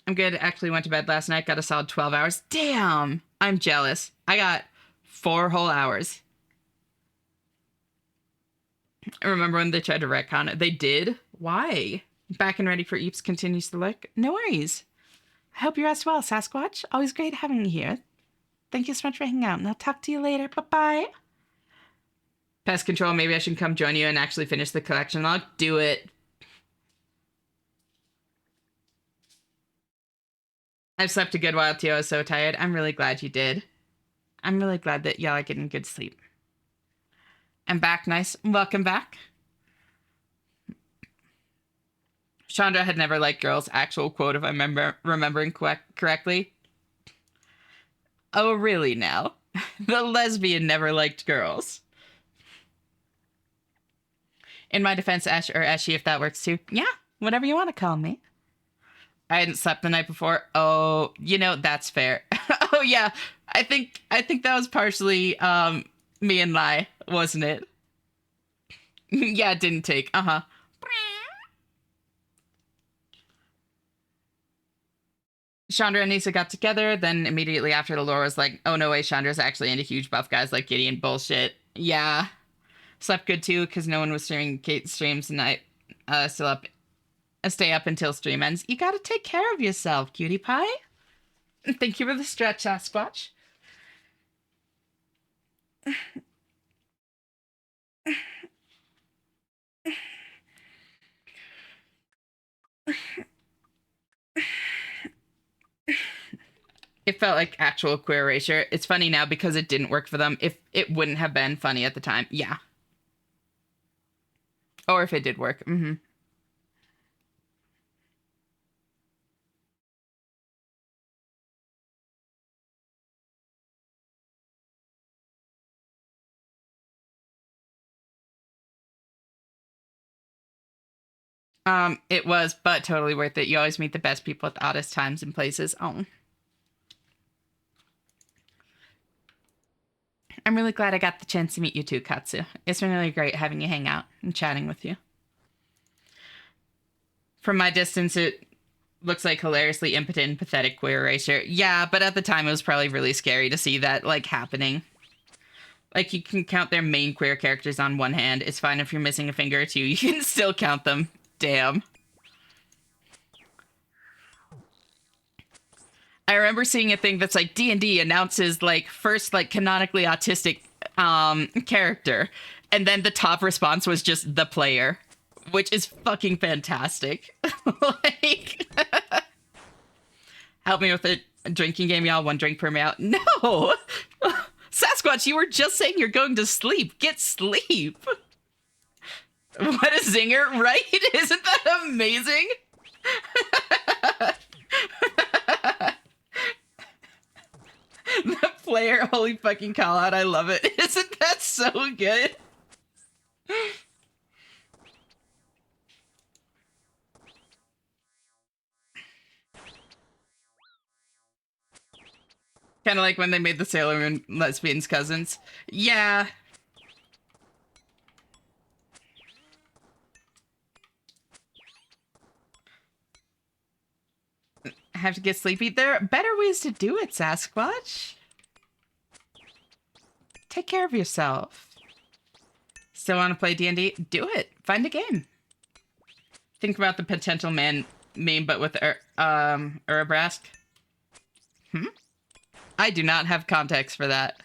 I'm good. Actually went to bed last night. Got a solid 12 hours. Damn. I'm jealous. I got 4 whole hours. I remember when they tried to retcon it. They did? Why? Back and ready for Eeps continues to look. No worries. I hope you rest well, Sasquatch. Always great having you here. Thank you so much for hanging out, and I'll talk to you later. Bye-bye. Pest control, maybe I should come join you and actually finish the collection. I'll do it. I've slept a good while, too. I was so tired. I'm really glad you did. I'm really glad that y'all are getting good sleep. I'm back. Nice. Welcome back. Chandra had never liked girls. Actual quote, if I'm remembering correctly. Oh, really now? The lesbian never liked girls. In my defense, Ash, or Ashy, if that works too. Yeah, whatever you want to call me. I hadn't slept the night before. Oh, you know, that's fair. Oh, yeah. I think that was partially me and Lai, wasn't it? Yeah, it didn't take. Uh-huh. Chandra and Nisa got together, then immediately after the lore was like, oh no way, Chandra's actually into huge buff guys like Gideon. Bullshit. Yeah. Slept good too, because no one was streaming Kate's streams, and I stay up until stream ends. You gotta take care of yourself, cutie pie. Thank you for the stretch, Sasquatch. It felt like actual queer erasure. It's funny now because it didn't work for them. If it wouldn't have been funny at the time. Yeah. Or if it did work. Mm-hmm. It was, but totally worth it. You always meet the best people at the oddest times and places. Oh. I'm really glad I got the chance to meet you too, Katsu. It's been really great having you hang out and chatting with you. From my distance, it looks like hilariously impotent and pathetic queer erasure. Yeah, but at the time it was probably really scary to see that, like, happening. Like, you can count their main queer characters on one hand. It's fine if you're missing a finger or two. You can still count them. Damn. I remember seeing a thing that's like D&D announces like first like canonically autistic character, and then the top response was just the player, which is fucking fantastic. Like, help me with a drinking game, y'all. 1 drink per meal. No, Sasquatch, you were just saying you're going to sleep. Get sleep. What a zinger, right? Isn't that amazing? The player, holy fucking call out, I love it. Isn't that so good? Kind of like when they made the Sailor Moon lesbians cousins. Yeah. Have to get sleepy. There are better ways to do it, Sasquatch. Take care of yourself. Still want to play D&D? Do it. Find a game. Think about the potential man meme, but with Urabrask. I do not have context for that.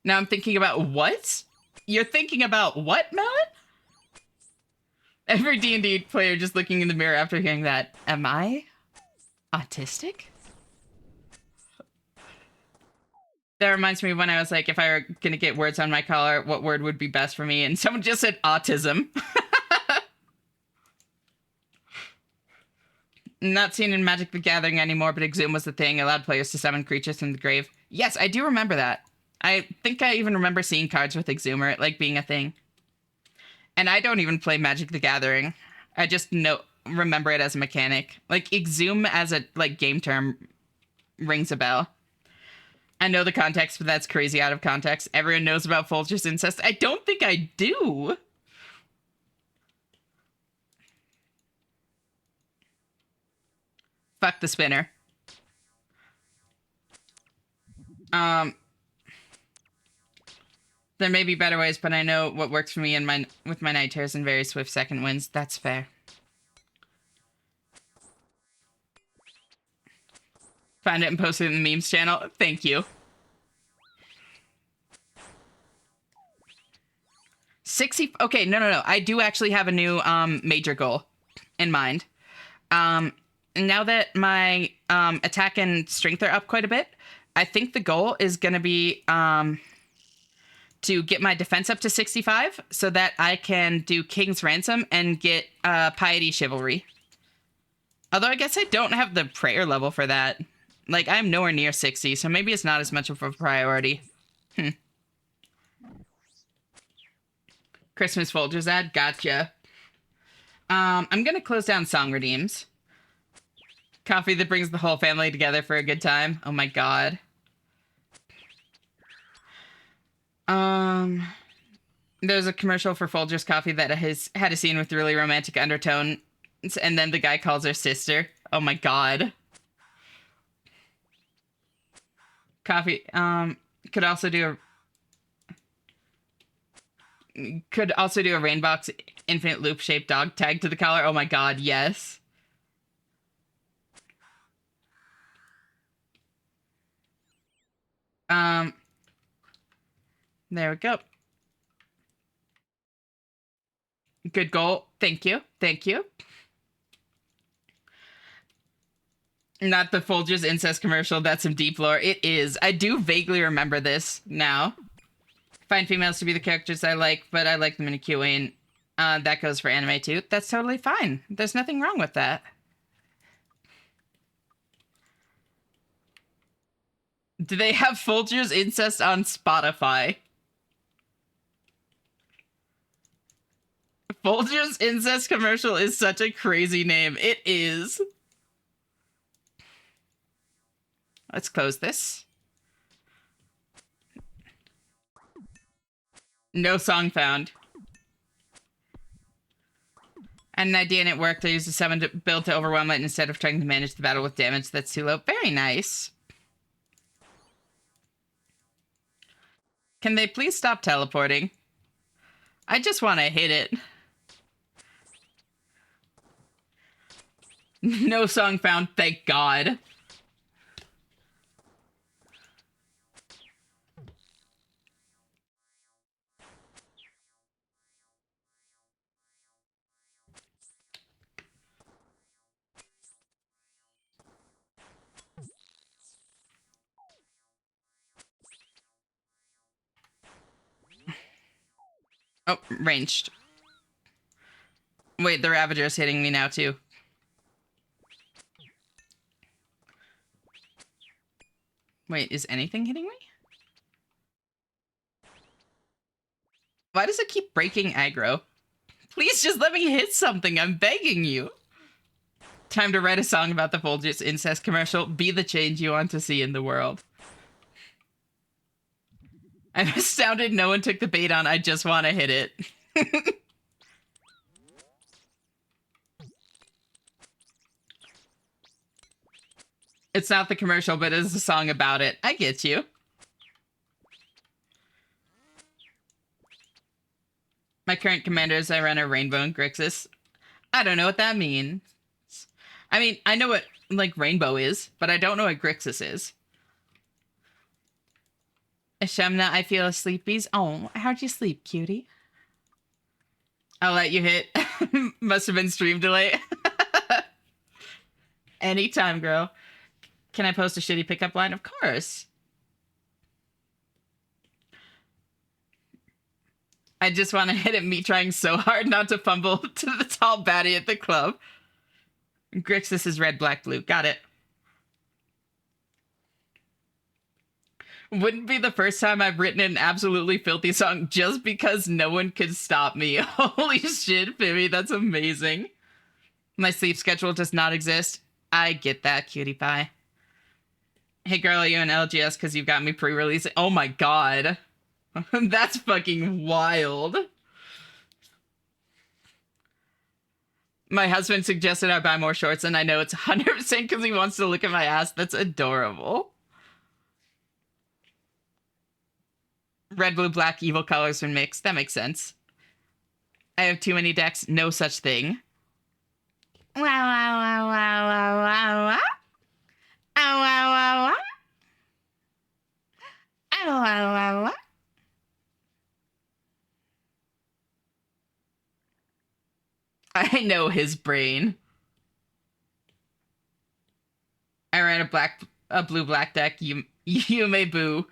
Now I'm thinking about what? You're thinking about what, Melon? Every D&D player just looking in the mirror after hearing that. Am I autistic? That reminds me of when I was like, if I were going to get words on my collar, what word would be best for me? And someone just said autism. Not seen in Magic the Gathering anymore, but Exhume was the thing. Allowed players to summon creatures from the grave. Yes, I do remember that. I think I even remember seeing cards with Exhumer, like being a thing. And I don't even play Magic the Gathering. I just remember it as a mechanic. Like Exhume as a game term rings a bell. I know the context, but that's crazy out of context. Everyone knows about Folger's incest. I don't think I do. Fuck the spinner. There may be better ways, but I know what works for me and with my night terrors and very swift second wins. That's fair. Found it and posted it in the memes channel. Thank you. 60. Okay, no. I do actually have a new major goal in mind. Now that my attack and strength are up quite a bit, I think the goal is going to be to get my defense up to 65 so that I can do King's Ransom and get Piety Chivalry. Although I guess I don't have the prayer level for that. Like, I'm nowhere near 60, so maybe it's not as much of a priority. Christmas Folgers ad? Gotcha. I'm going to close down Song Redeems. Coffee that brings the whole family together for a good time. Oh my god. There's a commercial for Folgers Coffee that has had a scene with really romantic undertones, and then the guy calls her sister. Oh my god. Coffee, could also do a Rainbox infinite loop shaped dog tag to the collar. Oh my god, yes. There we go. Good goal. Thank you. Thank you. Not the Folgers incest commercial. That's some deep lore. It is. I do vaguely remember this now. Find females to be the characters I like, but I like them in a QA, and that goes for anime too. That's totally fine. There's nothing wrong with that. Do they have Folgers incest on Spotify? Folgers incest commercial is such a crazy name. It is. Let's close this. No song found. And an idea and it worked. I used a summon to build to overwhelm it instead of trying to manage the battle with damage that's too low. Very nice. Can they please stop teleporting? I just want to hit it. No song found, thank God. Oh, ranged. Wait, the Ravager's hitting me now, too. Wait, is anything hitting me? Why does it keep breaking aggro? Please just let me hit something. I'm begging you. Time to write a song about the Folgers incest commercial. Be the change you want to see in the world. I'm astounded no one took the bait on I just want to hit it. It's not the commercial, but it's a song about it. I get you. My current commanders, I run a Rainbow and Grixis. I don't know what that means. I mean, I know what, like, Rainbow is, but I don't know what Grixis is. Shemna, I feel sleepies. Oh, how'd you sleep, cutie? I'll let you hit. Must have been stream delay. Anytime, girl. Can I post a shitty pickup line? Of course. I just want to hit at me trying so hard not to fumble to the tall baddie at the club. Grixis is red, black, blue. Got it. Wouldn't be the first time I've written an absolutely filthy song just because no one could stop me. Holy shit, Pibby, that's amazing. My sleep schedule does not exist. I get that, cutie pie. Hey girl, are you in LGS because you got me pre-release? Oh my god. That's fucking wild. My husband suggested I buy more shorts, and I know it's 100% because he wants to look at my ass. That's adorable. Red, blue, black, evil colors when mixed. That makes sense. I have too many decks. No such thing. Wow, wow, wow, wow, wow, wow, wow. Ow, wow, wow, wow. Ow, wow, wow, wow. I know his brain. I ran a blue black deck. You may boo.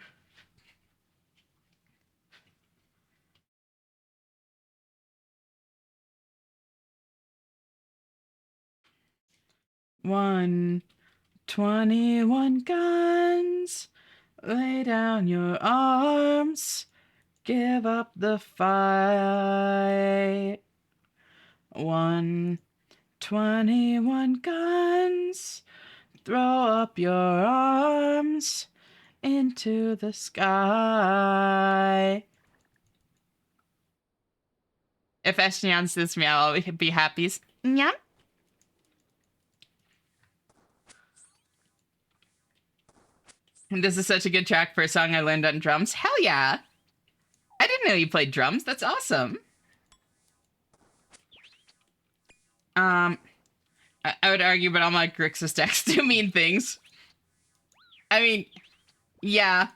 One 21 guns. Lay down your arms. Give up the fight. 121 guns. Throw up your arms into the sky. If Eshnian says meow, I'll be happy. Meow. And this is such a good track for a song I learned on drums. Hell yeah. I didn't know you played drums. That's awesome. I would argue, but all my Grixis decks do mean things. I mean, yeah.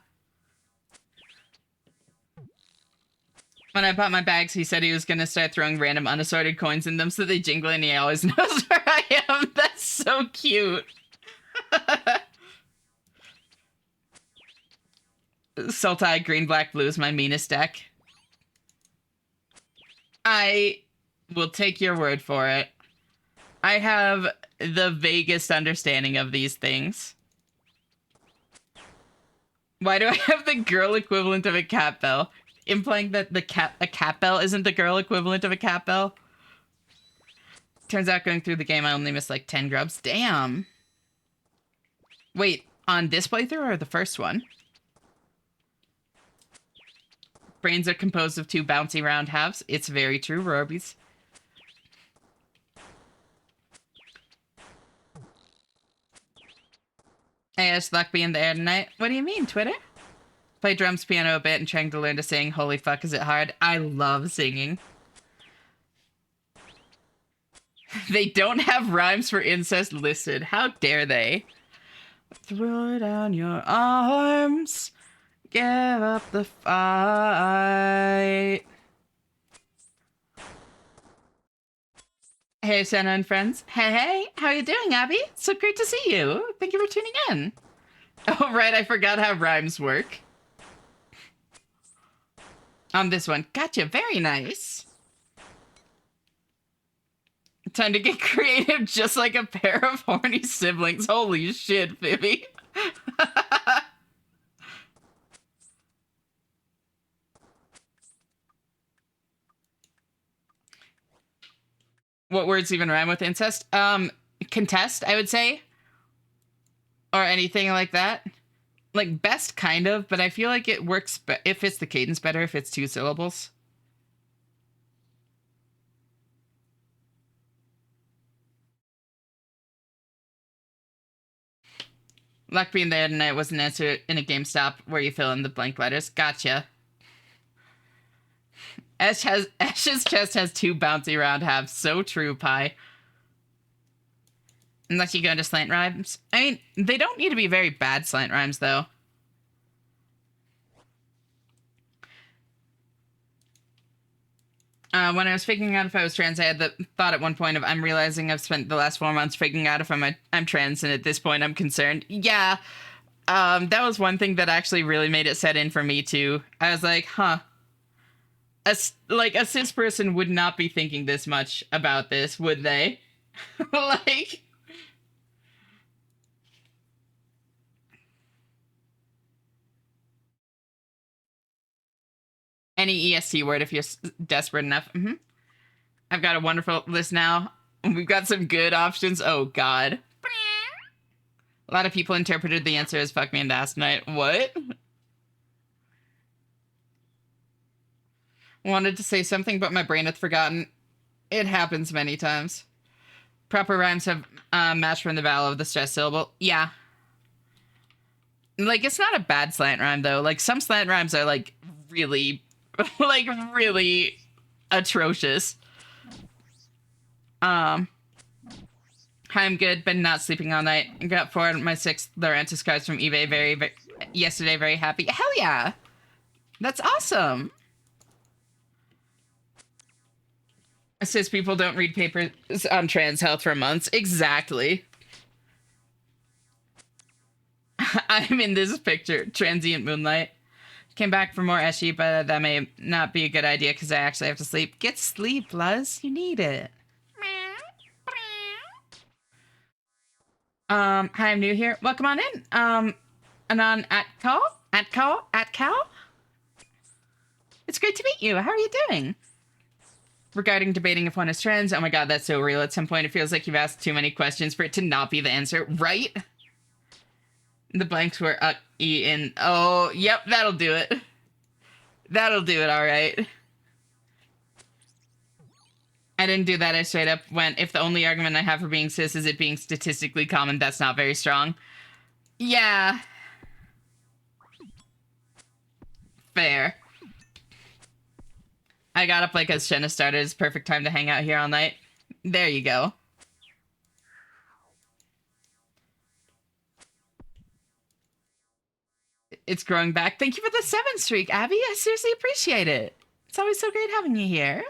When I bought my bags, he said he was going to start throwing random unassorted coins in them so they jingle and he always knows where I am. That's so cute. Sultai green, black, blue is my meanest deck. I will take your word for it. I have the vaguest understanding of these things. Why do I have the girl equivalent of a cat bell? Implying that a cat bell isn't the girl equivalent of a cat bell? Turns out going through the game, I only missed like 10 grubs. Damn. Wait, on this playthrough or the first one? Brains are composed of two bouncy round halves. It's very true, Rorbies. Hey, is luck be in the air tonight? What do you mean, Twitter? Play drums, piano a bit, and trying to learn to sing. Holy fuck, is it hard? I love singing. They don't have rhymes for incest listed. How dare they? Throw down your arms. Give up the fight. Hey, Shanna and friends. Hey, how you doing, Abby? So great to see you. Thank you for tuning in. Oh, right, I forgot how rhymes work. On this one. Gotcha, very nice. Time to get creative, just like a pair of horny siblings. Holy shit, Phoebe. What words even rhyme with incest? Contest, I would say. Or anything like that. Like, best, kind of, but I feel like it works if it's the cadence better if it's 2 syllables. Luck being there tonight was an answer in a GameStop where you fill in the blank letters. Gotcha. Ash's chest has 2 bouncy round halves. So true, Pie. Unless you go into slant rhymes. I mean, they don't need to be very bad slant rhymes, though. When I was figuring out if I was trans, I had the thought at one point of, I'm realizing I've spent the last 4 months figuring out if I'm trans, and at this point I'm concerned. Yeah, that was one thing that actually really made it set in for me, too. I was like, huh. A cis person would not be thinking this much about this, would they? Like... Any EST word if you're desperate enough. I've got a wonderful list now. We've got some good options. Oh, God. A lot of people interpreted the answer as fuck me in the ass tonight. What? Wanted to say something, but my brain had forgotten. It happens many times. Proper rhymes have matched from the vowel of the stressed syllable. Yeah. Like, it's not a bad slant rhyme, though. Like, some slant rhymes are, like, really... like, really atrocious. Hi, I'm good, but not sleeping all night. I got 4 of my 6 Laurentis cards from eBay yesterday. Very happy. Hell yeah! That's awesome! Cis people don't read papers on trans health for months. Exactly. I'm in this picture. Transient moonlight. Came back for more Eshi, but that may not be a good idea because I actually have to sleep. Get sleep, Luz. You need it. Hi, I'm new here. Welcome on in. Anon Atcal? It's great to meet you. How are you doing? Regarding debating if one is trans, oh my god, that's so real. At some point, it feels like you've asked too many questions for it to not be the answer, right? The blanks were E in... Oh, yep, that'll do it. That'll do it, all right. I didn't do that. I straight up went, if the only argument I have for being cis is it being statistically common, that's not very strong. Yeah. Fair. I got up like as Shenna started. It's perfect time to hang out here all night. There you go. It's growing back. Thank you for the 7 streak, Abby. I seriously appreciate it. It's always so great having you here.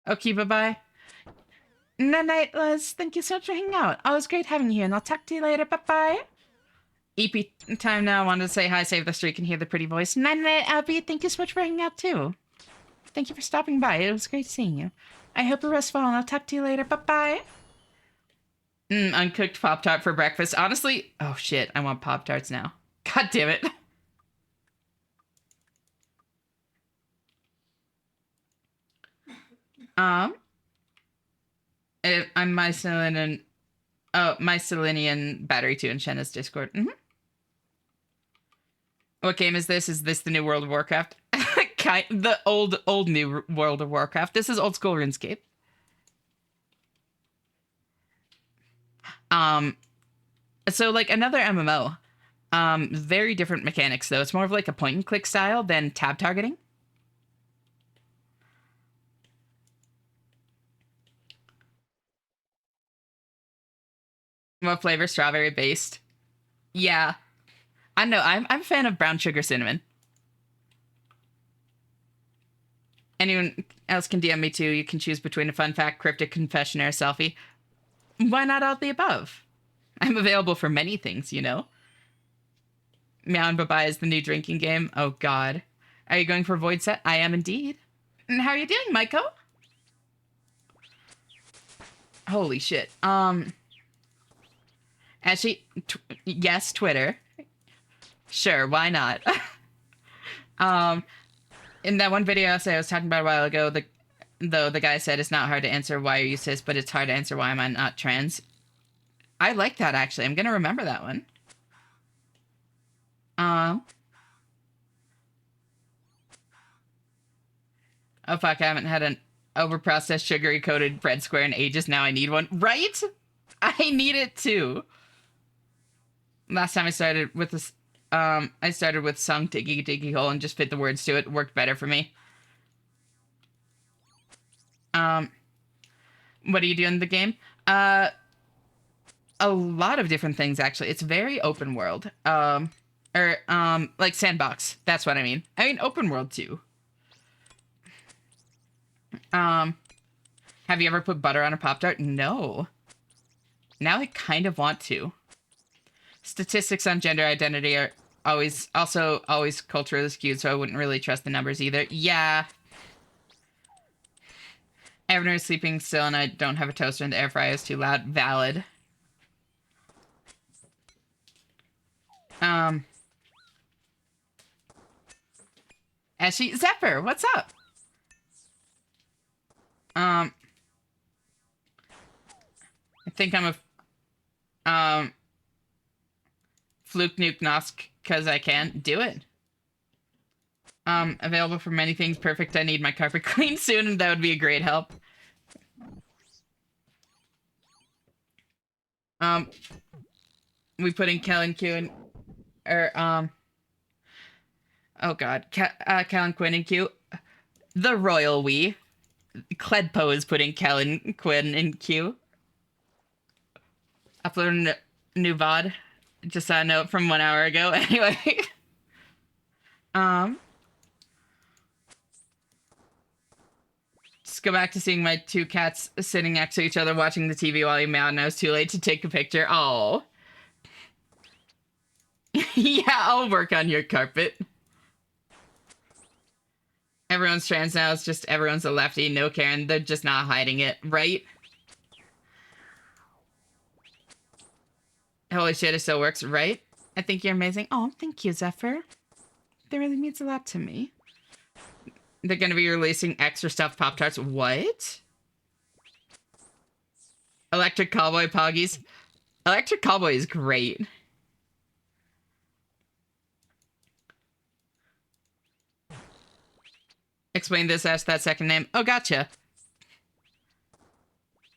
Okay, bye-bye. Night, Liz. Thank you so much for hanging out. Always great having you here, and I'll talk to you later. Bye-bye. EP time now. I wanted to say hi, save the streak, and hear the pretty voice. Night, Abby. Thank you so much for hanging out, too. Thank you for stopping by. It was great seeing you. I hope you rest well, and I'll talk to you later. Bye-bye. Uncooked Pop-Tart for breakfast. Honestly, oh shit, I want Pop-Tarts now. God damn it. I'm Mycelian. Oh, Mycelian battery 2 in Shenna's Discord. What game is this? Is this the new World of Warcraft? The old new World of Warcraft. This is old school RuneScape. So like another MMO. Very different mechanics though. It's more of like a point and click style than tab targeting. What flavor? Strawberry based. Yeah. I know. I'm a fan of brown sugar cinnamon. Anyone else can DM me too. You can choose between a fun fact, cryptic confession, or a selfie. Why not all the above? I'm available for many things, you know? Meow and Bye-Bye is the new drinking game. Oh, God. Are you going for Void Set? I am indeed. And how are you doing, Maiko? Holy shit. Actually, yes, Twitter. Sure, why not? In that one video essay I was talking about a while ago, the guy said it's not hard to answer why are you cis, but it's hard to answer why am I not trans. I like that, actually. I'm gonna remember that one. Oh fuck, I haven't had an overprocessed sugary coated bread square in ages. Now I need one. Right? I need it too. Last time I started with this, I started with sung diggy diggy hole and just fit the words to it. It worked better for me. What do you do in the game? A lot of different things, actually. It's very open world. Like sandbox. That's what I mean. I mean open world too. Have you ever put butter on a Pop-Tart? No. Now I kind of want to. Statistics on gender identity are always culturally skewed, so I wouldn't really trust the numbers either. Yeah. Everyone is sleeping still and I don't have a toaster and the air fryer is too loud. Valid. Ashley Zephyr, what's up? I think I'm a fluke nuke nosk because I can do it. Available for many things. Perfect. I need my carpet cleaned soon, and that would be a great help. We put in Kellen Q and oh god, Kellen Quinn and Q. The royal we. Cledpo is putting Kellen Quinn in queue. Uploading a new VOD. Just a note from 1 hour ago. Anyway. Just go back to seeing my two cats sitting next to each other watching the TV while you meowed and I was too late to take a picture. Oh. Yeah, I'll work on your carpet. Everyone's trans now. It's just everyone's a lefty. No Karen. They're just not hiding it, right? Holy shit, it still works, right? I think you're amazing. Oh, thank you, Zephyr. That really means a lot to me. They're going to be releasing extra stuffed Pop-Tarts. What? Electric Cowboy Poggies. Electric Cowboy is great. Explain this as that second name. Oh, gotcha.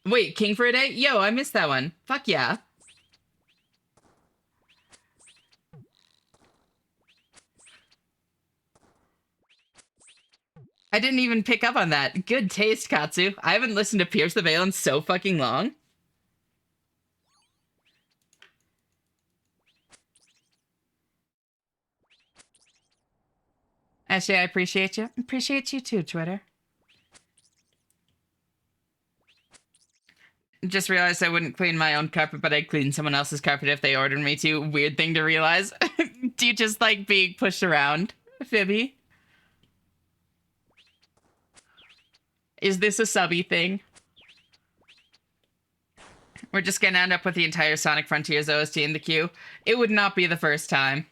Wait, King for a Day? Yo, I missed that one. Fuck yeah. I didn't even pick up on that. Good taste, Katsu. I haven't listened to Pierce the Veil in so fucking long. Ashley, I appreciate you. Appreciate you too, Twitter. Just realized I wouldn't clean my own carpet, but I'd clean someone else's carpet if they ordered me to. Weird thing to realize. Do you just like being pushed around, Phoebe? Is this a subby thing? We're just gonna end up with the entire Sonic Frontiers OST in the queue. It would not be the first time.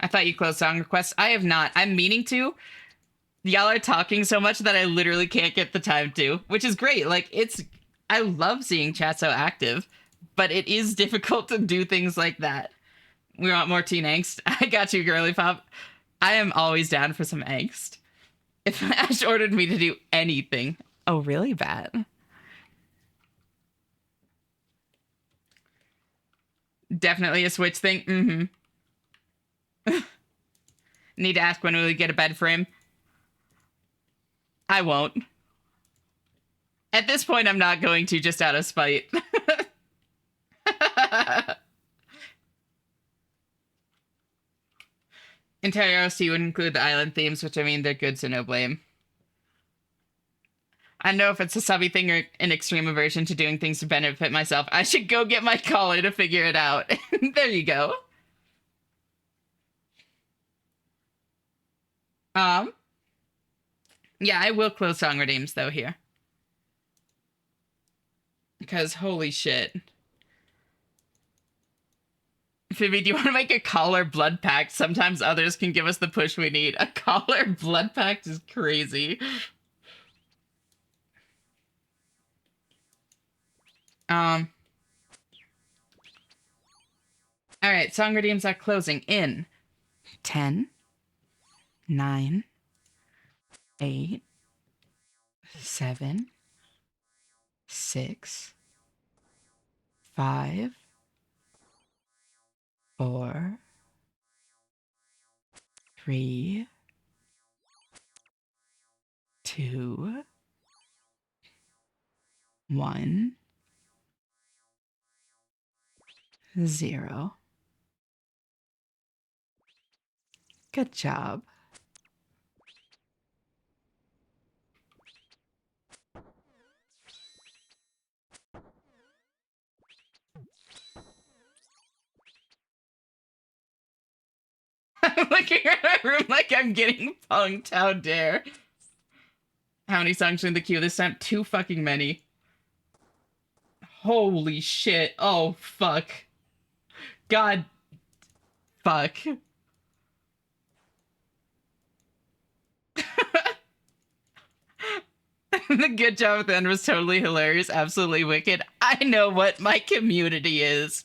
I thought you closed song requests. I have not. I'm meaning to. Y'all are talking so much that I literally can't get the time to, which is great. Like, I love seeing chat so active, but it is difficult to do things like that. We want more teen angst. I got you, girly pop. I am always down for some angst. If Ash ordered me to do anything. Oh, really bad. Definitely a Switch thing. Mm-hmm. Need to ask when will we get a bed frame? I won't. At this point, I'm not going to, just out of spite. Entire OC would include the island themes, which I mean, they're good, so no blame. I don't know if it's a subby thing or an extreme aversion to doing things to benefit myself. I should go get my collar to figure it out. There you go. Yeah, I will close song redeems, though, here. Because, holy shit. Phoebe, do you want to make a collar blood pact? Sometimes others can give us the push we need. A collar blood pact is crazy. All right, song redeems are closing in 10, 9, 8, 7, 6, 5, 4, 3, 2, 1, 0. Good job. I'm looking at my room like I'm getting punked. How dare. How many songs are in the queue this time? Too fucking many. Holy shit. Oh, fuck. God. Fuck. The good job at the end was totally hilarious. Absolutely wicked. I know what my community is.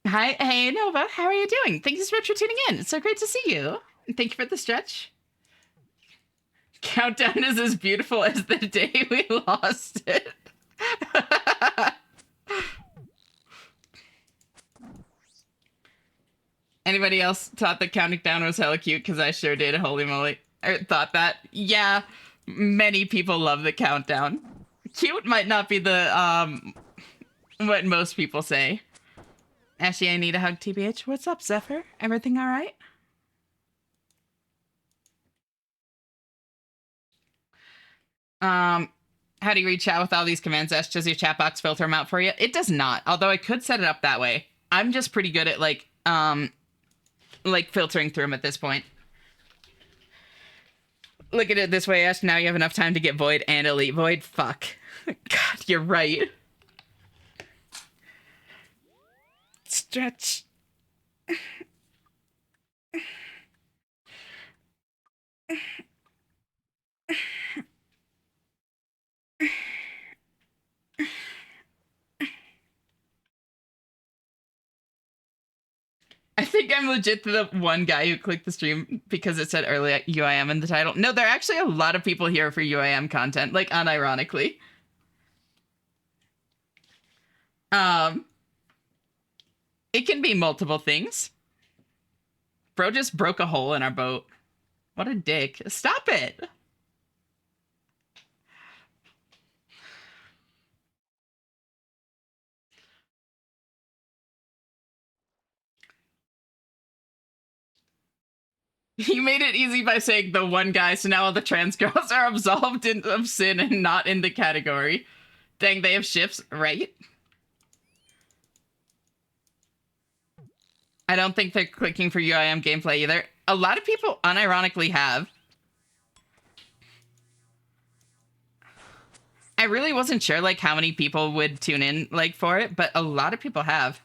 Hi, hey Nova, how are you doing? Thank you so much for tuning in. It's so great to see you. Thank you for the stretch. Countdown is as beautiful as the day we lost it. Anybody else thought that counting down was hella cute? Because I sure did. Holy moly. Or thought that. Yeah, many people love the countdown. Cute might not be the, what most people say. Ashley, I need a hug, TBH. What's up, Zephyr? Everything all right? How do you read chat with all these commands? Ash, does your chat box filter them out for you? It does not, although I could set it up that way. I'm just pretty good at, like filtering through them at this point. Look at it this way, Ash. Now you have enough time to get Void and Elite Void. Fuck. God, you're right. Stretch. I think I'm legit the one guy who clicked the stream because it said early UIM in the title. No, there are actually a lot of people here for UIM content, like unironically. It can be multiple things. Bro just broke a hole in our boat. What a dick. Stop it. You made it easy by saying the one guy, so now all the trans girls are absolved of sin and not in the category. Dang, they have ships, right? I don't think they're clicking for UIM gameplay either. A lot of people unironically have. I really wasn't sure like how many people would tune in like for it, but a lot of people have.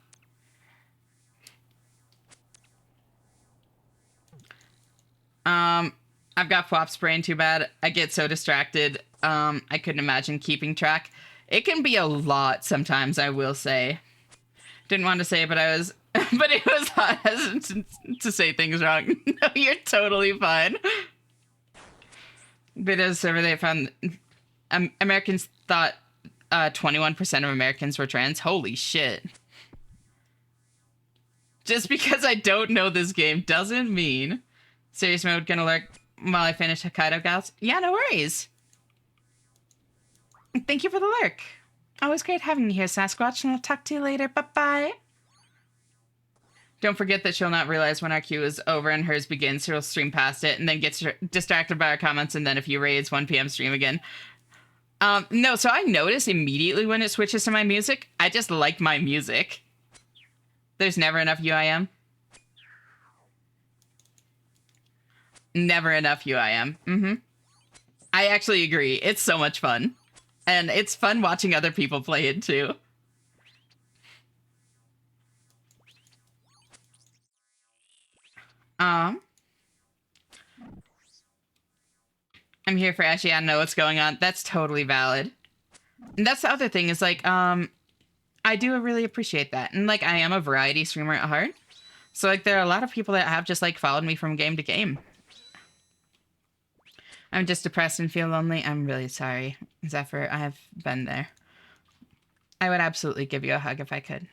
I've got flop spraying too bad. I get so distracted. I couldn't imagine keeping track. It can be a lot sometimes, I will say. Didn't want to say it, but I was but it was hesitant to say things wrong. No, you're totally fine. Videos server they found Americans thought 21% of Americans were trans. Holy shit. Just because I don't know this game doesn't mean serious mode gonna lurk while I finish Hokkaido Gals. Yeah, no worries. Thank you for the lurk. Always great having you here, Sasquatch, and I'll talk to you later. Bye-bye. Don't forget that she'll not realize when our queue is over and hers begins. She'll stream past it and then gets distracted by our comments, and then a few raids, 1 p.m. stream again. No, so I notice immediately when it switches to my music. I just like my music. There's never enough UIM. Never enough UIM. Mm-hmm. I actually agree. It's so much fun. And it's fun watching other people play it too. Um, I'm here for Ashley. I don't know what's going on. That's totally valid. And that's the other thing is like, I do really appreciate that. And like, I am a variety streamer at heart. So like, there are a lot of people that have just like followed me from game to game. I'm just depressed and feel lonely. I'm really sorry, Zephyr. I've been there. I would absolutely give you a hug if I could.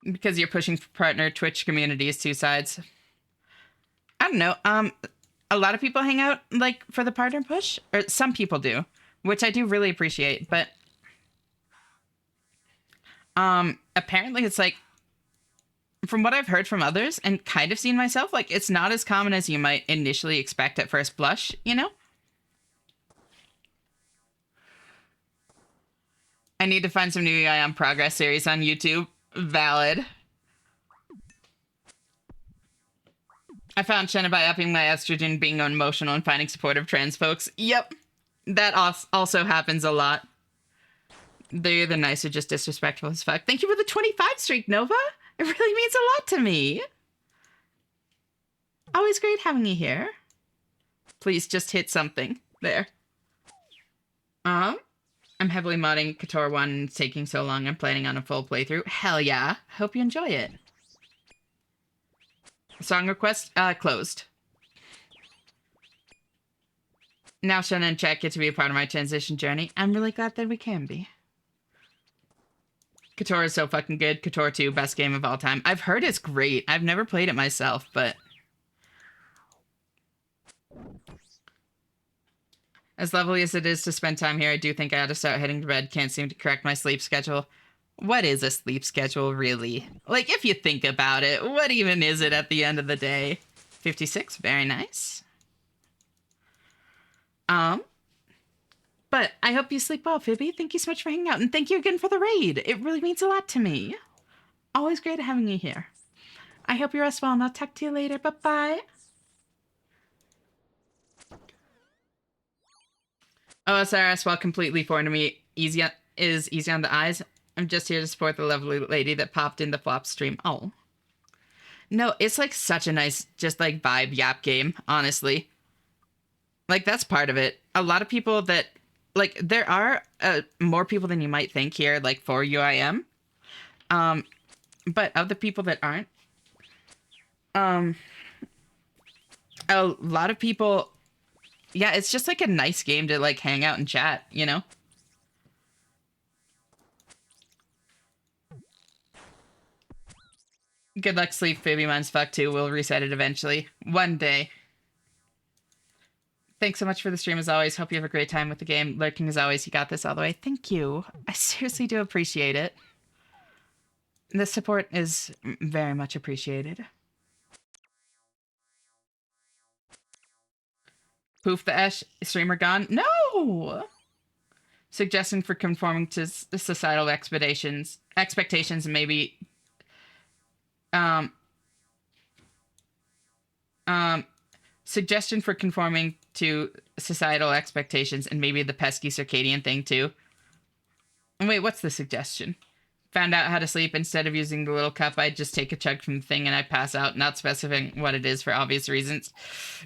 Because you're pushing for partner Twitch communities, two sides. I don't know. A lot of people hang out like for the partner push, or some people do, which I do really appreciate. But apparently it's like, from what I've heard from others and kind of seen myself, like it's not as common as you might initially expect at first blush, you know? I need to find some new UIM progress series on YouTube. Valid. I found Shenna by upping my estrogen, being emotional, and finding supportive trans folks. Yep. That also happens a lot. They're either nice or just disrespectful as fuck. Thank you for the 25 streak, Nova. It really means a lot to me. Always great having you here. Please just hit something. There. I'm heavily modding KOTOR 1. It's taking so long. I'm planning on a full playthrough. Hell yeah. Hope you enjoy it. Song request closed. Now Shannon and Chat get to be a part of my transition journey. I'm really glad that we can be. KOTOR is so fucking good. KOTOR 2, best game of all time. I've heard it's great. I've never played it myself, but... as lovely as it is to spend time here, I do think I ought to start heading to bed. Can't seem to correct my sleep schedule. What is a sleep schedule, really? Like, if you think about it, what even is it at the end of the day? 56, very nice. But I hope you sleep well, Phoebe. Thank you so much for hanging out, and thank you again for the raid. It really means a lot to me. Always great having you here. I hope you rest well, and I'll talk to you later. Bye-bye. OSRS, while completely foreign to me, is easy on the eyes. I'm just here to support the lovely lady that popped in the flop stream. Oh. No, it's like such a nice, just like vibe yap game, honestly. Like, that's part of it. A lot of people that, like, there are more people than you might think here, like, for UIM. But of the people that aren't, a lot of people, yeah, it's just like a nice game to, like, hang out and chat, you know? Good luck, sleep, baby. Mine's fucked too. We'll reset it eventually. One day. Thanks so much for the stream as always. Hope you have a great time with the game. Lurking as always. You got this all the way. Thank you. I seriously do appreciate it. The support is very much appreciated. Poof the Esh. Streamer gone? No! Suggesting for conforming to societal expectations maybe suggestion for conforming to societal expectations and maybe the pesky circadian thing too. Wait, what's the suggestion? Found out how to sleep. Instead of using the little cup, I just take a chug from the thing and I pass out, not specifying what it is for obvious reasons.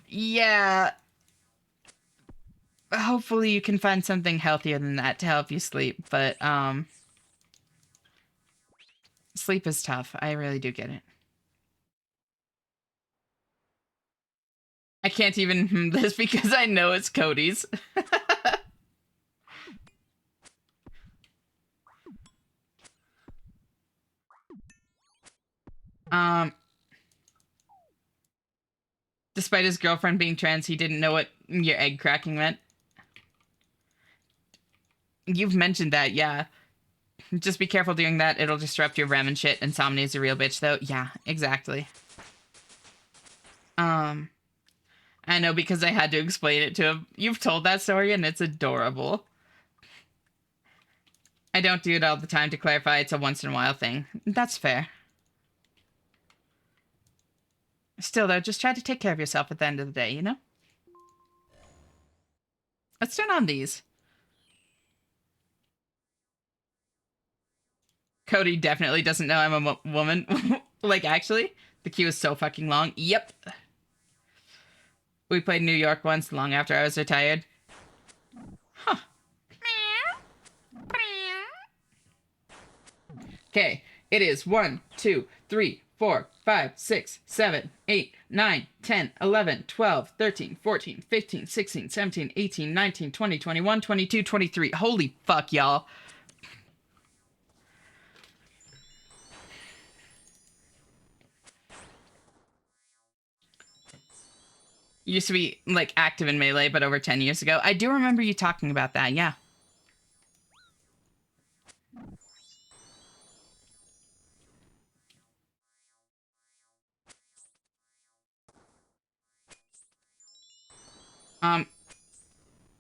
Yeah. Hopefully you can find something healthier than that to help you sleep, but sleep is tough. I really do get it. I can't even this because I know it's Cody's. Despite his girlfriend being trans, he didn't know what your egg cracking meant. You've mentioned that, yeah. Just be careful doing that. It'll disrupt your REM and shit. Insomnia is a real bitch, though. Yeah, exactly. I know because I had to explain it to him. You've told that story and it's adorable. I don't do it all the time to clarify. It's a once in a while thing. That's fair. Still, though, just try to take care of yourself at the end of the day, you know? Let's turn on these. Cody definitely doesn't know I'm a woman. Like, actually, the queue is so fucking long. Yep. We played New York once long after I was retired. Huh. Okay, it is 1, 2, 3, 4, 5, 6, 7, 8, 9, 10, 11, 12, 13, 14, 15, 16, 17, 18, 19, 20, 21, 22, 23. Holy fuck, y'all. Used to be, like, active in Melee, but over 10 years ago. I do remember you talking about that, yeah.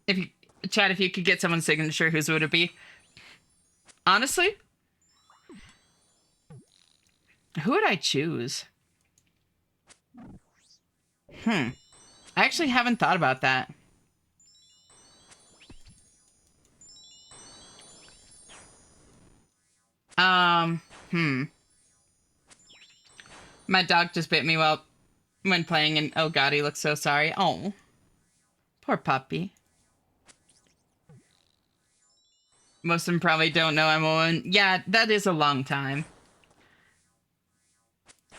If you, Chad, if you could get someone's signature, whose would it be? Honestly, who would I choose? I actually haven't thought about that. My dog just bit me when playing, and oh god, he looks so sorry. Oh, poor puppy. Most of them probably don't know I'm a woman. Yeah, that is a long time.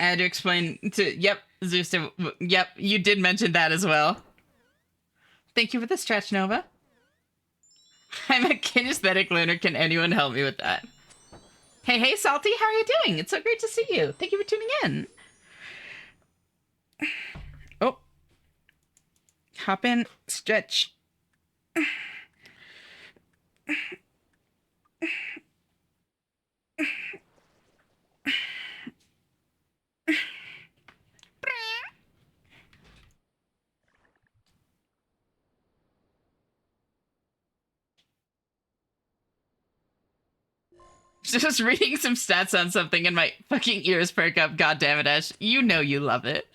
I had to explain to, yep, Zeus, yep, you did mention that as well. Thank you for the stretch, Nova. I'm a kinesthetic lunar. Can anyone help me with that? Hey, Salty, how are you doing? It's so great to see you. Thank you for tuning in. Oh. Hop in, stretch. Just reading some stats on something and my fucking ears perk up. God damn it, Ash. You know you love it.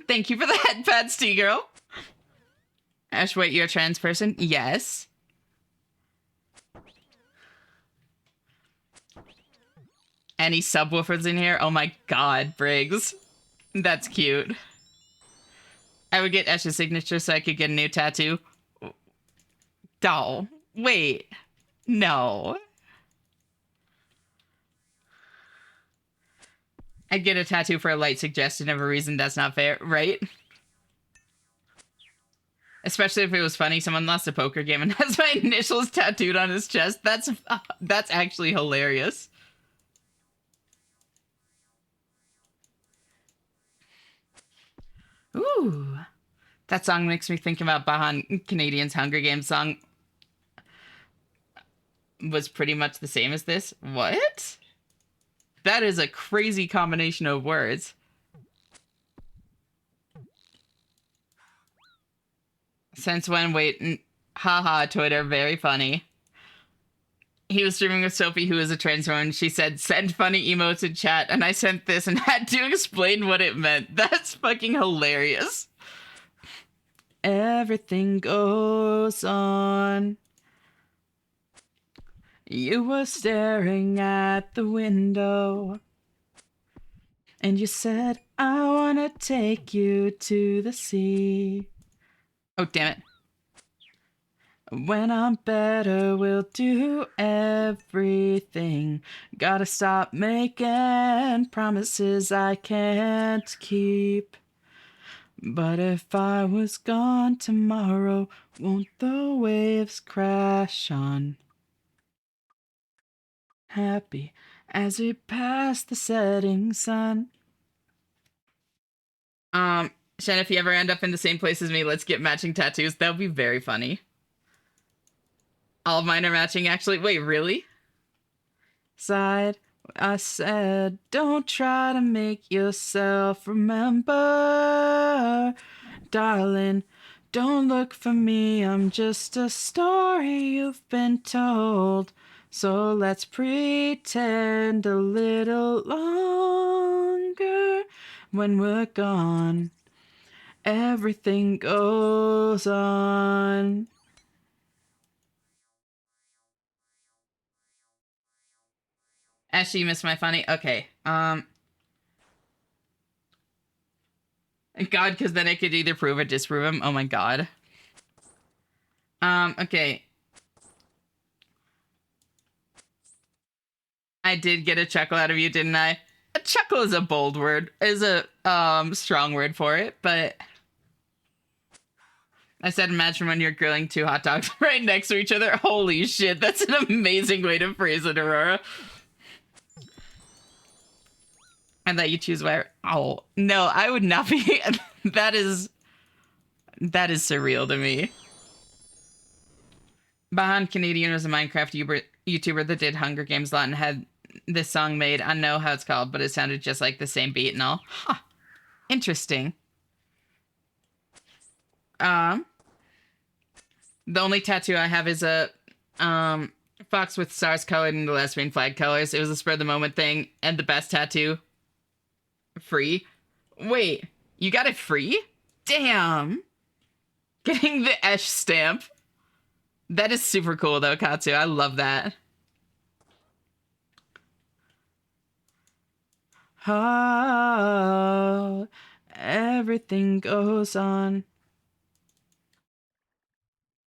Thank you for the head pats, T-girl. Ash, wait, you're a trans person? Yes. Any subwoofers in here? Oh my god, Briggs. That's cute. I would get Ash's signature so I could get a new tattoo. Doll. Wait. No. I'd get a tattoo for a light suggestion of a reason that's not fair, right? Especially if it was funny. Someone lost a poker game and has my initials tattooed on his chest. That's actually hilarious. Ooh. That song makes me think about Bahan Canadian's Hunger Games song. Was pretty much the same as this. What? That is a crazy combination of words. Since when? Wait. Haha, Twitter. Very funny. He was streaming with Sophie, who is a trans woman. She said, send funny emotes in chat. And I sent this and had to explain what it meant. That's fucking hilarious. Everything goes on. You were staring at the window. And you said, I want to take you to the sea. Oh, damn it. When I'm better, we'll do everything. Gotta stop making promises I can't keep. But if I was gone tomorrow, won't the waves crash on? Happy as we pass the setting sun. Shen, if you ever end up in the same place as me, let's get matching tattoos. That would be very funny. All of mine are matching, actually. Wait, really? Side, I said, don't try to make yourself remember. Darling, don't look for me. I'm just a story you've been told. So let's pretend a little longer when we're gone. Everything goes on. Ashley, you missed my funny? Okay. God, because then I could either prove or disprove him. Oh my god. Okay. I did get a chuckle out of you, didn't I? A chuckle is a bold word, is a strong word for it, but I said imagine when you're grilling two hot dogs right next to each other. Holy shit, that's an amazing way to phrase it, Aurora. And that you choose where. Oh no, I would not be. that is surreal to me. Bahan Canadian was a Minecraft YouTuber that did Hunger Games a lot and had this song made. I don't know how it's called, but it sounded just like the same beat and all. Huh. Interesting. The only tattoo I have is a fox with stars colored in the lesbian flag colors. It was a spur of the moment thing, and the best tattoo. Free. Wait, you got it free? Damn. Getting the Esh stamp. That is super cool though, Katsu. I love that. Oh, everything goes on.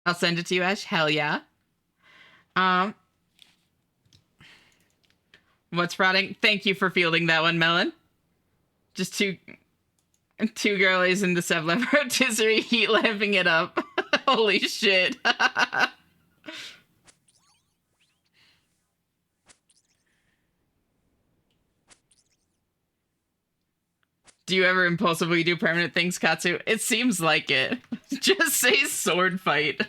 I'll send it to you, Ash. Hell yeah. What's rotting? Thank you for fielding that one, Melon. Just two girlies in the sub-level rotisserie heat lamping it up. Holy shit. Do you ever impulsively do permanent things, Katsu? It seems like it. Just say sword fight.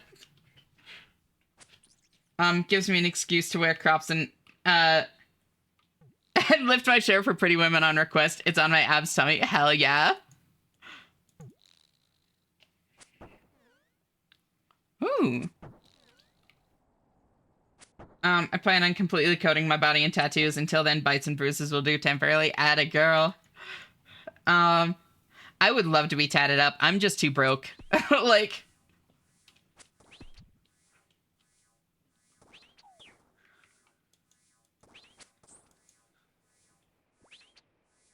Gives me an excuse to wear crops and and lift my chair for pretty women on request. It's on my abs tummy. Hell yeah. Ooh. I plan on completely coating my body in tattoos. Until then, bites and bruises will do temporarily. Atta girl. I would love to be tatted up. I'm just too broke. Like...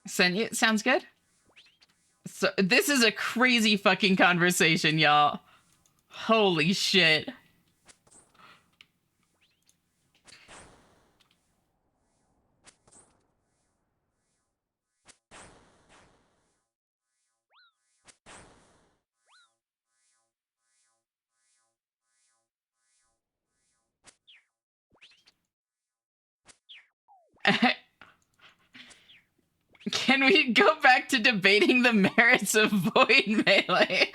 Send you? Sounds good. So this is a crazy fucking conversation, y'all. Holy shit. Can we go back to debating the merits of Void Melee?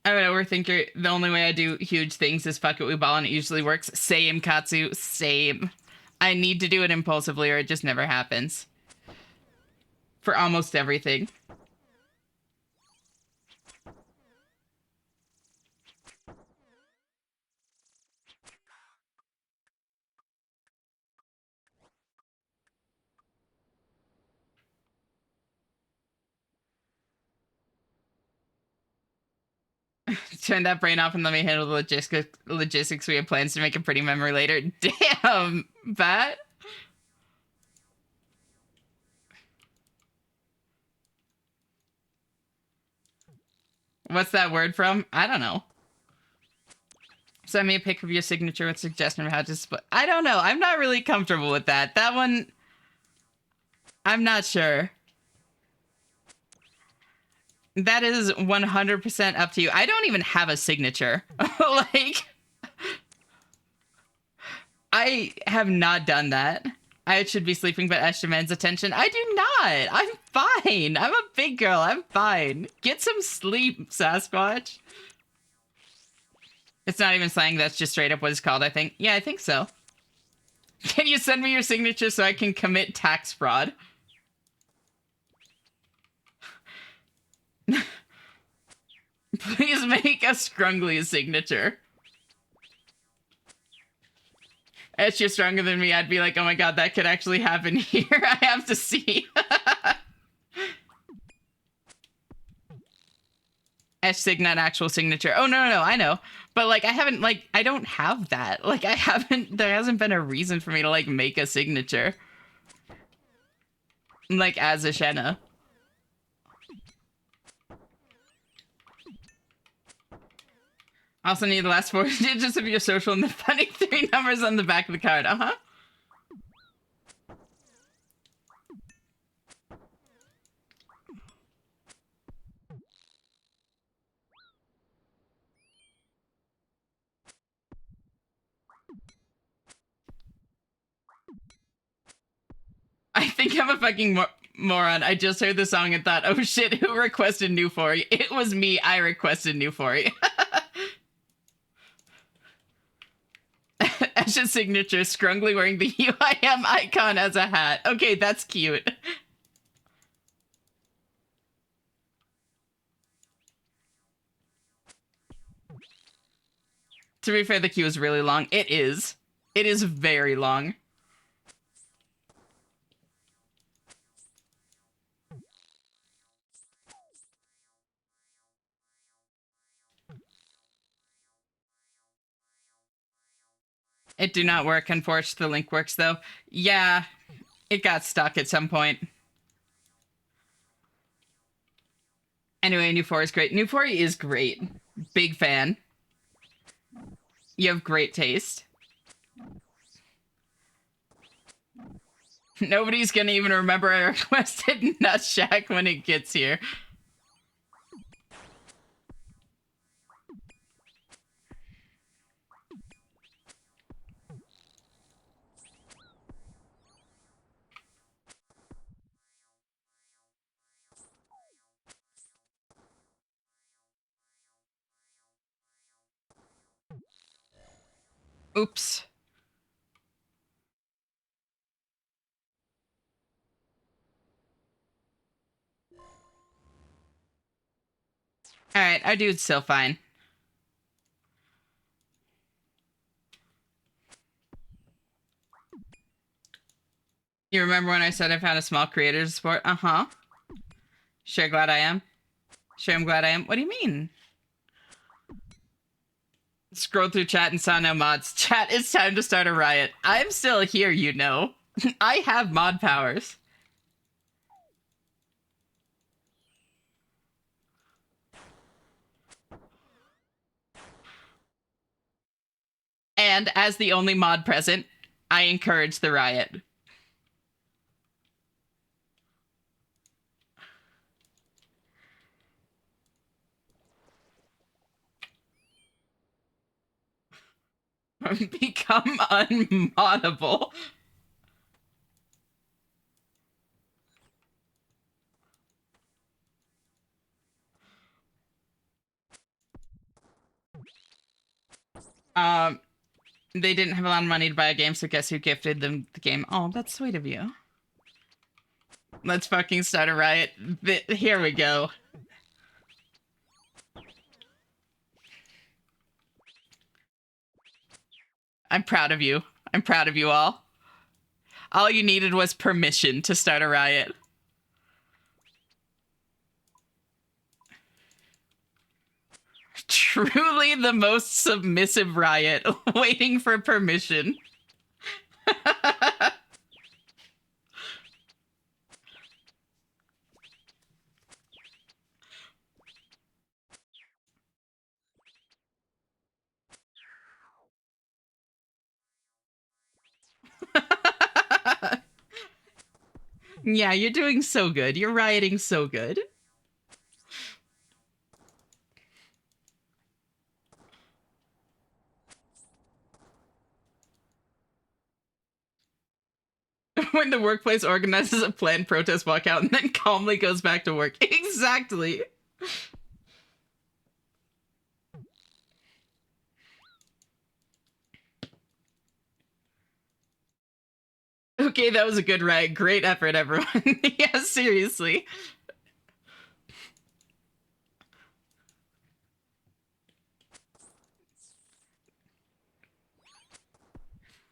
I'm an overthinker. The only way I do huge things is fuck it, we ball, and it usually works. Same, Katsu. Same. I need to do it impulsively or it just never happens. For almost everything. Turn that brain off and let me handle the logistics. We have plans to make a pretty memory later. Damn, Bat. What's that word from? I don't know. Send me a pic of your signature with suggestion of how to split. I don't know. I'm not really comfortable with that. That one, I'm not sure. That is 100% up to you. I don't even have a signature. Like, I have not done that. I should be sleeping, but Ash demands attention. I do not. I'm fine. I'm a big girl. I'm fine. Get some sleep, Sasquatch. It's not even slang. That's just straight up what it's called, I think. Yeah, I think so. Can you send me your signature so I can commit tax fraud? Please make a Scrungly signature. If you're stronger than me, I'd be like, oh my god, that could actually happen here. I have to see. S-Sig, not actual signature. Oh, no, I know. But, like, I haven't, like, I don't have that. Like, there hasn't been a reason for me to, like, make a signature. Like, as a Shenna. Also need the last 4 digits of your social and the funny 3 numbers on the back of the card. Uh-huh. I think I'm a fucking moron. I just heard the song and thought, oh shit, who requested New 4? It was me. I requested New 4. Ash's signature, scrungly wearing the UIM icon as a hat. Okay, that's cute. To be fair, the queue is really long. It is. It is very long. It do not work, unfortunately. The link works, though. Yeah, it got stuck at some point. Anyway, New 4 is great. New 4 is great. Big fan. You have great taste. Nobody's gonna even remember I requested Nutshack when it gets here. Oops. Alright, our dude's still fine. You remember when I said I found a small creator to support? Uh-huh. Sure glad I am. Sure I'm glad I am. What do you mean? Scroll through chat and saw no mods. Chat, it's time to start a riot. I'm still here, you know. I have mod powers. And as the only mod present, I encourage the riot. Become unmoddable. They didn't have a lot of money to buy a game, so guess who gifted them the game? Oh, that's sweet of you. Let's fucking start a riot. Here we go. I'm proud of you. I'm proud of you all. All you needed was permission to start a riot. Truly the most submissive riot, waiting for permission. Yeah, you're doing so good. You're rioting so good. When the workplace organizes a planned protest walkout and then calmly goes back to work. Exactly. Okay, that was a good riot. Great effort, everyone. Yeah, seriously.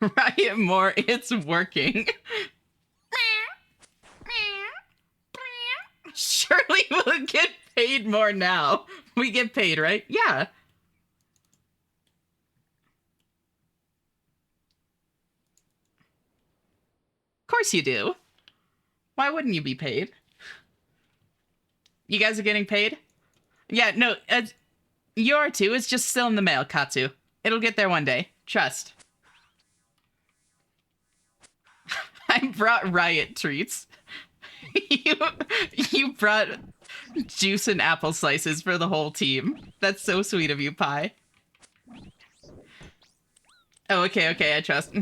Riot more. It's working. Surely we'll get paid more now. We get paid, right? Yeah. Of course you do. Why wouldn't you be paid? You guys are getting paid? Yeah, no, you are too. It's just still in the mail, Katsu. It'll get there one day. Trust. I brought riot treats. you, you brought juice and apple slices for the whole team. That's so sweet of you, Pie. Oh, okay, I trust.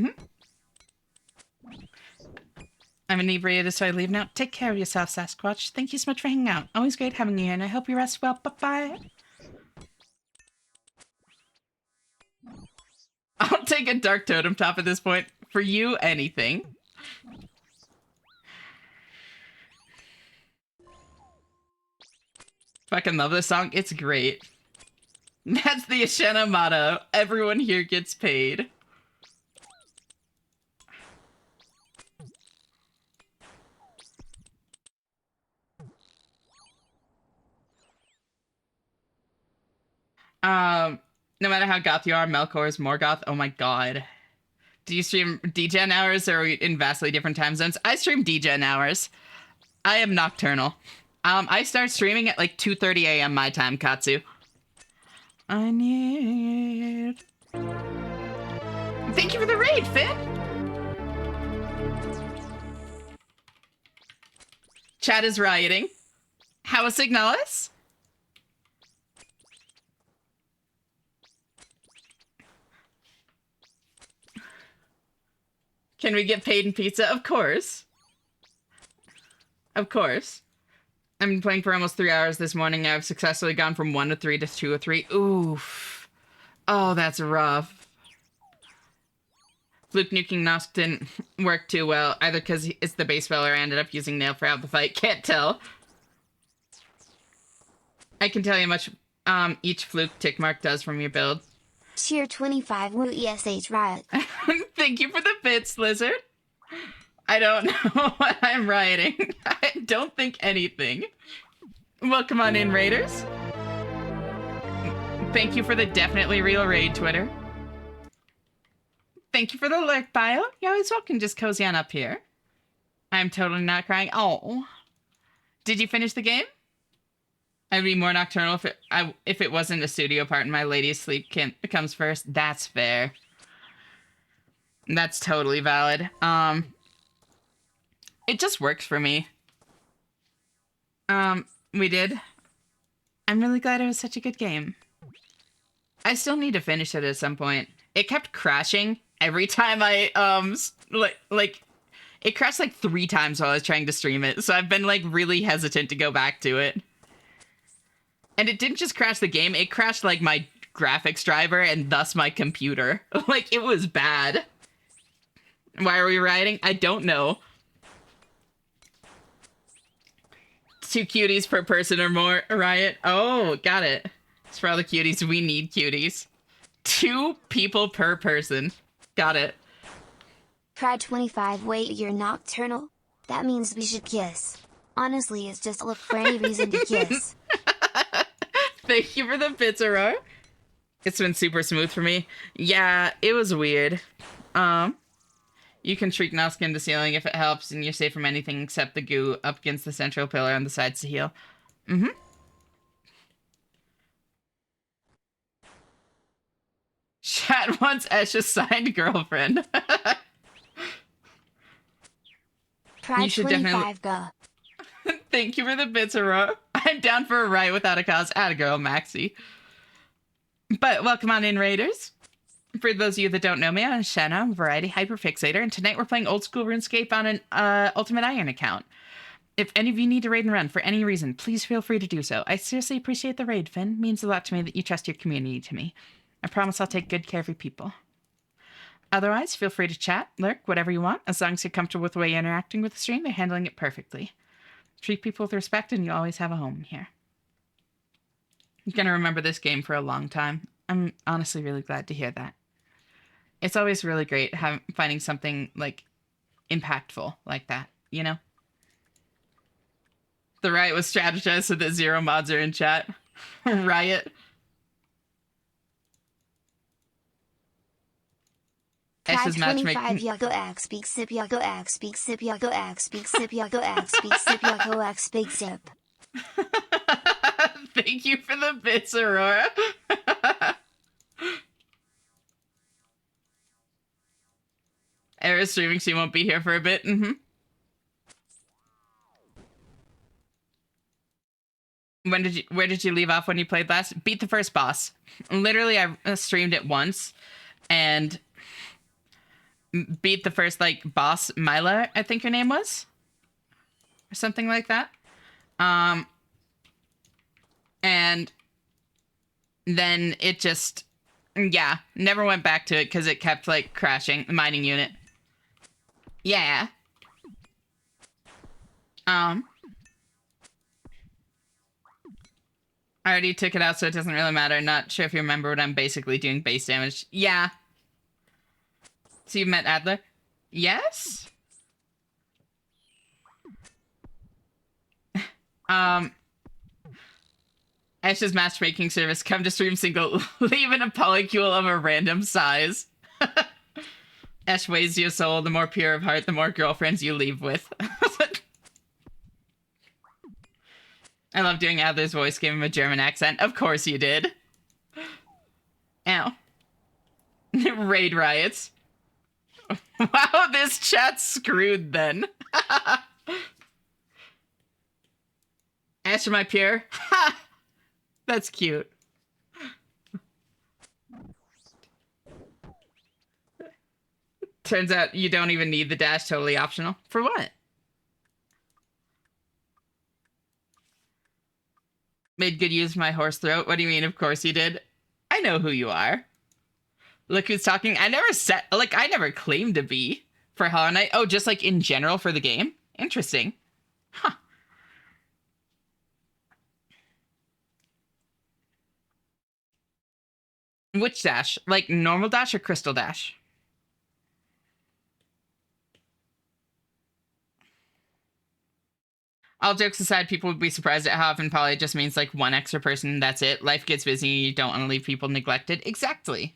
I'm inebriated, so I leave now. Take care of yourself, Sasquatch. Thank you so much for hanging out. Always great having you here, and I hope you rest well. Bye-bye. I'll take a dark totem top at this point. For you, anything. Fucking love this song. It's great. That's the Ashena motto. Everyone here gets paid. No matter how goth you are, Melkor is more goth. Oh my god. Do you stream DGen hours or are we in vastly different time zones? I stream DGen hours. I am nocturnal. I start streaming at like 2:30 a.m. my time, Katsu. I need... Thank you for the raid, Finn! Chat is rioting. How is Signalis? Can we get paid in pizza? Of course. Of course. I've been playing for almost 3 hours this morning. I've successfully gone from 1 to 3 to 2 to 3. Oof. Oh, that's rough. Fluke nuking Nosk didn't work too well, either because it's the base spell or I ended up using Nail for out the fight. Can't tell. I can tell you how much each Fluke tick mark does from your build. Tier 25 Woo ESH Riot. Thank you for the bits, Lizard. I don't know what I'm rioting. I don't think anything. Welcome on in, Raiders. Thank you for the definitely real raid, Twitter. Thank you for the lurk bio. You're always welcome. Just cozy on up here. I'm totally not crying. Oh. Did you finish the game? I'd be more nocturnal if it wasn't a studio part and my lady's sleep comes first. That's fair. That's totally valid. It just works for me. We did. I'm really glad it was such a good game. I still need to finish it at some point. It kept crashing every time I, it crashed like 3 times while I was trying to stream it. So I've been like really hesitant to go back to it. And it didn't just crash the game, it crashed like my graphics driver and thus my computer. Like it was bad. Why are we rioting? I don't know. 2 cuties per person or more, riot. Oh, got it. It's for all the cuties. We need cuties. 2 people per person. Got it. Pride 25 Wait, you're nocturnal? That means we should kiss. Honestly, it's just look for any reason to kiss. Thank you for the bits, Aurora. It's been super smooth for me. Yeah, it was weird. You can shriek Nosk into ceiling if it helps, and you're safe from anything except the goo up against the central pillar on the sides to heal. Chat wants Esha's signed girlfriend. Pride 25 go. Thank you for the bits, Aurora. I'm down for a riot without a cause. Atta girl, Maxie. But welcome on in, Raiders. For those of you that don't know me, I'm Shanna, I'm a Variety Hyperfixator, and tonight we're playing old school RuneScape on an Ultimate Iron account. If any of you need to raid and run for any reason, please feel free to do so. I seriously appreciate the raid, Finn. It means a lot to me that you trust your community to me. I promise I'll take good care of your people. Otherwise, feel free to chat, lurk, whatever you want. As long as you're comfortable with the way you're interacting with the stream, they're handling it perfectly. Treat people with respect and you always have a home here. I'm going to remember this game for a long time. I'm honestly really glad to hear that. It's always really great finding something, like, impactful like that, you know? The riot was strategized so that 0 mods are in chat. Riot. Pride Ash's 25 matchmaking. Yago X Big Sip Yago X Big Sip Yago X Big Sip Yago X Big Sip Yago X Big Sip. Thank you for the bits, Aurora. Era's streaming, she won't be here for a bit. Where did you leave off when you played last? Beat the first boss. Literally, I streamed it once and beat the first like boss, Mila, I think her name was, or something like that. And then it just, yeah, never went back to it because it kept like crashing the mining unit. Yeah. I already took it out, so it doesn't really matter. Not sure if you remember, but I'm basically doing base damage. Yeah. So you met Adler? Yes? Ash's matchmaking service. Come to stream single. Leave in a polycule of a random size. Ash weighs your soul. The more pure of heart, the more girlfriends you leave with. I love doing Adler's voice. Gave him a German accent. Of course you did. Ow. Raid riots. Wow, this chat's screwed then. Ash, am I pure? Ha! That's cute. Turns out you don't even need the dash, totally optional. For what? Made good use of my horse throat. What do you mean? Of course you did. I know who you are. Look who's talking. I never said, like, I never claimed to be for Hollow Knight. Oh, just like in general for the game? Interesting. Huh. Which dash? Like normal dash or crystal dash? All jokes aside, people would be surprised at how often poly just means like one extra person. That's it. Life gets busy. You don't want to leave people neglected. Exactly.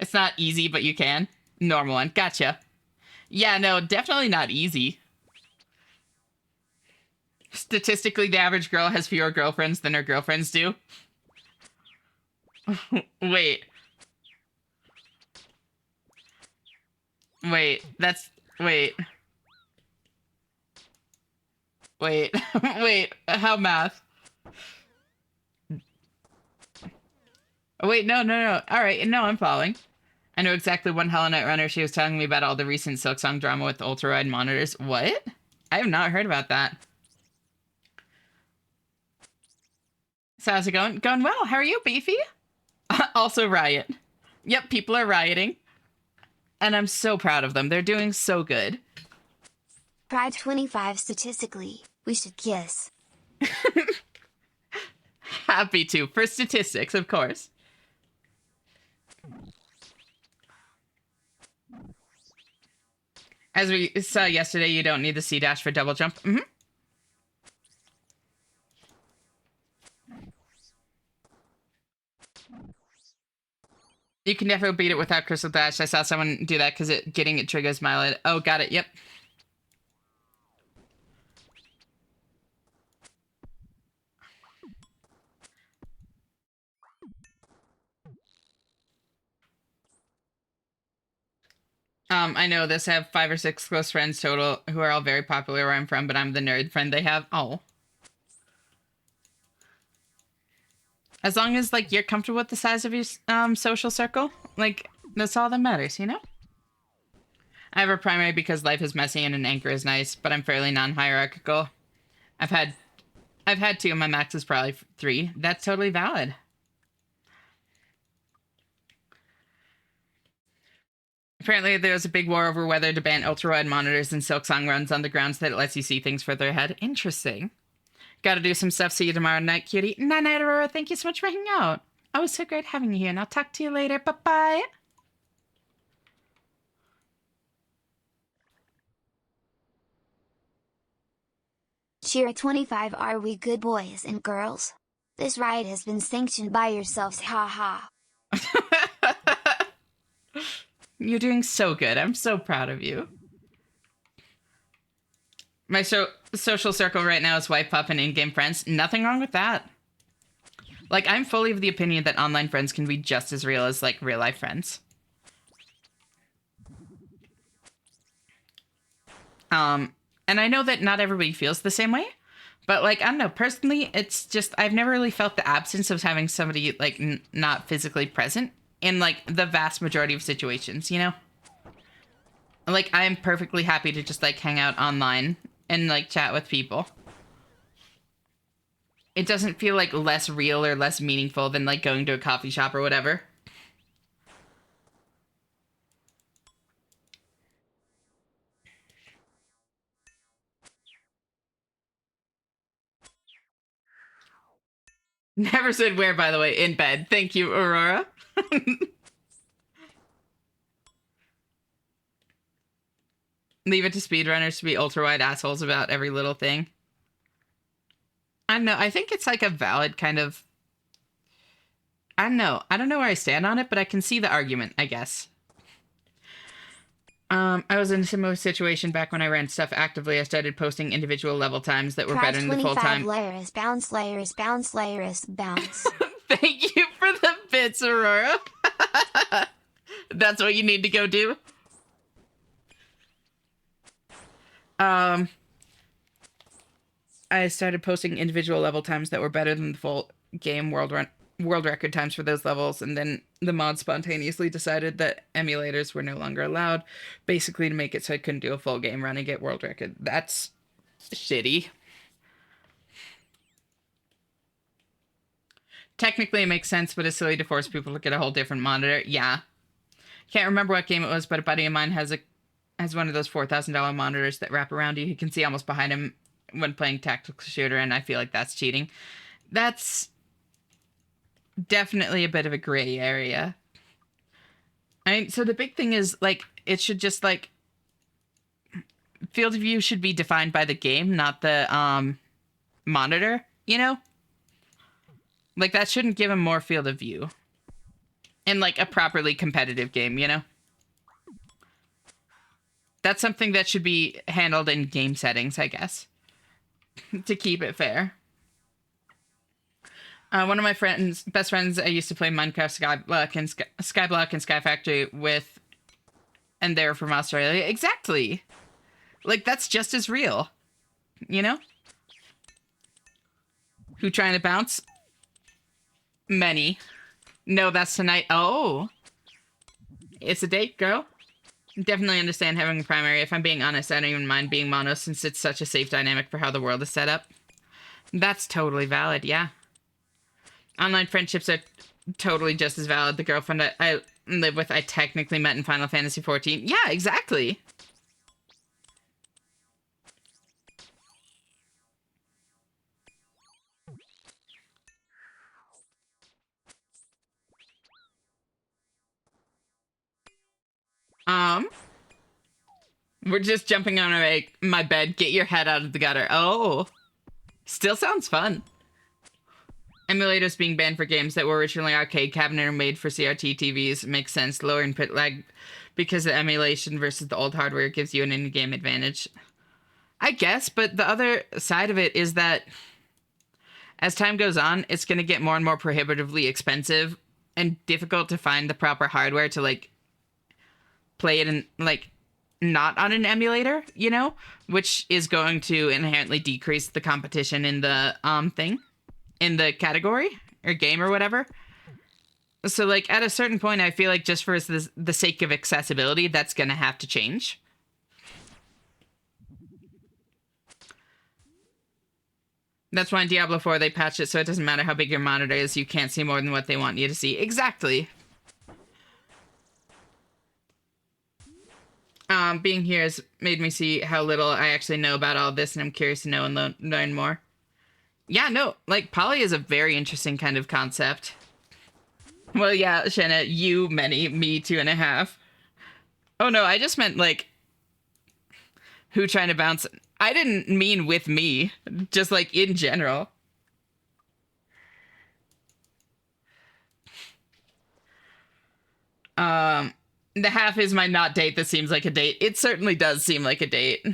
It's not easy, but you can. Normal one. Gotcha. Yeah, no, definitely not easy. Statistically, the average girl has fewer girlfriends than her girlfriends do. Wait. Wait. That's... Wait. Wait. Wait. How math? Oh, wait, no. All right, no, I'm following. I know exactly one Hollow Knight runner. She was telling me about all the recent Silksong drama with ultra-wide monitors. What? I have not heard about that. So how's it going? Going well. How are you, Beefy? Also riot. Yep, people are rioting. And I'm so proud of them. They're doing so good. Pride 25 statistically, we should kiss. Happy to. For statistics, of course. As we saw yesterday, you don't need the C dash for double jump. You can definitely beat it without Crystal Dash. I saw someone do that because getting it triggers Milo. Oh, got it. Yep. I know this. I have 5 or 6 close friends total who are all very popular where I'm from, but I'm the nerd friend they have. Oh. As long as, like, you're comfortable with the size of your social circle, like, that's all that matters, you know? I have a primary because life is messy and an anchor is nice, but I'm fairly non-hierarchical. I've had 2, and my max is probably 3. That's totally valid. Apparently, there's a big war over whether to ban ultra-wide monitors and Silksong runs on the grounds that it lets you see things further ahead. Interesting. Gotta do some stuff. See you tomorrow night, cutie. Night, Aurora. Thank you so much for hanging out. Oh, it was so great having you here, and I'll talk to you later. Bye-bye. Cheer 25, are we good boys and girls? This ride has been sanctioned by yourselves, haha. You're doing so good. I'm so proud of you. My social circle right now is wife, pup, and in-game friends. Nothing wrong with that. Like, I'm fully of the opinion that online friends can be just as real as, like, real-life friends. And I know that not everybody feels the same way, but, like, I don't know, personally, it's just, I've never really felt the absence of having somebody, like, not physically present in, like, the vast majority of situations, you know? Like, I'm perfectly happy to just, like, hang out online and, like, chat with people. It doesn't feel, like, less real or less meaningful than, like, going to a coffee shop or whatever. Never said where, by the way. In bed. Thank you, Aurora. Leave it to speedrunners to be ultra-wide assholes about every little thing. I don't know. I think it's like a valid kind of... I don't know. I don't know where I stand on it, but I can see the argument, I guess. I was in a similar situation back when I ran stuff actively. I started posting individual level times that were better than the full time. Layers, bounce, layers, bounce, layers, bounce. Thank you for the bits, Aurora. That's what you need to go do. I started posting individual level times that were better than the full game world record times for those levels, and then the mod spontaneously decided that emulators were no longer allowed, basically to make it so I couldn't do a full game run and get world record. That's shitty. Technically it makes sense, but it's silly to force people to get a whole different monitor. Yeah. Can't remember what game it was, but a buddy of mine has one of those $4,000 monitors that wrap around you. You can see almost behind him when playing tactical shooter, and I feel like that's cheating. That's definitely a bit of a gray area. I mean, so the big thing is, like, it should just, like, field of view should be defined by the game, not the monitor, you know? Like, that shouldn't give him more field of view in, like, a properly competitive game, you know? That's something that should be handled in game settings, I guess, to keep it fair. One of my best friends, I used to play Minecraft Skyblock and Sky Factory with, and they're from Australia. Exactly. Like, that's just as real, you know? Who trying to bounce? Many. No, that's tonight. Oh. It's a date, girl. Definitely understand having a primary. If I'm being honest, I don't even mind being mono since it's such a safe dynamic for how the world is set up. That's totally valid, yeah. Online friendships are totally just as valid. The girlfriend I live with, I technically met in Final Fantasy XIV. Yeah, exactly. We're just jumping on my bed. Get your head out of the gutter. Oh. Still sounds fun. Emulators being banned for games that were originally arcade cabinet or made for CRT TVs makes sense. Lower input lag because the emulation versus the old hardware gives you an in-game advantage. I guess, but the other side of it is that as time goes on, it's going to get more and more prohibitively expensive and difficult to find the proper hardware to, like, play it in, like, not on an emulator, you know? Which is going to inherently decrease the competition in the thing. In the category or game or whatever. So, like, at a certain point, I feel like just for the sake of accessibility, that's gonna have to change. That's why in Diablo 4 they patched it so it doesn't matter how big your monitor is, you can't see more than what they want you to see. Exactly. Being here has made me see how little I actually know about all this, and I'm curious to know and learn more. Yeah, no, like, poly is a very interesting kind of concept. Well, yeah, Shanna, you, many, me, 2.5. Oh, no, I just meant, like, who trying to bounce. I didn't mean with me, just, like, in general. The half is my not date that seems like a date. It certainly does seem like a date.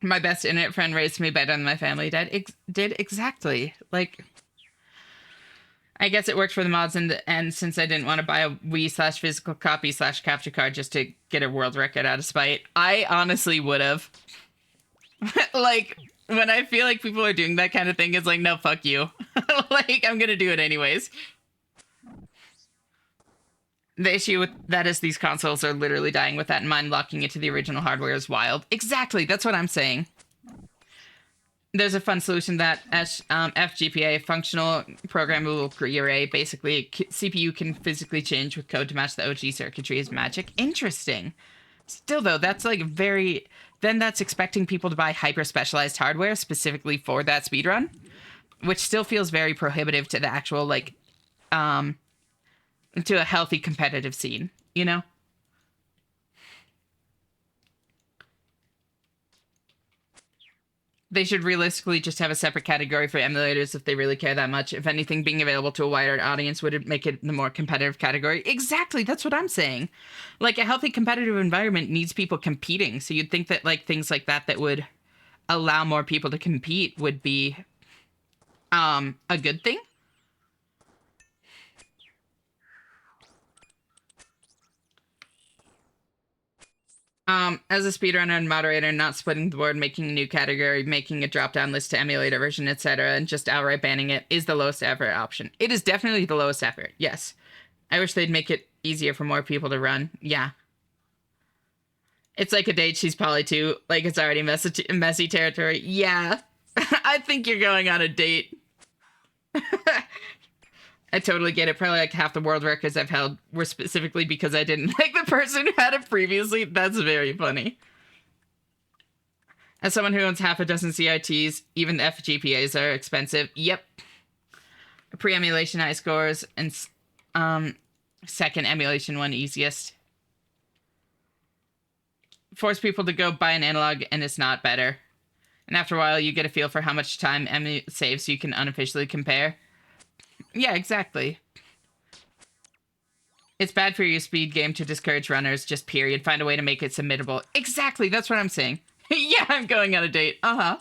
My best internet friend raised me better than my family did exactly. Like, I guess it worked for the mods in the end since I didn't want to buy a Wii/physical copy/capture card just to get a world record out of spite. I honestly would have. Like, when I feel like people are doing that kind of thing, it's like, no, fuck you. Like, I'm gonna do it anyways. The issue with that is these consoles are literally dying with that in mind. Locking it to the original hardware is wild. Exactly, that's what I'm saying. There's a fun solution that FGPA, functional programmable array, basically CPU can physically change with code to match the OG circuitry is magic. Interesting. Still though, that's like very, then that's expecting people to buy hyper specialized hardware specifically for that speedrun, which still feels very prohibitive to the actual like to a healthy competitive scene, you know? They should realistically just have a separate category for emulators if they really care that much. If anything, being available to a wider audience would make it the more competitive category. Exactly, that's what I'm saying. Like, a healthy competitive environment needs people competing. So you'd think that like things like that would allow more people to compete would be a good thing. As a speedrunner and moderator, not splitting the board, making a new category, making a drop-down list to emulate a version, etc., and just outright banning it is the lowest effort option. It is definitely the lowest effort, yes. I wish they'd make it easier for more people to run. Yeah. It's like a date, she's poly too. Like, it's already messy territory. Yeah. I think you're going on a date. I totally get it. Probably like half the world records I've held were specifically because I didn't like the person who had it previously. That's very funny. As someone who owns half a dozen CRTs, even the FGPAs are expensive. Yep. Pre-emulation high scores and second emulation one easiest. Force people to go buy an analog and it's not better. And after a while, you get a feel for how much time saves so you can unofficially compare. Yeah, exactly. It's bad for your speed game to discourage runners, just period. Find a way to make it submittable. Exactly, that's what I'm saying. Yeah, I'm going on a date. Uh-huh.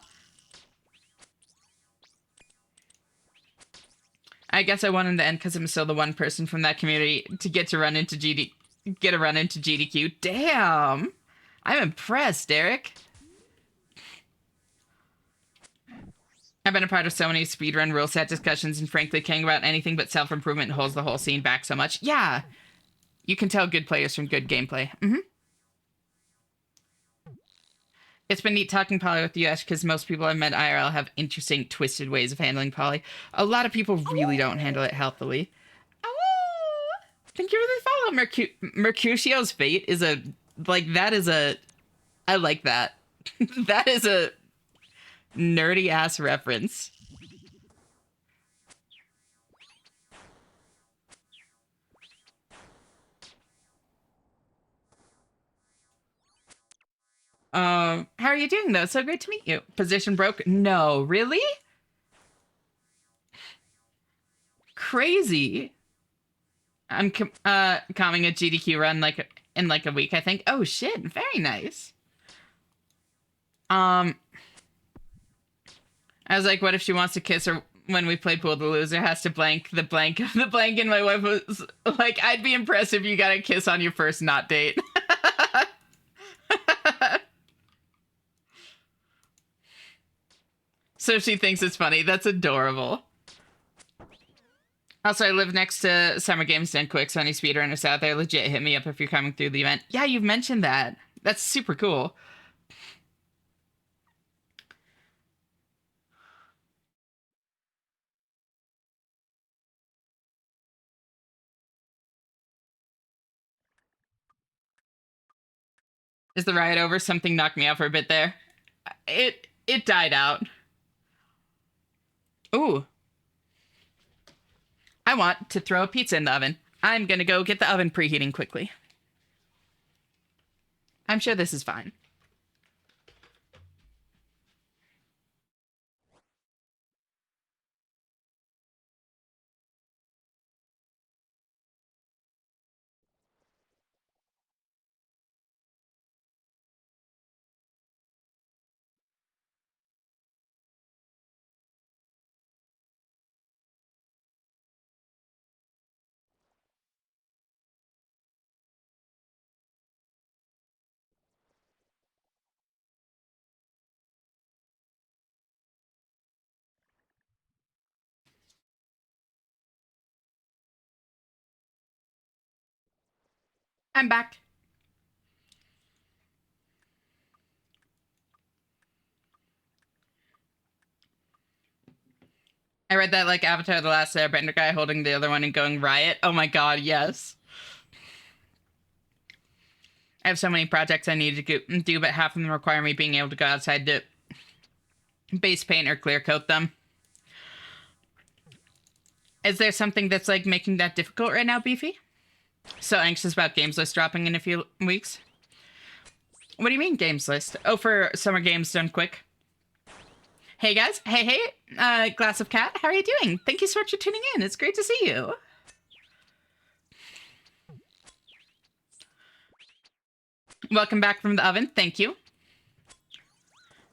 I guess I won in the end because I'm still the one person from that community to get a run into GDQ. Damn! I'm impressed, Derek. I've been a part of so many speedrun rule set discussions, and frankly, caring about anything but self-improvement holds the whole scene back so much. Yeah, you can tell good players from good gameplay. It's been neat talking poly with you, Ash, because most people I've met IRL have interesting, twisted ways of handling poly. A lot of people really don't handle it healthily. Oh, thank you for the follow. Mercutio's fate is a, like, that is a, I like that. That is a nerdy ass reference. How are you doing though? So great to meet you. Position broke? No, really? Crazy. I'm coming a GDQ run like in like a week, I think. Oh shit, very nice. I was like, what if she wants to kiss her when we play Pool? The loser has to blank the blank the blank, and my wife was like, I'd be impressed if you got a kiss on your first not date. So she thinks it's funny. That's adorable. Also, I live next to Summer Games Den Quick, so any speedrunners out there, legit hit me up if you're coming through the event. Yeah, you've mentioned that. That's super cool. Is the riot over? Something knocked me out for a bit there. It died out. Ooh. I want to throw a pizza in the oven. I'm gonna go get the oven preheating quickly. I'm sure this is fine. I'm back. I read that like Avatar the Last Airbender guy holding the other one and going riot. Oh my god, yes. I have so many projects I need to do, but half of them require me being able to go outside to base paint or clear coat them. Is there something that's like making that difficult right now, Beefy? So anxious about games list dropping in a few weeks? What do you mean games list? Oh, for summer games done quick. Hey guys, hey, Glass of Cat, how are you doing? Thank you so much for tuning in. It's great to see you. Welcome back from the oven. Thank you.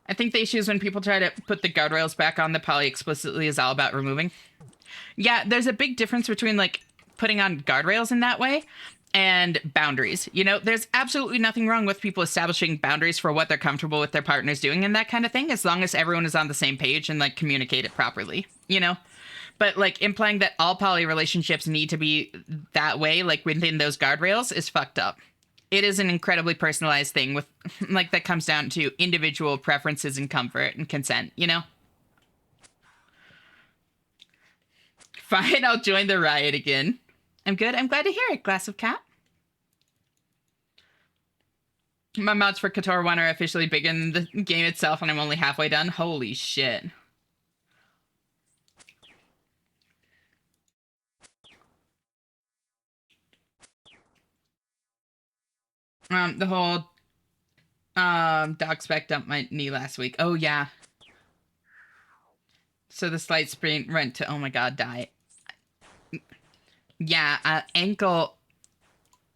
I think the issue is when people try to put the guardrails back on that Poly explicitly is all about removing. Yeah, there's a big difference between like putting on guardrails in that way and boundaries. You know, there's absolutely nothing wrong with people establishing boundaries for what they're comfortable with their partners doing and that kind of thing, as long as everyone is on the same page and like communicate it properly, you know? But like implying that all poly relationships need to be that way, like within those guardrails, is fucked up. It is an incredibly personalized thing with like that comes down to individual preferences and comfort and consent, you know? Fine, I'll join the riot again. I'm good. I'm glad to hear it, Glass of Cat. My mods for KOTOR 1 are officially bigger than the game itself, and I'm only halfway done. Holy shit. The whole dog spec dumped my knee last week. Oh yeah. So the slight sprain went to, oh my god, die. Yeah, ankle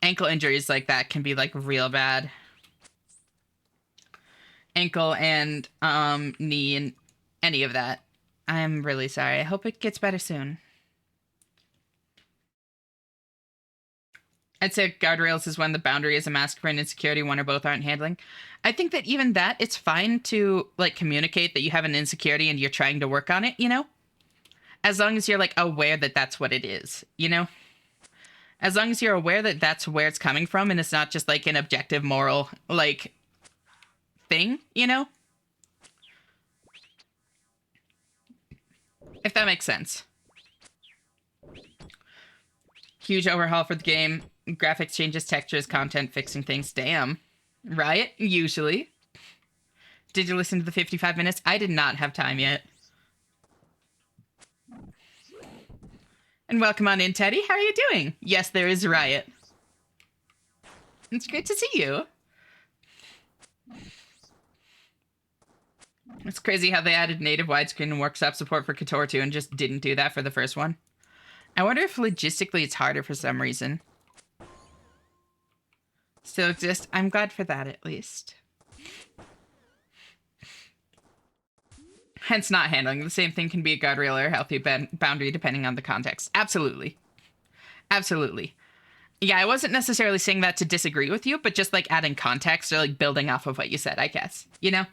injuries like that can be like real bad. Ankle and knee and any of that. I'm really sorry. I hope it gets better soon. I'd say guardrails is when the boundary is a mask for an insecurity one or both aren't handling. I think that even that, it's fine to like communicate that you have an insecurity and you're trying to work on it, you know? As long as you're like aware that that's what it is, you know? As long as you're aware that that's where it's coming from and it's not just like an objective moral like thing, you know? If that makes sense. Huge overhaul for the game. Graphics changes, textures, content, fixing things. Damn. Riot? Usually. Did you listen to the 55 minutes? I did not have time yet. And welcome on in, Teddy. How are you doing? Yes, there is Riot. It's great to see you. It's crazy how they added native widescreen and workshop support for KOTOR 2 and just didn't do that for the first one. I wonder if logistically it's harder for some reason. Still exist. I'm glad for that, at least. Hence not handling. The same thing can be a guardrail or a healthy boundary depending on the context. Absolutely. Absolutely. Yeah, I wasn't necessarily saying that to disagree with you, but just like adding context or like building off of what you said, I guess. You know?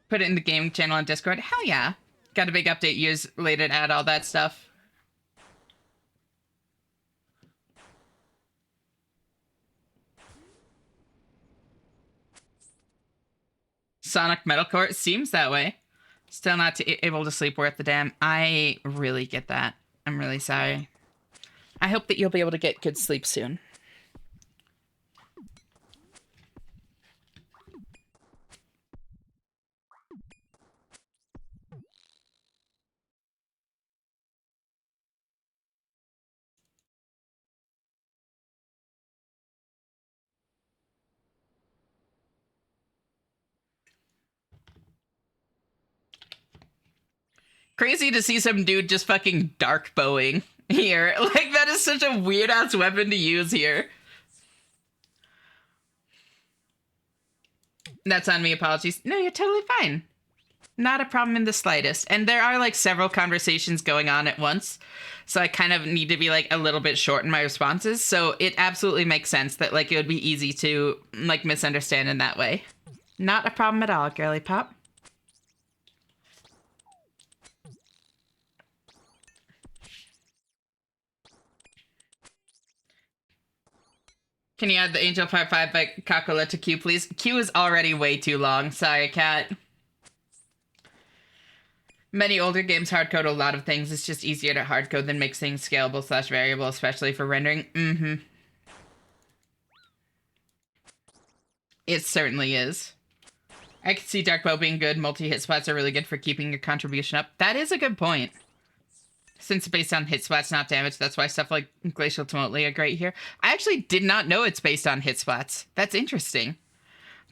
Put it in the game channel on Discord. Hell yeah. Got a big update years later to add all that stuff. Sonic Metalcore, it seems that way. Still not able to sleep worth the damn. I really get that. I'm really sorry. I hope that you'll be able to get good sleep soon. Crazy to see some dude just fucking dark bowing here. Like, that is such a weird ass weapon to use here. That's on me, apologies. No, you're totally fine. Not a problem in the slightest. And there are like several conversations going on at once. So I kind of need to be like a little bit short in my responses. So it absolutely makes sense that like it would be easy to like misunderstand in that way. Not a problem at all, girly pop. Can you add the Angel Part 5 by Kakola to queue, please? Queue is already way too long. Sorry, cat. Many older games hardcode a lot of things. It's just easier to hardcode than make things scalable / variable, especially for rendering. Mm-hmm. It certainly is. I can see Dark Bow being good. Multi-hit spots are really good for keeping your contribution up. That is a good point. Since it's based on hit splats, not damage, that's why stuff like Glacial Tumultly are great here. I actually did not know it's based on hit splats. That's interesting.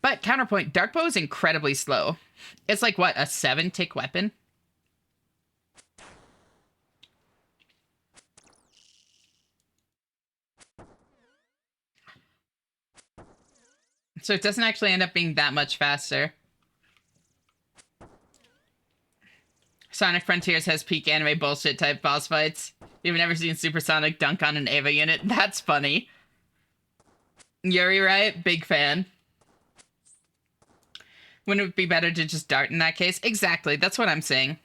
But counterpoint, Dark Bow is incredibly slow. It's like, what, a 7-tick weapon? So it doesn't actually end up being that much faster. Sonic Frontiers has peak anime bullshit type boss fights. You've never seen Supersonic dunk on an Ava unit? That's funny. Yuri, right? Big fan. Wouldn't it be better to just dart in that case? Exactly, that's what I'm saying.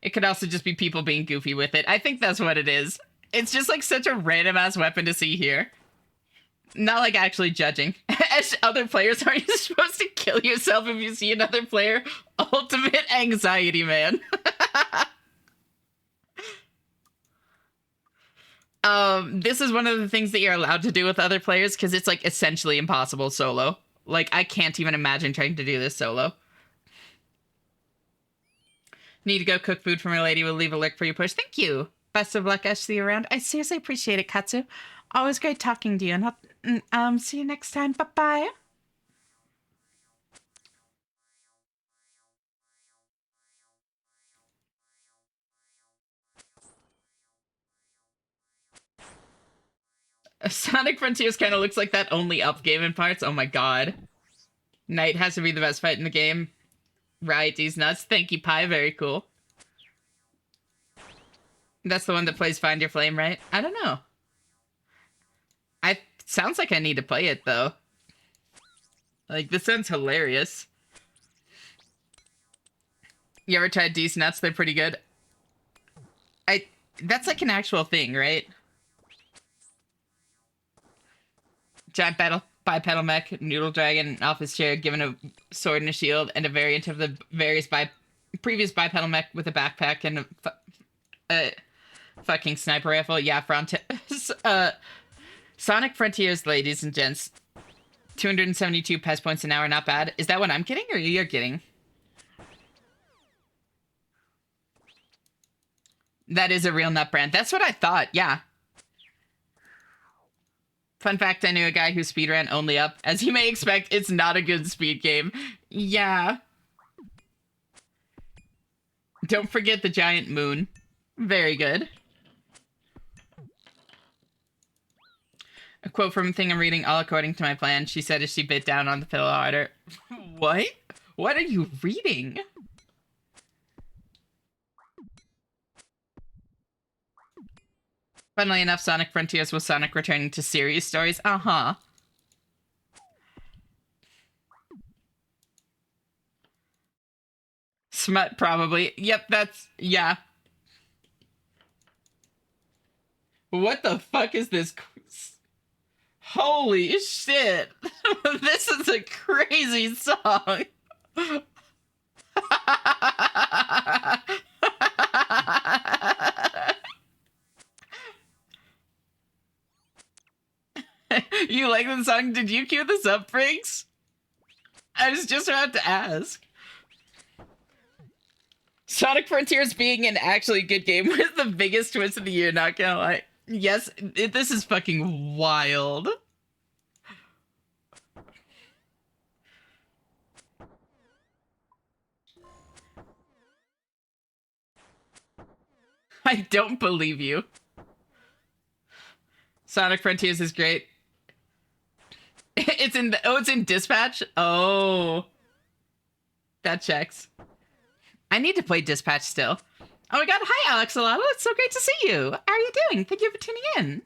It could also just be people being goofy with it. I think that's what it is. It's just like such a random-ass weapon to see here. Not like actually judging. As other players, aren't you supposed to kill yourself if you see another player? Ultimate anxiety, man. This is one of the things that you're allowed to do with other players because it's like essentially impossible solo. Like, I can't even imagine trying to do this solo. Need to go cook food for my lady. We'll leave a lurk for your push. Thank you. Best of luck. I'll see you around. I seriously appreciate it, Katsu. Always great talking to you. And see you next time. Bye-bye. Sonic Frontiers kind of looks like that only up game in parts. Oh my god. Knight has to be the best fight in the game. Right, these nuts. Thank you, Pi. Very cool. That's the one that plays Find Your Flame, right? I don't know. Sounds like I need to play it, though. Like, this sounds hilarious. You ever tried these nuts? They're pretty good. That's like an actual thing, right? Giant bipedal mech, noodle dragon off his chair, given a sword and a shield, and a variant of the various previous bipedal mech with a backpack and a fucking sniper rifle. Yeah, Sonic Frontiers, ladies and gents. 272 PES points an hour, not bad. Is that what I'm getting, or you're getting? That is a real nut brand. That's what I thought, yeah. Fun fact, I knew a guy who speedran only up. As you may expect, it's not a good speed game. Yeah. Don't forget the giant moon. Very good. A quote from a thing I'm reading, all according to my plan. She said as she bit down on the pillow harder. What? What are you reading? Funnily enough, Sonic Frontiers was Sonic returning to series stories. Uh-huh. Smut, probably. Yep, that's... yeah. What the fuck is this? Holy shit. This is a crazy song. You like the song? Did you cue this up, Briggs? I was just about to ask. Sonic Frontiers being an actually good game was the biggest twist of the year, not gonna lie. Yes, this is fucking wild. I don't believe you. Sonic Frontiers is great. It's in Dispatch? Oh. That checks. I need to play Dispatch still. Oh my god, hi Alex Alalo, it's so great to see you. How are you doing? Thank you for tuning in.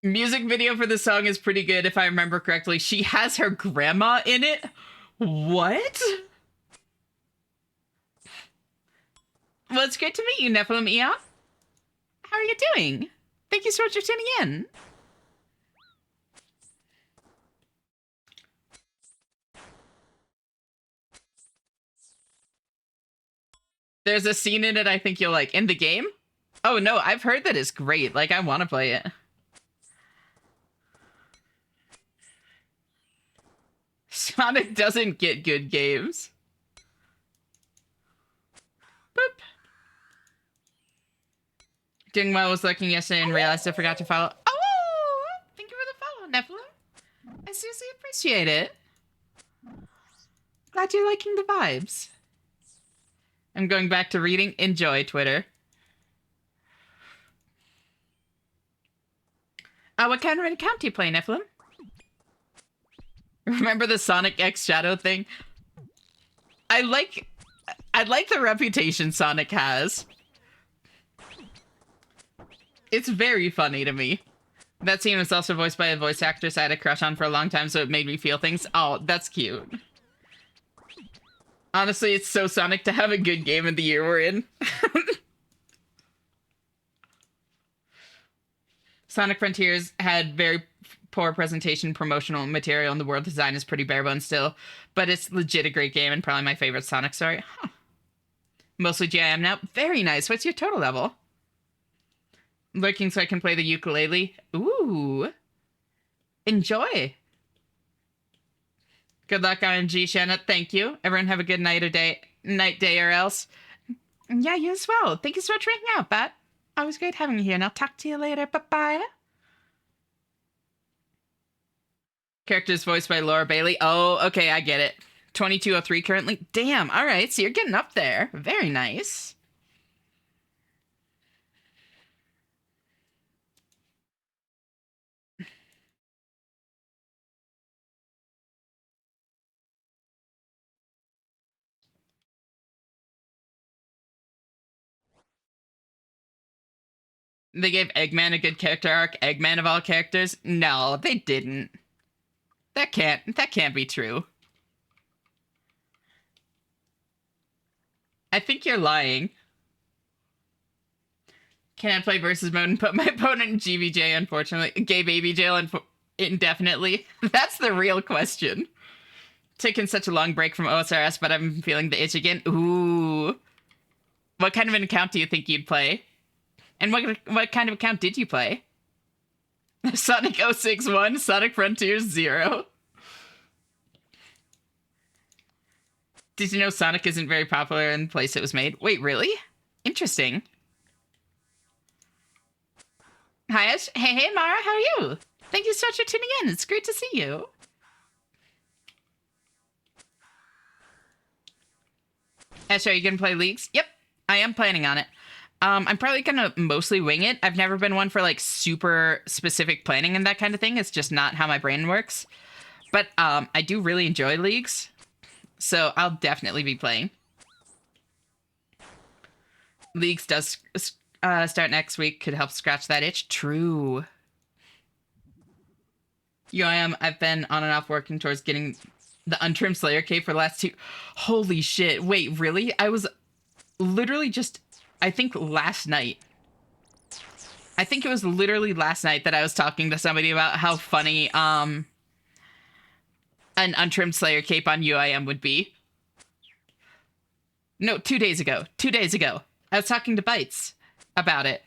Music video for the song is pretty good if I remember correctly. She has her grandma in it? What? Well, it's great to meet you, Nephilim Eon. How are you doing? Thank you so much for tuning in. There's a scene in it I think you'll like. In the game? Oh, no, I've heard that it's great. Like, I want to play it. Sonic doesn't get good games. Boop. Doing well, was looking yesterday and realized I forgot to follow. Oh, thank you for the follow, Nephilim. I seriously appreciate it. Glad you're liking the vibes. I'm going back to reading. Enjoy, Twitter. What kind of account do you play, Nephilim? Remember the Sonic X Shadow thing? I like the reputation Sonic has. It's very funny to me. That scene was also voiced by a voice actress I had a crush on for a long time, so it made me feel things. Oh, that's cute. Honestly, it's so Sonic to have a good game in the year we're in. Sonic Frontiers had very poor presentation, promotional material, and the world design is pretty bare bones still, but it's legit a great game and probably my favorite Sonic story. Huh. Mostly GIM now. Very nice. What's your total level? Lurking so I can play the ukulele. Ooh. Enjoy. Good luck, IMG, Shanna. Thank you. Everyone have a good night or day, or else. Yeah, you as well. Thank you so much for hanging out, Bat. Always great having you here, and I'll talk to you later. Bye-bye. Characters voiced by Laura Bailey. Oh, okay, I get it. 2203 currently. Damn, all right, so you're getting up there. Very nice. They gave Eggman a good character arc. Eggman of all characters? No, they didn't. That can't be true. I think you're lying. Can I play versus mode and put my opponent in GBJ, unfortunately? Gay baby jail indefinitely? That's the real question. Taking such a long break from OSRS, but I'm feeling the itch again. Ooh. What kind of an account do you think you'd play? And what kind of account did you play? Sonic 061, Sonic Frontiers 0. Did you know Sonic isn't very popular in the place it was made? Wait, really? Interesting. Hi, Ash. Hey, Mara, how are you? Thank you so much for tuning in. It's great to see you. Ash, are you going to play Leagues? Yep, I am planning on it. I'm probably going to mostly wing it. I've never been one for, like, super specific planning and that kind of thing. It's just not how my brain works. But I do really enjoy Leagues. So I'll definitely be playing. Leagues does start next week. Could help scratch that itch. True. UIM, I've been on and off working towards getting the untrimmed Slayer cape for the last 2... Holy shit. Wait, really? I was literally just... I think last night. I think it was literally last night that I was talking to somebody about how funny an untrimmed Slayer cape on UIM would be. No, 2 days ago. 2 days ago. I was talking to Bites about it.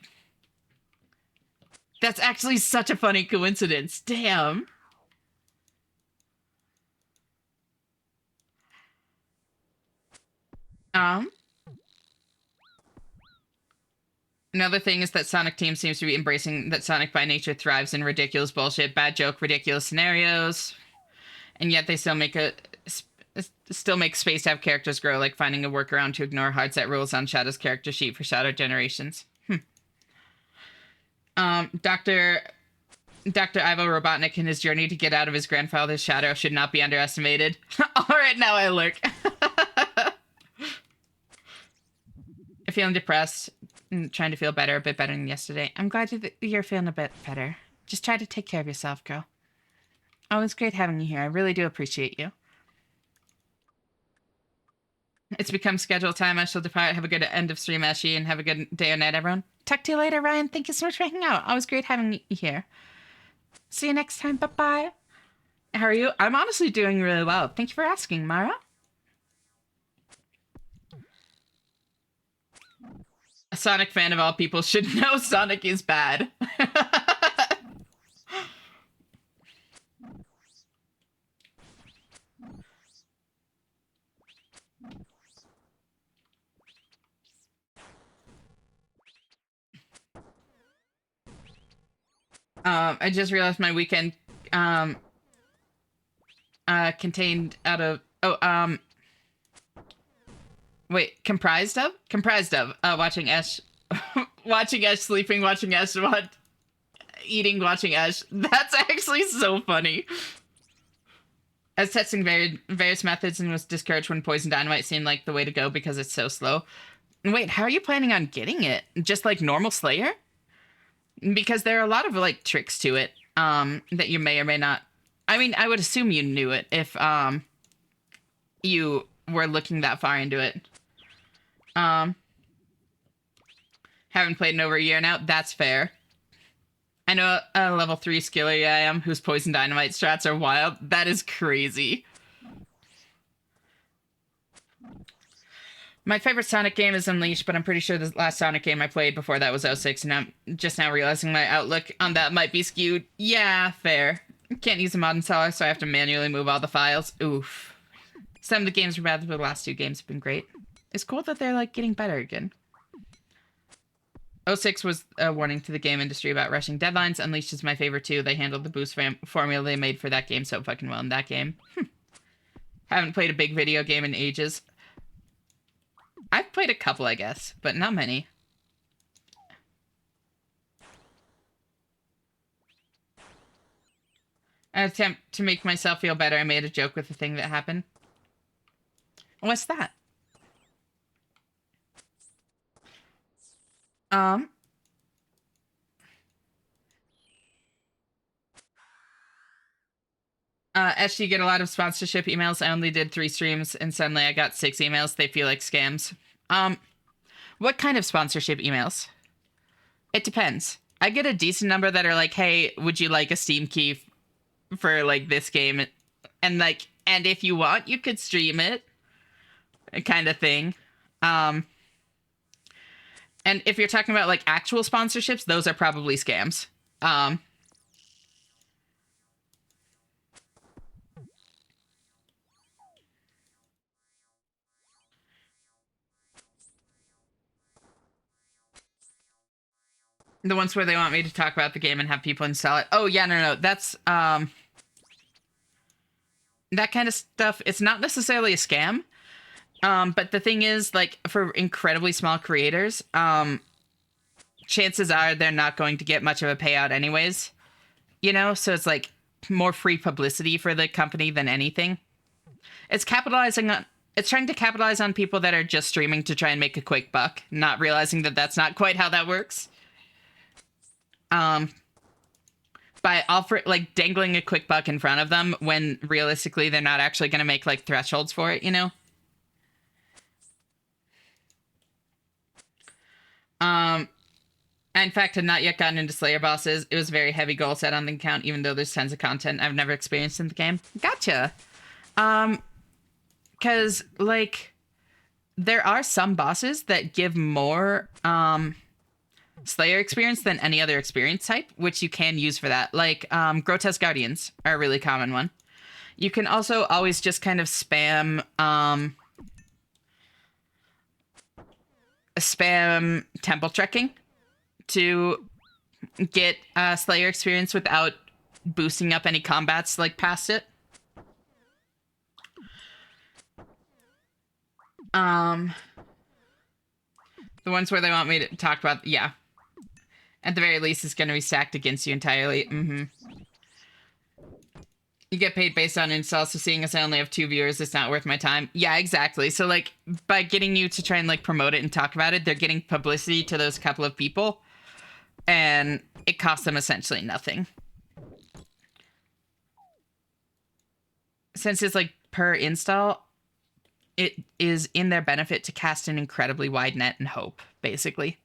That's actually such a funny coincidence. Damn. Another thing is that Sonic Team seems to be embracing that Sonic by nature thrives in ridiculous bullshit, bad joke, ridiculous scenarios, and yet they still make space to have characters grow, like finding a workaround to ignore hard set rules on Shadow's character sheet for Shadow generations. Dr. Ivo Robotnik and his journey to get out of his grandfather's shadow should not be underestimated. All right, now I lurk. I'm feeling depressed. Trying to feel better, a bit better than yesterday. I'm glad you're feeling a bit better. Just try to take care of yourself, girl. Oh, it's great having you here. I really do appreciate you. It's become scheduled time. I shall depart. Have a good end of stream, Ashi, and have a good day or night, everyone. Talk to you later, Ryan. Thank you so much for hanging out. Always great having you here. See you next time. Bye-bye. How are you? I'm honestly doing really well. Thank you for asking, Mara. A Sonic fan of all people should know Sonic is bad. I just realized my weekend contained out of comprised of watching Ash watching Ash sleeping, watching Ash eating, watching Ash. That's actually so funny. I was testing various methods and was discouraged when poison dynamite seemed like the way to go because it's so slow. Wait, how are you planning on getting it? Just like normal Slayer? Because there are a lot of like tricks to it that you may or may not. I mean, I would assume you knew it if you were looking that far into it. Haven't played in over a year now. That's fair. I know a level 3 skiller UIM whose poison dynamite strats are wild. That is crazy. My favorite Sonic game is Unleashed, but I'm pretty sure the last Sonic game I played before that was 06, and I'm just now realizing my outlook on that might be skewed. Yeah, fair. Can't use a mod installer, so I have to manually move all the files. Oof. Some of the games were bad, but the last 2 games have been great. It's cool that they're, like, getting better again. 06 was a warning to the game industry about rushing deadlines. Unleashed is my favorite, too. They handled the boost formula they made for that game so fucking well in that game. Haven't played a big video game in ages. I've played a couple, I guess, but not many. An attempt to make myself feel better, I made a joke with the thing that happened. What's that? Actually, you get a lot of sponsorship emails. I only did 3 streams, and suddenly I got 6 emails. They feel like scams. What kind of sponsorship emails? It depends. I get a decent number that are like, hey, would you like a Steam key for, like, this game? And, like, and if you want, you could stream it. Kind of thing. And if you're talking about, like, actual sponsorships, those are probably scams. The ones where they want me to talk about the game and have people install it. Oh, yeah, no. That's, that kind of stuff. It's not necessarily a scam. But the thing is, like, for incredibly small creators, chances are they're not going to get much of a payout anyways. You know? So it's, like, more free publicity for the company than anything. It's capitalizing on... It's trying to capitalize on people that are just streaming to try and make a quick buck, not realizing that that's not quite how that works. By like dangling a quick buck in front of them when realistically they're not actually going to make like thresholds for it, you know? I, in fact, had not yet gotten into Slayer bosses. It was a very heavy goal set on the account, even though there's tons of content I've never experienced in the game. Gotcha. Because, like, there are some bosses that give more, Slayer experience than any other experience type, which you can use for that. Like, Grotesque Guardians are a really common one. You can also always just kind of spam temple trekking to get Slayer experience without boosting up any combats like past it. The ones where they want me to talk about, yeah. At the very least, it's going to be stacked against you entirely. You get paid based on installs, so seeing as I only have 2 viewers, it's not worth my time. Yeah, exactly. So, like, by getting you to try and, like, promote it and talk about it, they're getting publicity to those couple of people, and it costs them essentially nothing. Since it's, like, per install, it is in their benefit to cast an incredibly wide net and hope, basically.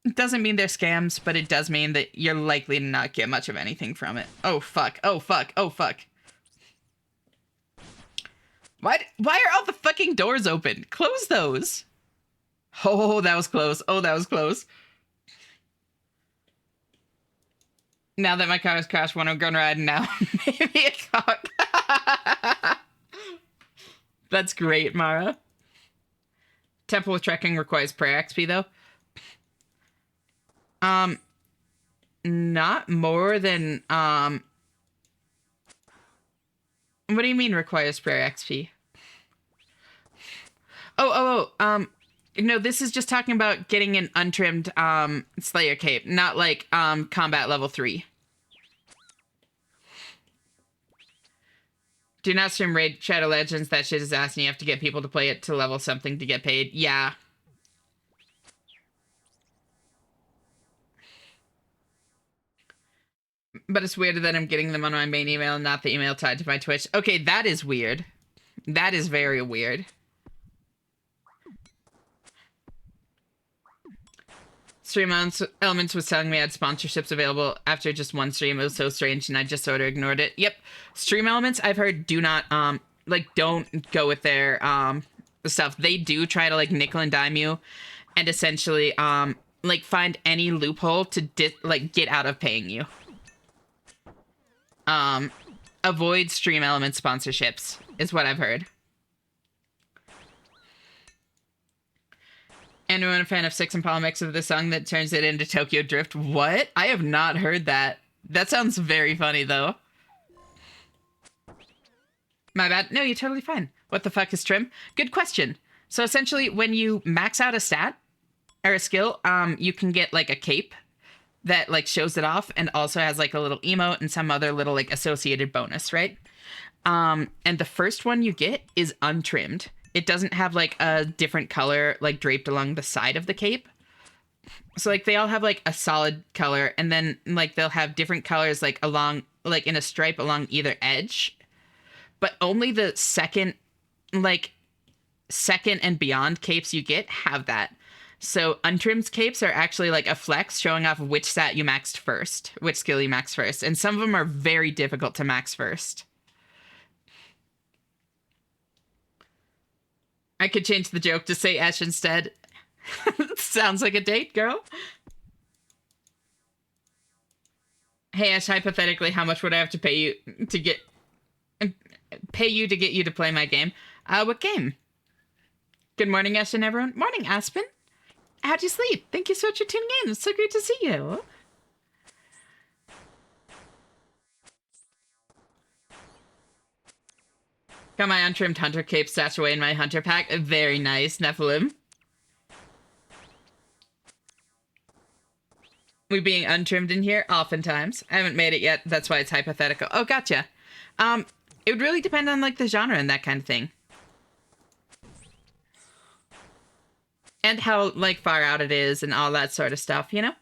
It doesn't mean they're scams, but it does mean that you're likely to not get much of anything from it. Oh, fuck. Oh, fuck. Oh, fuck. Why are all the fucking doors open? Close those. Oh, that was close. Oh, that was close. Now that my car has crashed, when I'm going riding now, maybe a car. That's great, Mara. Temple with trekking requires prayer XP, though. Not more than, what do you mean requires prayer XP? No, this is just talking about getting an untrimmed, Slayer cape, not like, combat level 3. Do not stream Raid Shadow Legends. That shit is ass, and you have to get people to play it to level something to get paid. Yeah. But it's weird that I'm getting them on my main email and not the email tied to my Twitch. Okay, that is weird. That is very weird. Stream Elements was telling me I had sponsorships available after just one stream. It was so strange, and I just sort of ignored it. Yep. Stream Elements, I've heard, do not, don't go with their, stuff. They do try to, nickel and dime you and essentially, find any loophole to, get out of paying you. Avoid Stream Elements sponsorships, is what I've heard. Anyone a fan of Six and Paul mix of the song that turns it into Tokyo Drift? What? I have not heard that. That sounds very funny, though. My bad. No, you're totally fine. What the fuck is trim? Good question. So essentially, when you max out a stat or a skill, you can get a cape that shows it off and also has a little emote and some other little associated bonus, right? And the first one you get is untrimmed. It doesn't have a different color draped along the side of the cape. So they all have a solid color, and then they'll have different colors along in a stripe along either edge. But only the second and beyond capes you get have that. So untrimmed capes are actually a flex showing off which stat you maxed first, which skill you maxed first. And some of them are very difficult to max first. I could change the joke to say Esh instead. Sounds like a date, girl. Hey, Ash, hypothetically, how much would I have to pay you to get you to play my game? What game? Good morning, Ash and everyone. Morning, Aspen. How'd you sleep? Thank you so much for tuning in. It's so great to see you. Got my untrimmed hunter cape stashed away in my hunter pack. Very nice, Nephilim. We being untrimmed in here? Oftentimes. I haven't made it yet. That's why it's hypothetical. Oh, gotcha. It would really depend on the genre and that kind of thing. And how far out it is and all that sort of stuff, you know?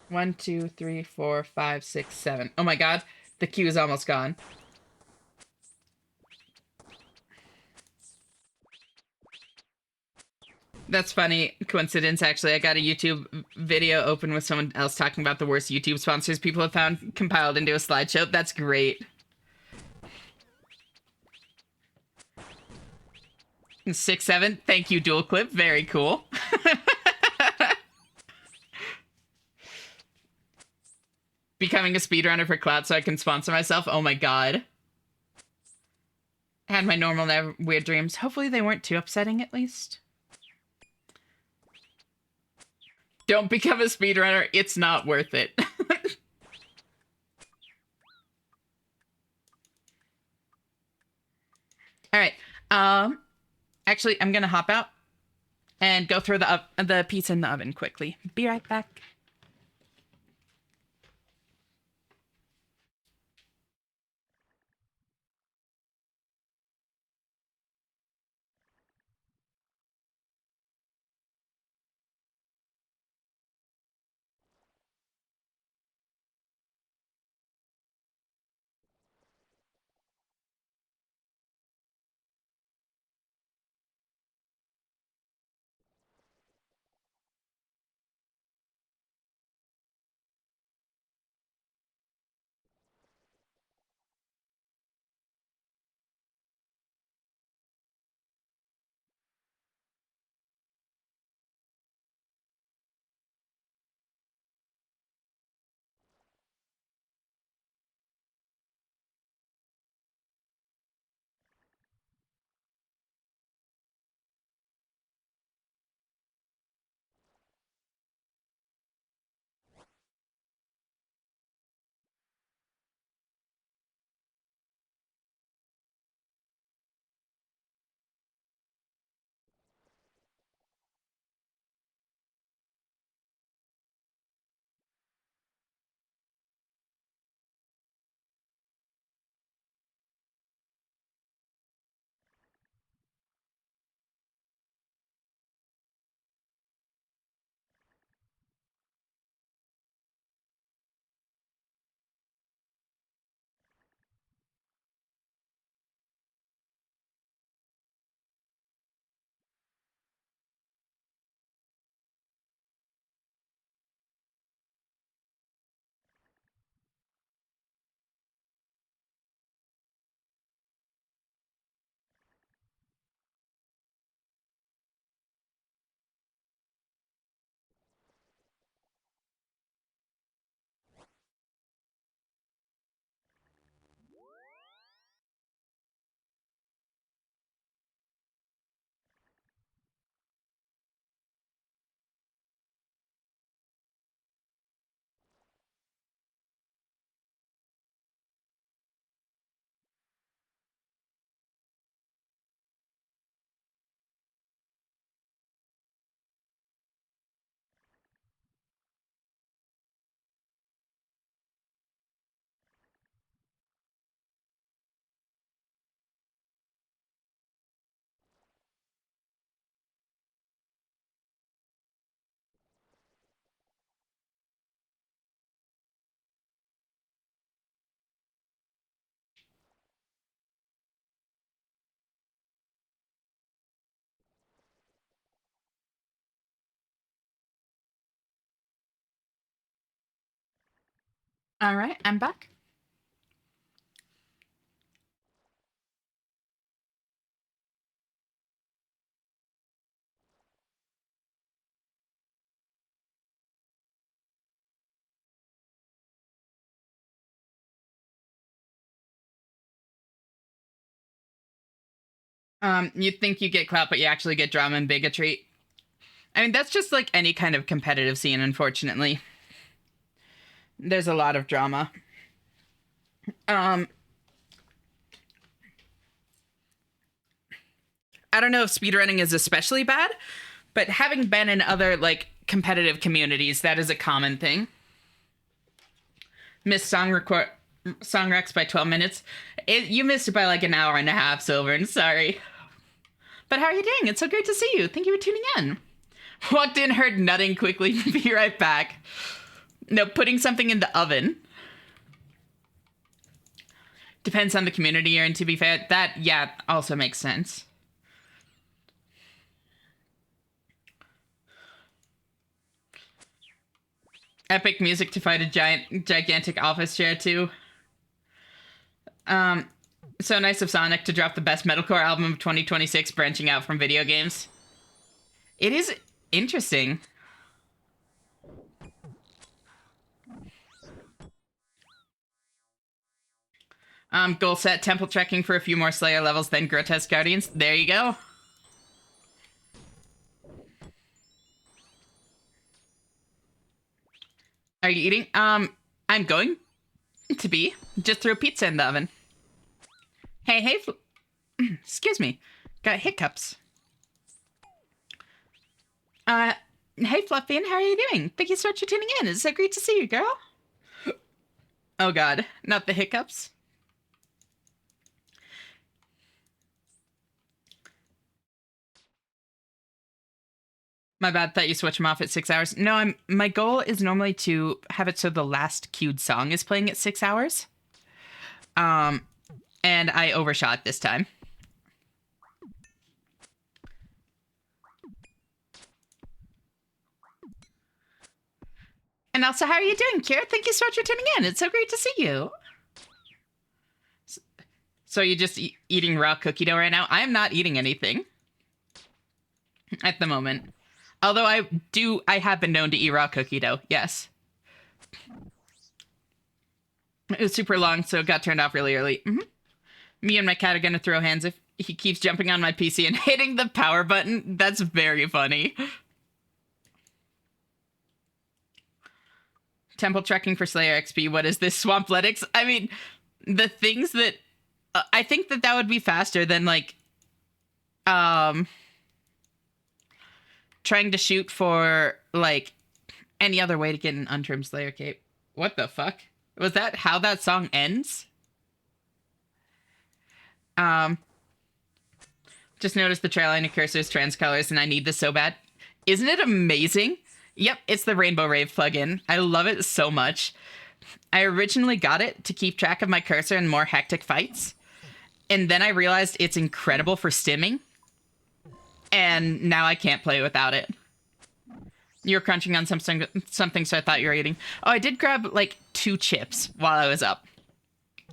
One, two, three, four, five, six, seven. Oh my god, the queue is almost gone. That's funny coincidence, actually. I got a YouTube video open with someone else talking about the worst YouTube sponsors people have found compiled into a slideshow. That's great. 6-7. Thank you, Dual Clip. Very cool. Becoming a speedrunner for clout so I can sponsor myself. Oh my god. Had my normal weird dreams. Hopefully they weren't too upsetting, at least. Don't become a speedrunner. It's not worth it. All right. Actually, I'm gonna hop out and go throw the pizza in the oven quickly. Be right back. All right, I'm back. You think you get clout, but you actually get drama and bigotry. I mean, that's just like any kind of competitive scene, unfortunately. There's a lot of drama. I don't know if speedrunning is especially bad, but having been in other like competitive communities, that is a common thing. Missed song recs by 12 minutes. You missed it by like an hour and a half, Silvern. Sorry. But how are you doing? It's so great to see you. Thank you for tuning in. Walked in, heard nutting quickly. Be right back. No, putting something in the oven. Depends on the community you're in, to be fair. That, yeah, also makes sense. Epic music to fight a gigantic office chair, too. So nice of Sonic to drop the best metalcore album of 2026, branching out from video games. It is interesting. Goal set, temple trekking for a few more Slayer levels, then Grotesque Guardians. There you go. Are you eating? I'm going to be. Just threw pizza in the oven. Hey, excuse me. Got hiccups. Hey, Fluffian, how are you doing? Thank you so much for tuning in. It's so great to see you, girl. Oh, God. Not the hiccups. My bad. Thought you switched them off at 6 hours. No, my goal is normally to have it so the last queued song is playing at 6 hours. And I overshot this time. And also, how are you doing, Kira? Thank you so much for tuning in. It's so great to see you. So you're just eating raw cookie dough right now? I am not eating anything at the moment. Although I have been known to eat raw cookie dough. Yes. It was super long, so it got turned off really early. Me and my cat are gonna throw hands if he keeps jumping on my PC and hitting the power button. That's very funny. Temple trekking for Slayer XP. What is this? Swampletics? I mean, the things that... I think that would be faster than, like... trying to shoot for, like, any other way to get an untrimmed Slayer cape. What the fuck? Was that how that song ends? Just noticed the trail line of Cursor's trans colors, and I need this so bad. Isn't it amazing? Yep, it's the Rainbow Rave plugin. I love it so much. I originally got it to keep track of my cursor in more hectic fights, and then I realized it's incredible for stimming, and now I can't play without it. You're crunching on something, so I thought you were eating. Oh, I did grab, like, 2 chips while I was up.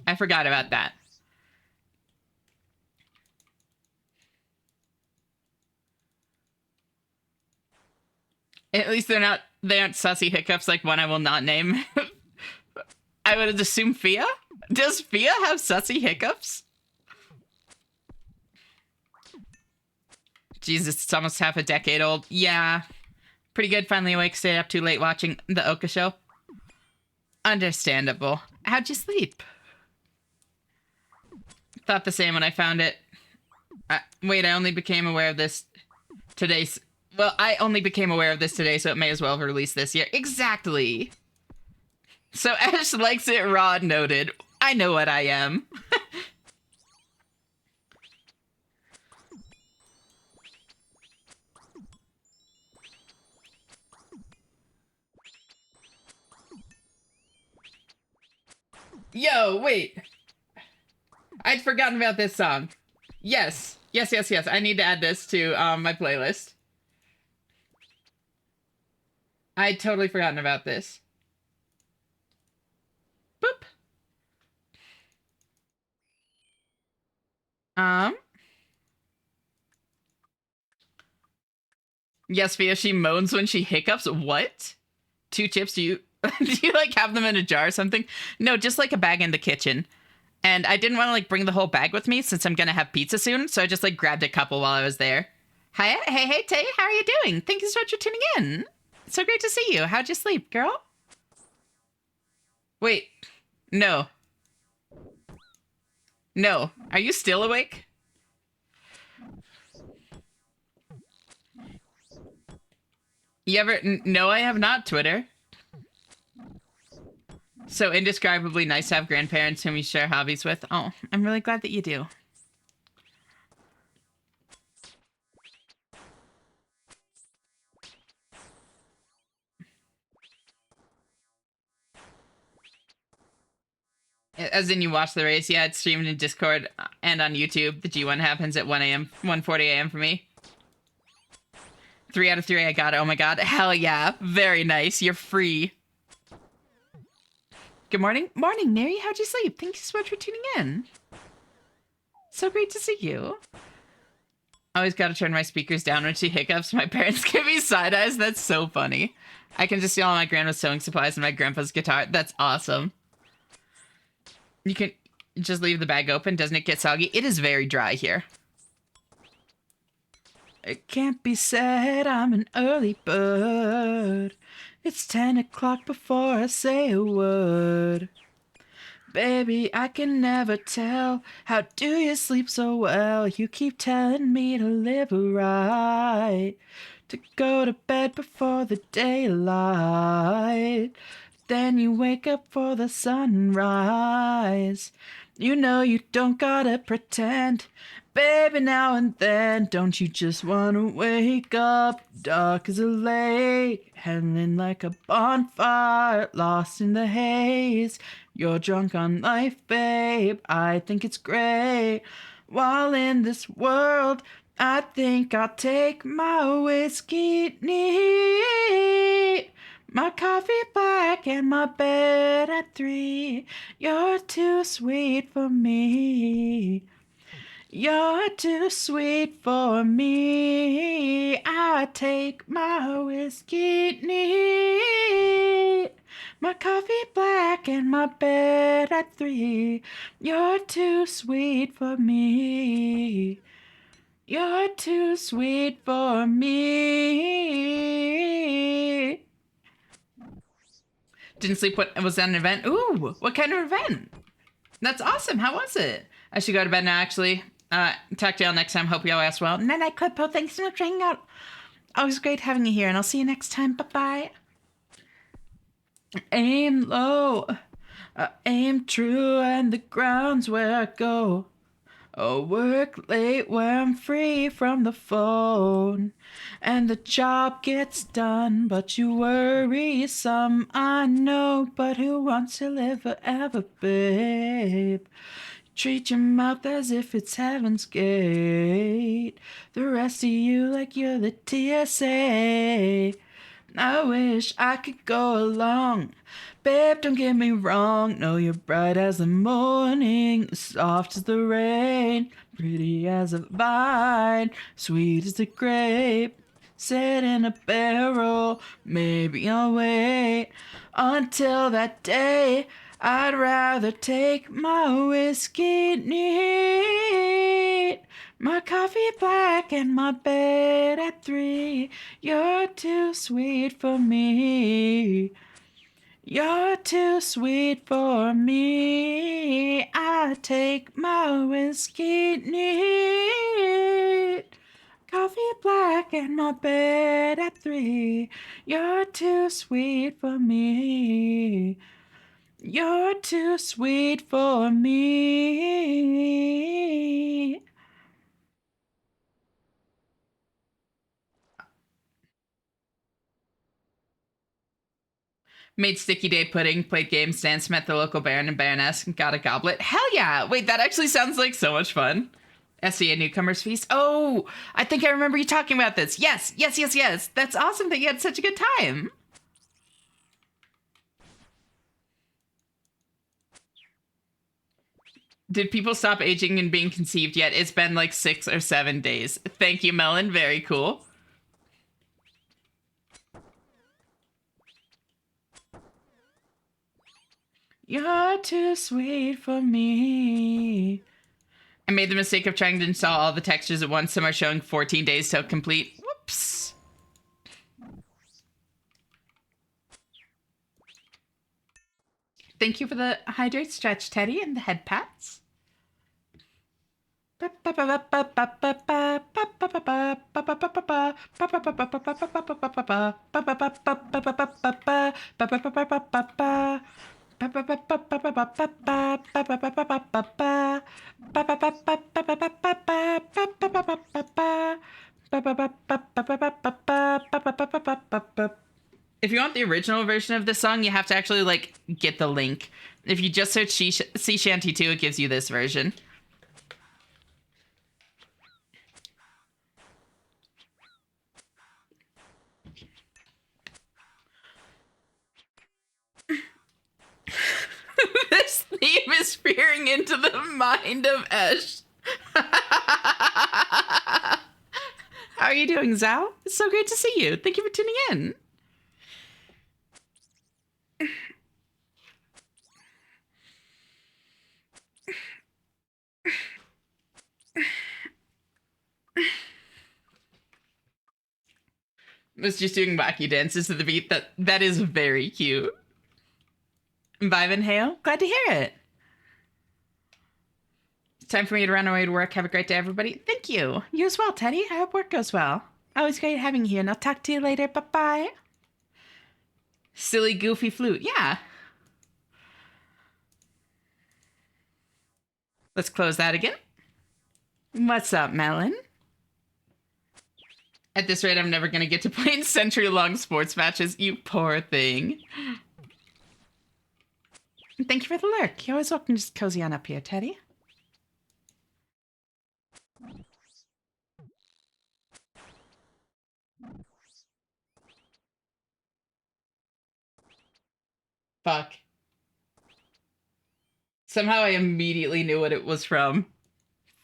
I forgot about that. At least they aren't sussy hiccups like one I will not name. I would assume Fia? Does Fia have sussy hiccups? Jesus, it's almost half a decade old. Yeah. Pretty good. Finally awake, stayed up too late watching the Oka show. Understandable. How'd you sleep? Thought the same when I found it. Wait, I only became aware of this today. Well, I only became aware of this today, so it may as well have released this year. Exactly. So Ash likes it raw, noted. I know what I am. Yo, wait. I'd forgotten about this song. Yes. Yes. I need to add this to my playlist. I'd totally forgotten about this. Um. Yes, Fia, she moans when she hiccups. What? 2 chips? Do you do you like have them in a jar or something? No, just like a bag in the kitchen. And I didn't want to like bring the whole bag with me since I'm gonna have pizza soon, so I just like grabbed a couple while I was there. Hi, hey, Tay, how are you doing? Thank you so much for tuning in. So great to see you. How'd you sleep, girl? Wait, no, no. Are you still awake? You ever? No, I have not. Twitter. So indescribably nice to have grandparents whom you share hobbies with. Oh, I'm really glad that you do. As in, you watch the race? Yeah, it's streamed in Discord and on YouTube. The G1 happens at 1 a.m., 1:40 a.m. for me. 3 out of 3, I got it. Oh my god. Hell yeah. Very nice. You're free. Good morning. Morning, Neri. How'd you sleep? Thank you so much for tuning in. So great to see you. Always gotta turn my speakers down when she hiccups. My parents give me side eyes. That's so funny. I can just see all my grandma's sewing supplies and my grandpa's guitar. That's awesome. You can just leave the bag open. Doesn't it get soggy? It is very dry here. It can't be said I'm an early bird. It's 10 o'clock before I say a word. Baby, I can never tell. How do you sleep so well? You keep telling me to live right. To go to bed before the daylight. Then you wake up for the sunrise. You know you don't gotta pretend. Baby, now and then, don't you just wanna wake up dark as a lake, hanging like a bonfire, lost in the haze. You're drunk on life, babe. I think it's great. While in this world, I think I'll take my whiskey neat. My coffee black and my bed at 3. You're too sweet for me. You're too sweet for me. I take my whiskey neat. My coffee black and my bed at 3. You're too sweet for me. You're too sweet for me. Didn't sleep. What was that, an event? Ooh, what kind of event? That's awesome. How was it? I should go to bed now, actually. Talk to y'all next time. Hope y'all asked well. Night night, Clippo. Thanks so much for hanging out. Always great having you here, and I'll see you next time. Bye-bye. Aim low, aim true, and the ground's where I go. Oh, work late where I'm free from the phone. And the job gets done, but you worry some, I know. But who wants to live forever, babe? Treat your mouth as if it's heaven's gate. The rest of you like you're the TSA. I wish I could go along. Babe, don't get me wrong. No, you're bright as the morning, soft as the rain, pretty as a vine, sweet as the grape. Set in a barrel, maybe I'll wait until that day. I'd rather take my whiskey neat. My coffee black and my bed at 3. You're too sweet for me. You're too sweet for me. I take my whiskey neat. Coffee black and my bed at 3. You're too sweet for me. You're too sweet for me. Made sticky day pudding, played games, danced, met the local baron and baroness, and got a goblet. Hell yeah! Wait, that actually sounds like so much fun. SCA Newcomers Feast. Oh, I think I remember you talking about this. Yes, yes, yes, yes. That's awesome that you had such a good time. Did people stop aging and being conceived yet? It's been like 6 or 7 days. Thank you, Melon. Very cool. You're too sweet for me. I made the mistake of trying to install all the textures at once. Some are showing 14 days till complete. Whoops. Thank you for the hydrate stretch, Teddy, and the head pats. If you want the original version of this song, you have to actually like get the link. If you just search Sea Shanty 2, it gives you this version. This theme is peering into the mind of Esh. How are you doing, Zhao? It's so great to see you. Thank you for tuning in. Was just doing wacky dances to the beat. That is very cute. Vibe and Hale, glad to hear it. It's time for me to run away to work. Have a great day, everybody. Thank you. You as well, Teddy. I hope work goes well. Always great having you here, and I'll talk to you later. Bye-bye. Silly, goofy flute. Yeah. Let's close that again. What's up, Melon? At this rate, I'm never going to get to play in century-long sports matches. You poor thing. Thank you for the lurk. You're always welcome to just cozy on up here, Teddy. Fuck. Somehow I immediately knew what it was from.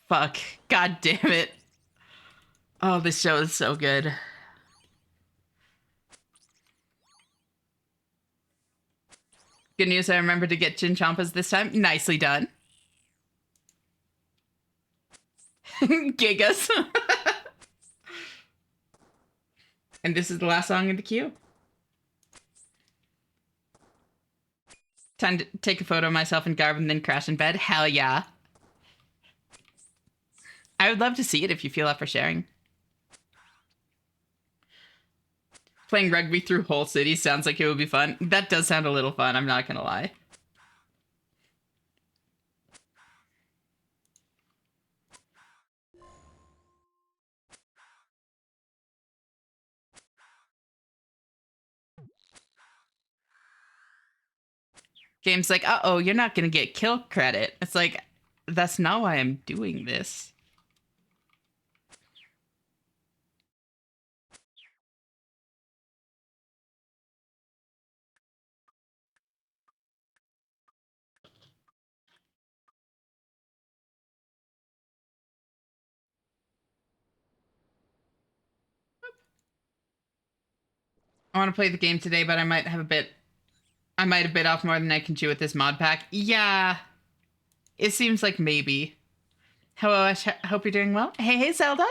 Fuck. God damn it. Oh, this show is so good. Good news, I remembered to get Chinchompas this time. Nicely done. Gigas. And this is the last song in the queue. Time to take a photo of myself in garb and then crash in bed. Hell yeah. I would love to see it if you feel up for sharing. Playing rugby through whole cities sounds like it would be fun. That does sound a little fun, I'm not gonna lie. Game's like, uh-oh, you're not gonna get kill credit. It's like, that's not why I'm doing this. I want to play the game today, but I might have bit off more than I can chew with this mod pack. Yeah, it seems like maybe. Hello, Ash. Hope you're doing well. Hey, Zelda.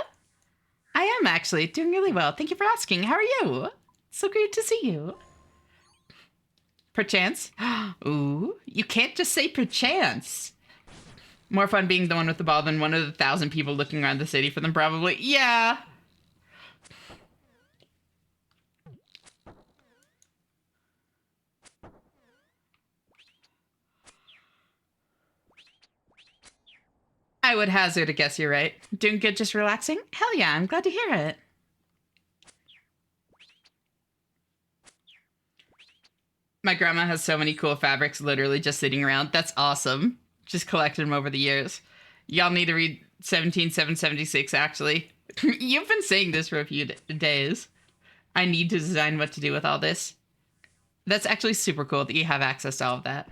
I am actually doing really well. Thank you for asking. How are you? So great to see you. Perchance. Ooh, you can't just say perchance. More fun being the one with the ball than one of the 1,000 people looking around the city for them, probably. Yeah. I would hazard a guess you're right. Doing good, just relaxing? Hell yeah, I'm glad to hear it. My grandma has so many cool fabrics literally just sitting around. That's awesome. Just collected them over the years. Y'all need to read 17776, actually. You've been saying this for a few days. I need to design what to do with all this. That's actually super cool that you have access to all of that.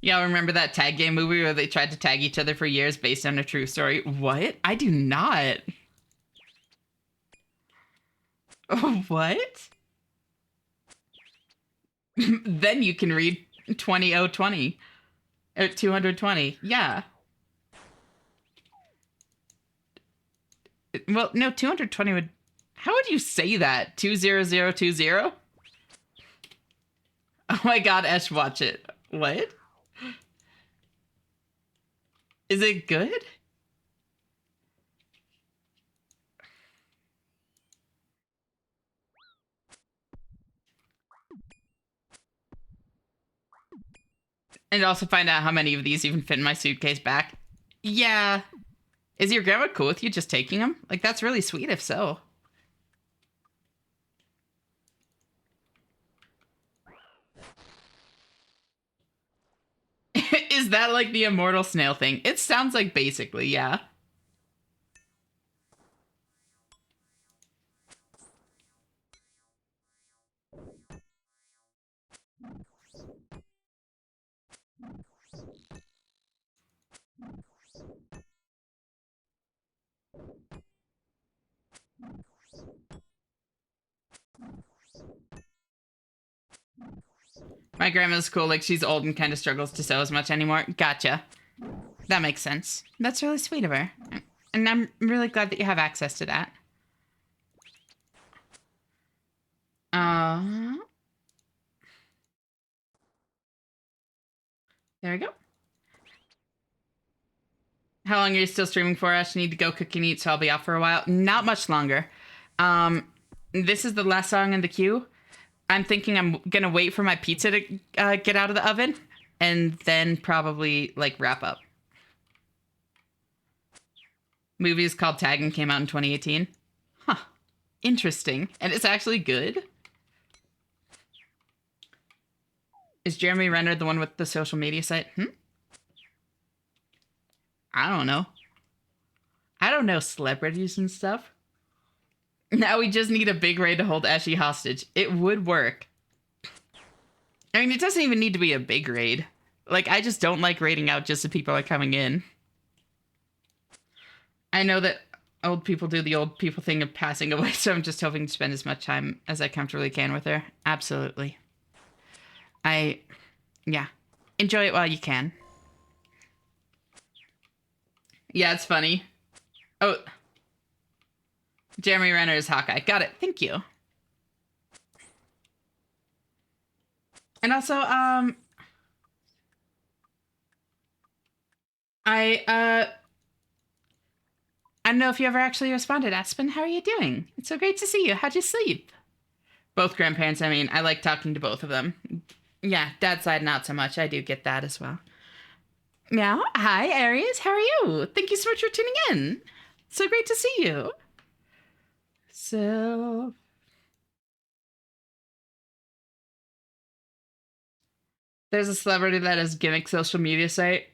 Y'all remember that tag game movie where they tried to tag each other for years based on a true story? What? I do not. What? Then you can read 20020 or 220. Yeah. Well, no, 220 would. How would you say that? 20020? Oh my god, Esh, watch it. What? Is it good? And also find out how many of these even fit in my suitcase back. Yeah. Is your grandma cool with you just taking them? Like, that's really sweet if so. Is that like the immortal snail thing? It sounds like basically, yeah. My grandma's cool, like she's old and kind of struggles to sew as much anymore. Gotcha. That makes sense. That's really sweet of her. And I'm really glad that you have access to that. There we go. How long are you still streaming for? I need to go cook and eat, so I'll be off for a while. Not much longer. This is the last song in the queue. I'm thinking I'm gonna wait for my pizza to get out of the oven, and then probably like wrap up. Movie is called Tag and came out in 2018. Huh. Interesting. And it's actually good. Is Jeremy Renner the one with the social media site? I don't know. I don't know celebrities and stuff. Now we just need a big raid to hold Ashy hostage. It would work. I mean, it doesn't even need to be a big raid. Like, I just don't like raiding out just so people are coming in. I know that old people do the old people thing of passing away, so I'm just hoping to spend as much time as I comfortably can with her. Absolutely. Yeah. Enjoy it while you can. Yeah, it's funny. Oh. Jeremy Renner is Hawkeye. Got it. Thank you. And also, I don't know if you ever actually responded. Aspen, how are you doing? It's so great to see you. How'd you sleep? Both grandparents, I mean, I like talking to both of them. Yeah, dad's side, not so much. I do get that as well. Meow. Hi, Aries. How are you? Thank you so much for tuning in. So great to see you. So... There's a celebrity that has gimmick social media site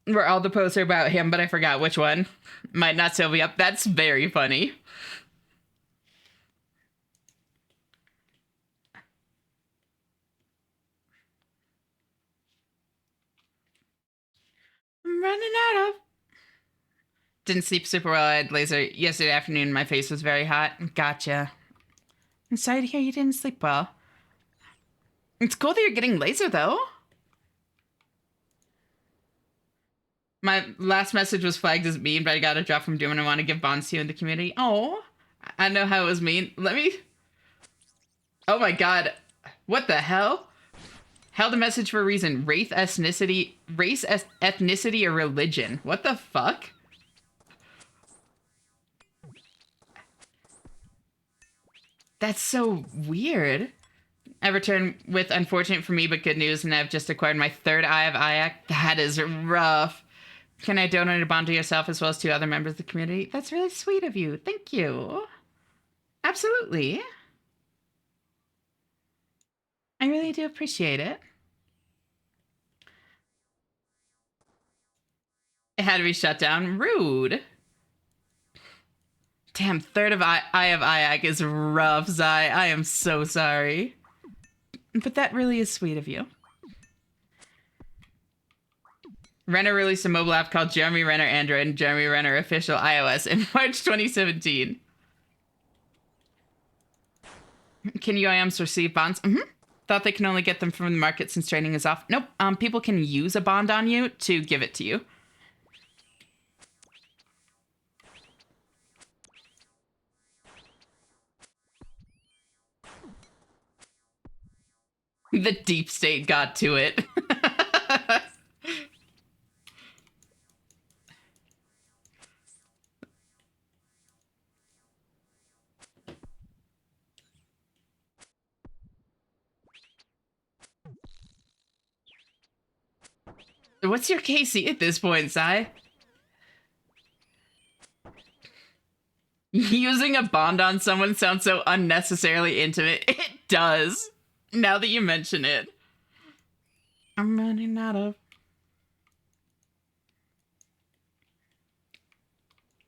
where all the posts are about him, but I forgot which one. Might not still be up. That's very funny. I'm running out of... Didn't sleep super well. I had laser yesterday afternoon. My face was very hot. Gotcha. I'm sorry to hear you didn't sleep well. It's cool that you're getting laser, though. My last message was flagged as mean, but I got a drop from Doom and I want to give bonds to you in the community. Oh, I know how it was mean. Let me... Oh my god. What the hell? Held a message for a reason. Race, ethnicity, or religion. What the fuck? That's so weird. I return with unfortunate for me but good news, and I've just acquired my third Eye of Iac. That is rough. Can I donate a bond to yourself as well as to other members of the community? That's really sweet of you. Thank you. Absolutely. I really do appreciate it. It had to be shut down. Rude. Damn, third of Eye of Iac is rough, Zai. I am so sorry. But that really is sweet of you. Renner released a mobile app called Jeremy Renner Android and Jeremy Renner Official iOS in March 2017. Can UIMs receive bonds? Thought they can only get them from the market since trading is off. Nope. People can use a bond on you to give it to you. The deep state got to it. What's your KC at this point, Sai? Using a bond on someone sounds so unnecessarily intimate. It does. Now that you mention it. I'm running out of...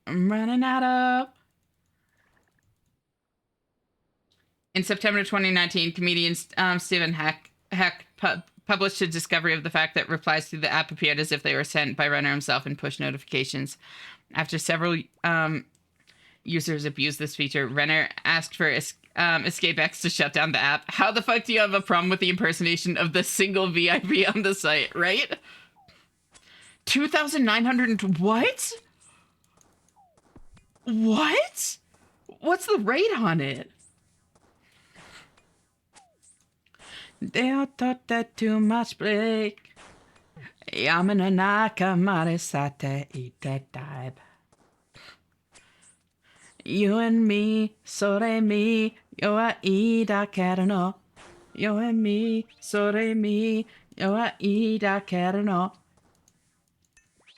I'm running out of... In September 2019, comedian Stephen Heck published a discovery of the fact that replies through the app appeared as if they were sent by Renner himself in push notifications. After several users abused this feature, Renner asked for EscapeX to shut down the app. How the fuck do you have a problem with the impersonation of the single VIP on the site, right? 2,900 what? What? What's the rate on it? They all thought that too much break. Yamana nakamare sate ite dive. You and me, sore mi, yo a ida kerno. You and me, sore mi, yo a ida kerno.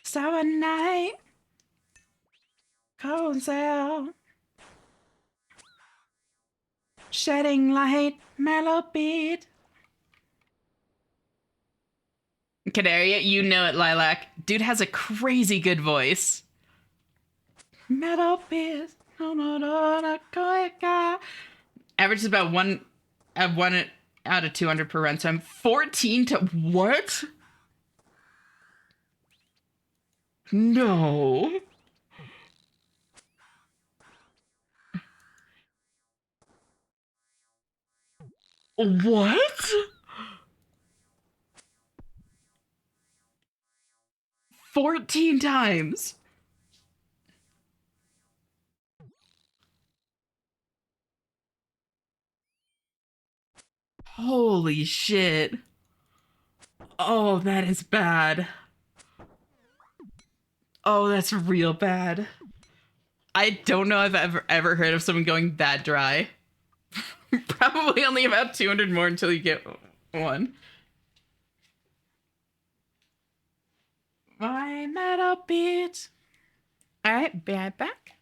Sour night, cold sail. Shedding light, mellow beat. Canaria, you know it, Lilac. Dude has a crazy good voice. Metal beat. Average is about one out of 200 per run. So I'm 14 to what? No. What? 14 times. Holy shit. Oh, that is bad. Oh, that's real bad. I don't know if I've ever heard of someone going that dry. Probably only about 200 more until you get one. My metal beat. All right, be right back.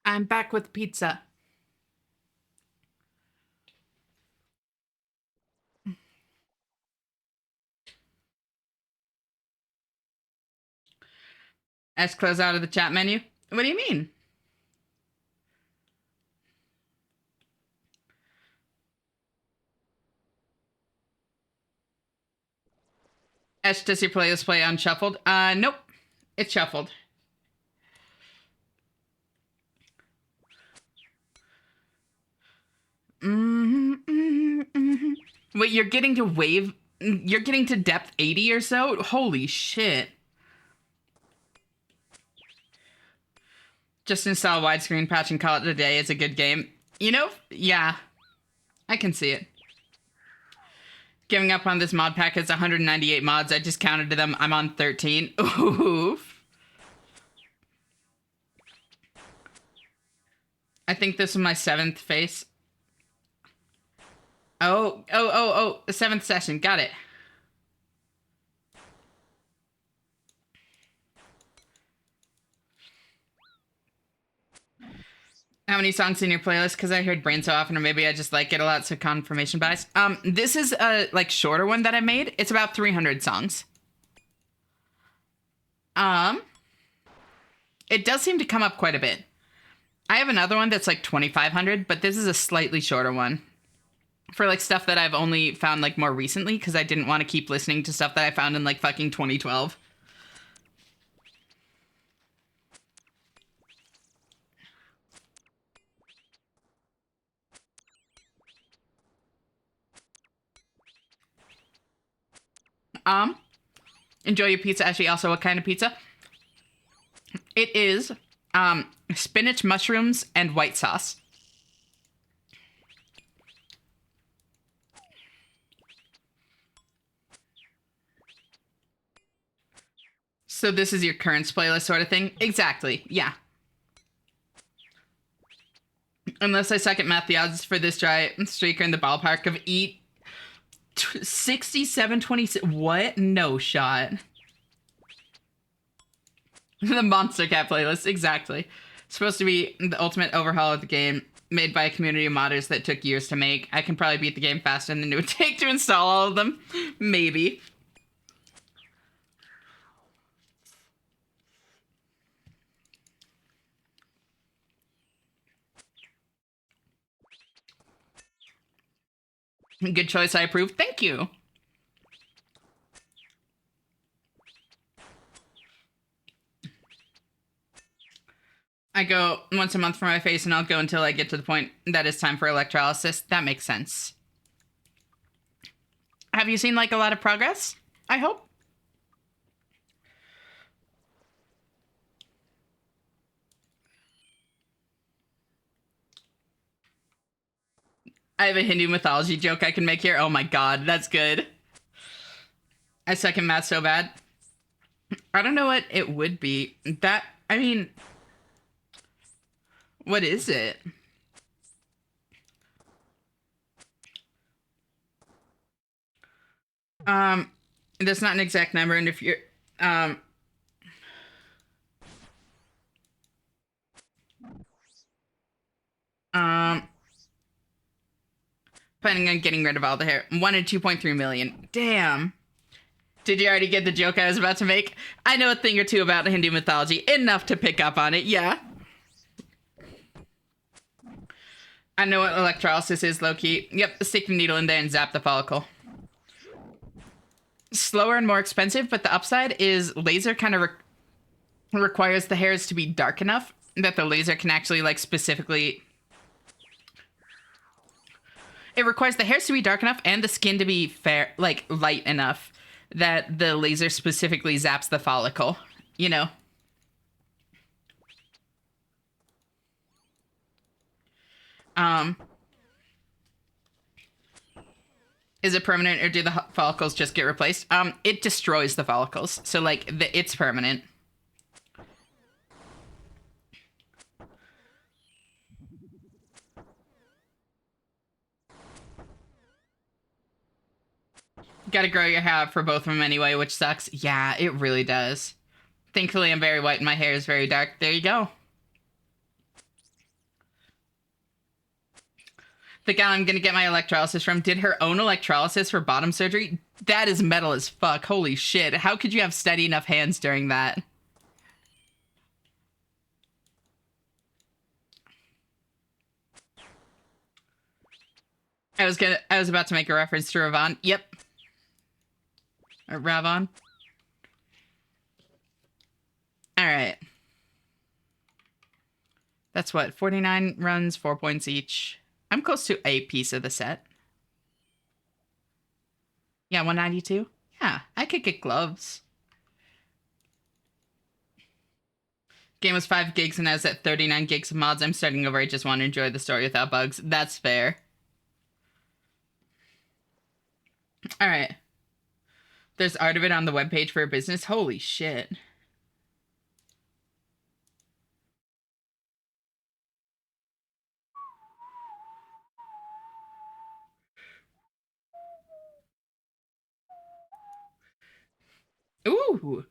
I'm back with pizza. Let's close out of the chat menu. What do you mean? Esh, does your playlist play unshuffled? Nope. It's shuffled. Wait, you're getting to wave? You're getting to depth 80 or so? Holy shit. Just install widescreen patch and call it a day. It's a good game. You know, yeah, I can see it. Giving up on this mod pack. It's 198 mods. I just counted to them. I'm on 13. Oof. I think this is my 7th face. Oh, the 7th session. Got it. How many songs in your playlist? Because I heard Brain so often, or maybe I just like it a lot, so confirmation bias. This is a like shorter one that I made. It's about 300 songs. It does seem to come up quite a bit. I have another one that's like 2,500, but this is a slightly shorter one. For like stuff that I've only found like more recently, because I didn't want to keep listening to stuff that I found in like fucking 2012. Enjoy your pizza, Ashley. Also, what kind of pizza? It is spinach, mushrooms, and white sauce. So this is your current playlist sort of thing? Exactly, yeah. Unless I suck at math, the odds for this dry streak are in the ballpark of 67-26. What? No shot. The Monster Cat playlist, exactly. Supposed to be the ultimate overhaul of the game, made by a community of modders that took years to make. I can probably beat the game faster than it would take to install all of them. Maybe. Good choice, I approve. Thank you. I go once a month for my face, and I'll go until I get to the point that it's time for electrolysis. That makes sense. Have you seen, like, a lot of progress? I hope. I have a Hindu mythology joke I can make here. Oh my god, that's good. I suck at math so bad. I don't know what it would be. That, I mean... What is it? That's not an exact number, and if you're, planning on getting rid of all the hair. 1 in 2.3 million. Damn. Did you already get the joke I was about to make? I know a thing or two about Hindu mythology, enough to pick up on it, yeah. I know what electrolysis is, low-key. Yep, stick the needle in there and zap the follicle. Slower and more expensive, but the upside is laser kind of requires the hairs to be dark enough that the laser can actually, like, specifically... It requires the hairs to be dark enough and the skin to be fair, like, light enough that the laser specifically zaps the follicle, you know? Is it permanent, or do the follicles just get replaced? It destroys the follicles, so, like, it's permanent. Gotta grow your hair out for both of them anyway, which sucks. Yeah, it really does. Thankfully, I'm very white and my hair is very dark. There you go. The gal I'm gonna get my electrolysis from did her own electrolysis for bottom surgery. That is metal as fuck. Holy shit. How could you have steady enough hands during that? I was about to make a reference to Ravon. Yep. Or Ravon. Alright. That's what? 49 runs, 4 points each. I'm close to a piece of the set. Yeah, 192? Yeah, I could get gloves. Game was 5 gigs and I was at 39 gigs of mods. I'm starting over. I just want to enjoy the story without bugs. That's fair. Alright. There's art of it on the webpage for a business. Holy shit. Ooh.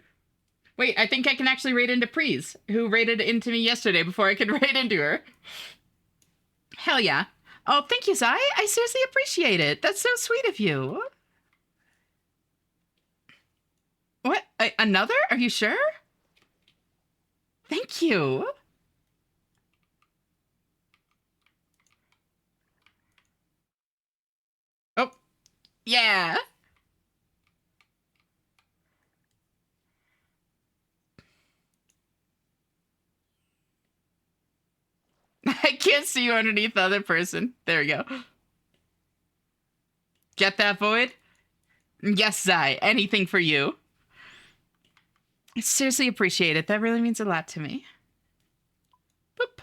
Wait, I think I can actually raid into Prees, who raided into me yesterday before I could raid into her. Hell yeah. Oh, thank you, Zai. I seriously appreciate it. That's so sweet of you. What? Another? Are you sure? Thank you. Oh, yeah. I can't see you underneath the other person. There we go. Get that, Void? Yes, Zai. Anything for you. I seriously appreciate it. That really means a lot to me. Boop.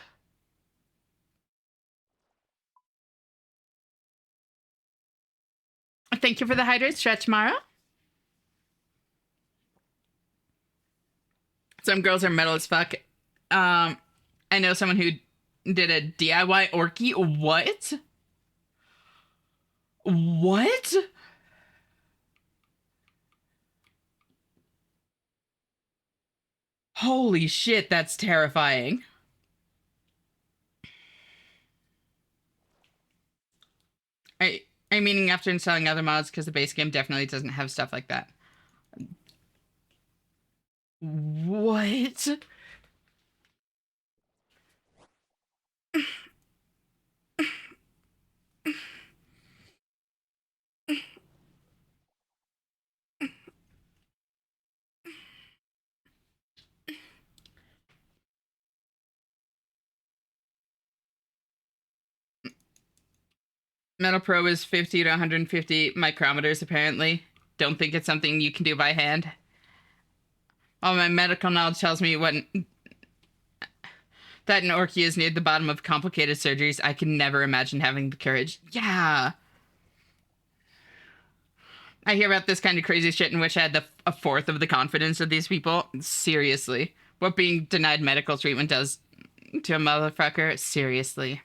Thank you for the hydrate stretch, Mara. Some girls are metal as fuck. I know someone who did a DIY orky. What? What? Holy shit, that's terrifying. I'm meaning after installing other mods because the base game definitely doesn't have stuff like that. What? Metal Pro is 50 to 150 micrometers, apparently. Don't think it's something you can do by hand. All my medical knowledge tells me that an orchia is near the bottom of complicated surgeries. I can never imagine having the courage. Yeah. I hear about this kind of crazy shit in which I had a fourth of the confidence of these people. Seriously. What being denied medical treatment does to a motherfucker. Seriously.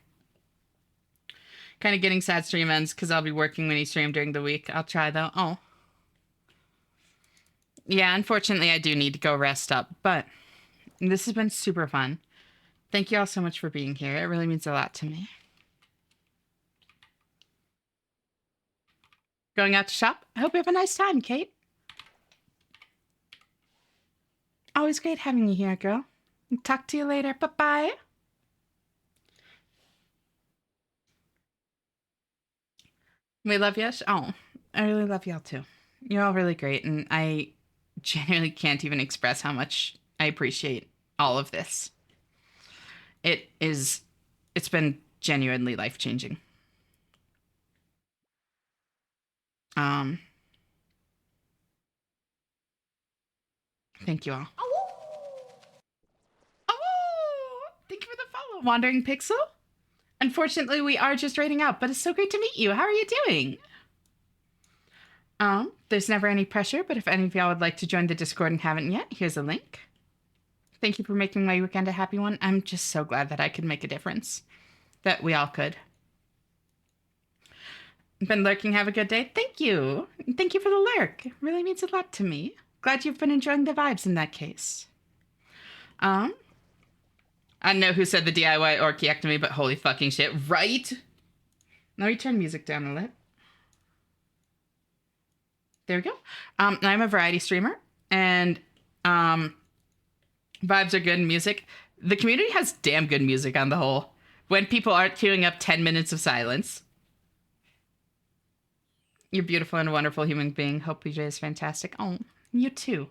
Kind of getting sad stream ends because I'll be working when you stream during the week. I'll try though. Oh. Yeah, unfortunately I do need to go rest up, but this has been super fun. Thank you all so much for being here. It really means a lot to me. Going out to shop? I hope you have a nice time, Kate. Always great having you here, girl. Talk to you later. Bye-bye. We love you. Oh, I really love y'all too. You're all really great, and I genuinely can't even express how much I appreciate all of this. It's been genuinely life-changing. Thank you all. Oh, thank you for the follow, Wandering Pixel. Unfortunately, we are just raiding out, but it's so great to meet you. How are you doing? There's never any pressure, but if any of y'all would like to join the Discord and haven't yet, here's a link. Thank you for making my weekend a happy one. I'm just so glad that I could make a difference. That we all could. Been lurking, have a good day? Thank you. Thank you for the lurk. It really means a lot to me. Glad you've been enjoying the vibes in that case. I don't know who said the DIY orchiectomy, but holy fucking shit, right? Now you turn music down a little. There we go. I'm a variety streamer, and vibes are good in music. The community has damn good music on the whole. When people aren't queuing up 10 minutes of silence. You're beautiful and a wonderful human being. Hope BJ is fantastic. Oh, you too.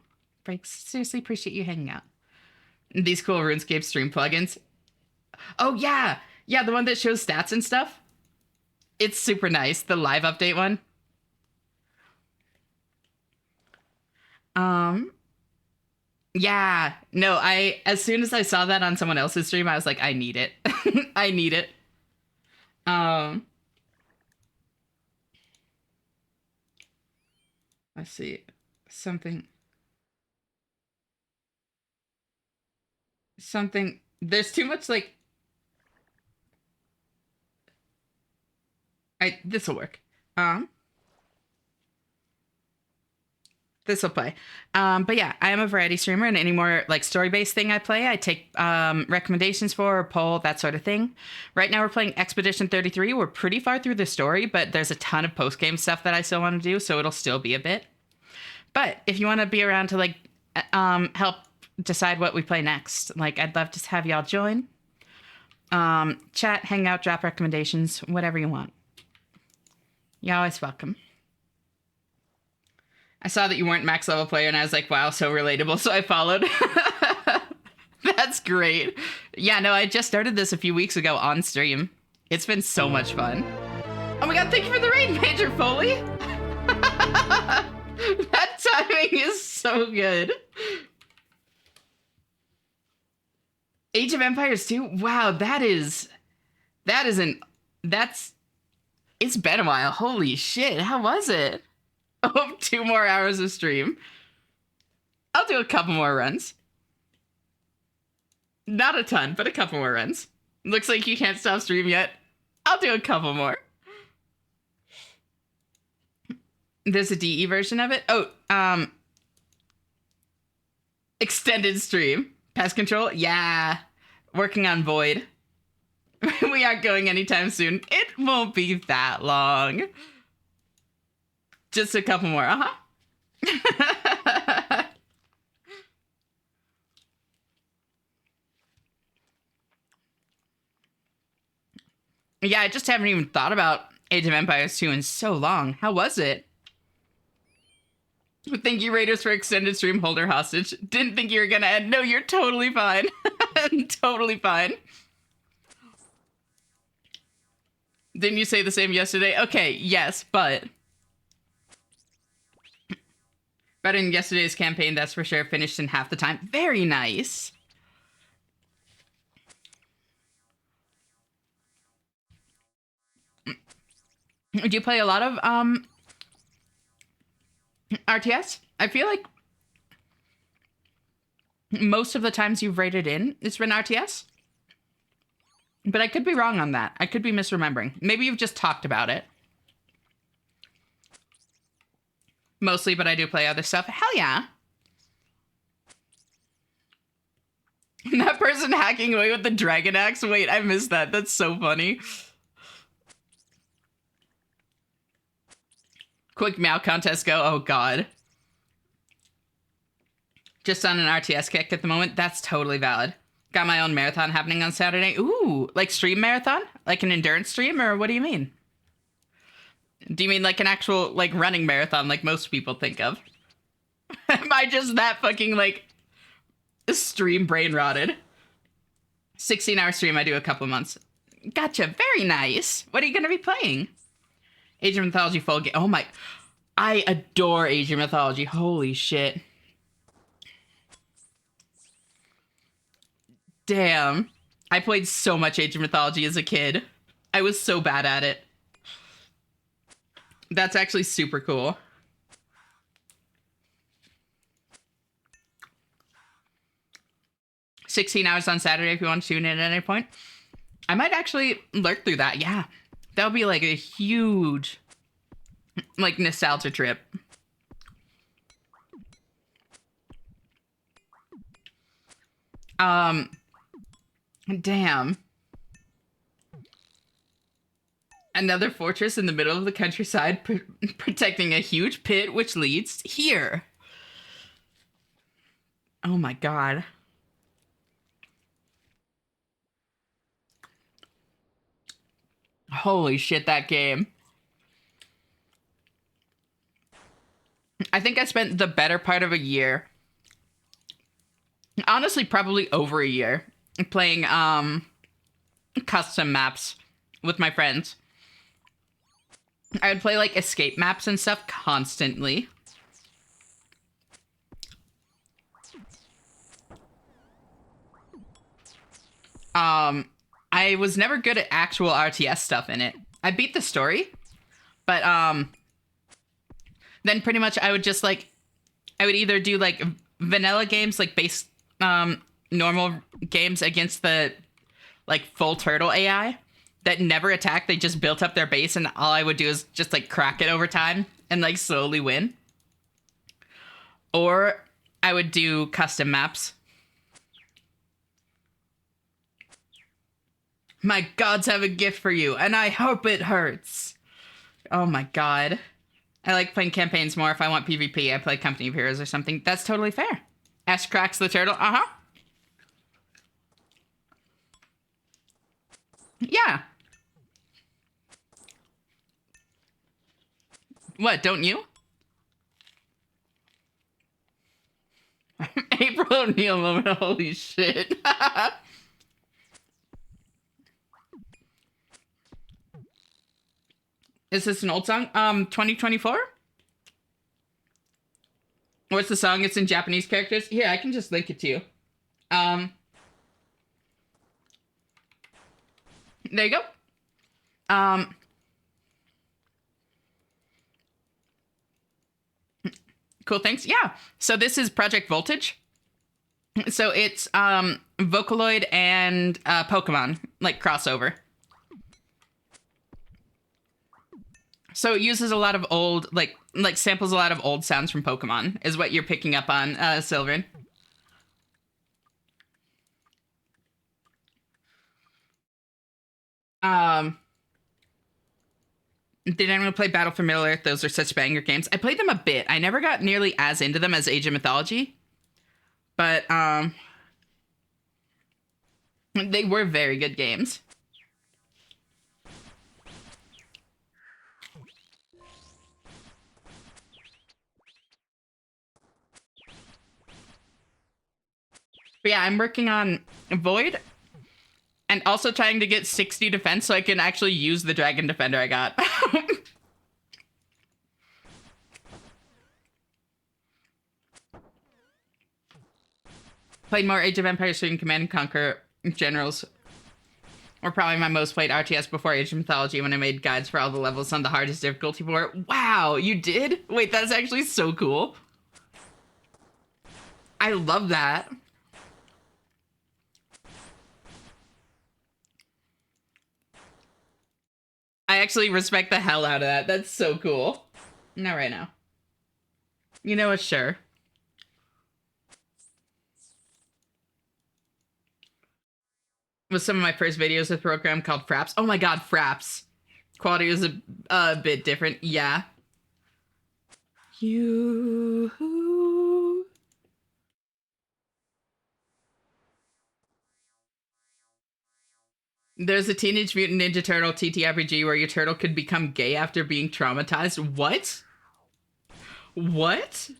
I seriously appreciate you hanging out. These cool RuneScape stream plugins. Oh, yeah. Yeah, the one that shows stats and stuff. It's super nice. The live update one. Yeah. No, as soon as I saw that on someone else's stream, I was like, I need it. I need it. Let's see. Something. There's too much like this'll work. This'll play. But yeah, I am a variety streamer, and any more like story-based thing I play, I take recommendations for, or poll, that sort of thing. Right now we're playing Expedition 33. We're pretty far through the story, but there's a ton of post-game stuff that I still want to do, so it'll still be a bit. But if you want to be around to like help decide what we play next, like I'd love to have y'all join. Chat, hang out, drop recommendations, whatever you want. You're always welcome. I saw that you weren't max level player, and I was like, wow, so relatable, so I followed. That's great. Yeah, no, I just started this a few weeks ago on stream. It's been so much fun. Oh my god, thank you for the raid, Major Foley! That timing is so good. Age of Empires 2? Wow, it's been a while. Holy shit, how was it? Oh, 2 more hours of stream. I'll do a couple more runs. Not a ton, but a couple more runs. Looks like you can't stop stream yet. I'll do a couple more. There's a DE version of it. Oh, extended stream. Pest control? Yeah. Working on Void. We aren't going anytime soon. It won't be that long. Just a couple more. Yeah, I just haven't even thought about Age of Empires 2 in so long. How was it? Thank you, Raiders, for extended stream holder hostage. Didn't think you were gonna end. No, you're totally fine. Totally fine. Didn't you say the same yesterday? Okay, yes, but better than yesterday's campaign, that's for sure. Finished in half the time. Very nice. Do you play a lot of RTS? I feel like most of the times you've rated in, it's been RTS. But I could be wrong on that. I could be misremembering. Maybe you've just talked about it. Mostly, but I do play other stuff. Hell yeah. That person hacking away with the dragon axe? Wait, I missed that. That's so funny. Quick meow contest go. Oh, God. Just on an RTS kick at the moment. That's totally valid. Got my own marathon happening on Saturday. Ooh, like stream marathon? Like an endurance stream? Or what do you mean? Do you mean like an actual, like, running marathon like most people think of? Am I just that fucking, like, stream brain rotted? 16-hour stream I do a couple of months. Gotcha. Very nice. What are you going to be playing? Age of Mythology full game. Oh my. I adore Age of Mythology. Holy shit. Damn. I played so much Age of Mythology as a kid. I was so bad at it. That's actually super cool. $16 on Saturday if you want to tune in at any point. I might actually lurk through that. Yeah. That would be like a huge, like, nostalgia trip. Damn. Another fortress in the middle of the countryside, protecting a huge pit which leads here. Oh my god. Holy shit, that game. I think I spent the better part of a year, honestly, probably over a year, playing custom maps with my friends. I would play like escape maps and stuff constantly. I was never good at actual RTS stuff in it. I beat the story, but then pretty much I would just like, I would either do like vanilla games, like base normal games against the like full turtle AI that never attacked. They just built up their base, and all I would do is just like crack it over time and like slowly win. Or I would do custom maps. My gods have a gift for you, and I hope it hurts. Oh my god. I like playing campaigns more. If I want PvP, I play Company of Heroes or something. That's totally fair. Ash cracks the turtle. Uh-huh. Yeah. What, don't you? April O'Neil moment. Holy shit. Is this an old song? 2024? What's the song? It's in Japanese characters. Here, I can just link it to you. There you go. Cool, thanks. Yeah. So this is Project Voltage. So it's Vocaloid and Pokemon, like crossover. So it uses a lot of old, like samples a lot of old sounds from Pokemon, is what you're picking up on, Sylvan. Did anyone play Battle for Middle Earth? Those are such banger games. I played them a bit. I never got nearly as into them as Age of Mythology, but they were very good games. But yeah, I'm working on Void and also trying to get 60 defense so I can actually use the Dragon Defender I got. Played more Age of Empires 3 and Command & Conquer Generals. Or probably my most played RTS before Age of Mythology when I made guides for all the levels on the hardest difficulty for it. Wow, you did? Wait, that's actually so cool. I love that. I actually respect the hell out of that. That's so cool. Not right now. You know what? Sure. Was some of my first videos with a program called Fraps. Oh my god, Fraps. Quality was a bit different. Yeah. You. There's a Teenage Mutant Ninja Turtle TTRPG where your turtle could become gay after being traumatized. What? What?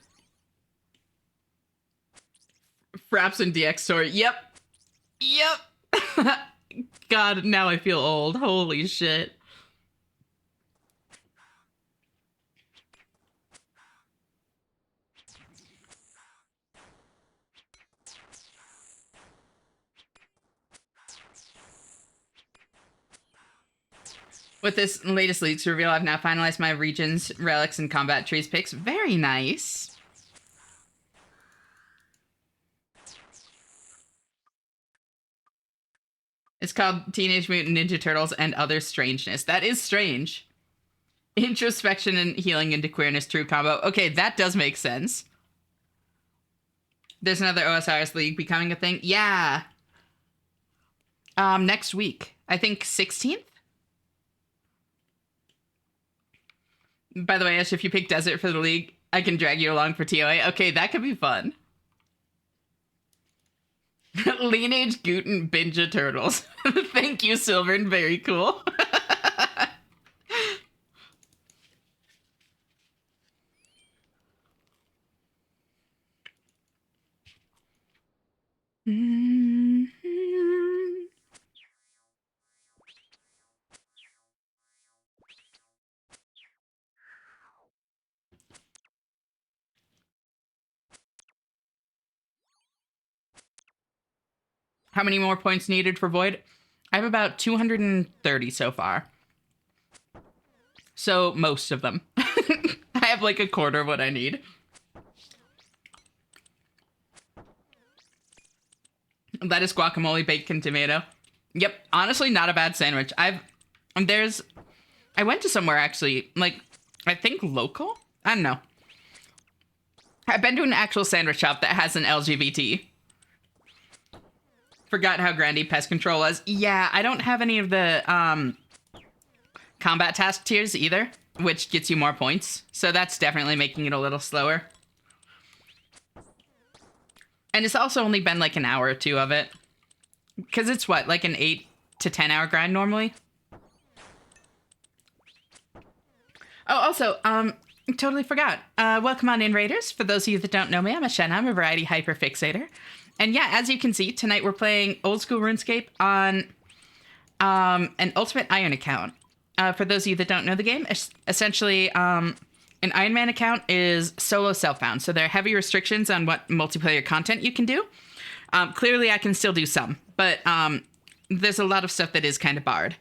Fraps and DX story. Yep. Yep. God, now I feel old. Holy shit. With this latest leaks reveal, I've now finalized my regions, relics, and combat trees picks. Very nice. It's called Teenage Mutant Ninja Turtles and Other Strangeness. That is strange. Introspection and healing into queerness, true combo. Okay, that does make sense. There's another OSRS League becoming a thing. Yeah. Next week. I think 16th? By the way, Ash, if you pick desert for the league, I can drag you along for TOA. Okay, that could be fun. Lineage Guten Binja Turtles. Thank you, Silvern. Very cool. How many more points needed for Void? I have about 230 so far. So most of them. I have like a quarter of what I need. That is guacamole, bacon, tomato. Yep, honestly, not a bad sandwich. I went to somewhere actually, like, I think local? I don't know. I've been to an actual sandwich shop that has an LGBT. Forgot how grandy pest control was. Yeah, I don't have any of the combat task tiers either, which gets you more points. So that's definitely making it a little slower. And it's also only been like an hour or two of it. Because it's what, like an 8 to 10 hour grind normally? Oh, also, totally forgot. Welcome on in, Raiders. For those of you that don't know me, I'm Ashenna. I'm a variety hyperfixator. And yeah, as you can see, tonight we're playing old school RuneScape on an Ultimate Iron account. For those of you that don't know the game, essentially, an Iron Man account is solo self-bound. So there are heavy restrictions on what multiplayer content you can do. Clearly, I can still do some, but there's a lot of stuff that is kind of barred.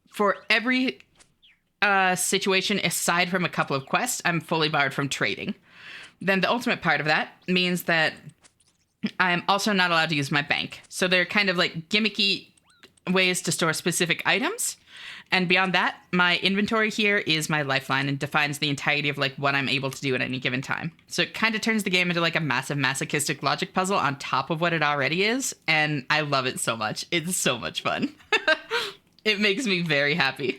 For every situation aside from a couple of quests, I'm fully barred from trading. Then the ultimate part of that means that I'm also not allowed to use my bank. So they're kind of like gimmicky ways to store specific items. And beyond that, my inventory here is my lifeline and defines the entirety of like what I'm able to do at any given time. So it kind of turns the game into like a massive masochistic logic puzzle on top of what it already is. And I love it so much. It's so much fun. It makes me very happy.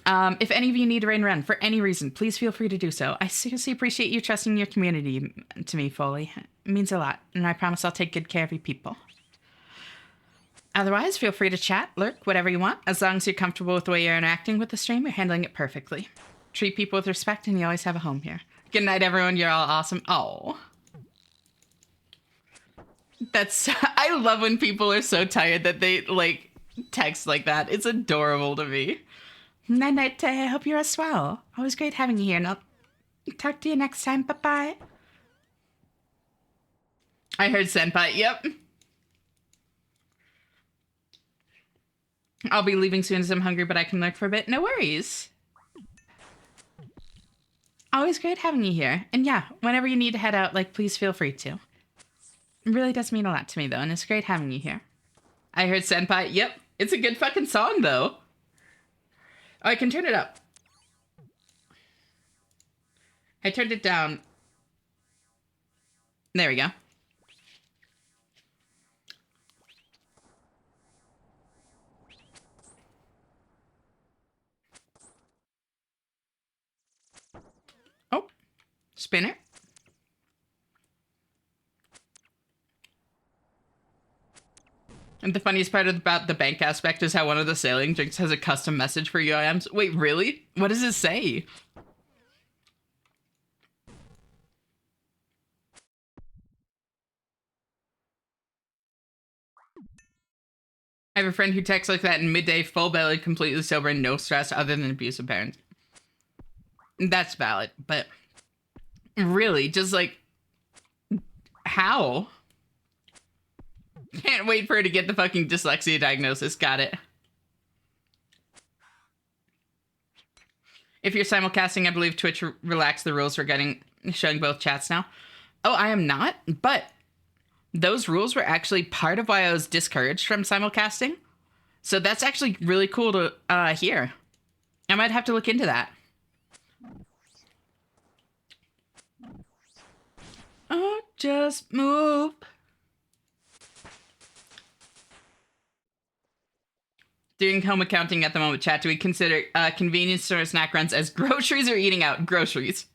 If any of you need a rain run for any reason, please feel free to do so. I seriously appreciate you trusting your community to me fully. It means a lot, and I promise I'll take good care of you people. Otherwise, feel free to chat, lurk, whatever you want. As long as you're comfortable with the way you're interacting with the stream, you're handling it perfectly. Treat people with respect, and you always have a home here. Good night, everyone. You're all awesome. Oh. I love when people are so tired that they, like, text like that. It's adorable to me. Night-night, I hope you're as well. Always great having you here, and I'll talk to you next time. Bye-bye. I heard senpai. Yep. I'll be leaving soon as I'm hungry, but I can lurk for a bit. No worries. Always great having you here. And yeah, whenever you need to head out, like, please feel free to. It really does mean a lot to me, though, and it's great having you here. I heard senpai. Yep. It's a good fucking song, though. Oh, I can turn it up. I turned it down. There we go. Oh, spinner. And the funniest part about the bank aspect is how one of the sailing drinks has a custom message for UIMs. Wait, really? What does it say? I have a friend who texts like that in midday, full-bellied, completely sober, and no stress other than abusive parents. That's valid, but really, just like, how? Can't wait for her to get the fucking dyslexia diagnosis. Got it. If you're simulcasting, I believe Twitch relaxed the rules regarding showing both chats now. Oh, I am not, but those rules were actually part of why I was discouraged from simulcasting. So that's actually really cool to hear. I might have to look into that. Oh, just move. Doing home accounting at the moment, chat. Do we consider convenience store snack runs as groceries or eating out? Groceries.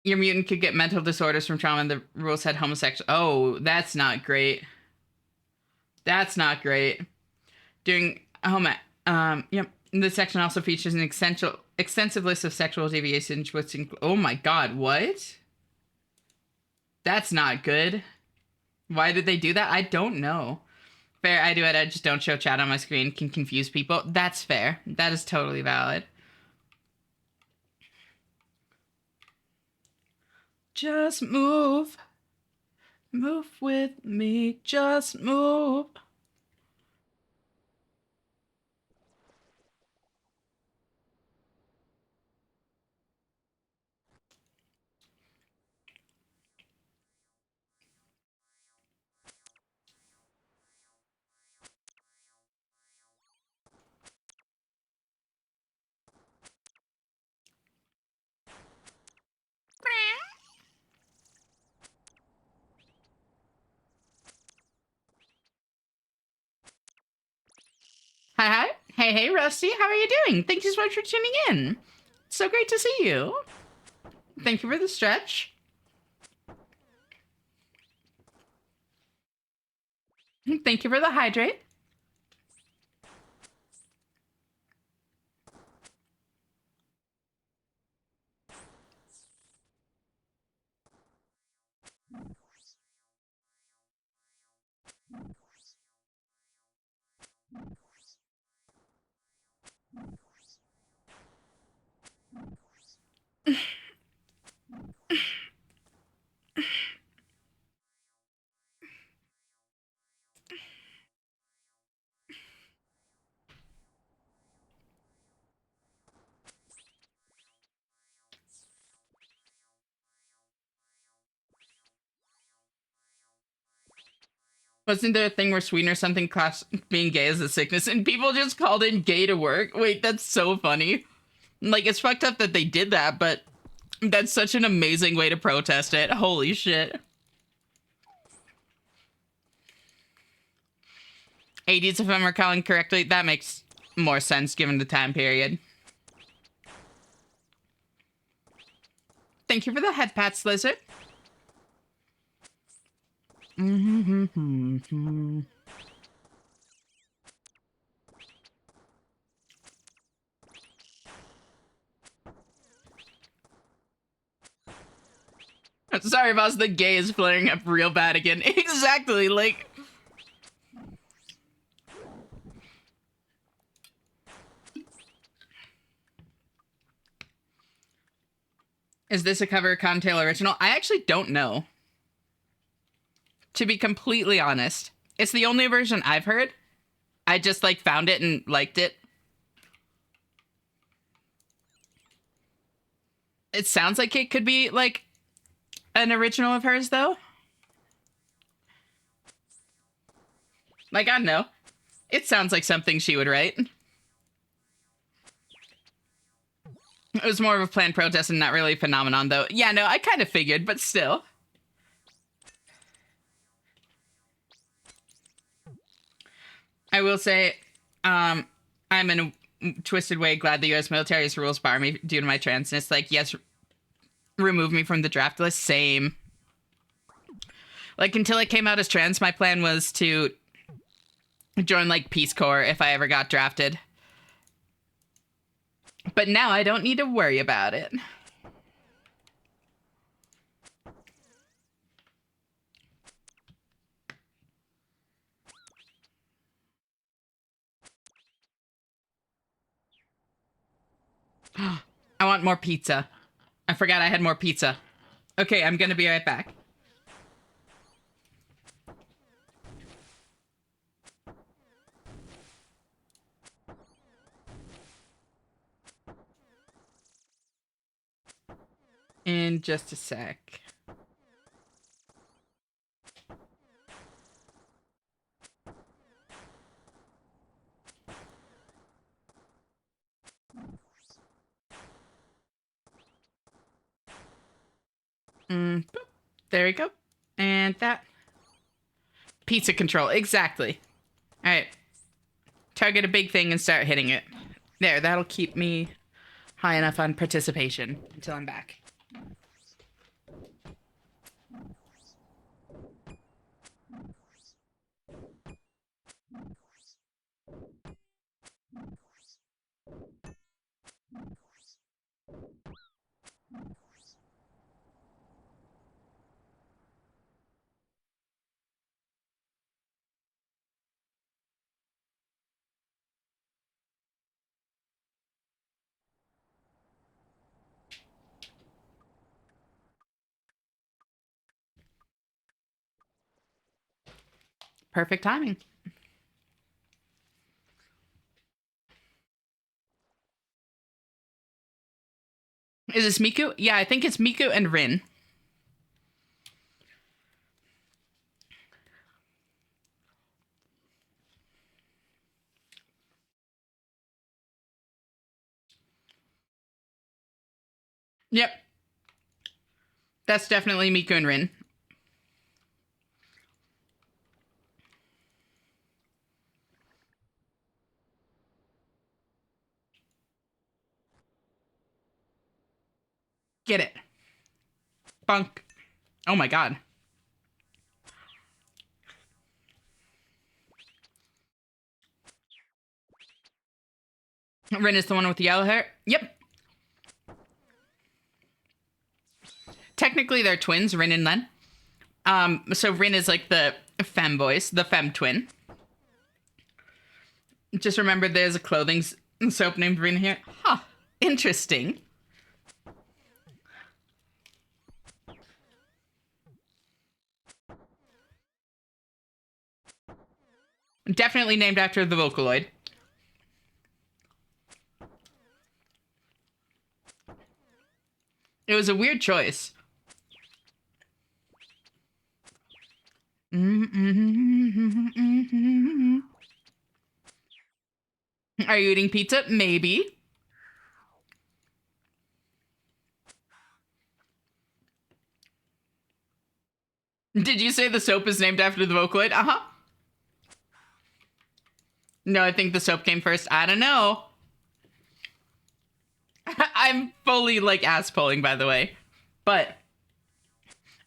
Your mutant could get mental disorders from trauma, and the rule said homosexual. Oh, that's not great. That's not great. Doing home. Yep. This section also features an extensive list of sexual deviations, which oh my god, what? That's not good. Why did they do that? I don't know. Fair, I do it. I just don't show chat on my screen. Can confuse people. That's fair. That is totally valid. Just move. Move with me. Just move. Hi, hi. Hey, hey, Rusty. How are you doing? Thank you so much for tuning in. So great to see you. Thank you for the stretch. Thank you for the hydrate. Wasn't there a thing where Sweden or something class being gay is a sickness and people just called in gay to work? Wait, that's so funny. Like, it's fucked up that they did that, but that's such an amazing way to protest it. Holy shit. 80s, if I'm recalling correctly. That makes more sense given the time period. Thank you for the head pats, Lizard. Sorry, boss, the gay is flaring up real bad again. Exactly, like... Is this a cover Cottontail original? I actually don't know. To be completely honest. It's the only version I've heard. I just, like, found it and liked it. It sounds like it could be, like, an original of hers, though. Like, I don't know. It sounds like something she would write. It was more of a planned protest and not really a phenomenon, though. Yeah, no, I kind of figured, but still. I will say, I'm in a twisted way glad the U.S. military's rules bar me due to my transness. Like, yes, remove me from the draft list. Same. Like, until I came out as trans, my plan was to join, like, Peace Corps if I ever got drafted. But now I don't need to worry about it. I want more pizza. I forgot I had more pizza. Okay, I'm gonna be right back. In just a sec. There we go. And that. Pizza control. Exactly. All right. Target a big thing and start hitting it. There, that'll keep me high enough on participation until I'm back. Perfect timing. Is this Miku? Yeah, I think it's Miku and Rin. Yep. That's definitely Miku and Rin. Get it. Bunk. Oh my god. Rin is the one with the yellow hair? Yep. Technically, they're twins, Rin and Len. So Rin is like the femme voice, the femme twin. Just remember there's a clothing soap named Rin here. Huh. Interesting. Definitely named after the Vocaloid. It was a weird choice. Are you eating pizza? Maybe. Did you say the soap is named after the Vocaloid? Uh-huh. No, I think the soap came first. I don't know. I'm fully like ass pulling, by the way. But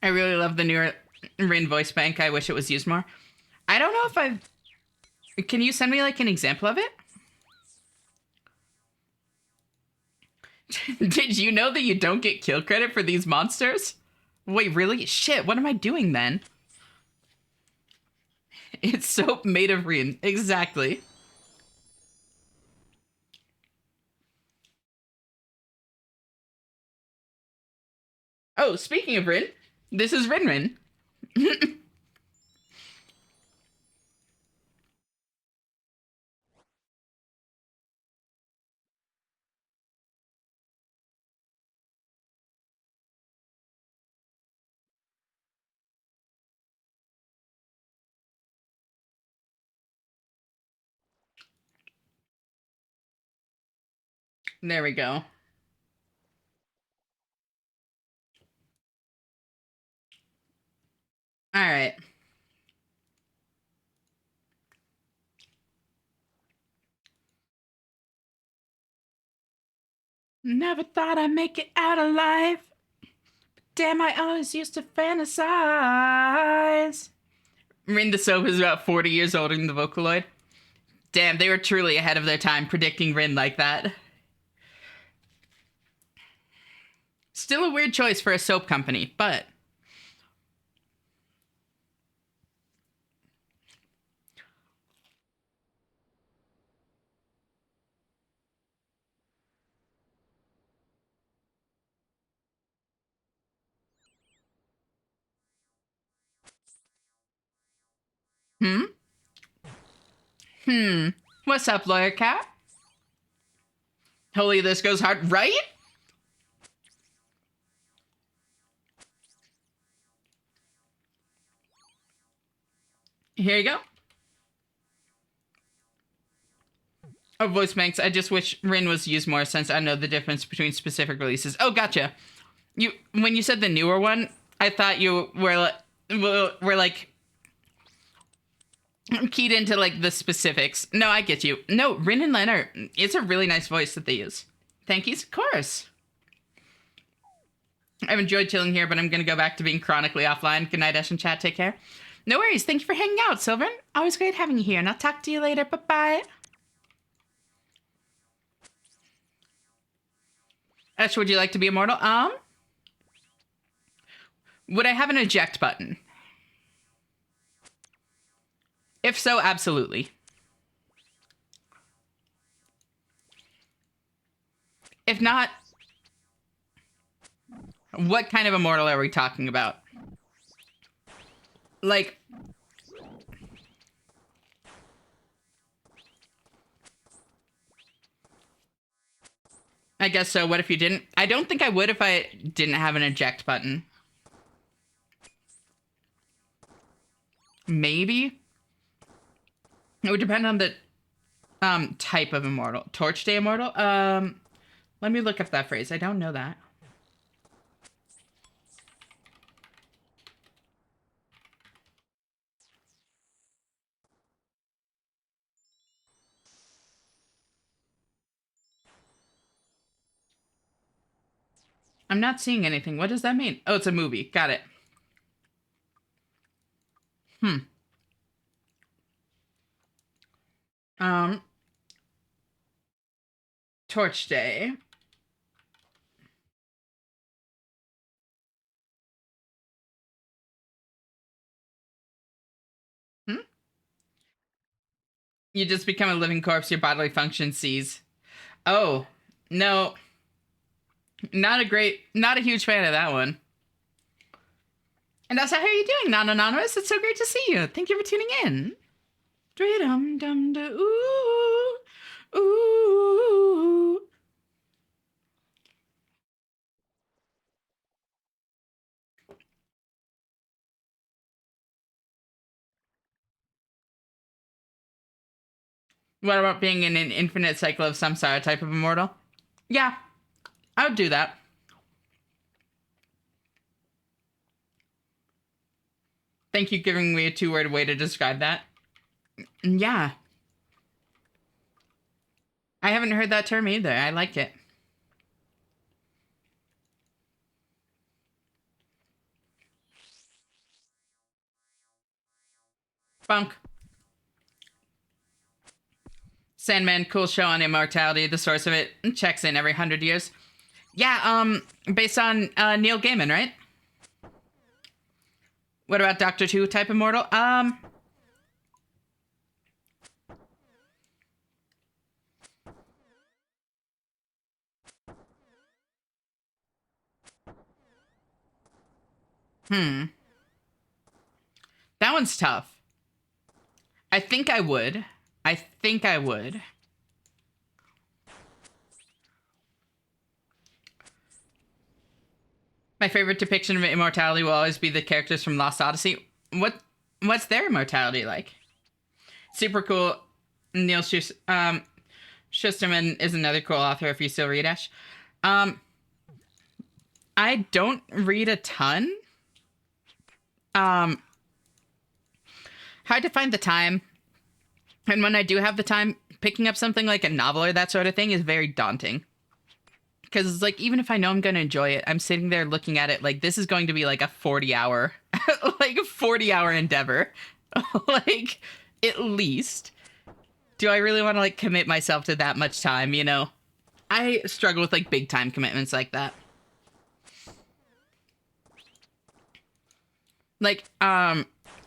I really love the newer Rin voice bank. I wish it was used more. I don't know if I've... Can you send me like an example of it? Did you know that you don't get kill credit for these monsters? Wait, really? Shit, what am I doing then? It's soap made of Rin. Exactly. Oh, speaking of Rin, this is Rin Rin. There we go. All right. Never thought I'd make it out alive. Damn, I always used to fantasize. Rin the Soap is about 40 years older than the Vocaloid. Damn, they were truly ahead of their time predicting Rin like that. Still a weird choice for a soap company, but... Hmm? What's up, Lawyer Cat? Holy, this goes hard, right? Here you go. Oh, voice banks. I just wish Rin was used more since I know the difference between specific releases. Oh, gotcha. When you said the newer one, I thought you were like keyed into like the specifics. No, I get you. No, Rin and Len it's a really nice voice that they use. Thank you, of course. I've enjoyed chilling here, but I'm gonna go back to being chronically offline. Good night, Ash and chat. Take care. No worries. Thank you for hanging out, Sylvan. Always great having you here, and I'll talk to you later. Bye-bye. Ash, would you like to be immortal? Would I have an eject button? If so, absolutely. If not, what kind of immortal are we talking about? Like, I guess so. What if you didn't? I don't think I would if I didn't have an eject button. Maybe. It would depend on the type of immortal. Torch Day immortal? Let me look up that phrase. I don't know that. I'm not seeing anything. What does that mean? Oh, it's a movie. Got it. Um, Torch Day. You just become a living corpse. Your bodily function cease. Oh, no. Not a huge fan of that one. And also, how are you doing, non-anonymous? It's so great to see you. Thank you for tuning in. Ooh, ooh. What about being in an infinite cycle of samsara type of immortal? Yeah, I would do that. Thank you for giving me a two-word way to describe that. Yeah. I haven't heard that term either. I like it. Bunk. Sandman, cool show on immortality. The source of it checks in every 100 years. Yeah, based on Neil Gaiman, right? What about Doctor Who type immortal? That one's tough. I think I would. My favorite depiction of immortality will always be the characters from Lost Odyssey. What's their immortality like? Super cool. Neil Schusterman is another cool author if you still read Ash. I don't read a ton. Hard to find the time. And when I do have the time, picking up something like a novel or that sort of thing is very daunting. Because it's like, even if I know I'm going to enjoy it, I'm sitting there looking at it like this is going to be like a 40-hour, like a 40-hour endeavor. Like, at least. Do I really want to like commit myself to that much time, you know? I struggle with like big time commitments like that. Like, I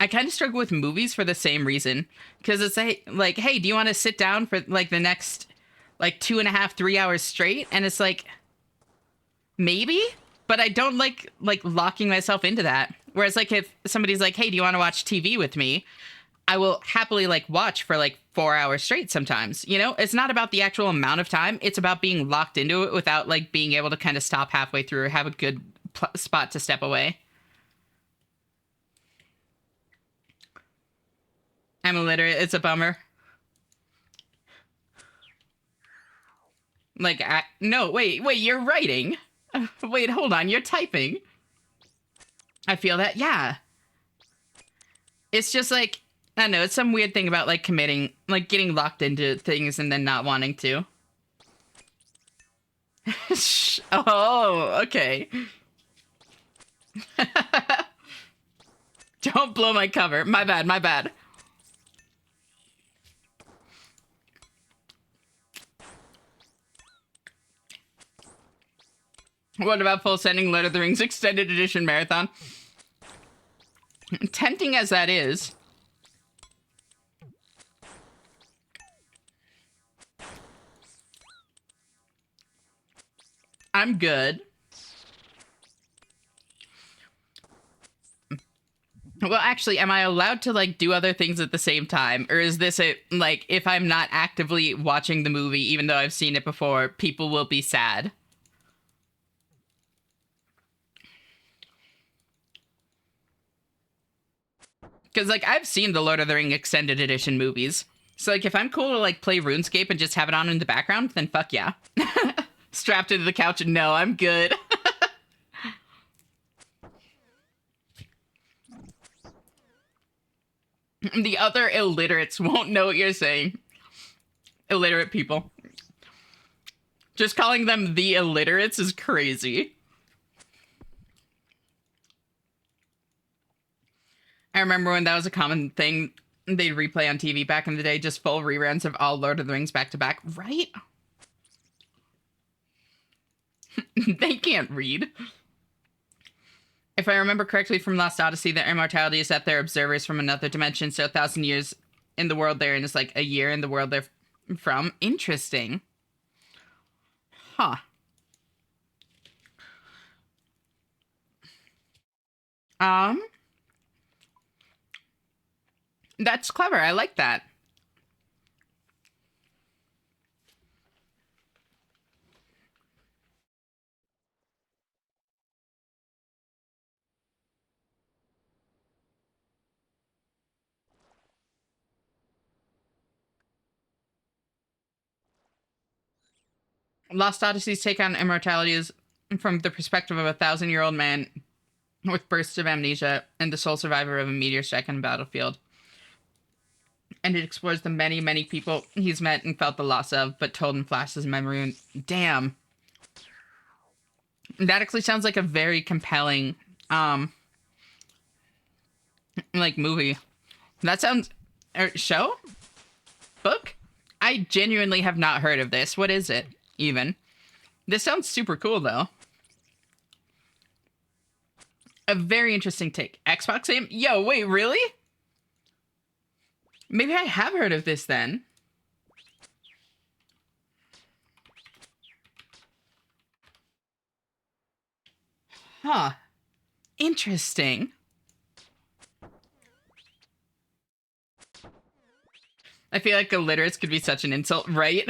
kind of struggle with movies for the same reason. Because it's like, hey, do you want to sit down for like the next like 2.5, 3 hours straight? And it's like, maybe, but I don't like locking myself into that. Whereas like if somebody's like, hey, do you want to watch TV with me? I will happily like watch for like 4 hours straight sometimes. You know, it's not about the actual amount of time. It's about being locked into it without like being able to kind of stop halfway through or have a good spot to step away. I'm illiterate. It's a bummer. Like, no, wait, you're writing. Wait, hold on, you're typing. I feel that. Yeah. It's just like, I don't know, it's some weird thing about like committing, like getting locked into things and then not wanting to. Oh, okay. Don't blow my cover. My bad, my bad. What about full sending Lord of the Rings Extended Edition Marathon? Tempting as that is. I'm good. Well, actually, am I allowed to like do other things at the same time? Or is this a like if I'm not actively watching the movie, even though I've seen it before, people will be sad? Because like I've seen the Lord of the Ring extended edition movies. So like if I'm cool to like play RuneScape and just have it on in the background, then fuck yeah. Strapped into the couch and no, I'm good. The other illiterates won't know what you're saying. Illiterate people. Just calling them the illiterates is crazy. I remember when that was a common thing they'd replay on TV back in the day, just full reruns of all Lord of the Rings back to back, right? They can't read. If I remember correctly from Lost Odyssey, their immortality is that they're observers from another dimension, so 1,000 years in the world they're in is like a year in the world they're from. Interesting. Huh. Um, that's clever. I like that. Lost Odyssey's take on immortality is from the perspective of a 1,000-year-old man with bursts of amnesia and the sole survivor of a meteor strike on a battlefield. And it explores the many, many people he's met and felt the loss of, but told in flashes of memory. And damn, that actually sounds like a very compelling, like movie. That sounds show book. I genuinely have not heard of this. What is it even? This sounds super cool though. A very interesting take. Xbox game? Yo, wait, really? Maybe I have heard of this then. Huh. Interesting. I feel like illiterates could be such an insult, right?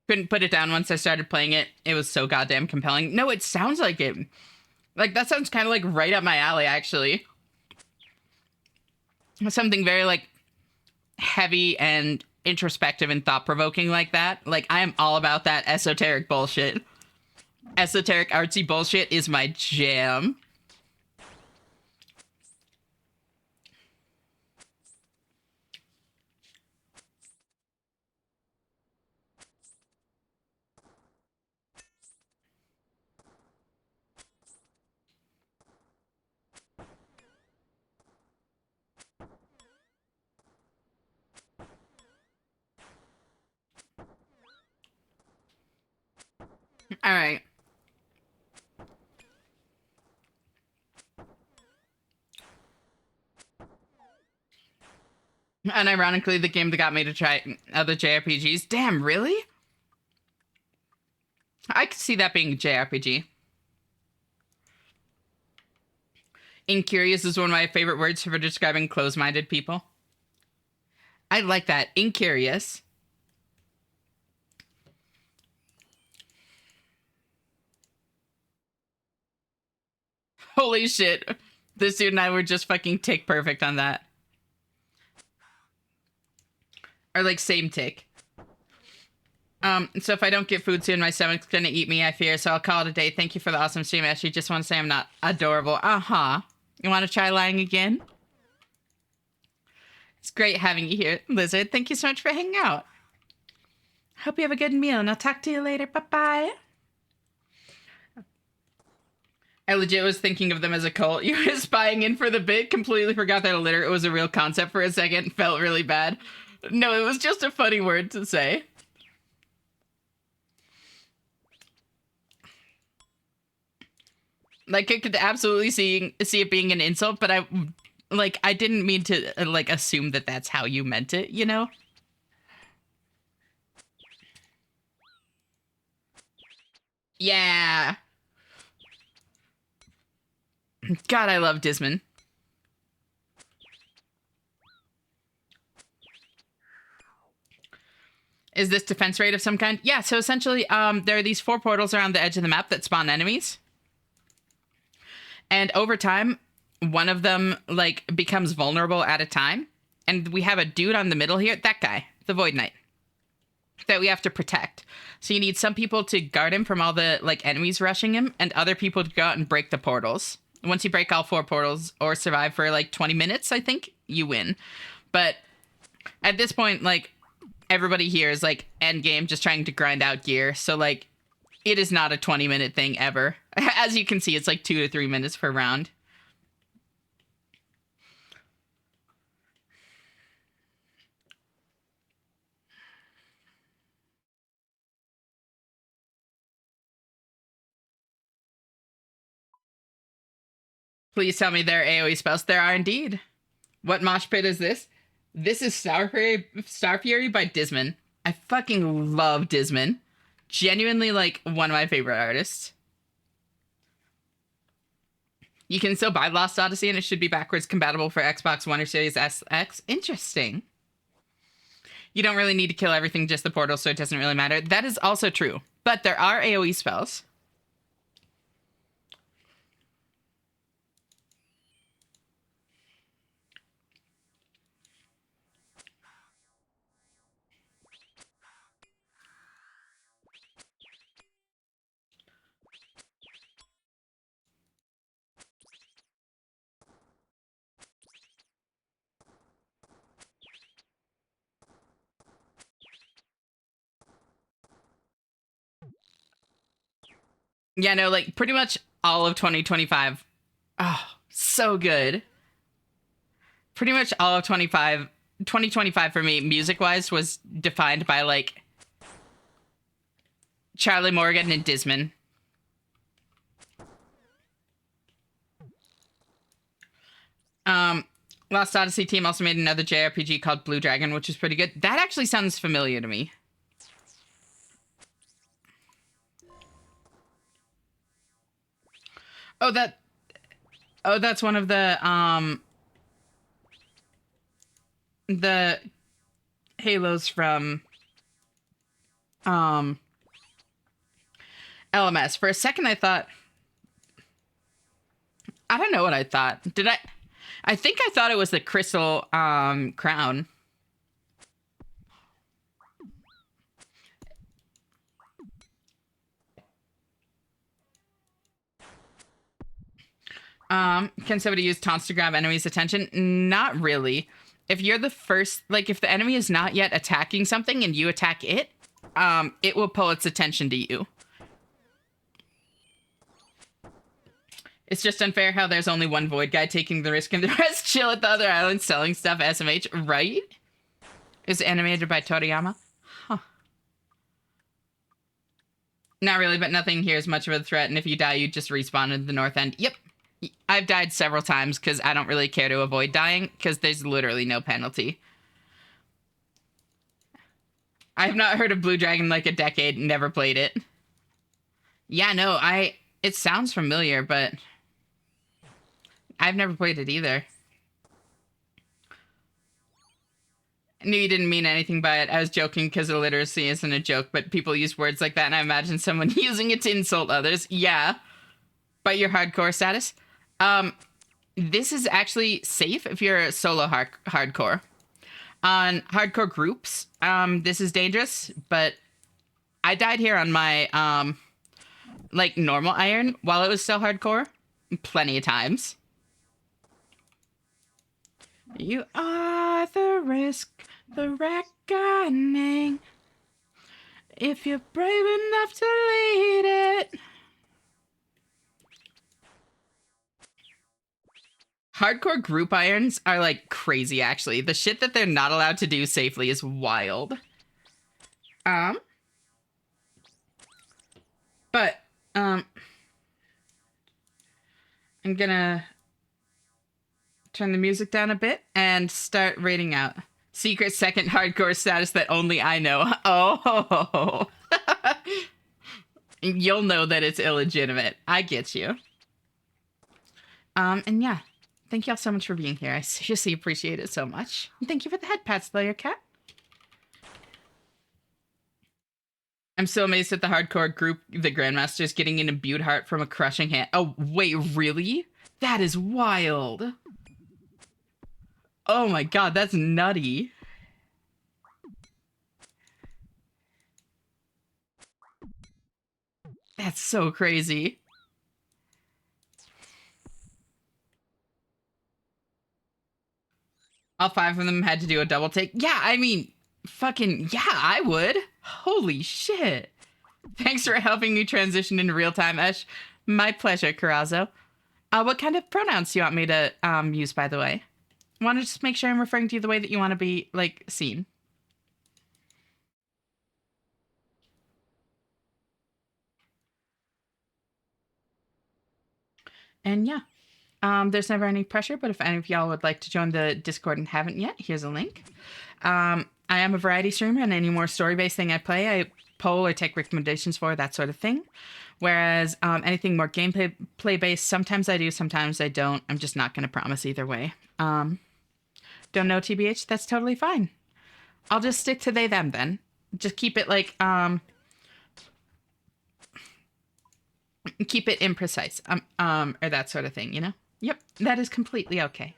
Couldn't put it down once I started playing it. It was so goddamn compelling. No, it sounds like it. Like, that sounds kind of like right up my alley, actually. Something very, like, heavy and introspective and thought-provoking like that. Like, I am all about that esoteric bullshit. Esoteric artsy bullshit is my jam. All right. And ironically, the game that got me to try other JRPGs. Damn, really? I could see that being a JRPG. Incurious is one of my favorite words for describing close-minded people. I like that. Incurious. Holy shit. This dude and I were just fucking tick perfect on that. Or like same tick. So if I don't get food soon, my stomach's gonna eat me, I fear. So I'll call it a day. Thank you for the awesome stream, Ashley. Just want to say I'm not adorable. Uh-huh. You want to try lying again? It's great having you here, Lizard. Thank you so much for hanging out. Hope you have a good meal, and I'll talk to you later. Bye-bye. I legit was thinking of them as a cult. You were spying in for the bit, completely forgot that it was a real concept for a second, felt really bad. No, it was just a funny word to say. Like, I could absolutely see it being an insult, but I didn't mean to, like, assume that that's how you meant it, you know? Yeah. God, I love Disman. Is this defense raid of some kind? Yeah, so essentially, there are these 4 portals around the edge of the map that spawn enemies. And over time, one of them, like, becomes vulnerable at a time. And we have a dude on the middle here, that guy, the Void Knight, that we have to protect. So you need some people to guard him from all the, like, enemies rushing him, and other people to go out and break the portals. Once you break all 4 portals or survive for, like, 20 minutes, I think, you win. But at this point, like, everybody here is, like, endgame, just trying to grind out gear. So, like, it is not a 20-minute thing ever. As you can see, it's like 2 to 3 minutes per round. Please tell me there are AoE spells. There are indeed. What mosh pit is this? This is Star Fury by Disman. I fucking love Disman. Genuinely, like, one of my favorite artists. You can still buy Lost Odyssey, and it should be backwards compatible for Xbox One or Series SX. Interesting. You don't really need to kill everything, just the portal, so it doesn't really matter. That is also true. But there are AoE spells. Yeah, no, like, pretty much all of 2025. Oh, so good. Pretty much all of 2025 for me, music-wise, was defined by, like, Charlie Morgan and Disman. Lost Odyssey team also made another JRPG called Blue Dragon, which is pretty good. That actually sounds familiar to me. Oh, that's one of the Halos from LMS. For a second I thought, I don't know what I thought. I think I thought it was the Crystal Crown. Can somebody use taunts to grab enemies' attention? Not really. If you're the first, like, if the enemy is not yet attacking something and you attack it, it will pull its attention to you. It's just unfair how there's only one Void guy taking the risk and the rest chill at the other island selling stuff SMH, right? Is it animated by Toriyama? Huh. Not really, but nothing here is much of a threat, and if you die, you just respawn in the north end. Yep. I've died several times because I don't really care to avoid dying because there's literally no penalty. I have not heard of Blue Dragon in like a decade, never played it. Yeah, no, it sounds familiar, but I've never played it either. I knew you didn't mean anything by it. I was joking because illiteracy isn't a joke, but people use words like that, and I imagine someone using it to insult others. Yeah. But your hardcore status? This is actually safe if you're a solo hardcore. On hardcore groups, this is dangerous, but I died here on my like normal iron while it was still hardcore plenty of times. You are the risk, the reckoning. If you're brave enough to lead it. Hardcore group irons are like crazy, actually. The shit that they're not allowed to do safely is wild. But I'm gonna turn the music down a bit and start rating out. Secret second hardcore status that only I know. Oh. You'll know that it's illegitimate. I get you. And yeah. Thank y'all so much for being here. I seriously appreciate it so much. And thank you for the head pats, Slayer Cat. I'm so amazed at the hardcore group, the Grandmasters, getting an imbued heart from a crushing hand. Oh, wait, really? That is wild. Oh my god, that's nutty. That's so crazy. All 5 of them had to do a double take. Yeah, I mean, fucking, yeah, I would. Holy shit. Thanks for helping me transition into real time, Esh. My pleasure, Karazo. What kind of pronouns do you want me to use, by the way? I want to just make sure I'm referring to you the way that you want to be, like, seen. And yeah. There's never any pressure, but if any of y'all would like to join the Discord and haven't yet, here's a link. I am a variety streamer, and any more story-based thing I play, I poll or take recommendations for, that sort of thing. Whereas anything more gameplay-based, sometimes I do, sometimes I don't. I'm just not going to promise either way. Don't know TBH? That's totally fine. I'll just stick to they, them, then. Just keep it, like, keep it imprecise, or that sort of thing, you know? Yep, that is completely okay.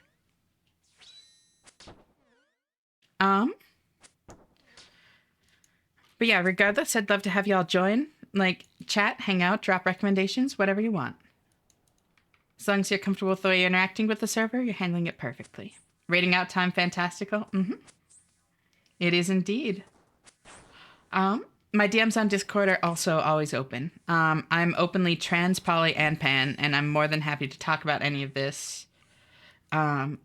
But yeah, regardless, I'd love to have y'all join. Like, chat, hang out, drop recommendations, whatever you want. As long as you're comfortable with the way you're interacting with the server, you're handling it perfectly. Rating out time fantastical? Mm-hmm. It is indeed. My DMs on Discord are also always open. I'm openly trans, poly, and pan, and I'm more than happy to talk about any of this. Giving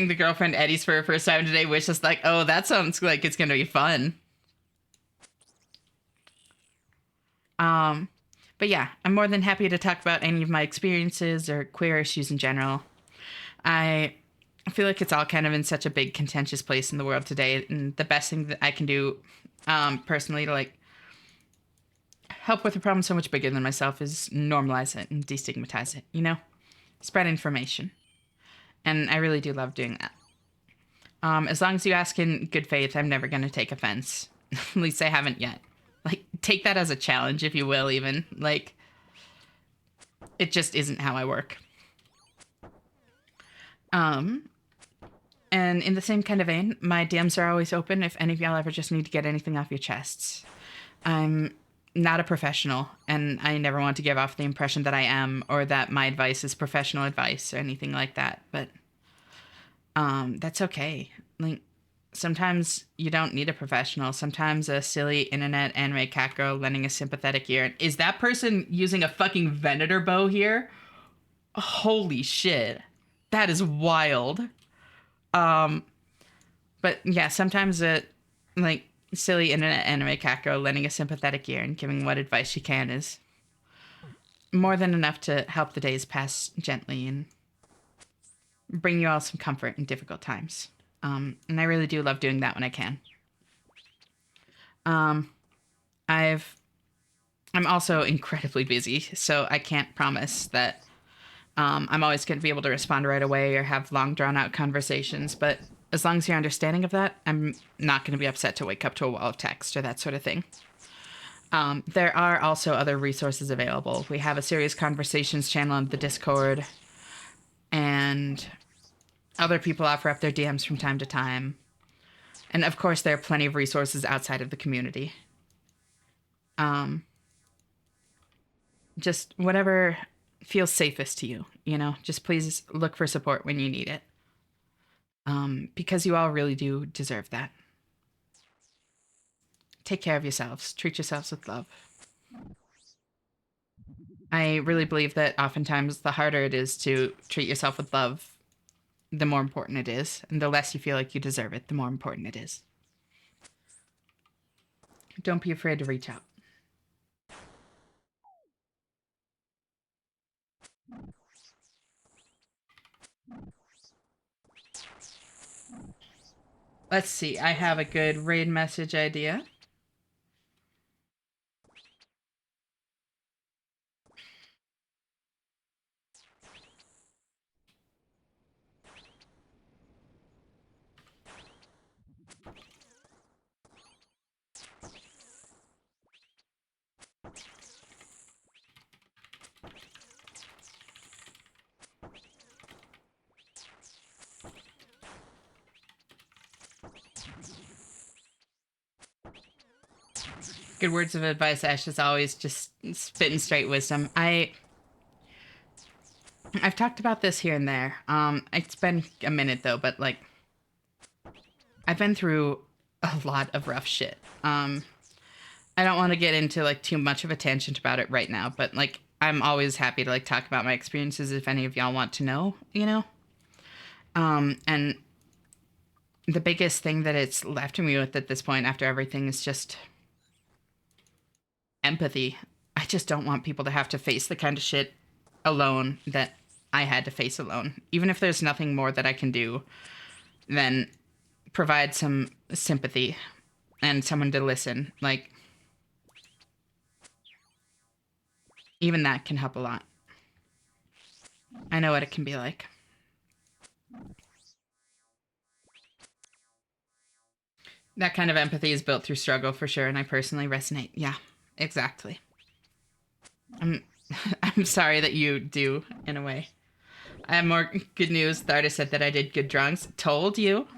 the girlfriend Eddies for her first time today, which is like, oh, that sounds like it's gonna be fun. But yeah, I'm more than happy to talk about any of my experiences or queer issues in general. I feel like it's all kind of in such a big contentious place in the world today, and the best thing that I can do personally to like help with a problem so much bigger than myself is normalize it and destigmatize it, you know? Spread information. And I really do love doing that. As long as you ask in good faith, I'm never going to take offense. At least I haven't yet. Like, take that as a challenge, if you will, even. Like, it just isn't how I work. And in the same kind of vein, my DMs are always open if any of y'all ever just need to get anything off your chests. I'm not a professional, and I never want to give off the impression that I am, or that my advice is professional advice, or anything like that, but that's okay. Like, sometimes you don't need a professional. Sometimes a silly internet anime cat girl lending a sympathetic ear. Is that person using a fucking Venator bow here? Holy shit. That is wild. But yeah, sometimes a like silly internet anime cat girl lending a sympathetic ear and giving what advice she can is more than enough to help the days pass gently and bring you all some comfort in difficult times. And I really do love doing that when I can. I'm also incredibly busy, so I can't promise that I'm always going to be able to respond right away or have long drawn out conversations, but as long as you're understanding of that, I'm not going to be upset to wake up to a wall of text or that sort of thing. There are also other resources available. We have a serious conversations channel on the Discord, and Other people offer up their DMs from time to time. And of course, there are plenty of resources outside of the community. Um, just whatever feels safest to you, you know, just please look for support when you need it. Because you all really do deserve that. Take care of yourselves. Treat yourselves with love. I really believe that oftentimes the harder it is to treat yourself with love, the more important it is. And the less you feel like you deserve it, the more important it is. Don't be afraid to reach out. Let's see. I have a good raid message idea. Good words of advice, Ash, is always just spitting straight wisdom. I've talked about this here and there. It's been a minute though, but like I've been through a lot of rough shit. I don't want to get into like too much of a tangent about it right now, but like I'm always happy to like talk about my experiences if any of y'all want to know, you know? And the biggest thing that it's left me with at this point after everything is just empathy. I just don't want people to have to face the kind of shit alone that I had to face alone. Even if there's nothing more that I can do, then provide some sympathy and someone to listen. Like, even that can help a lot. I know what it can be like. That kind of empathy is built through struggle for sure, and I personally resonate. Yeah, exactly. I'm I'm sorry that you do in a way. I have more good news. The artist said that I did good drawings. Told you.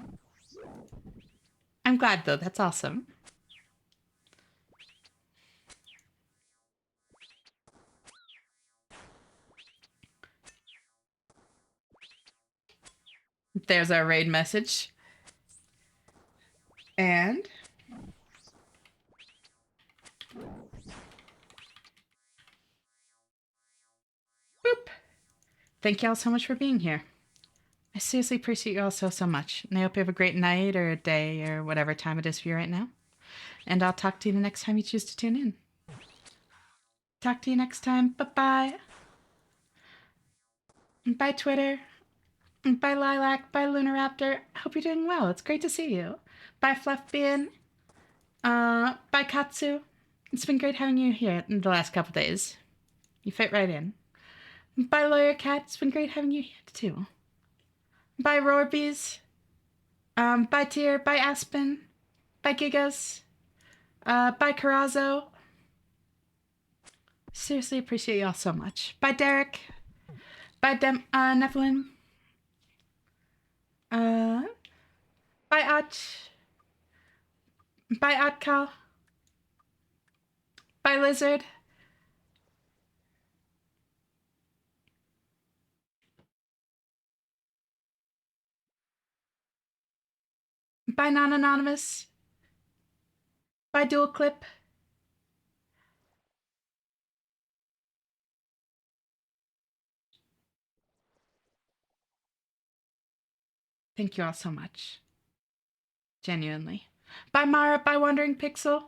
I'm glad though. That's awesome. There's our raid message. And boop. Thank y'all so much for being here. I seriously appreciate you all so much. And I hope you have a great night or a day or whatever time it is for you right now. And I'll talk to you the next time you choose to tune in. Talk to you next time. Bye-bye. Bye, Twitter. Bye, Lilac. Bye, Lunaraptor. Hope you're doing well. It's great to see you. Bye, Fluffbean. Bye, Katsu. It's been great having you here in the last couple days. You fit right in. Bye, Lawyer Cat. It's been great having you here too. Bye, Rorbees. Bye, Tier. Bye, Aspen. Bye, Gigas. Bye, Carazo. Seriously appreciate y'all so much. Bye, Derek. Bye, Nephilim. Bye, Ach. Bye, Atkal. Bye, Lizard. Bye, Non-Anonymous. Bye, Dual Clip. Thank you all so much. Genuinely. Bye, Mara. Bye, Wandering Pixel.